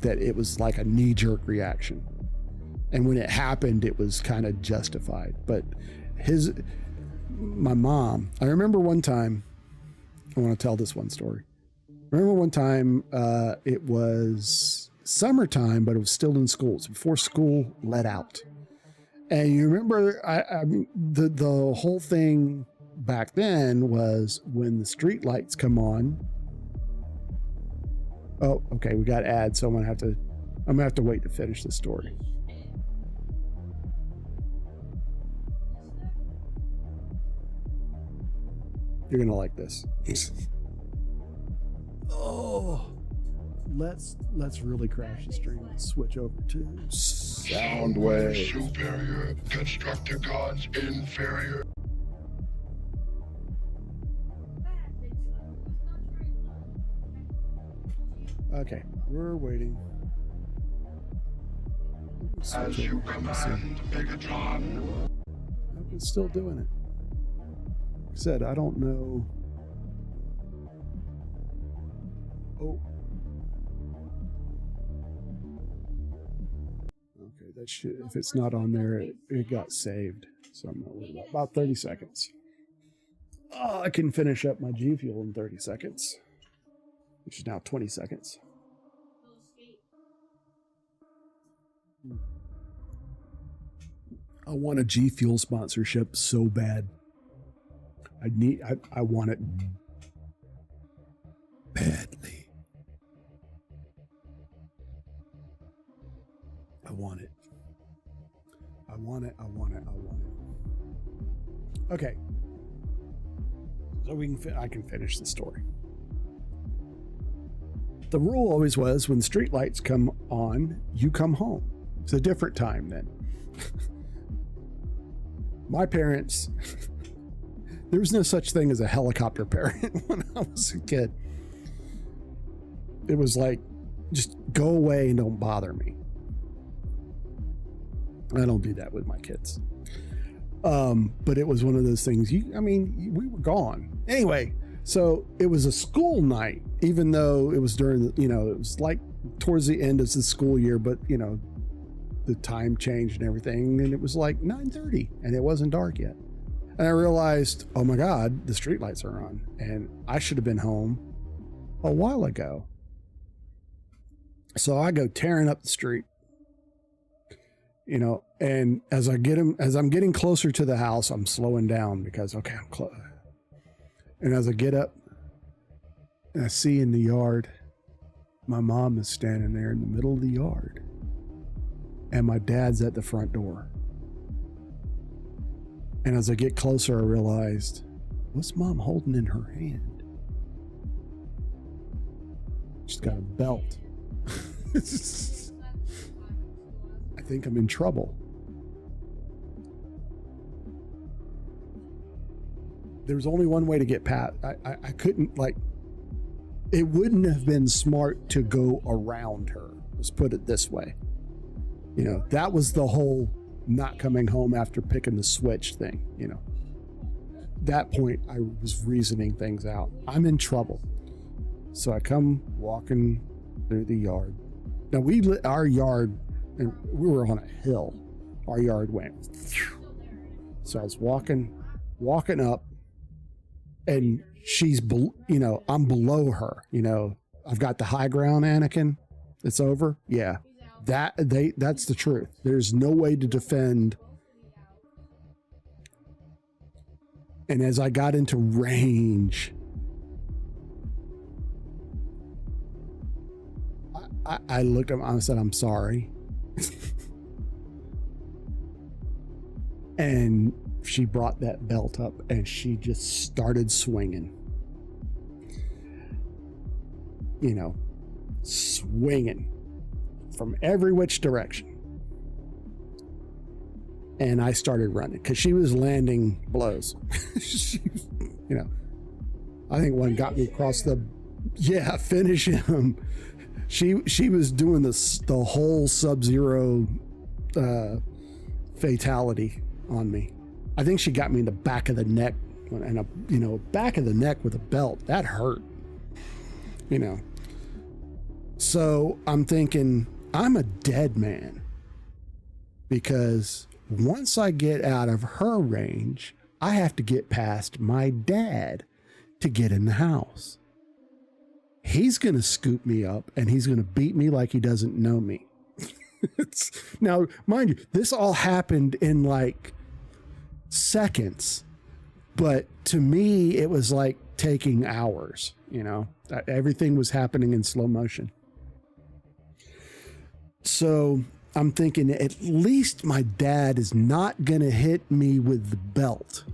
that it was like a knee-jerk reaction. And when it happened, it was kind of justified. But my mom, I remember one time, I want to tell this one story. Remember one time, it was summertime, but it was still in school. It's before school let out. And you remember, I mean, the whole thing back then was when the street lights come on. Oh, okay, we got ads, so I'm gonna have to wait to finish the story. You're gonna like this. Oh, let's really crash the stream and switch over to Soundwave superior, Constructicons inferior. Okay, we're waiting. As you command, Megatron. Nope, it's still doing it. Like I said, I don't know. Oh. Okay, that should, if it's not on there, it got saved. So I'm not worried about 30 seconds. Oh, I can finish up my G Fuel in 30 seconds. which is now 20 seconds. I want a G Fuel sponsorship so bad. I want it badly. I want it. I want it. I want it. I want it. Okay. So I can finish the story. The rule always was when street lights come on, you come home. It's a different time then. My parents, there was no such thing as a helicopter parent when I was a kid. It was like, just go away and don't bother me. I don't do that with my kids. But it was one of those things, we were gone. Anyway, so it was a school night, even though it was during, it was like towards the end of the school year, but, the time changed and everything. And it was like 9:30 and it wasn't dark yet. And I realized, oh my God, the streetlights are on and I should have been home a while ago. So I go tearing up the street, and as I'm getting closer to the house, I'm slowing down because, okay, I'm close. And as I get up and I see in the yard, my mom is standing there in the middle of the yard and my dad's at the front door. And as I get closer, I realized, what's mom holding in her hand? She's got a belt. I think I'm in trouble. There was only one way to get past. I couldn't, it wouldn't have been smart to go around her. Let's put it this way. That was the whole not coming home after picking the switch thing. At that point, I was reasoning things out. I'm in trouble. So I come walking through the yard. Now our yard, and we were on a hill. Our yard went. So I was walking up, and she's, I'm below her. I've got the high ground, Anakin. It's over. Yeah, that's the truth. There's no way to defend. And as I got into range, I looked at him and said, I'm sorry. And she brought that belt up and she just started swinging. Swinging from every which direction. And I started running because she was landing blows. I think one got me across finish him. She was doing the whole Sub-Zero fatality on me. I think she got me in the back of the neck, and back of the neck with a belt. That hurt. So I'm thinking I'm a dead man because once I get out of her range, I have to get past my dad to get in the house. He's going to scoop me up and he's going to beat me like he doesn't know me. Now, mind you, this all happened in like seconds, but to me, it was like taking hours, everything was happening in slow motion. So I'm thinking at least my dad is not going to hit me with the belt.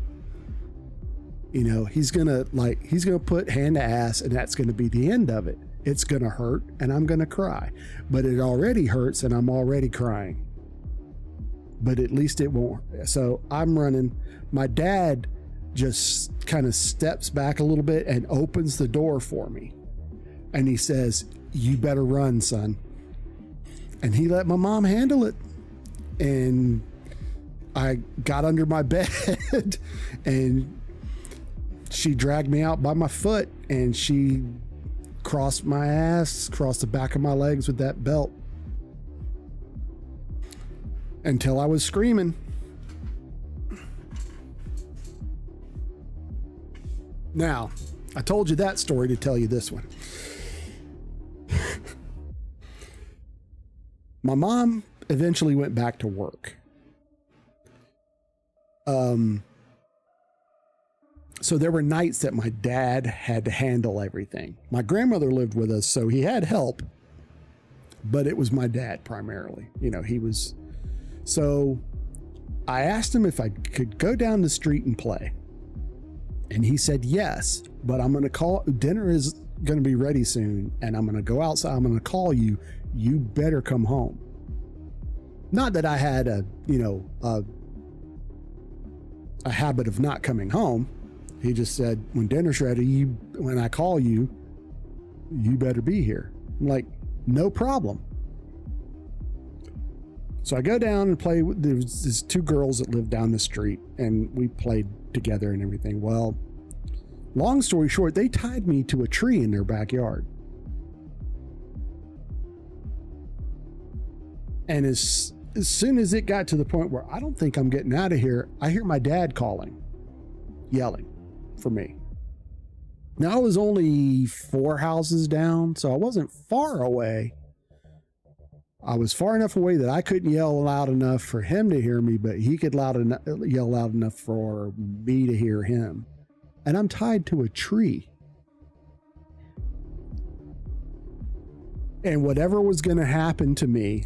He's going to put hand to ass and that's going to be the end of it. It's going to hurt and I'm going to cry, but it already hurts and I'm already crying, but at least it won't. So I'm running. My dad just kind of steps back a little bit and opens the door for me. And he says, you better run, son. And he let my mom handle it. And I got under my bed and she dragged me out by my foot and she crossed my ass, crossed the back of my legs with that belt until I was screaming. Now, I told you that story to tell you this one. My mom eventually went back to work. So there were nights that my dad had to handle everything. My grandmother lived with us, so he had help, but it was my dad primarily. You know, he was. So I asked him if I could go down the street and play. And he said yes, but I'm going to call. Dinner is going to be ready soon, and I'm going to go outside. I'm going to call you. You better come home. Not that I had a habit of not coming home. He just said, when dinner's ready, when I call you, you better be here. I'm like, no problem. So I go down and play with these two girls that live down the street, and we played together and everything. Well, long story short, they tied me to a tree in their backyard. And as soon as it got to the point where I don't think I'm getting out of here, I hear my dad calling, yelling for me. Now, I was only 4 houses down, so I wasn't far away. I was far enough away that I couldn't yell loud enough for him to hear me, but he could yell loud enough for me to hear him. And I'm tied to a tree. And whatever was going to happen to me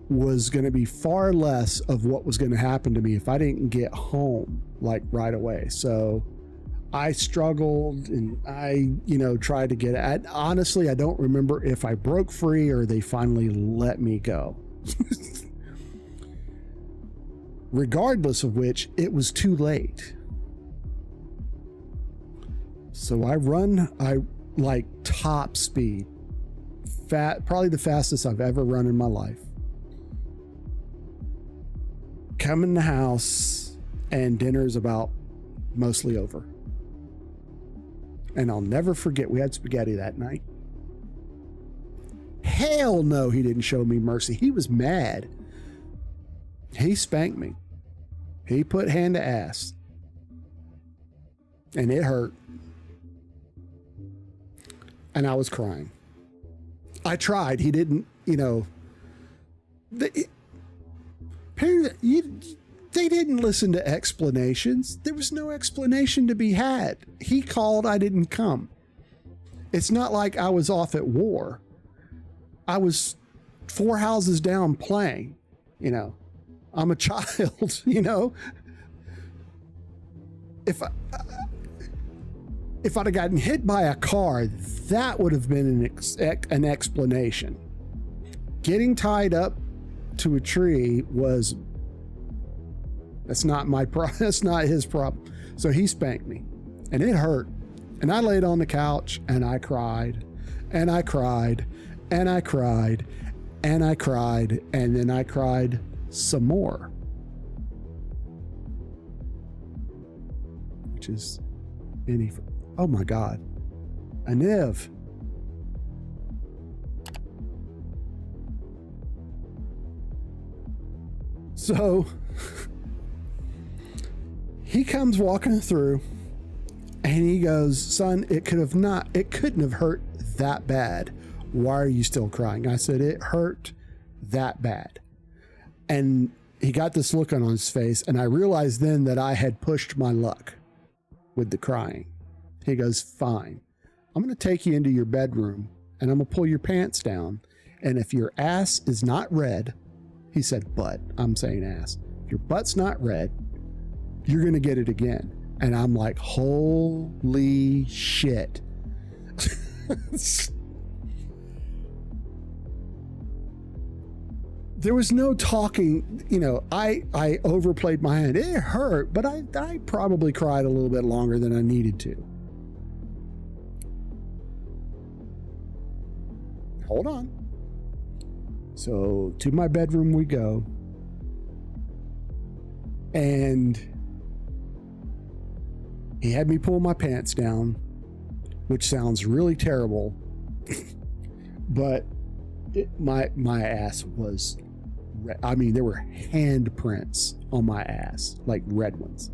was going to be far less of what was going to happen to me if I didn't get home like right away. So I struggled and I, tried to get it. Honestly, I don't remember if I broke free or they finally let me go. Regardless of which, it was too late. So I like top speed, probably the fastest I've ever run in my life. Come in the house and dinner is about mostly over. And I'll never forget, we had spaghetti that night. Hell no, he didn't show me mercy. He was mad. He spanked me. He put hand to ass. And it hurt. And I was crying. I tried. He didn't, they didn't listen to explanations. There was no explanation to be had. He called, I didn't come. It's not like I was off at war. I was 4 houses down playing, I'm a child, If I'd have gotten hit by a car, that would have been an explanation. Getting tied up to a tree that's not my problem. That's not his problem. So he spanked me and it hurt. And I laid on the couch and I cried and I cried and I cried and I cried. And then I cried some more, which is oh my God, Aniv. So he comes walking through and he goes, son, it couldn't have hurt that bad. Why are you still crying? I said, it hurt that bad. And he got this look on his face, and I realized then that I had pushed my luck with the crying. He goes, fine. I'm going to take you into your bedroom and I'm going to pull your pants down. And if your ass is not red, he said butt, I'm saying ass. If your butt's not red, you're going to get it again. And I'm like, holy shit. There was no talking, I overplayed my hand. It hurt, but I probably cried a little bit longer than I needed to. Hold on. So to my bedroom we go. And he had me pull my pants down, which sounds really terrible. But my ass was red. I mean, there were handprints on my ass, like red ones.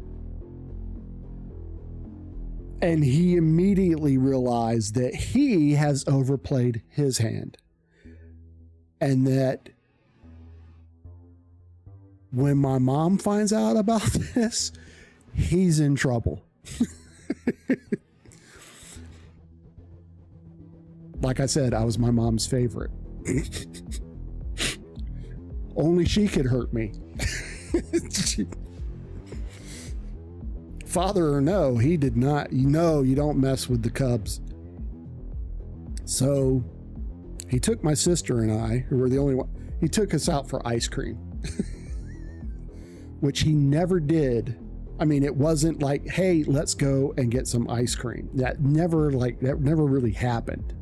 And he immediately realized that he has overplayed his hand. and that when my mom finds out about this, he's in trouble. Like I said, I was my mom's favorite. Only she could hurt me. Father or no, he did not. You know, you don't mess with the Cubs. So he took my sister and I, who were the only one, he took us out for ice cream, which he never did. I mean, it wasn't like, hey, let's go and get some ice cream. That never really happened.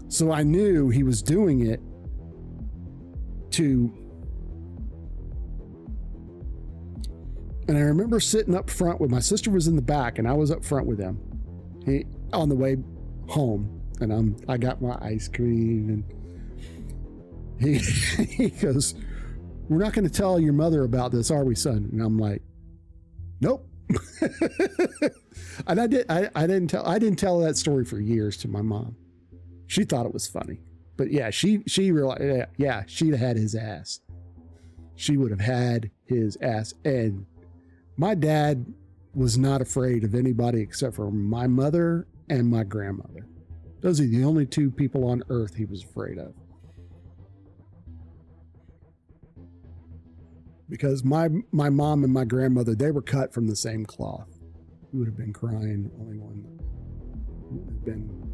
So I knew he was doing it to, and I remember sitting up front with my sister was in the back and I was up front with him. He on the way home, and I got my ice cream, and he goes, "We're not going to tell your mother about this, are we, son?" And I'm like, "Nope." And I didn't tell that story for years to my mom. She thought it was funny, but yeah, she realized, yeah, she'd have had his ass. She would have had his ass. And my dad was not afraid of anybody except for my mother and my grandmother. Those are the only two people on earth he was afraid of. Because my mom and my grandmother, they were cut from the same cloth. He would have been crying,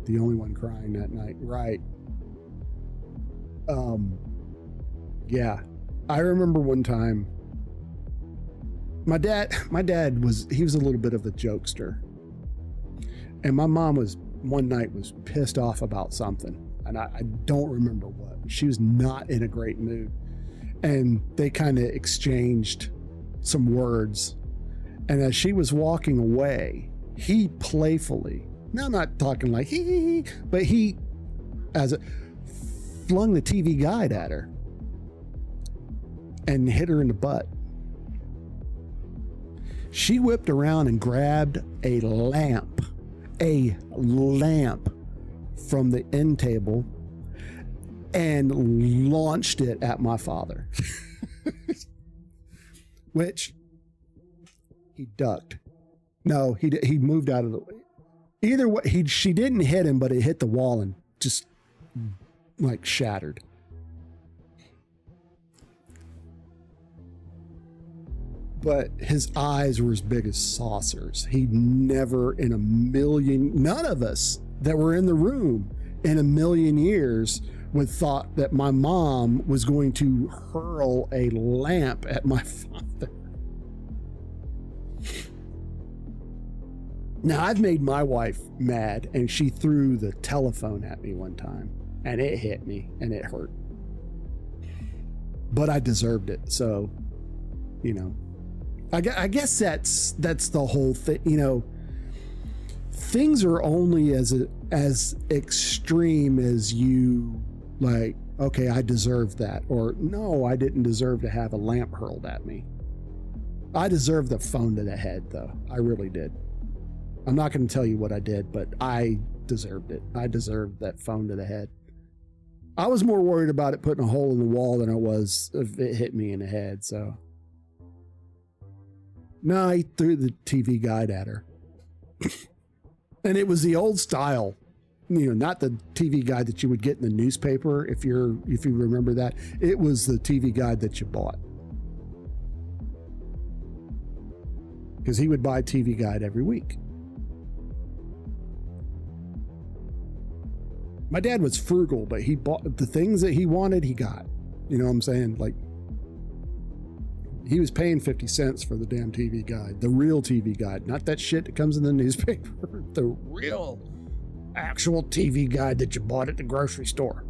the only one crying that night. Right. Yeah. I remember one time, my dad was a little bit of a jokester. And my mom one night was pissed off about something. And I don't remember what. She was not in a great mood. And they kind of exchanged some words. And as she was walking away, he playfully, now I'm not talking like hee, but he flung the TV guide at her and hit her in the butt. She whipped around and grabbed a lamp from the end table and launched it at my father. Which he ducked. No, he moved out of the way. Either way, she didn't hit him, but it hit the wall and just like shattered. But his eyes were as big as saucers. He'd never in a million, none of us that were in the room in a million years would thought that my mom was going to hurl a lamp at my father. Now, I've made my wife mad, and she threw the telephone at me one time, and it hit me, and it hurt. But I deserved it, so, you know. I guess that's the whole thing, you know. Things are only as extreme as you, like, okay, I deserve that, or no, I didn't deserve to have a lamp hurled at me. I deserved the phone to the head, though. I really did. I'm not going to tell you what I did, but I deserved it. I deserved that phone to the head. I was more worried about it putting a hole in the wall than I was if it hit me in the head, so. No, he threw the TV guide at her. And it was the old style, you know, not the TV guide that you would get in the newspaper, if you remember that. It was the TV guide that you bought. Because he would buy a TV guide every week. My dad was frugal, but he bought the things that he wanted, he got. You know what I'm saying? Like, he was paying 50 cents for the damn TV guide, the real TV guide, not that shit that comes in the newspaper, the real actual TV guide that you bought at the grocery store.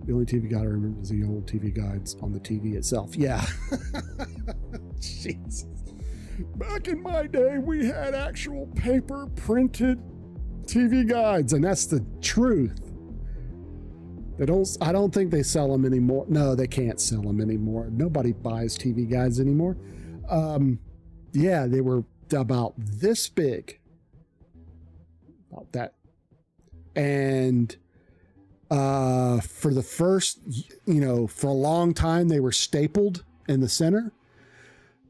The only TV guide I remember is the old TV guides on the TV itself. Yeah. Jesus. Back in my day, we had actual paper printed TV guides, and that's the truth. I don't think they sell them anymore. No, they can't sell them anymore. Nobody buys TV guides anymore. Yeah, they were about this big. About that. And For the first, for a long time, they were stapled in the center.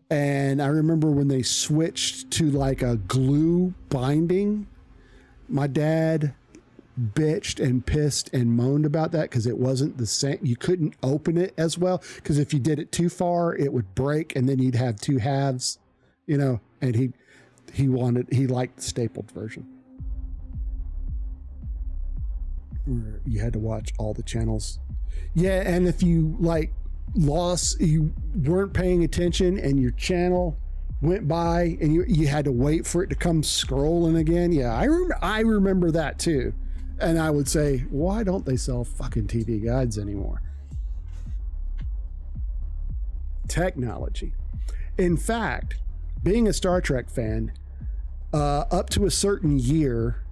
And I remember when they switched to like a glue binding, my dad bitched and pissed and moaned about that because it wasn't the same. You couldn't open it as well because if you did it too far, it would break and then you'd have two halves, and he liked the stapled version. You had to watch all the channels. Yeah, and if you you weren't paying attention and your channel went by and you had to wait for it to come scrolling again. Yeah, I remember that too. And I would say, why don't they sell fucking TV guides anymore? Technology. In fact, being a Star Trek fan, up to a certain year,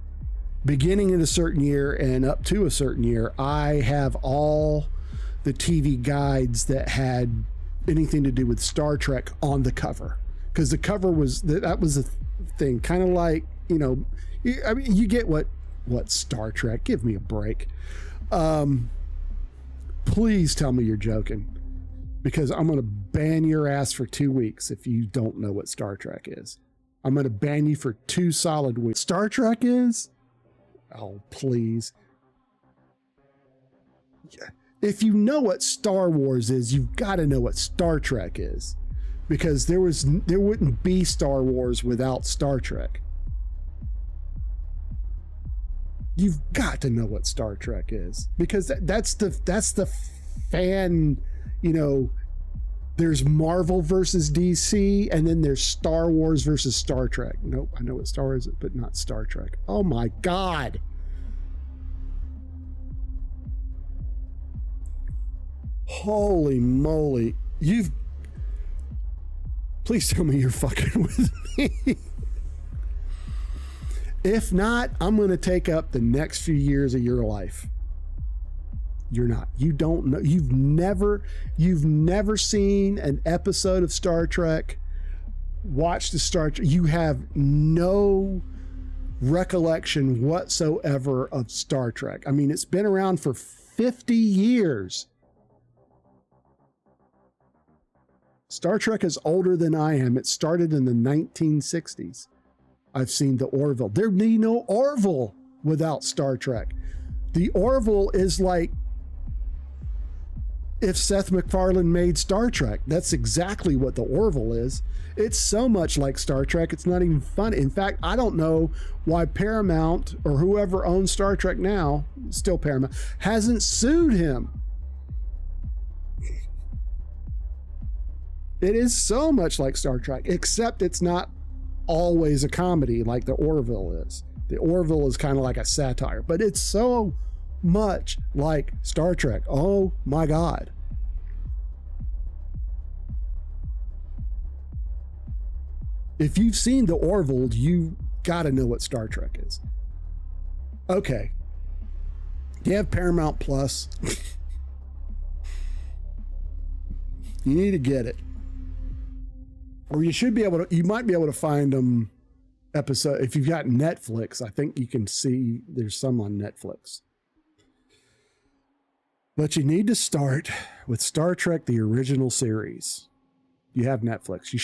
beginning in a certain year and up to a certain year, I have all the TV guides that had anything to do with Star Trek on the cover. Because the cover was, that was a thing. Kind of like, you get what Star Trek, give me a break. Please tell me you're joking. Because I'm going to ban your ass for 2 weeks if you don't know what Star Trek is. I'm going to ban you for 2 solid weeks. Star Trek is? Oh, please. Yeah. If you know what Star Wars is, you've got to know what Star Trek is. Because there wouldn't be Star Wars without Star Trek. You've got to know what Star Trek is. Because that's the fan, there's Marvel versus DC, and then there's Star Wars versus Star Trek. Nope, I know what Star Wars is, but not Star Trek. Oh my God. Holy moly. Please tell me you're fucking with me. If not, I'm going to take up the next few years of your life. You're not. You don't know. You've never seen an episode of Star Trek. Watched the Star Trek. You have no recollection whatsoever of Star Trek. I mean, it's been around for 50 years. Star Trek is older than I am. It started in the 1960s. I've seen the Orville. There'd be no Orville without Star Trek. The Orville is like if Seth MacFarlane made Star Trek. That's exactly what the Orville is. It's so much like Star Trek, it's not even funny. In fact, I don't know why Paramount or whoever owns Star Trek now, still Paramount, hasn't sued him. It is so much like Star Trek, except it's not always a comedy like the Orville is. The Orville is kind of like a satire, but it's so much like Star Trek. Oh my God. If you've seen the Orville, you got to know what Star Trek is. Okay. Do you have Paramount Plus? You need to get it. Or you should be able to, you might be able to find them episode. If you've got Netflix, I think you can see there's some on Netflix. But you need to start with Star Trek, the original series. You have Netflix. It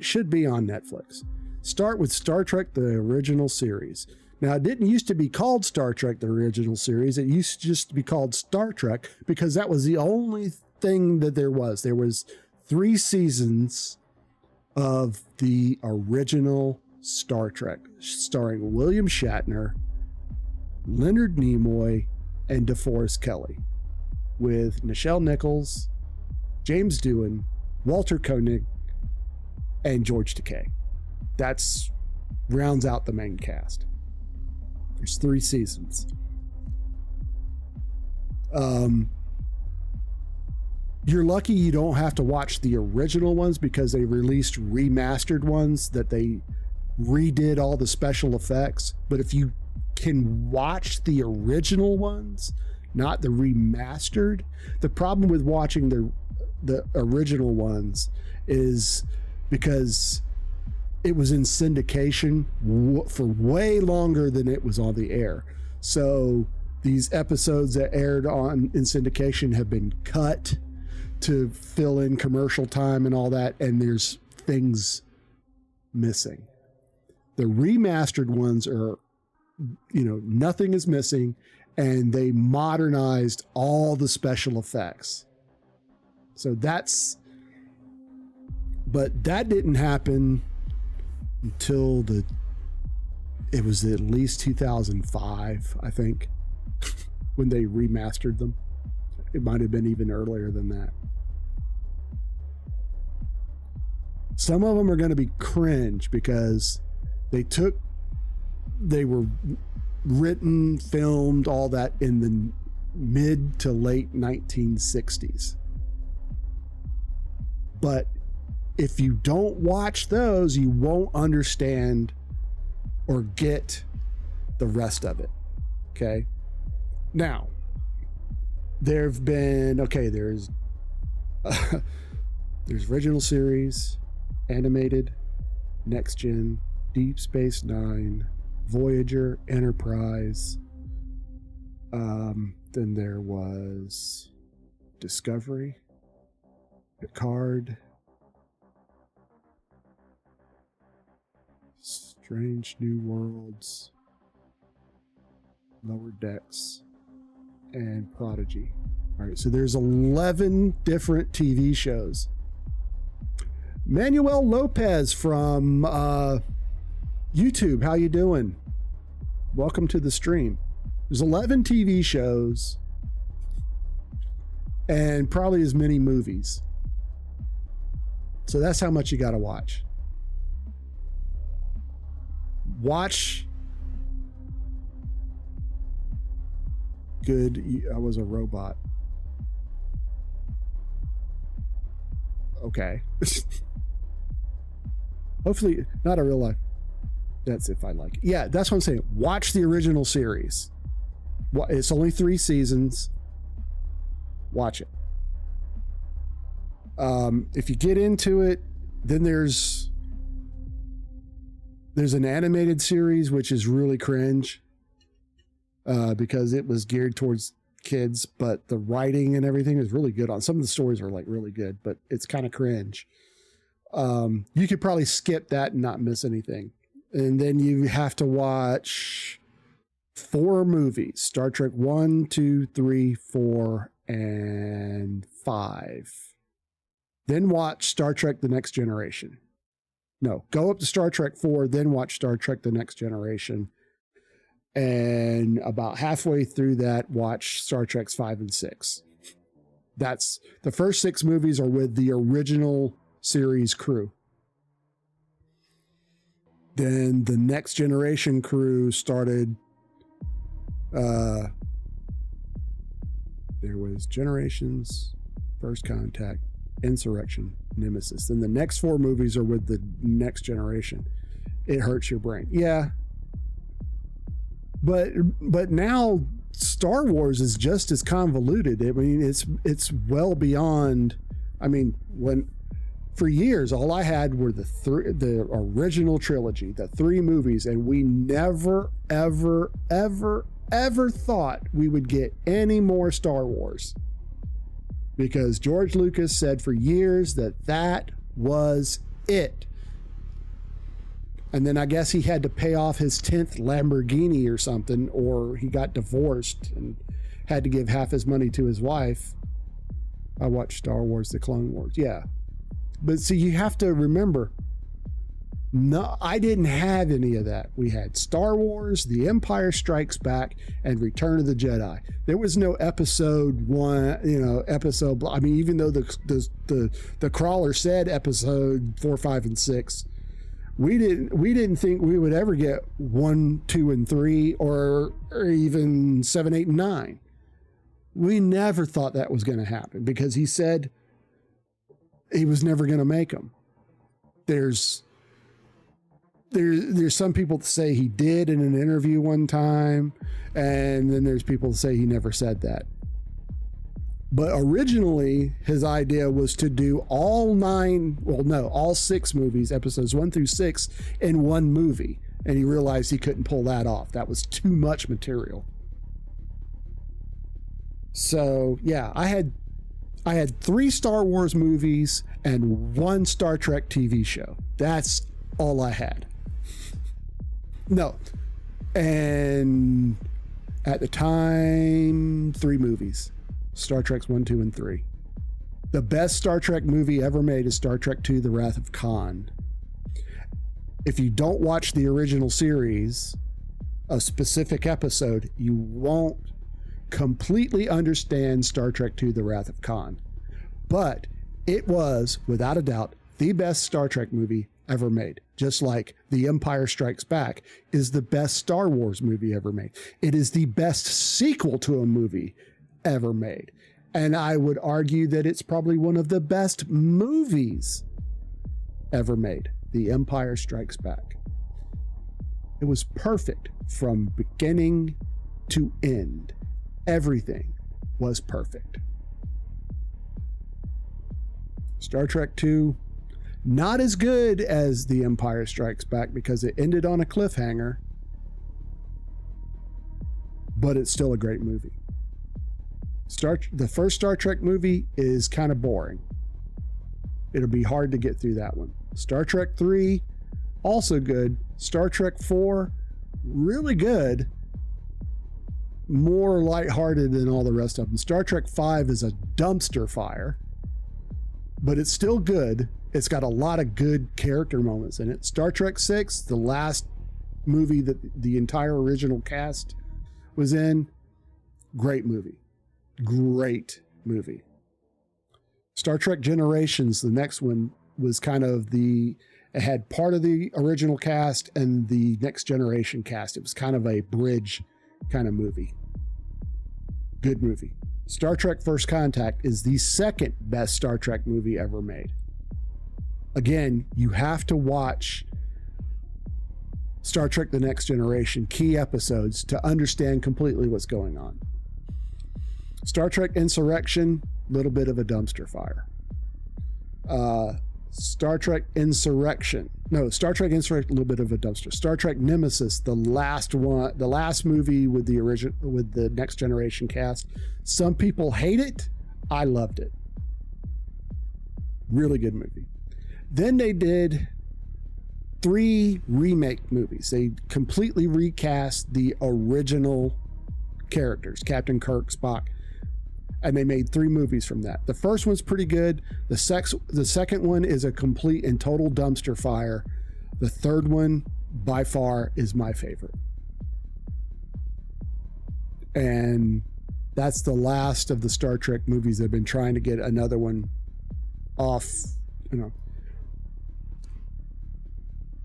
should be on Netflix. Start with Star Trek, the original series. Now, it didn't used to be called Star Trek, the original series. It used to just be called Star Trek because that was the only thing that there was. There was 3 seasons of the original Star Trek, starring William Shatner, Leonard Nimoy, and DeForest Kelley, with Nichelle Nichols, James Doohan, Walter Koenig, and George Takei. That's rounds out the main cast. There's 3 seasons. You're lucky you don't have to watch the original ones because they released remastered ones that they redid all the special effects. But if you can watch the original ones, not the remastered, the problem with watching the original ones is because it was in syndication for way longer than it was on the air. So these episodes that aired on in syndication have been cut to fill in commercial time and all that, and there's things missing. The remastered ones are, nothing is missing, and they modernized all the special effects. So but that didn't happen until it was at least 2005, I think, when they remastered them. It might have been even earlier than that. Some of them are going to be cringe because they were written, filmed, all that in the mid to late 1960s. But if you don't watch those, you won't understand or get the rest of it. Okay. Now, there's original series, animated, Next Gen, Deep Space Nine, Voyager, Enterprise. Then there was Discovery, Picard, Strange New Worlds, Lower Decks, and Prodigy. All right, so there's 11 different TV shows. Manuel Lopez from YouTube, how you doing? Welcome to the stream. There's 11 TV shows and probably as many movies. So that's how much you got to watch. Watch good. I was a robot. Okay. Hopefully not a real life. That's if I like it. Yeah, that's what I'm saying. Watch the original series. It's only 3 seasons. Watch it. If you get into it, then there's an animated series which is really cringe because it was geared towards kids, but the writing and everything is really good on some of the stories are like really good, but it's kind of cringe. You could probably skip that and not miss anything. And then you have to watch 4 movies: Star Trek 1, 2, 3, 4, and 5. Then watch Star Trek The Next Generation. No, go up to Star Trek 4, then watch Star Trek The Next Generation. And about halfway through that, watch Star Treks 5 and 6. That's the first 6 movies are with the original series crew. Then the Next Generation crew started. There was Generations, First Contact, Insurrection, Nemesis. Then the next 4 movies are with the Next Generation. It hurts your brain. Yeah. But now Star Wars is just as convoluted. I mean, it's well beyond. I mean, for years, all I had were the original trilogy, the 3 movies, and we never, ever, ever, ever thought we would get any more Star Wars. Because George Lucas said for years that was it. And then I guess he had to pay off his 10th Lamborghini or something, or he got divorced and had to give half his money to his wife. I watched Star Wars: The Clone Wars. Yeah. But see, you have to remember, no, I didn't have any of that. We had Star Wars, The Empire Strikes Back, and Return of the Jedi. There was no episode 1, episode. I mean, even though the crawler said episode 4, 5, and 6, we didn't think we would ever get 1, 2, and 3, or even 7, 8, and 9. We never thought that was going to happen because he said he was never going to make them. There's some people that say he did in an interview one time, and then there's people that say he never said that. But originally, his idea was to do all 6 movies, episodes 1 through 6, in one movie. And he realized he couldn't pull that off. That was too much material. So yeah, I had 3 Star Wars movies and 1 Star Trek TV show. That's all I had. No. And at the time, 3 movies. Star Trek's 1, 2, and 3. The best Star Trek movie ever made is Star Trek II: The Wrath of Khan. If you don't watch the original series, a specific episode, you won't completely understand Star Trek II: The Wrath of Khan. But it was, without a doubt, the best Star Trek movie ever made. Just like The Empire Strikes Back is the best Star Wars movie ever made. It is the best sequel to a movie ever made. And I would argue that it's probably one of the best movies ever made. The Empire Strikes Back. It was perfect from beginning to end. Everything was perfect. Star Trek II, not as good as The Empire Strikes Back because it ended on a cliffhanger, but it's still a great movie. The first Star Trek movie is kind of boring. It'll be hard to get through that one. Star Trek 3, also good. Star Trek 4, really good. More lighthearted than all the rest of them. Star Trek 5 is a dumpster fire, but it's still good. It's got a lot of good character moments in it. Star Trek 6, the last movie that the entire original cast was in, great movie. Great movie. Star Trek Generations, the next one, was kind of it had part of the original cast and the Next Generation cast. It was kind of a bridge kind of movie. Good movie. Star Trek First Contact is the second best Star Trek movie ever made. Again, you have to watch Star Trek The Next Generation key episodes to understand completely what's going on. Star Trek Insurrection, little bit of a dumpster fire. Star Trek Insurrection, a little bit of a dumpster. Star Trek Nemesis, the last movie with the Next Generation cast. Some people hate it. I loved it. Really good movie. Then they did 3 remake movies. They completely recast the original characters, Captain Kirk, Spock, and they made 3 movies from that. The first one's pretty good. The second one is a complete and total dumpster fire. The third one, by far, is my favorite. And that's the last of the Star Trek movies. They've been trying to get another one off,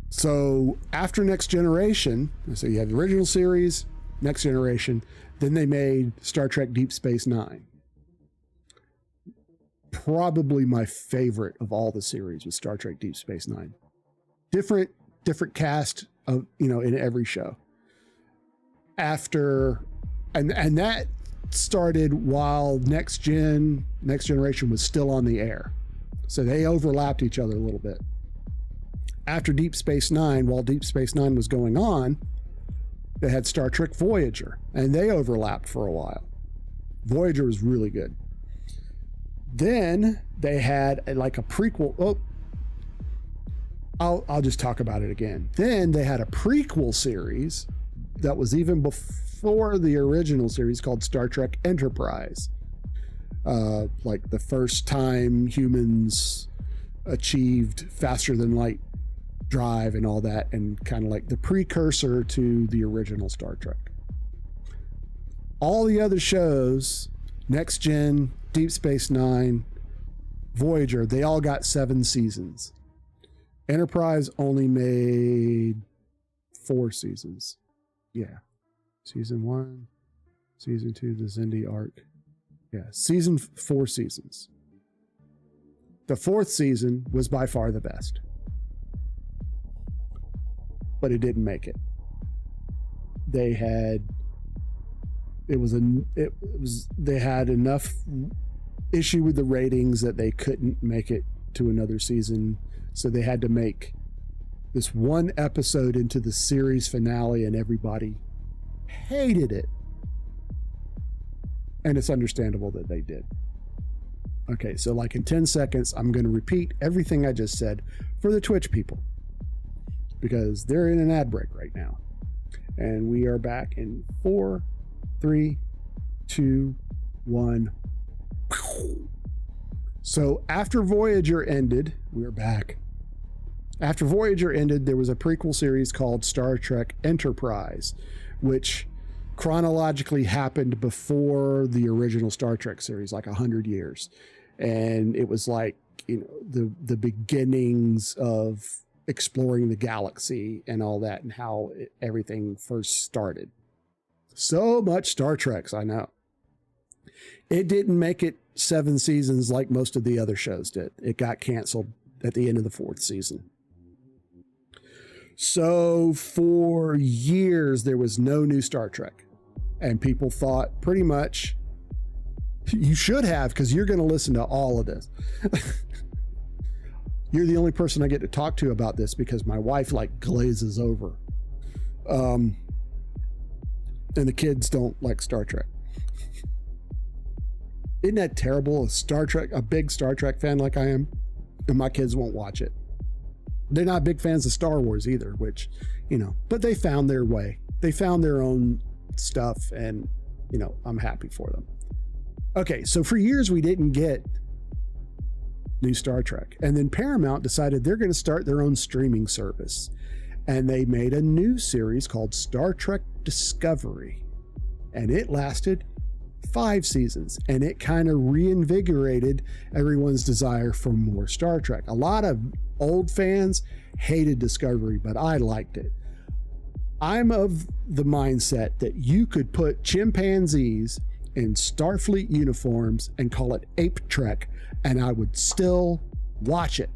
So after Next Generation, so you have the original series, Next Generation, then they made Star Trek Deep Space Nine. Probably my favorite of all the series was Star Trek Deep Space Nine. Different cast of, in every show. And that started while Next Generation was still on the air. So they overlapped each other a little bit. After Deep Space Nine, while Deep Space Nine was going on, they had Star Trek Voyager, and they overlapped for a while. Voyager was really good. Then they had like a prequel. I'll just talk about it again. Then they had a prequel series that was even before the original series called Star Trek Enterprise. Like the first time humans achieved faster than light drive and all that, and kind of like the precursor to the original Star Trek. All the other shows, Next Gen, Deep Space Nine, Voyager, they all got 7 seasons. Enterprise only made 4 seasons. Yeah. Season 1, Season 2, the Xindi arc. Yeah, 4 seasons. The 4th season was by far the best. But it didn't make it. They had enough issue with the ratings that they couldn't make it to another season. So they had to make this one episode into the series finale, and everybody hated it. And it's understandable that they did. Okay, so like in 10 seconds, I'm going to repeat everything I just said for the Twitch people, because they're in an ad break right now. And we are back in 4, 3, 2, 1. So after Voyager ended, we're back. After Voyager ended, there was a prequel series called Star Trek Enterprise, which chronologically happened before the original Star Trek series, like 100 years. And it was like, you know, the beginnings of exploring the galaxy and all that, and how everything first started. So much Star Treks, I know. It didn't make it 7 seasons like most of the other shows did. It got canceled at the end of the 4th season. So for years, there was no new Star Trek. And people thought pretty much, you should have, because you're going to listen to all of this. You're the only person I get to talk to about this, because my wife like glazes over. And the kids don't like Star Trek. Isn't that terrible? A big Star Trek fan like I am, and my kids won't watch it. They're not big fans of Star Wars either, which, you know, but they found their way. They found their own stuff, and, you know, I'm happy for them. Okay, so for years we didn't get new Star Trek. And then Paramount decided they're going to start their own streaming service. And they made a new series called Star Trek Discovery. And it lasted 5 seasons. And it kind of reinvigorated everyone's desire for more Star Trek. A lot of old fans hated Discovery, but I liked it. I'm of the mindset that you could put chimpanzees in Starfleet uniforms and call it Ape Trek, and I would still watch it,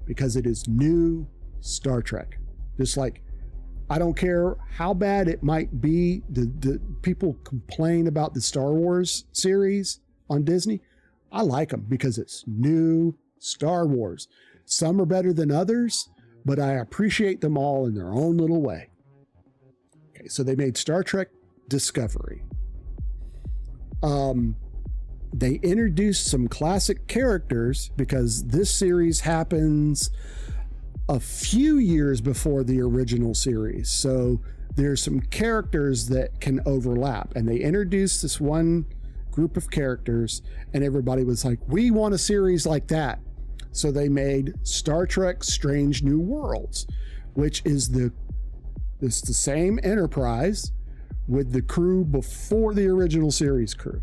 because it is new Star Trek. Just like, I don't care how bad it might be. The people complain about the Star Wars series on Disney. I like them because it's new Star Wars. Some are better than others, but I appreciate them all in their own little way. Okay, so they made Star Trek Discovery. They introduced some classic characters, because this series happens a few years before the original series. So there's some characters that can overlap, and they introduced this one group of characters, and everybody was like, we want a series like that. So they made Star Trek Strange New Worlds, which is the same Enterprise with the crew before the original series crew.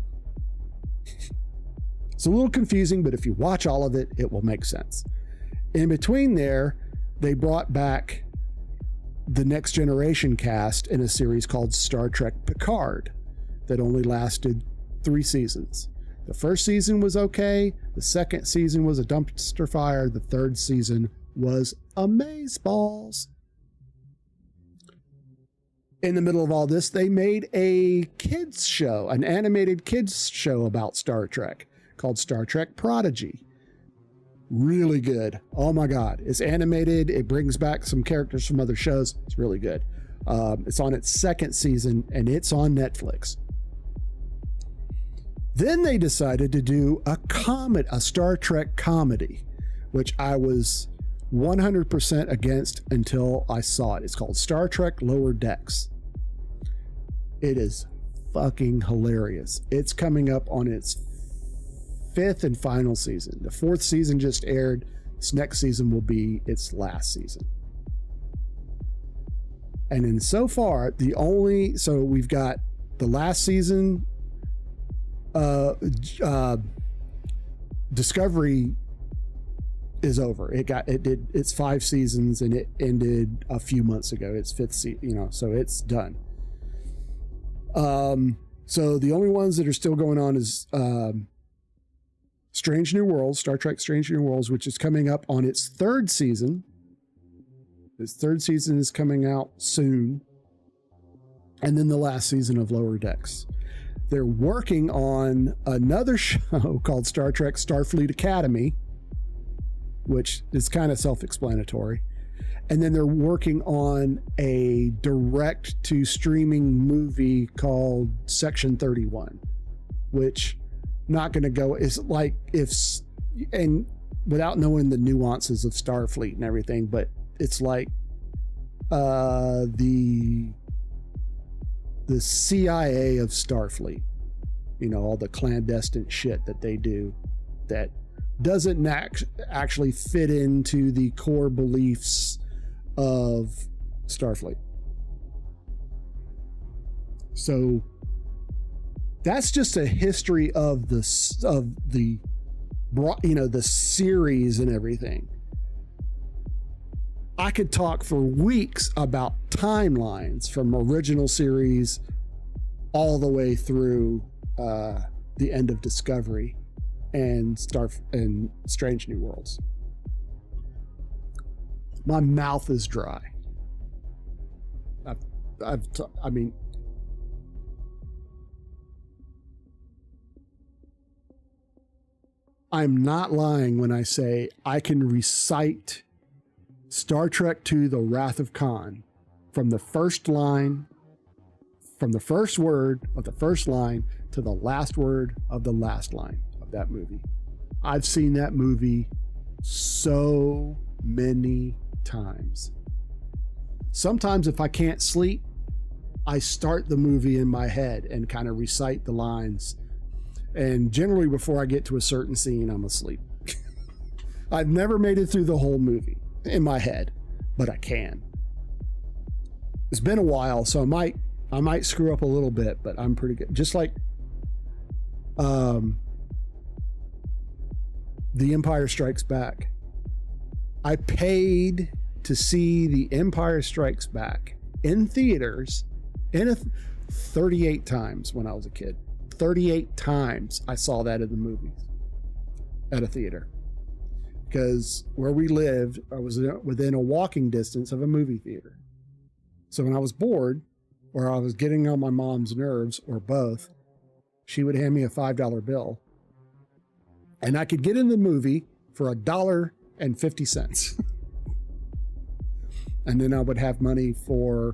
It's a little confusing, but if you watch all of it, it will make sense. In between there, they brought back the Next Generation cast in a series called Star Trek Picard that only lasted 3 seasons. The first season was okay. The second season was a dumpster fire. The third season was amazeballs. In the middle of all this, they made a kids show, an animated kids show about Star Trek called Star Trek Prodigy. Really good. Oh my God. It's animated. It brings back some characters from other shows. It's really good. It's on its 2nd season, and it's on Netflix. Then they decided to do a Star Trek comedy, which I was 100% against until I saw it. It's called Star Trek Lower Decks. It is fucking hilarious. It's coming up on its 5th and final season. The 4th season just aired. This next season will be its last season. And in so far, so we've got the last season, Discovery is over. It did its 5 seasons, and it ended a few months ago. Its 5th season, so it's done. So the only ones that are still going on is Strange New Worlds, Star Trek Strange New Worlds, which is coming up on its 3rd season. Its 3rd season is coming out soon. And then the last season of Lower Decks. They're working on another show called Star Trek Starfleet Academy, which is kind of self-explanatory. And then they're working on a direct-to-streaming movie called Section 31. which not going to go, is like and without knowing the nuances of Starfleet and everything, but it's like the CIA of Starfleet, you know, all the clandestine shit that they do that doesn't actually fit into the core beliefs of Starfleet. So that's just a history of the you know, the series and everything. I could talk for weeks about timelines from original series all the way through the end of Discovery and Strange New Worlds. My mouth is dry. I mean, I'm not lying when I say I can recite Star Trek II: The Wrath of Khan from the first line, from the first word of the first line to the last word of the last line of that movie. I've seen that movie so many times. Sometimes if I can't sleep, I start the movie in my head and kind of recite the lines. And generally before I get to a certain scene, I'm asleep. I've never made it through the whole movie in my head, but I can. It's been a while, so I might screw up a little bit, but I'm pretty good. Just like The Empire Strikes Back. I paid to see The Empire Strikes Back in theaters 38 times when I was a kid. 38 times I saw that in the movies at a theater. Because where we lived, I was within a walking distance of a movie theater. So when I was bored, or I was getting on my mom's nerves, or both, she would hand me a $5 bill. And I could get in the movie for $1.50. And then I would have money for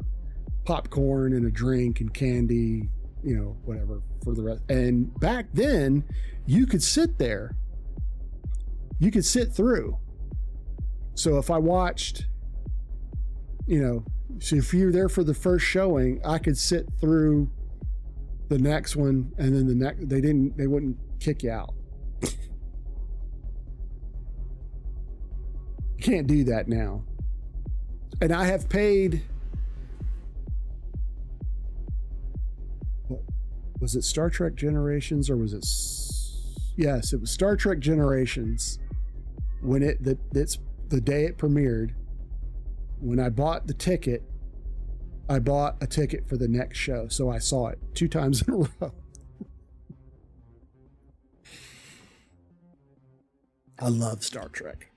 popcorn and a drink and candy, you know, whatever for the rest. And back then, you could sit there. You could sit through. So if I watched, you know, so if you're there for the first showing, I could sit through the next one, and then the next, they wouldn't kick you out. You can't do that now. And I have paid, was it Star Trek Generations, or was it, yes, it was Star Trek Generations. When it's the day it premiered, when I bought the ticket, I bought a ticket for the next show. So I saw it 2 times in a row. I love Star Trek.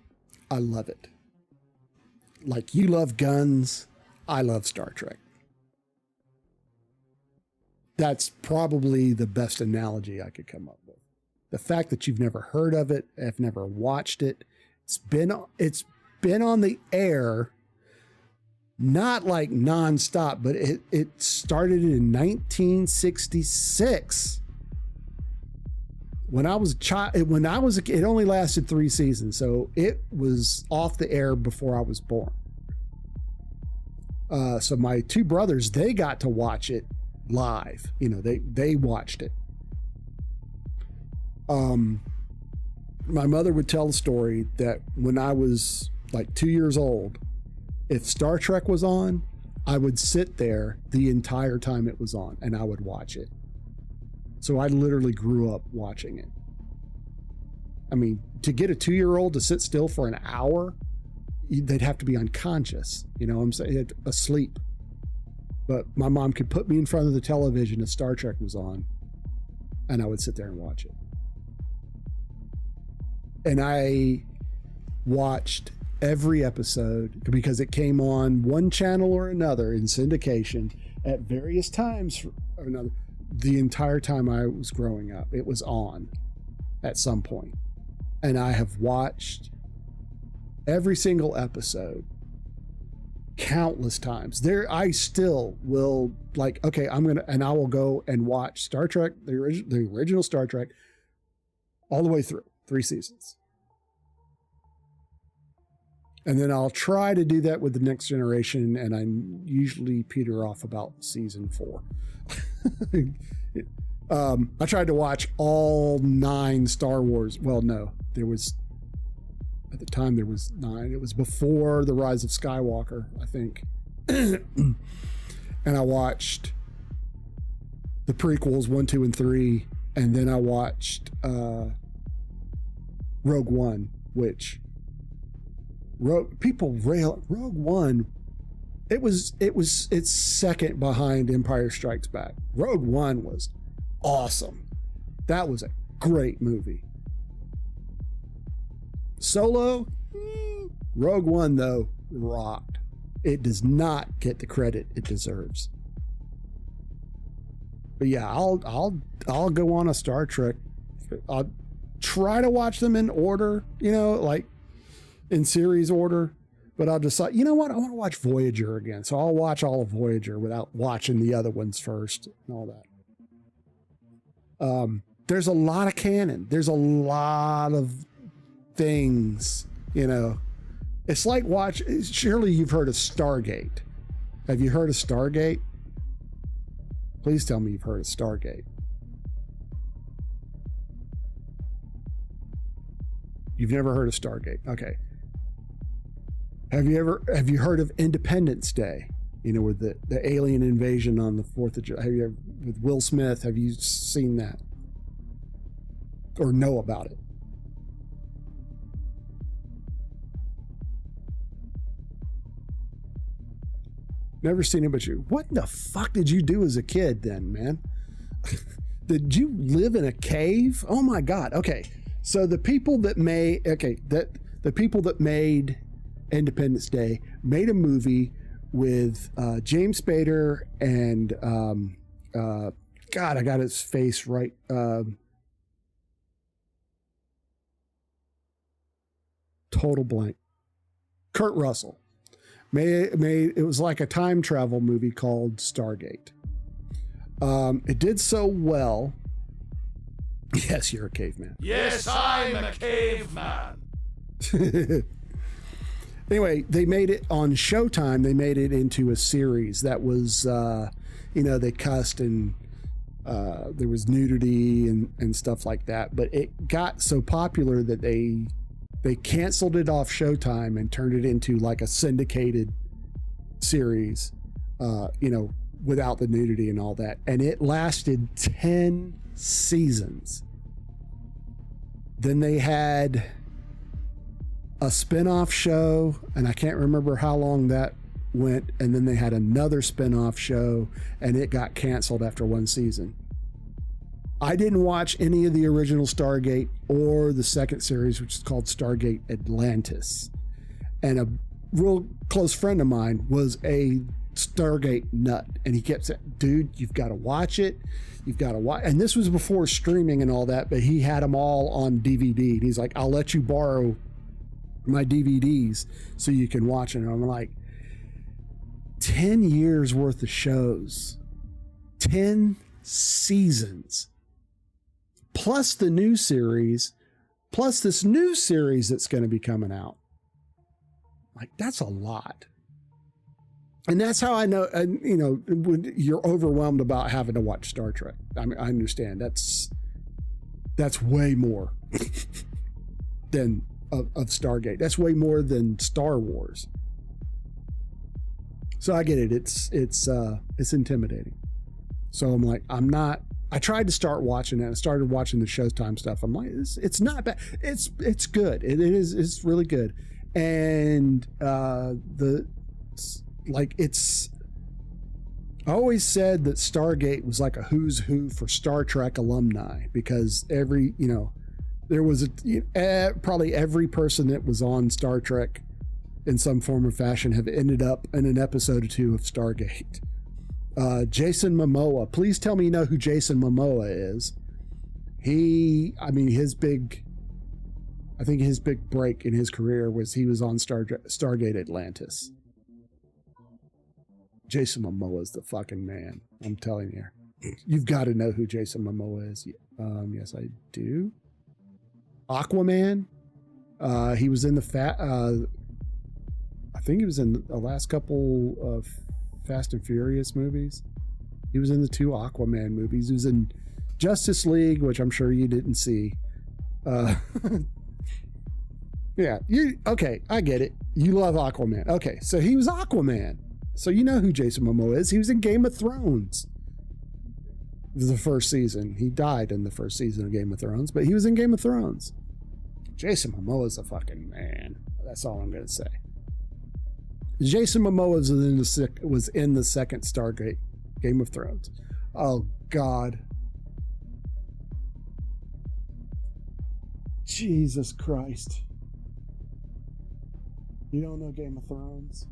I love it. Like you love guns, I love Star Trek. That's probably the best analogy I could come up with. The fact that you've never heard of it, have never watched it, it's been on the air, not like nonstop, but it started in 1966. When I was a child, it only lasted 3 seasons, so it was off the air before I was born. So my 2 brothers, they got to watch it live. You know, they watched it. My mother would tell the story that when I was like 2 years old, if Star Trek was on, I would sit there the entire time it was on and I would watch it. So I literally grew up watching it. I mean, to get a 2-year-old to sit still for an hour, they'd have to be unconscious, you know what I'm saying, asleep. But my mom could put me in front of the television if Star Trek was on, and I would sit there and watch it. And I watched every episode because it came on one channel or another in syndication at various times or another. The entire time I was growing up, it was on at some point. And I have watched every single episode countless times. There, I still will like, okay, I will go and watch Star Trek, the original Star Trek, all the way through 3 seasons. And then I'll try to do that with the Next Generation, and I usually peter off about season 4. I tried to watch all 9 Star Wars. Well, no, at the time there was 9. It was before The Rise of Skywalker, I think. And I watched the prequels 1, 2, and 3, and then I watched Rogue One, which Rogue One, it's second behind Empire Strikes Back. Rogue One was awesome. That was a great movie. Solo, Rogue One though rocked. It does not get the credit it deserves. But yeah, I'll go on a Star Trek. I'll try to watch them in order, like in series order, but I'll decide, you know what, I want to watch Voyager again. So I'll watch all of Voyager without watching the other ones first and all that. There's a lot of canon. There's a lot of things, It's like surely you've heard of Stargate. Have you heard of Stargate? Please tell me you've heard of Stargate. You've never heard of Stargate. Okay. Have you heard of Independence Day? With the alien invasion on the 4th of July. With Will Smith, have you seen that? Or know about it? Never seen it, but what the fuck did you do as a kid then, man? Did you live in a cave? Oh my God. Okay. So the people that made Independence Day made a movie with James Spader and God, I got his face right. Total blank. Kurt Russell it was like a time travel movie called Stargate. It did so well. Yes, you're a caveman. Yes, I'm a caveman. Anyway, they made it on Showtime. They made it into a series that was, they cussed and there was nudity and stuff like that. But it got so popular that they canceled it off Showtime and turned it into like a syndicated series, without the nudity and all that. And it lasted 10 seasons. Then they had a spin-off show, and I can't remember how long that went. And then they had another spin-off show, and it got canceled after 1 season. I didn't watch any of the original Stargate or the second series, which is called Stargate Atlantis. And a real close friend of mine was a Stargate nut, and he kept saying, dude, you've got to watch it. You've got to watch. And this was before streaming and all that, but he had them all on DVD. And he's like, I'll let you borrow my DVDs so you can watch it. And I'm like, 10 years worth of shows, 10 seasons, plus the new series, plus this new series that's going to be coming out. Like, that's a lot. And that's how I know, when you're overwhelmed about having to watch Star Trek. I mean, I understand that's way more than of Stargate. That's way more than Star Wars. So I get it. It's intimidating. So I'm like, I tried to start watching it. I started watching the Showtime stuff. I'm like, it's not bad. It's good. It's really good. And I always said that Stargate was like a who's who for Star Trek alumni, because there was probably every person that was on Star Trek in some form or fashion have ended up in an episode or 2 of Stargate. Jason Momoa, please tell me you know who Jason Momoa is. His big break in his career was he was on Stargate Atlantis. Jason Momoa is the fucking man. I'm telling you. You've got to know who Jason Momoa is. Yes, I do. Aquaman. He was in the I think he was in the last couple of Fast and Furious movies. He was in the 2 Aquaman movies. He was in Justice League, which I'm sure you didn't see. Yeah, okay, I get it. You love Aquaman. Okay, so he was Aquaman. So you know who Jason Momoa is. He was in Game of Thrones. The first season. He died in the first season of Game of Thrones, but he was in Game of Thrones. Jason Momoa is a fucking man. That's all I'm going to say. Jason Momoa was in the second Stargate Game of Thrones. Oh, God. Jesus Christ. You don't know Game of Thrones?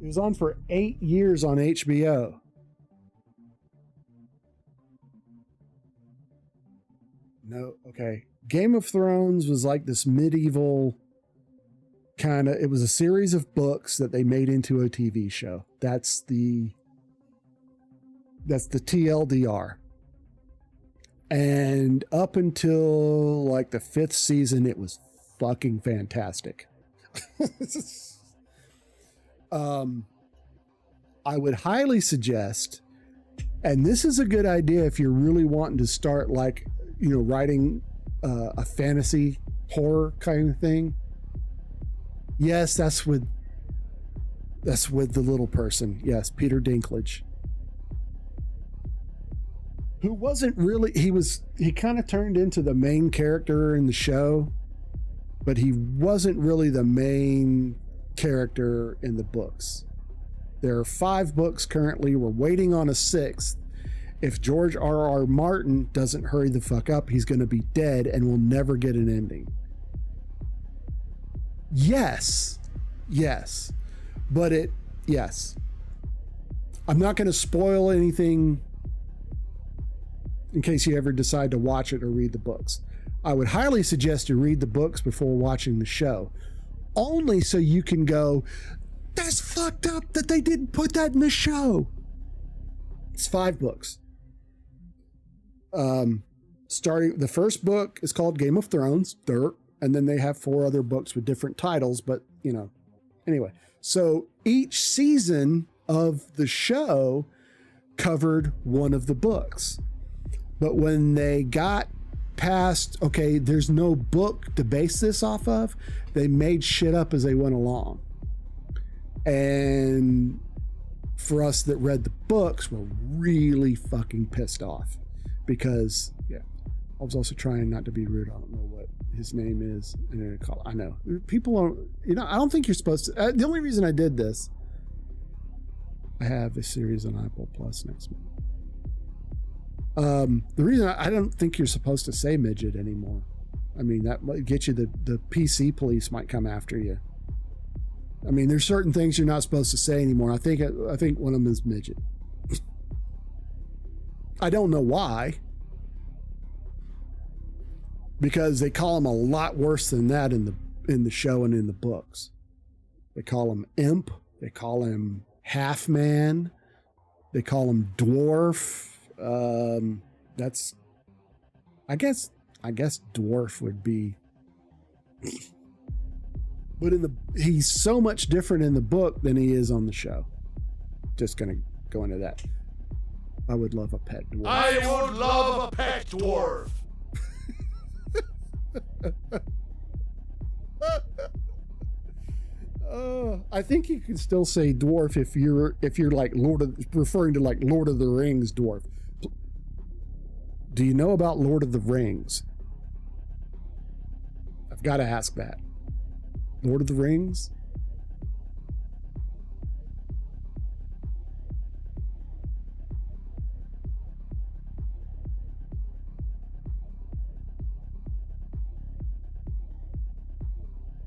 It was on for 8 years on HBO. No, okay. Game of Thrones was like this medieval kind of, it was a series of books that they made into a TV show. That's the TLDR. And up until like the 5th season, it was fucking fantastic. I would highly suggest, and this is a good idea if you're really wanting to start like, you know, writing a fantasy horror kind of thing. Yes, that's with the little person. Yes, Peter Dinklage. Who wasn't really, he kind of turned into the main character in the show, but he wasn't really the main character in the books. There are 5 books currently. We're waiting on a 6th. If George R.R. Martin doesn't hurry the fuck up, he's going to be dead and we'll never get an ending. Yes. But yes. I'm not going to spoil anything in case you ever decide to watch it or read the books. I would highly suggest you read the books before watching the show. Only so you can go, that's fucked up that they didn't put that in the show. It's 5 books. Starting, the first book is called Game of Thrones, and then they have 4 other books with different titles, but you know, anyway. So each season of the show covered one of the books. But when they got past, okay, there's no book to base this off of, they made shit up as they went along. And for us that read the books, we're really fucking pissed off because, yeah, I was also trying not to be rude. I don't know what his name is. I know people are, you know, I don't think you're supposed to. The only reason I did this, I have a series on Apple Plus next month. The reason I don't think you're supposed to say midget anymore. I mean, that might get you, the PC police might come after you. I mean, there's certain things you're not supposed to say anymore. I think one of them is midget. I don't know why. Because they call him a lot worse than that in the show and in the books. They call him imp. They call him half man. They call him dwarf. That's, I guess dwarf would be, but he's so much different in the book than he is on the show. Just gonna go into that. I would love a pet dwarf. I would love a pet dwarf. I think you can still say dwarf if you're like referring to like Lord of the Rings dwarf. Do you know about Lord of the Rings? I've got to ask that. Lord of the Rings?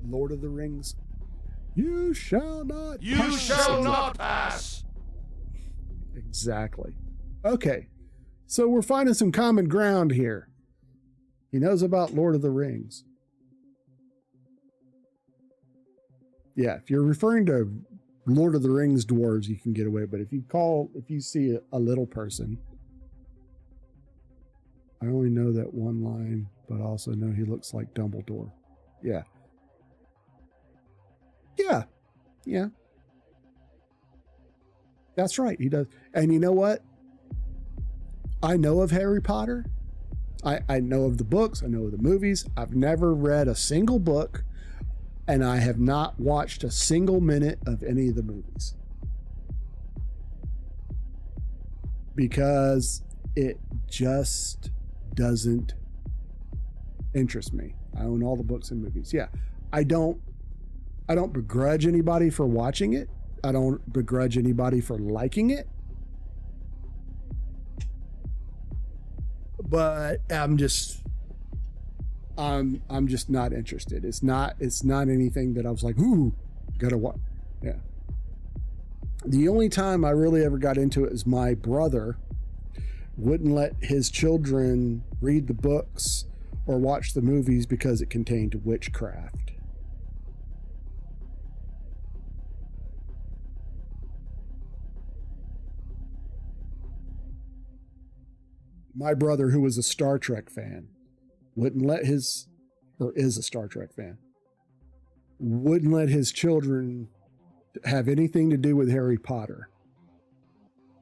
Lord of the Rings. You shall not You pass. shall not pass. Exactly. Okay. So we're finding some common ground here. He knows about Lord of the Rings. Yeah, if you're referring to Lord of the Rings dwarves, you can get away. But if you see a little person, I only know that one line, but I also know he looks like Dumbledore. Yeah. Yeah. Yeah. That's right. He does. And you know what? I know of Harry Potter. I know of the books. I know of the movies. I've never read a single book, and I have not watched a single minute of any of the movies. Because it just doesn't interest me. I own all the books and movies. Yeah. I don't begrudge anybody for watching it. I don't begrudge anybody for liking it. But I'm just not interested. It's not anything that I was like, ooh, gotta watch. Yeah. The only time I really ever got into it is my brother wouldn't let his children read the books or watch the movies because it contained witchcraft. My brother, who was a Star Trek fan, wouldn't let is a Star Trek fan, wouldn't let his children have anything to do with Harry Potter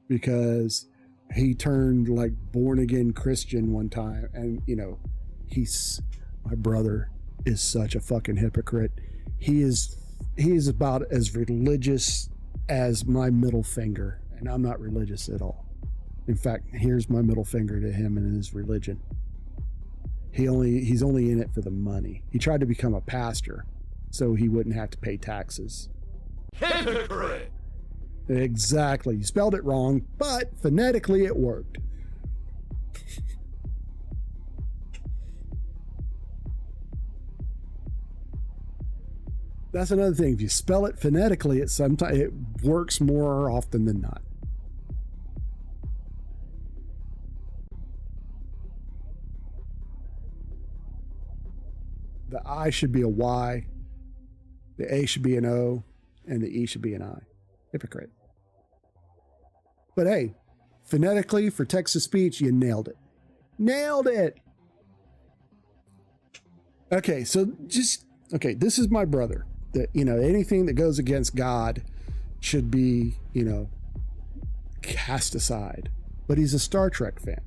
because he turned like born again Christian one time. And, you know, my brother is such a fucking hypocrite. He is about as religious as my middle finger, and I'm not religious at all. In fact, here's my middle finger to him and his religion. He's only in it for the money. He tried to become a pastor so he wouldn't have to pay taxes. Hypocrite! Exactly. You spelled it wrong, but phonetically it worked. That's another thing. If you spell it phonetically, it works more often than not. The I should be a Y, the A should be an O, and the E should be an I. Hypocrite. But hey, phonetically for text to speech, you nailed it. Nailed it. Okay, this is my brother. That, you know, anything that goes against God should be, you know, cast aside. But he's a Star Trek fan.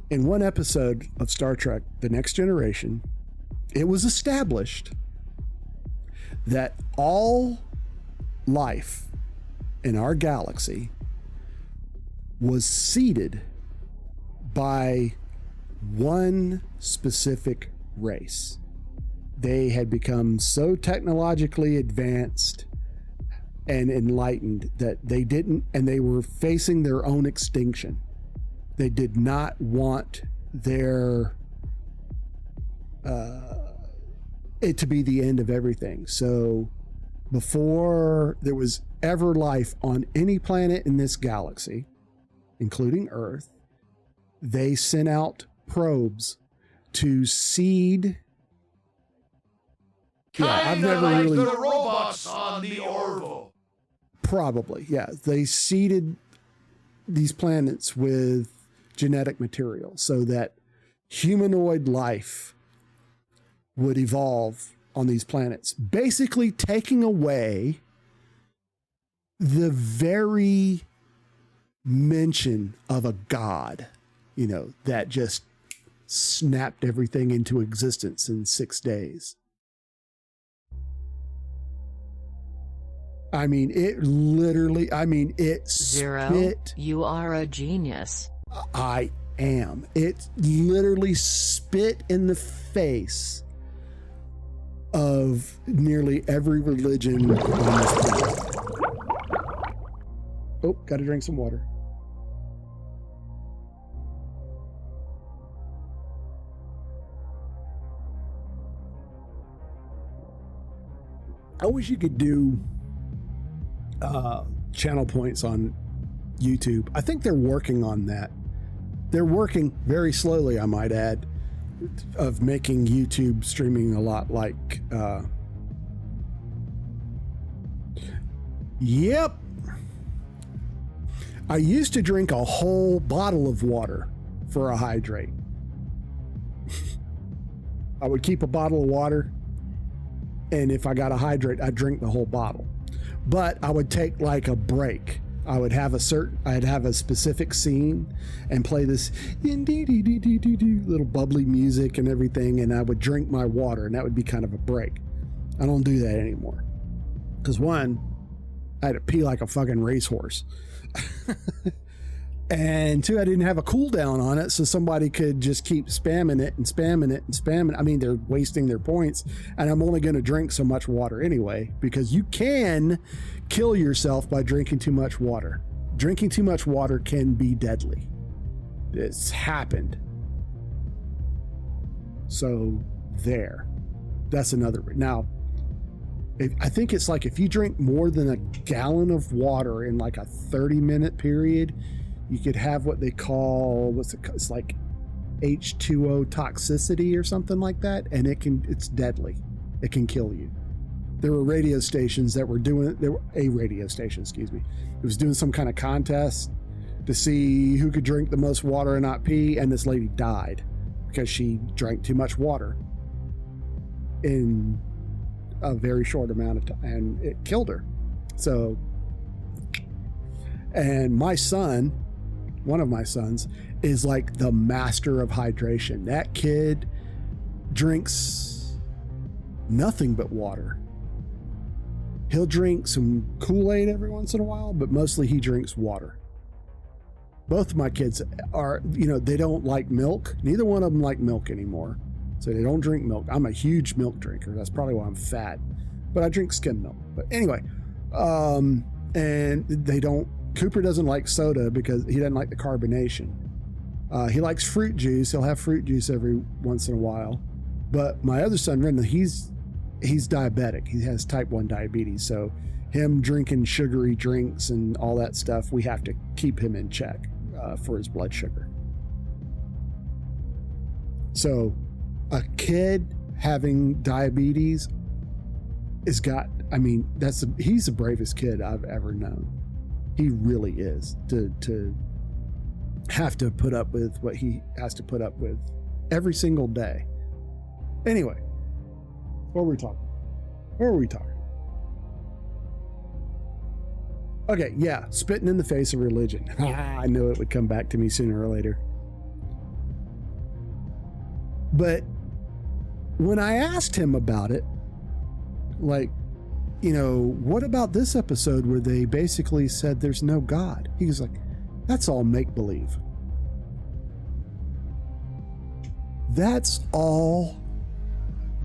In one episode of Star Trek, The Next Generation, it was established that all life in our galaxy was seeded by one specific race. They had become so technologically advanced and enlightened that they were facing their own extinction. They did not want it to be the end of everything. So before there was ever life on any planet in this galaxy, including Earth, they sent out probes to seed. I've never like really. The robots on the Orville. Probably, yeah. They seeded these planets with genetic material so that humanoid life would evolve on these planets, basically taking away the very mention of a god, you know, that just snapped everything into existence in 6 days. I mean, it Zero, spit. you are a genius. I am. It literally spit in the face of nearly every religion on this planet. Oh, gotta drink some water. I wish you could do channel points on YouTube. I think they're working on that. They're working very slowly, I might add, of making YouTube streaming a lot like Yep. I used to drink a whole bottle of water for a hydrate. I would keep a bottle of water, and if I got a hydrate, I'd drink the whole bottle. But I would take like a break. I'd have a specific scene and play this little bubbly music and everything, and I would drink my water, and that would be kind of a break. I don't do that anymore. Because one, I had to pee like a fucking racehorse. And two, I didn't have a cooldown on it, so somebody could just keep spamming it and spamming it and spamming. I mean, they're wasting their points, and I'm only going to drink so much water anyway, because you can kill yourself by drinking too much water. Drinking too much water can be deadly. It's happened. So there. That's another. Now, I think it's like if you drink more than a gallon of water in like a 30-minute period, you could have what they call, it's like H2O toxicity or something like that, and it's deadly. It can kill you. There were radio stations that were doing, a radio station, excuse me. It was doing some kind of contest to see who could drink the most water and not pee, and this lady died because she drank too much water in a very short amount of time, and it killed her. So, and my son, one of my sons, is like the master of hydration. That kid drinks nothing but water. He'll drink some Kool-Aid every once in a while, but mostly he drinks water. Both of my kids are, they don't like milk. Neither one of them like milk anymore. So they don't drink milk. I'm a huge milk drinker. That's probably why I'm fat. But I drink skim milk. But anyway, and they don't, Cooper doesn't like soda because he doesn't like the carbonation. He likes fruit juice. He'll have fruit juice every once in a while. But my other son, Rendon, he's diabetic. He has type 1 diabetes. So him drinking sugary drinks and all that stuff, we have to keep him in check for his blood sugar. So a kid having diabetes he's the bravest kid I've ever known. He really is, to have to put up with what he has to put up with every single day. Anyway, what were we talking? Okay, yeah, spitting in the face of religion. I knew it would come back to me sooner or later. But when I asked him about it, like, what about this episode where they basically said there's no God? He was like, that's all make-believe. That's all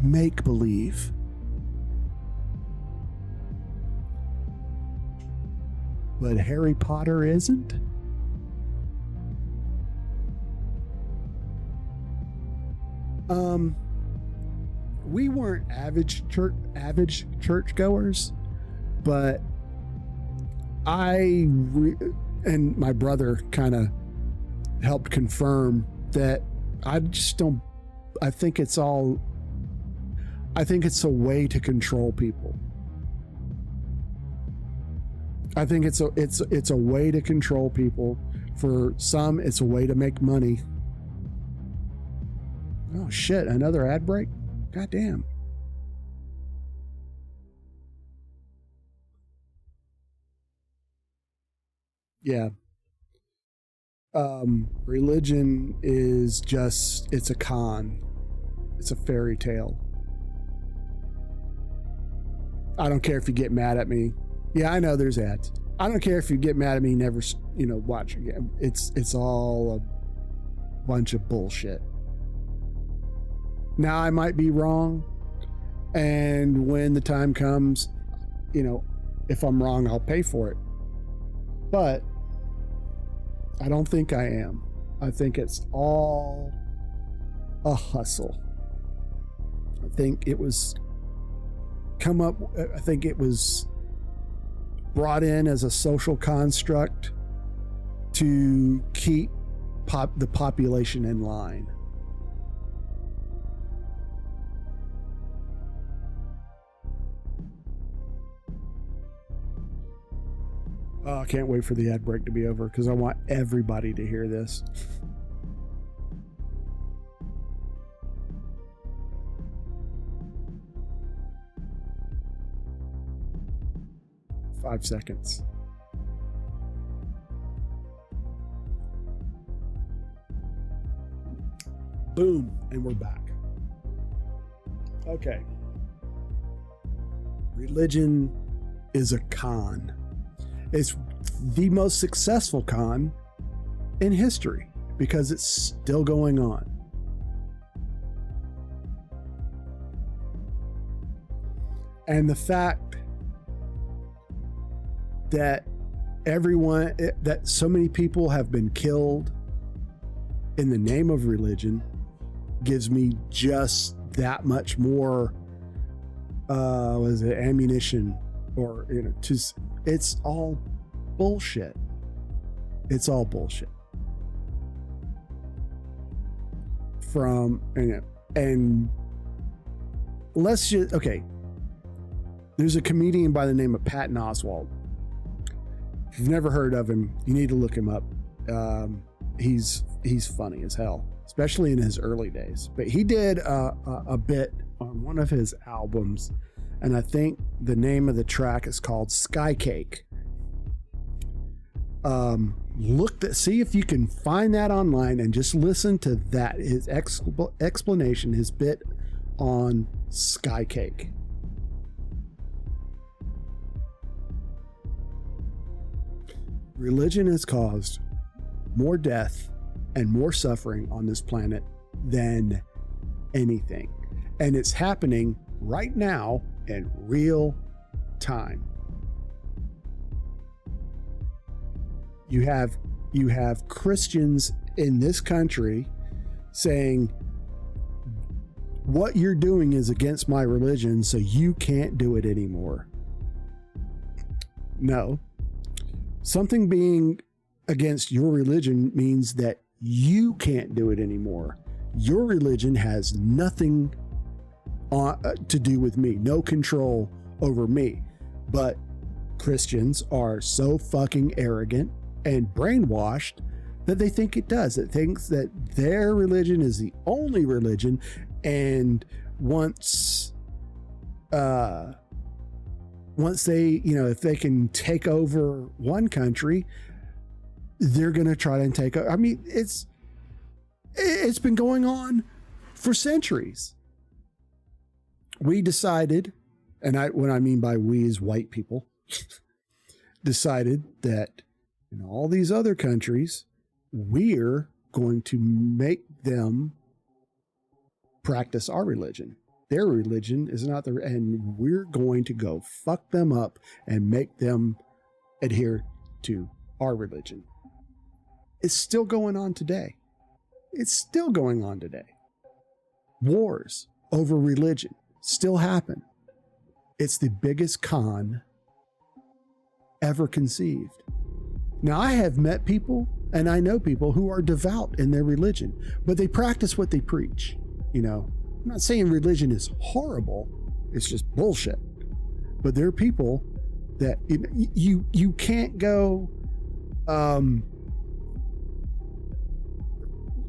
make-believe. But Harry Potter isn't? We weren't average churchgoers, but and my brother kind of helped confirm that I think it's a way to control people. I think it's a way to control people. For some, it's a way to make money. Oh shit, another ad break? God damn. Yeah. Religion is just, it's a con. It's a fairy tale. I don't care if you get mad at me. Yeah, I know there's ads. I don't care if you get mad at me, never, watch again. It's all a bunch of bullshit. Now I might be wrong, and when the time comes, if I'm wrong, I'll pay for it. But I don't think I am. I think it's all a hustle. I think it was brought in as a social construct to keep the population in line. Oh, I can't wait for the ad break to be over because I want everybody to hear this. Five seconds. Boom, and we're back. Okay. Religion is a con. It's the most successful con in history because it's still going on. And the fact that that so many people have been killed in the name of religion gives me just that much more ammunition, or it's all bullshit. It's all bullshit. And let's just, okay, there's a comedian by the name of Patton Oswalt. If you've never heard of him, you need to look him up. He's funny as hell, especially in his early days. But he did a bit on one of his albums, and I think the name of the track is called Sky Cake. See if you can find that online and just listen to that, his explanation, his bit on Sky Cake. Religion has caused more death and more suffering on this planet than anything. And it's happening right now in real time. You have Christians in this country saying, what you're doing is against my religion, so you can't do it anymore. No. Something being against your religion means that you can't do it anymore. Your religion has nothing to do with me, no control over me. But Christians are so fucking arrogant and brainwashed that they think it does. It thinks that their religion is the only religion, and once they, if they can take over one country, they're going to try and take over. I mean, it's been going on for centuries. We decided, and what I mean by we is white people, decided that in all these other countries, we're going to make them practice our religion. Their religion is not and we're going to go fuck them up and make them adhere to our religion. It's still going on today. It's still going on today. Wars over religion still happen. It's the biggest con ever conceived. Now, I have met people and I know people who are devout in their religion, but they practice what they preach. I'm not saying religion is horrible. It's just bullshit. But there are people that you can't go,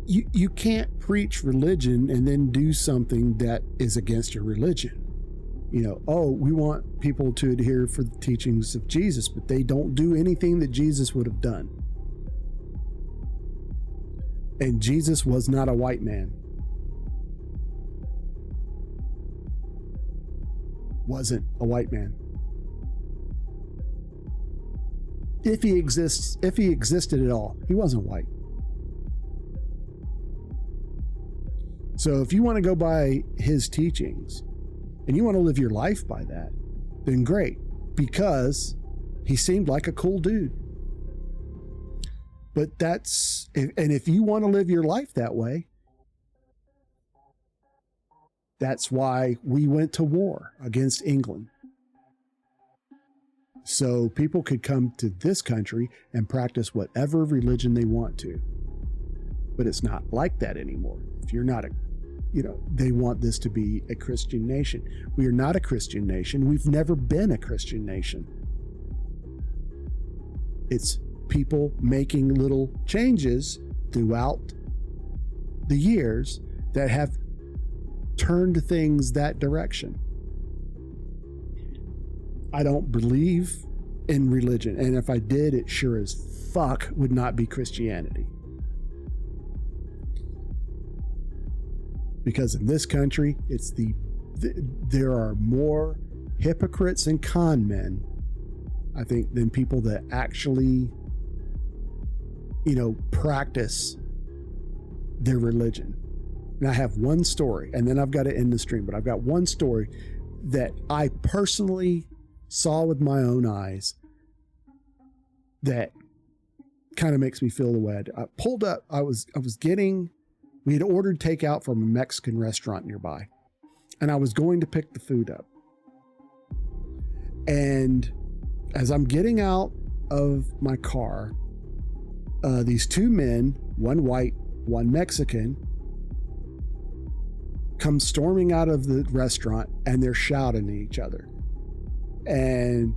you can't preach religion and then do something that is against your religion. We want people to adhere for the teachings of Jesus, but they don't do anything that Jesus would have done. And Jesus was not a white man. Wasn't a white man. If he existed at all, he wasn't white. So if you want to go by his teachings and you want to live your life by that, then great, because he seemed like a cool dude. But if you want to live your life that way, that's why we went to war against England. So people could come to this country and practice whatever religion they want to. But it's not like that anymore. If you're not they want this to be a Christian nation. We are not a Christian nation. We've never been a Christian nation. It's people making little changes throughout the years that have turned things that direction. I don't believe in religion, and if I did, it sure as fuck would not be Christianity. Because in this country, it's there are more hypocrites and con men, I think, than people that actually, practice their religion. And I have one story, and then I've got to end the stream, but I've got one story that I personally saw with my own eyes that kind of makes me feel the way I pulled up. We had ordered takeout from a Mexican restaurant nearby, and I was going to pick the food up. And as I'm getting out of my car, these two men, one white, one Mexican, come storming out of the restaurant, and they're shouting at each other. And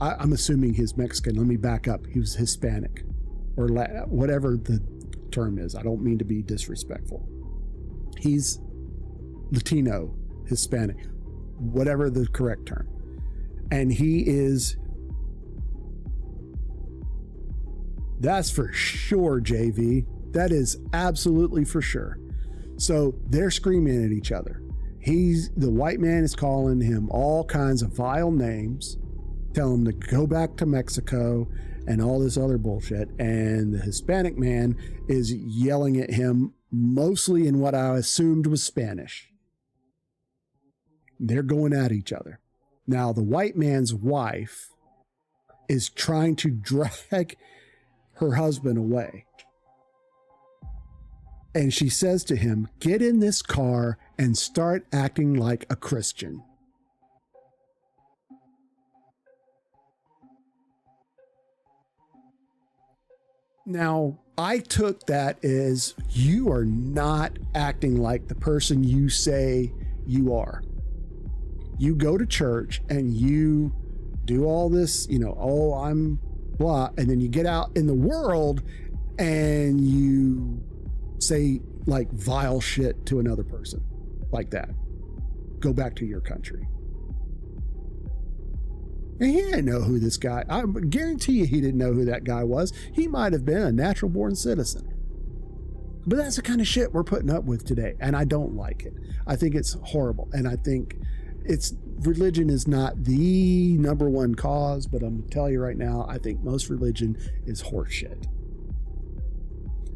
I'm assuming he's Mexican. Let me back up. He was Hispanic, or whatever the term is. I don't mean to be disrespectful. He's Latino, Hispanic, whatever the correct term. And that's for sure, JV. That is absolutely for sure. So they're screaming at each other. The white man is calling him all kinds of vile names, telling him to go back to Mexico and all this other bullshit. And the Hispanic man is yelling at him mostly in what I assumed was Spanish. They're going at each other. Now, the white man's wife is trying to drag her husband away. And she says to him, "Get in this car and start acting like a Christian." Now, I took that as, you are not acting like the person you say you are. You go to church and you do all this, oh, I'm blah, and then you get out in the world and you say like vile shit to another person like that. Go back to your country. And he didn't know who this guy, I guarantee you he didn't know who that guy was. He might have been a natural born citizen. But that's the kind of shit we're putting up with today. And I don't like it. I think it's horrible. And I think religion is not the number one cause, but I'm gonna tell you right now, I think most religion is horseshit.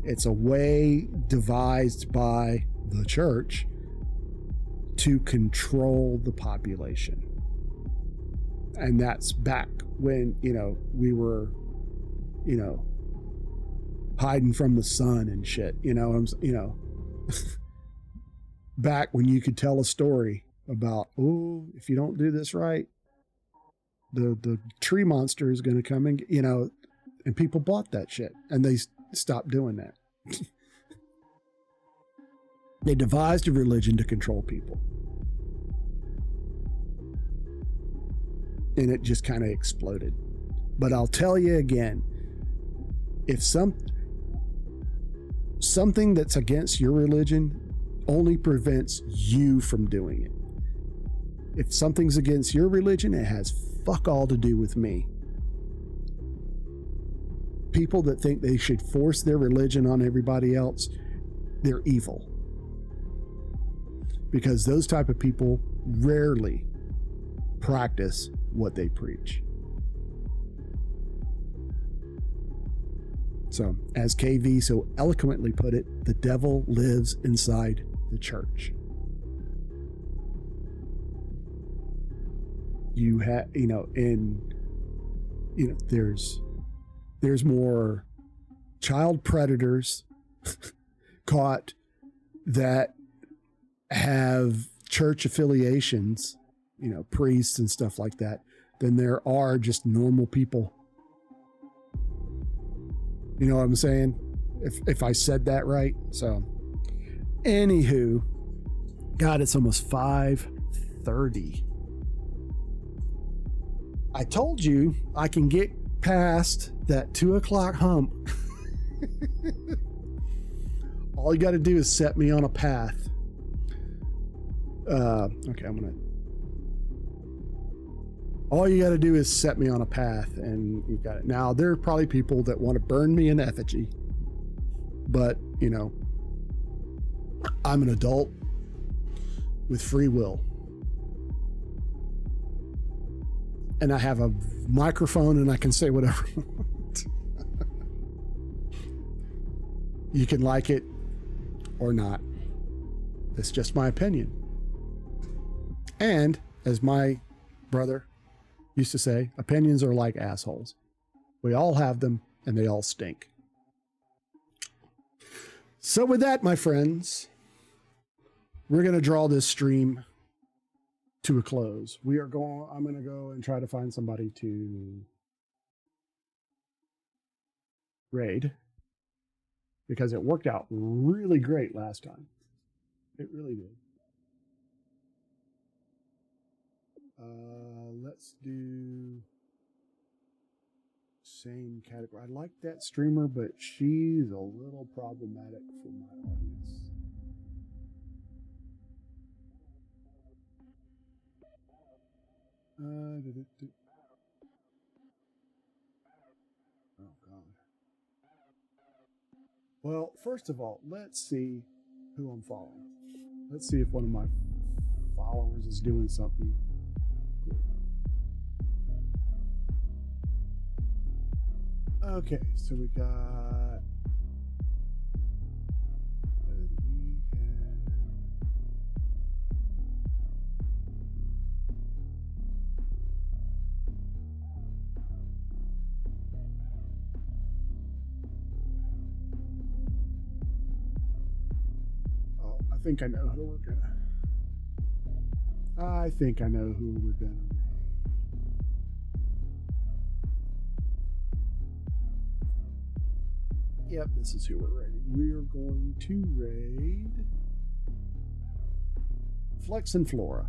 It's a way devised by the church to control the population. And that's back when, we were, hiding from the sun and shit, back when you could tell a story about, oh, if you don't do this right, the tree monster is going to come and, and people bought that shit and they stopped doing that. They devised a religion to control people. And it just kind of exploded. But I'll tell you again, if something that's against your religion only prevents you from doing it. If something's against your religion, it has fuck all to do with me. People that think they should force their religion on everybody else, they're evil. Because those type of people rarely practice what they preach. So, as KV so eloquently put it, the devil lives inside the church. You have, there's more child predators caught that have church affiliations, priests and stuff like that, than there are just normal people. You know what I'm saying? If I said that right. So, anywho, God, it's almost 5:30. I told you I can get past that 2 o'clock hump. All you got to do is set me on a path. Okay, all you got to do is set me on a path and you've got it. Now, there are probably people that want to burn me in effigy, but, you know, I'm an adult with free will. And I have a microphone and I can say whatever I want. You can like it or not. It's just my opinion. And as my brother used to say, opinions are like assholes. We all have them and they all stink. So with that, my friends, we're going to draw this stream to a close. I'm going to go and try to find somebody to raid because it worked out really great last time. It really did. Let's do same category. I like that streamer, but she's a little problematic for my audience. Oh God. Well, first of all, let's see who I'm following. Let's see if one of my followers is doing something. Okay, so we got. I think I know who we're gonna. I think I know who we're gonna raid. Yep, this is who we're raiding. We are going to raid Flex and Flora.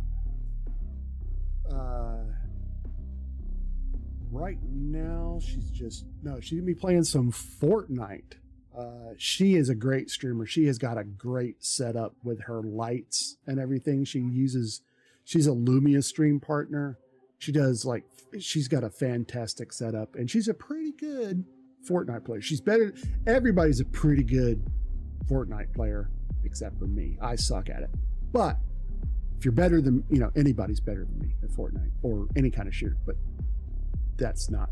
Right now, she's gonna be playing some Fortnite. She is a great streamer. She has got a great setup with her lights and everything. She's a Lumia stream partner. She's got a fantastic setup and she's a pretty good Fortnite player. Everybody's a pretty good Fortnite player except for me. I suck at it. But if you're better than, anybody's better than me at Fortnite or any kind of shooter, but that's not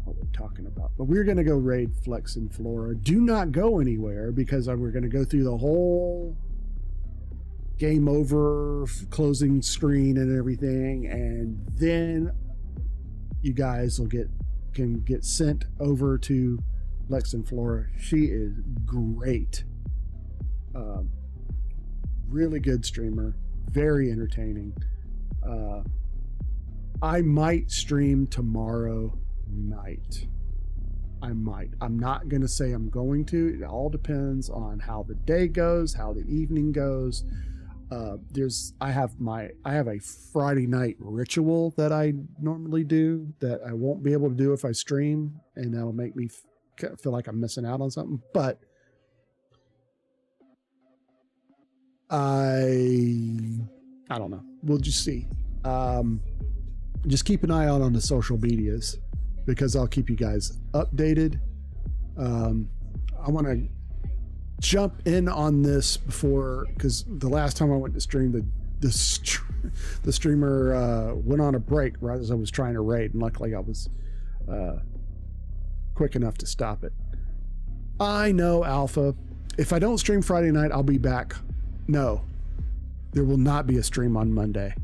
what we're talking about. But we're going to go raid Flex and Flora. Do not go anywhere because we're going to go through the whole game over, closing screen and everything. And then you guys can get sent over to Flex and Flora. She is great. Really good streamer. Very entertaining. I might stream tomorrow night. I might. I'm not going to say I'm going to. It all depends on how the day goes, how the evening goes. I have a Friday night ritual that I normally do that I won't be able to do if I stream, and that'll make me feel like I'm missing out on something. But I don't know. We'll just see. Just keep an eye out on the social medias because I'll keep you guys updated. I want to jump in on this because the last time I went to stream, the streamer went on a break right as I was trying to raid, and luckily I was quick enough to stop it. I know, Alpha. If I don't stream Friday night, I'll be back. No, there will not be a stream on Monday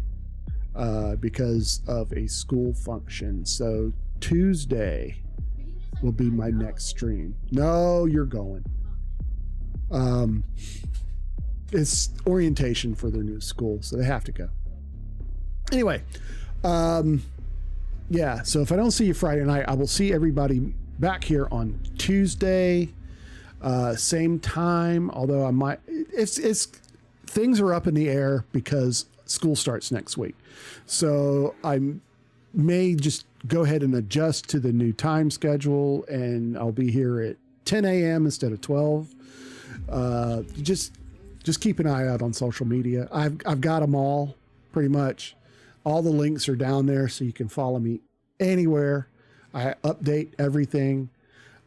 because of a school function. So Tuesday will be my next stream. No, you're going. It's orientation for their new school, so they have to go. Anyway, yeah, so if I don't see you Friday night, I will see everybody back here on Tuesday, same time, although I might, it's things are up in the air because school starts next week. So I may just go ahead and adjust to the new time schedule, and I'll be here at 10 a.m. instead of 12. Just keep an eye out on social media. I've got them all pretty much. All the links are down there, so you can follow me anywhere. I update everything.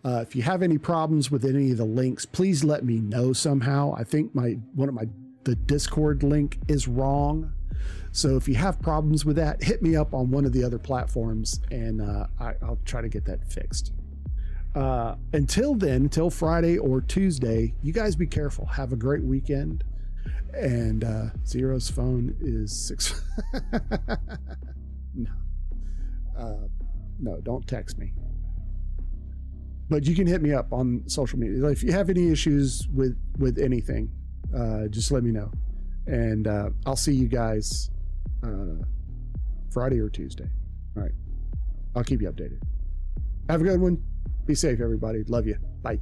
If you have any problems with any of the links, please let me know somehow. I think the Discord link is wrong. So if you have problems with that, hit me up on one of the other platforms, and I'll try to get that fixed. Until then, until Friday or Tuesday, you guys be careful. Have a great weekend. And Zero's phone is 6. No, don't text me. But you can hit me up on social media. If you have any issues with anything, just let me know. And I'll see you guys Friday or Tuesday. All right. I'll keep you updated. Have a good one. Be safe, everybody. Love you. Bye.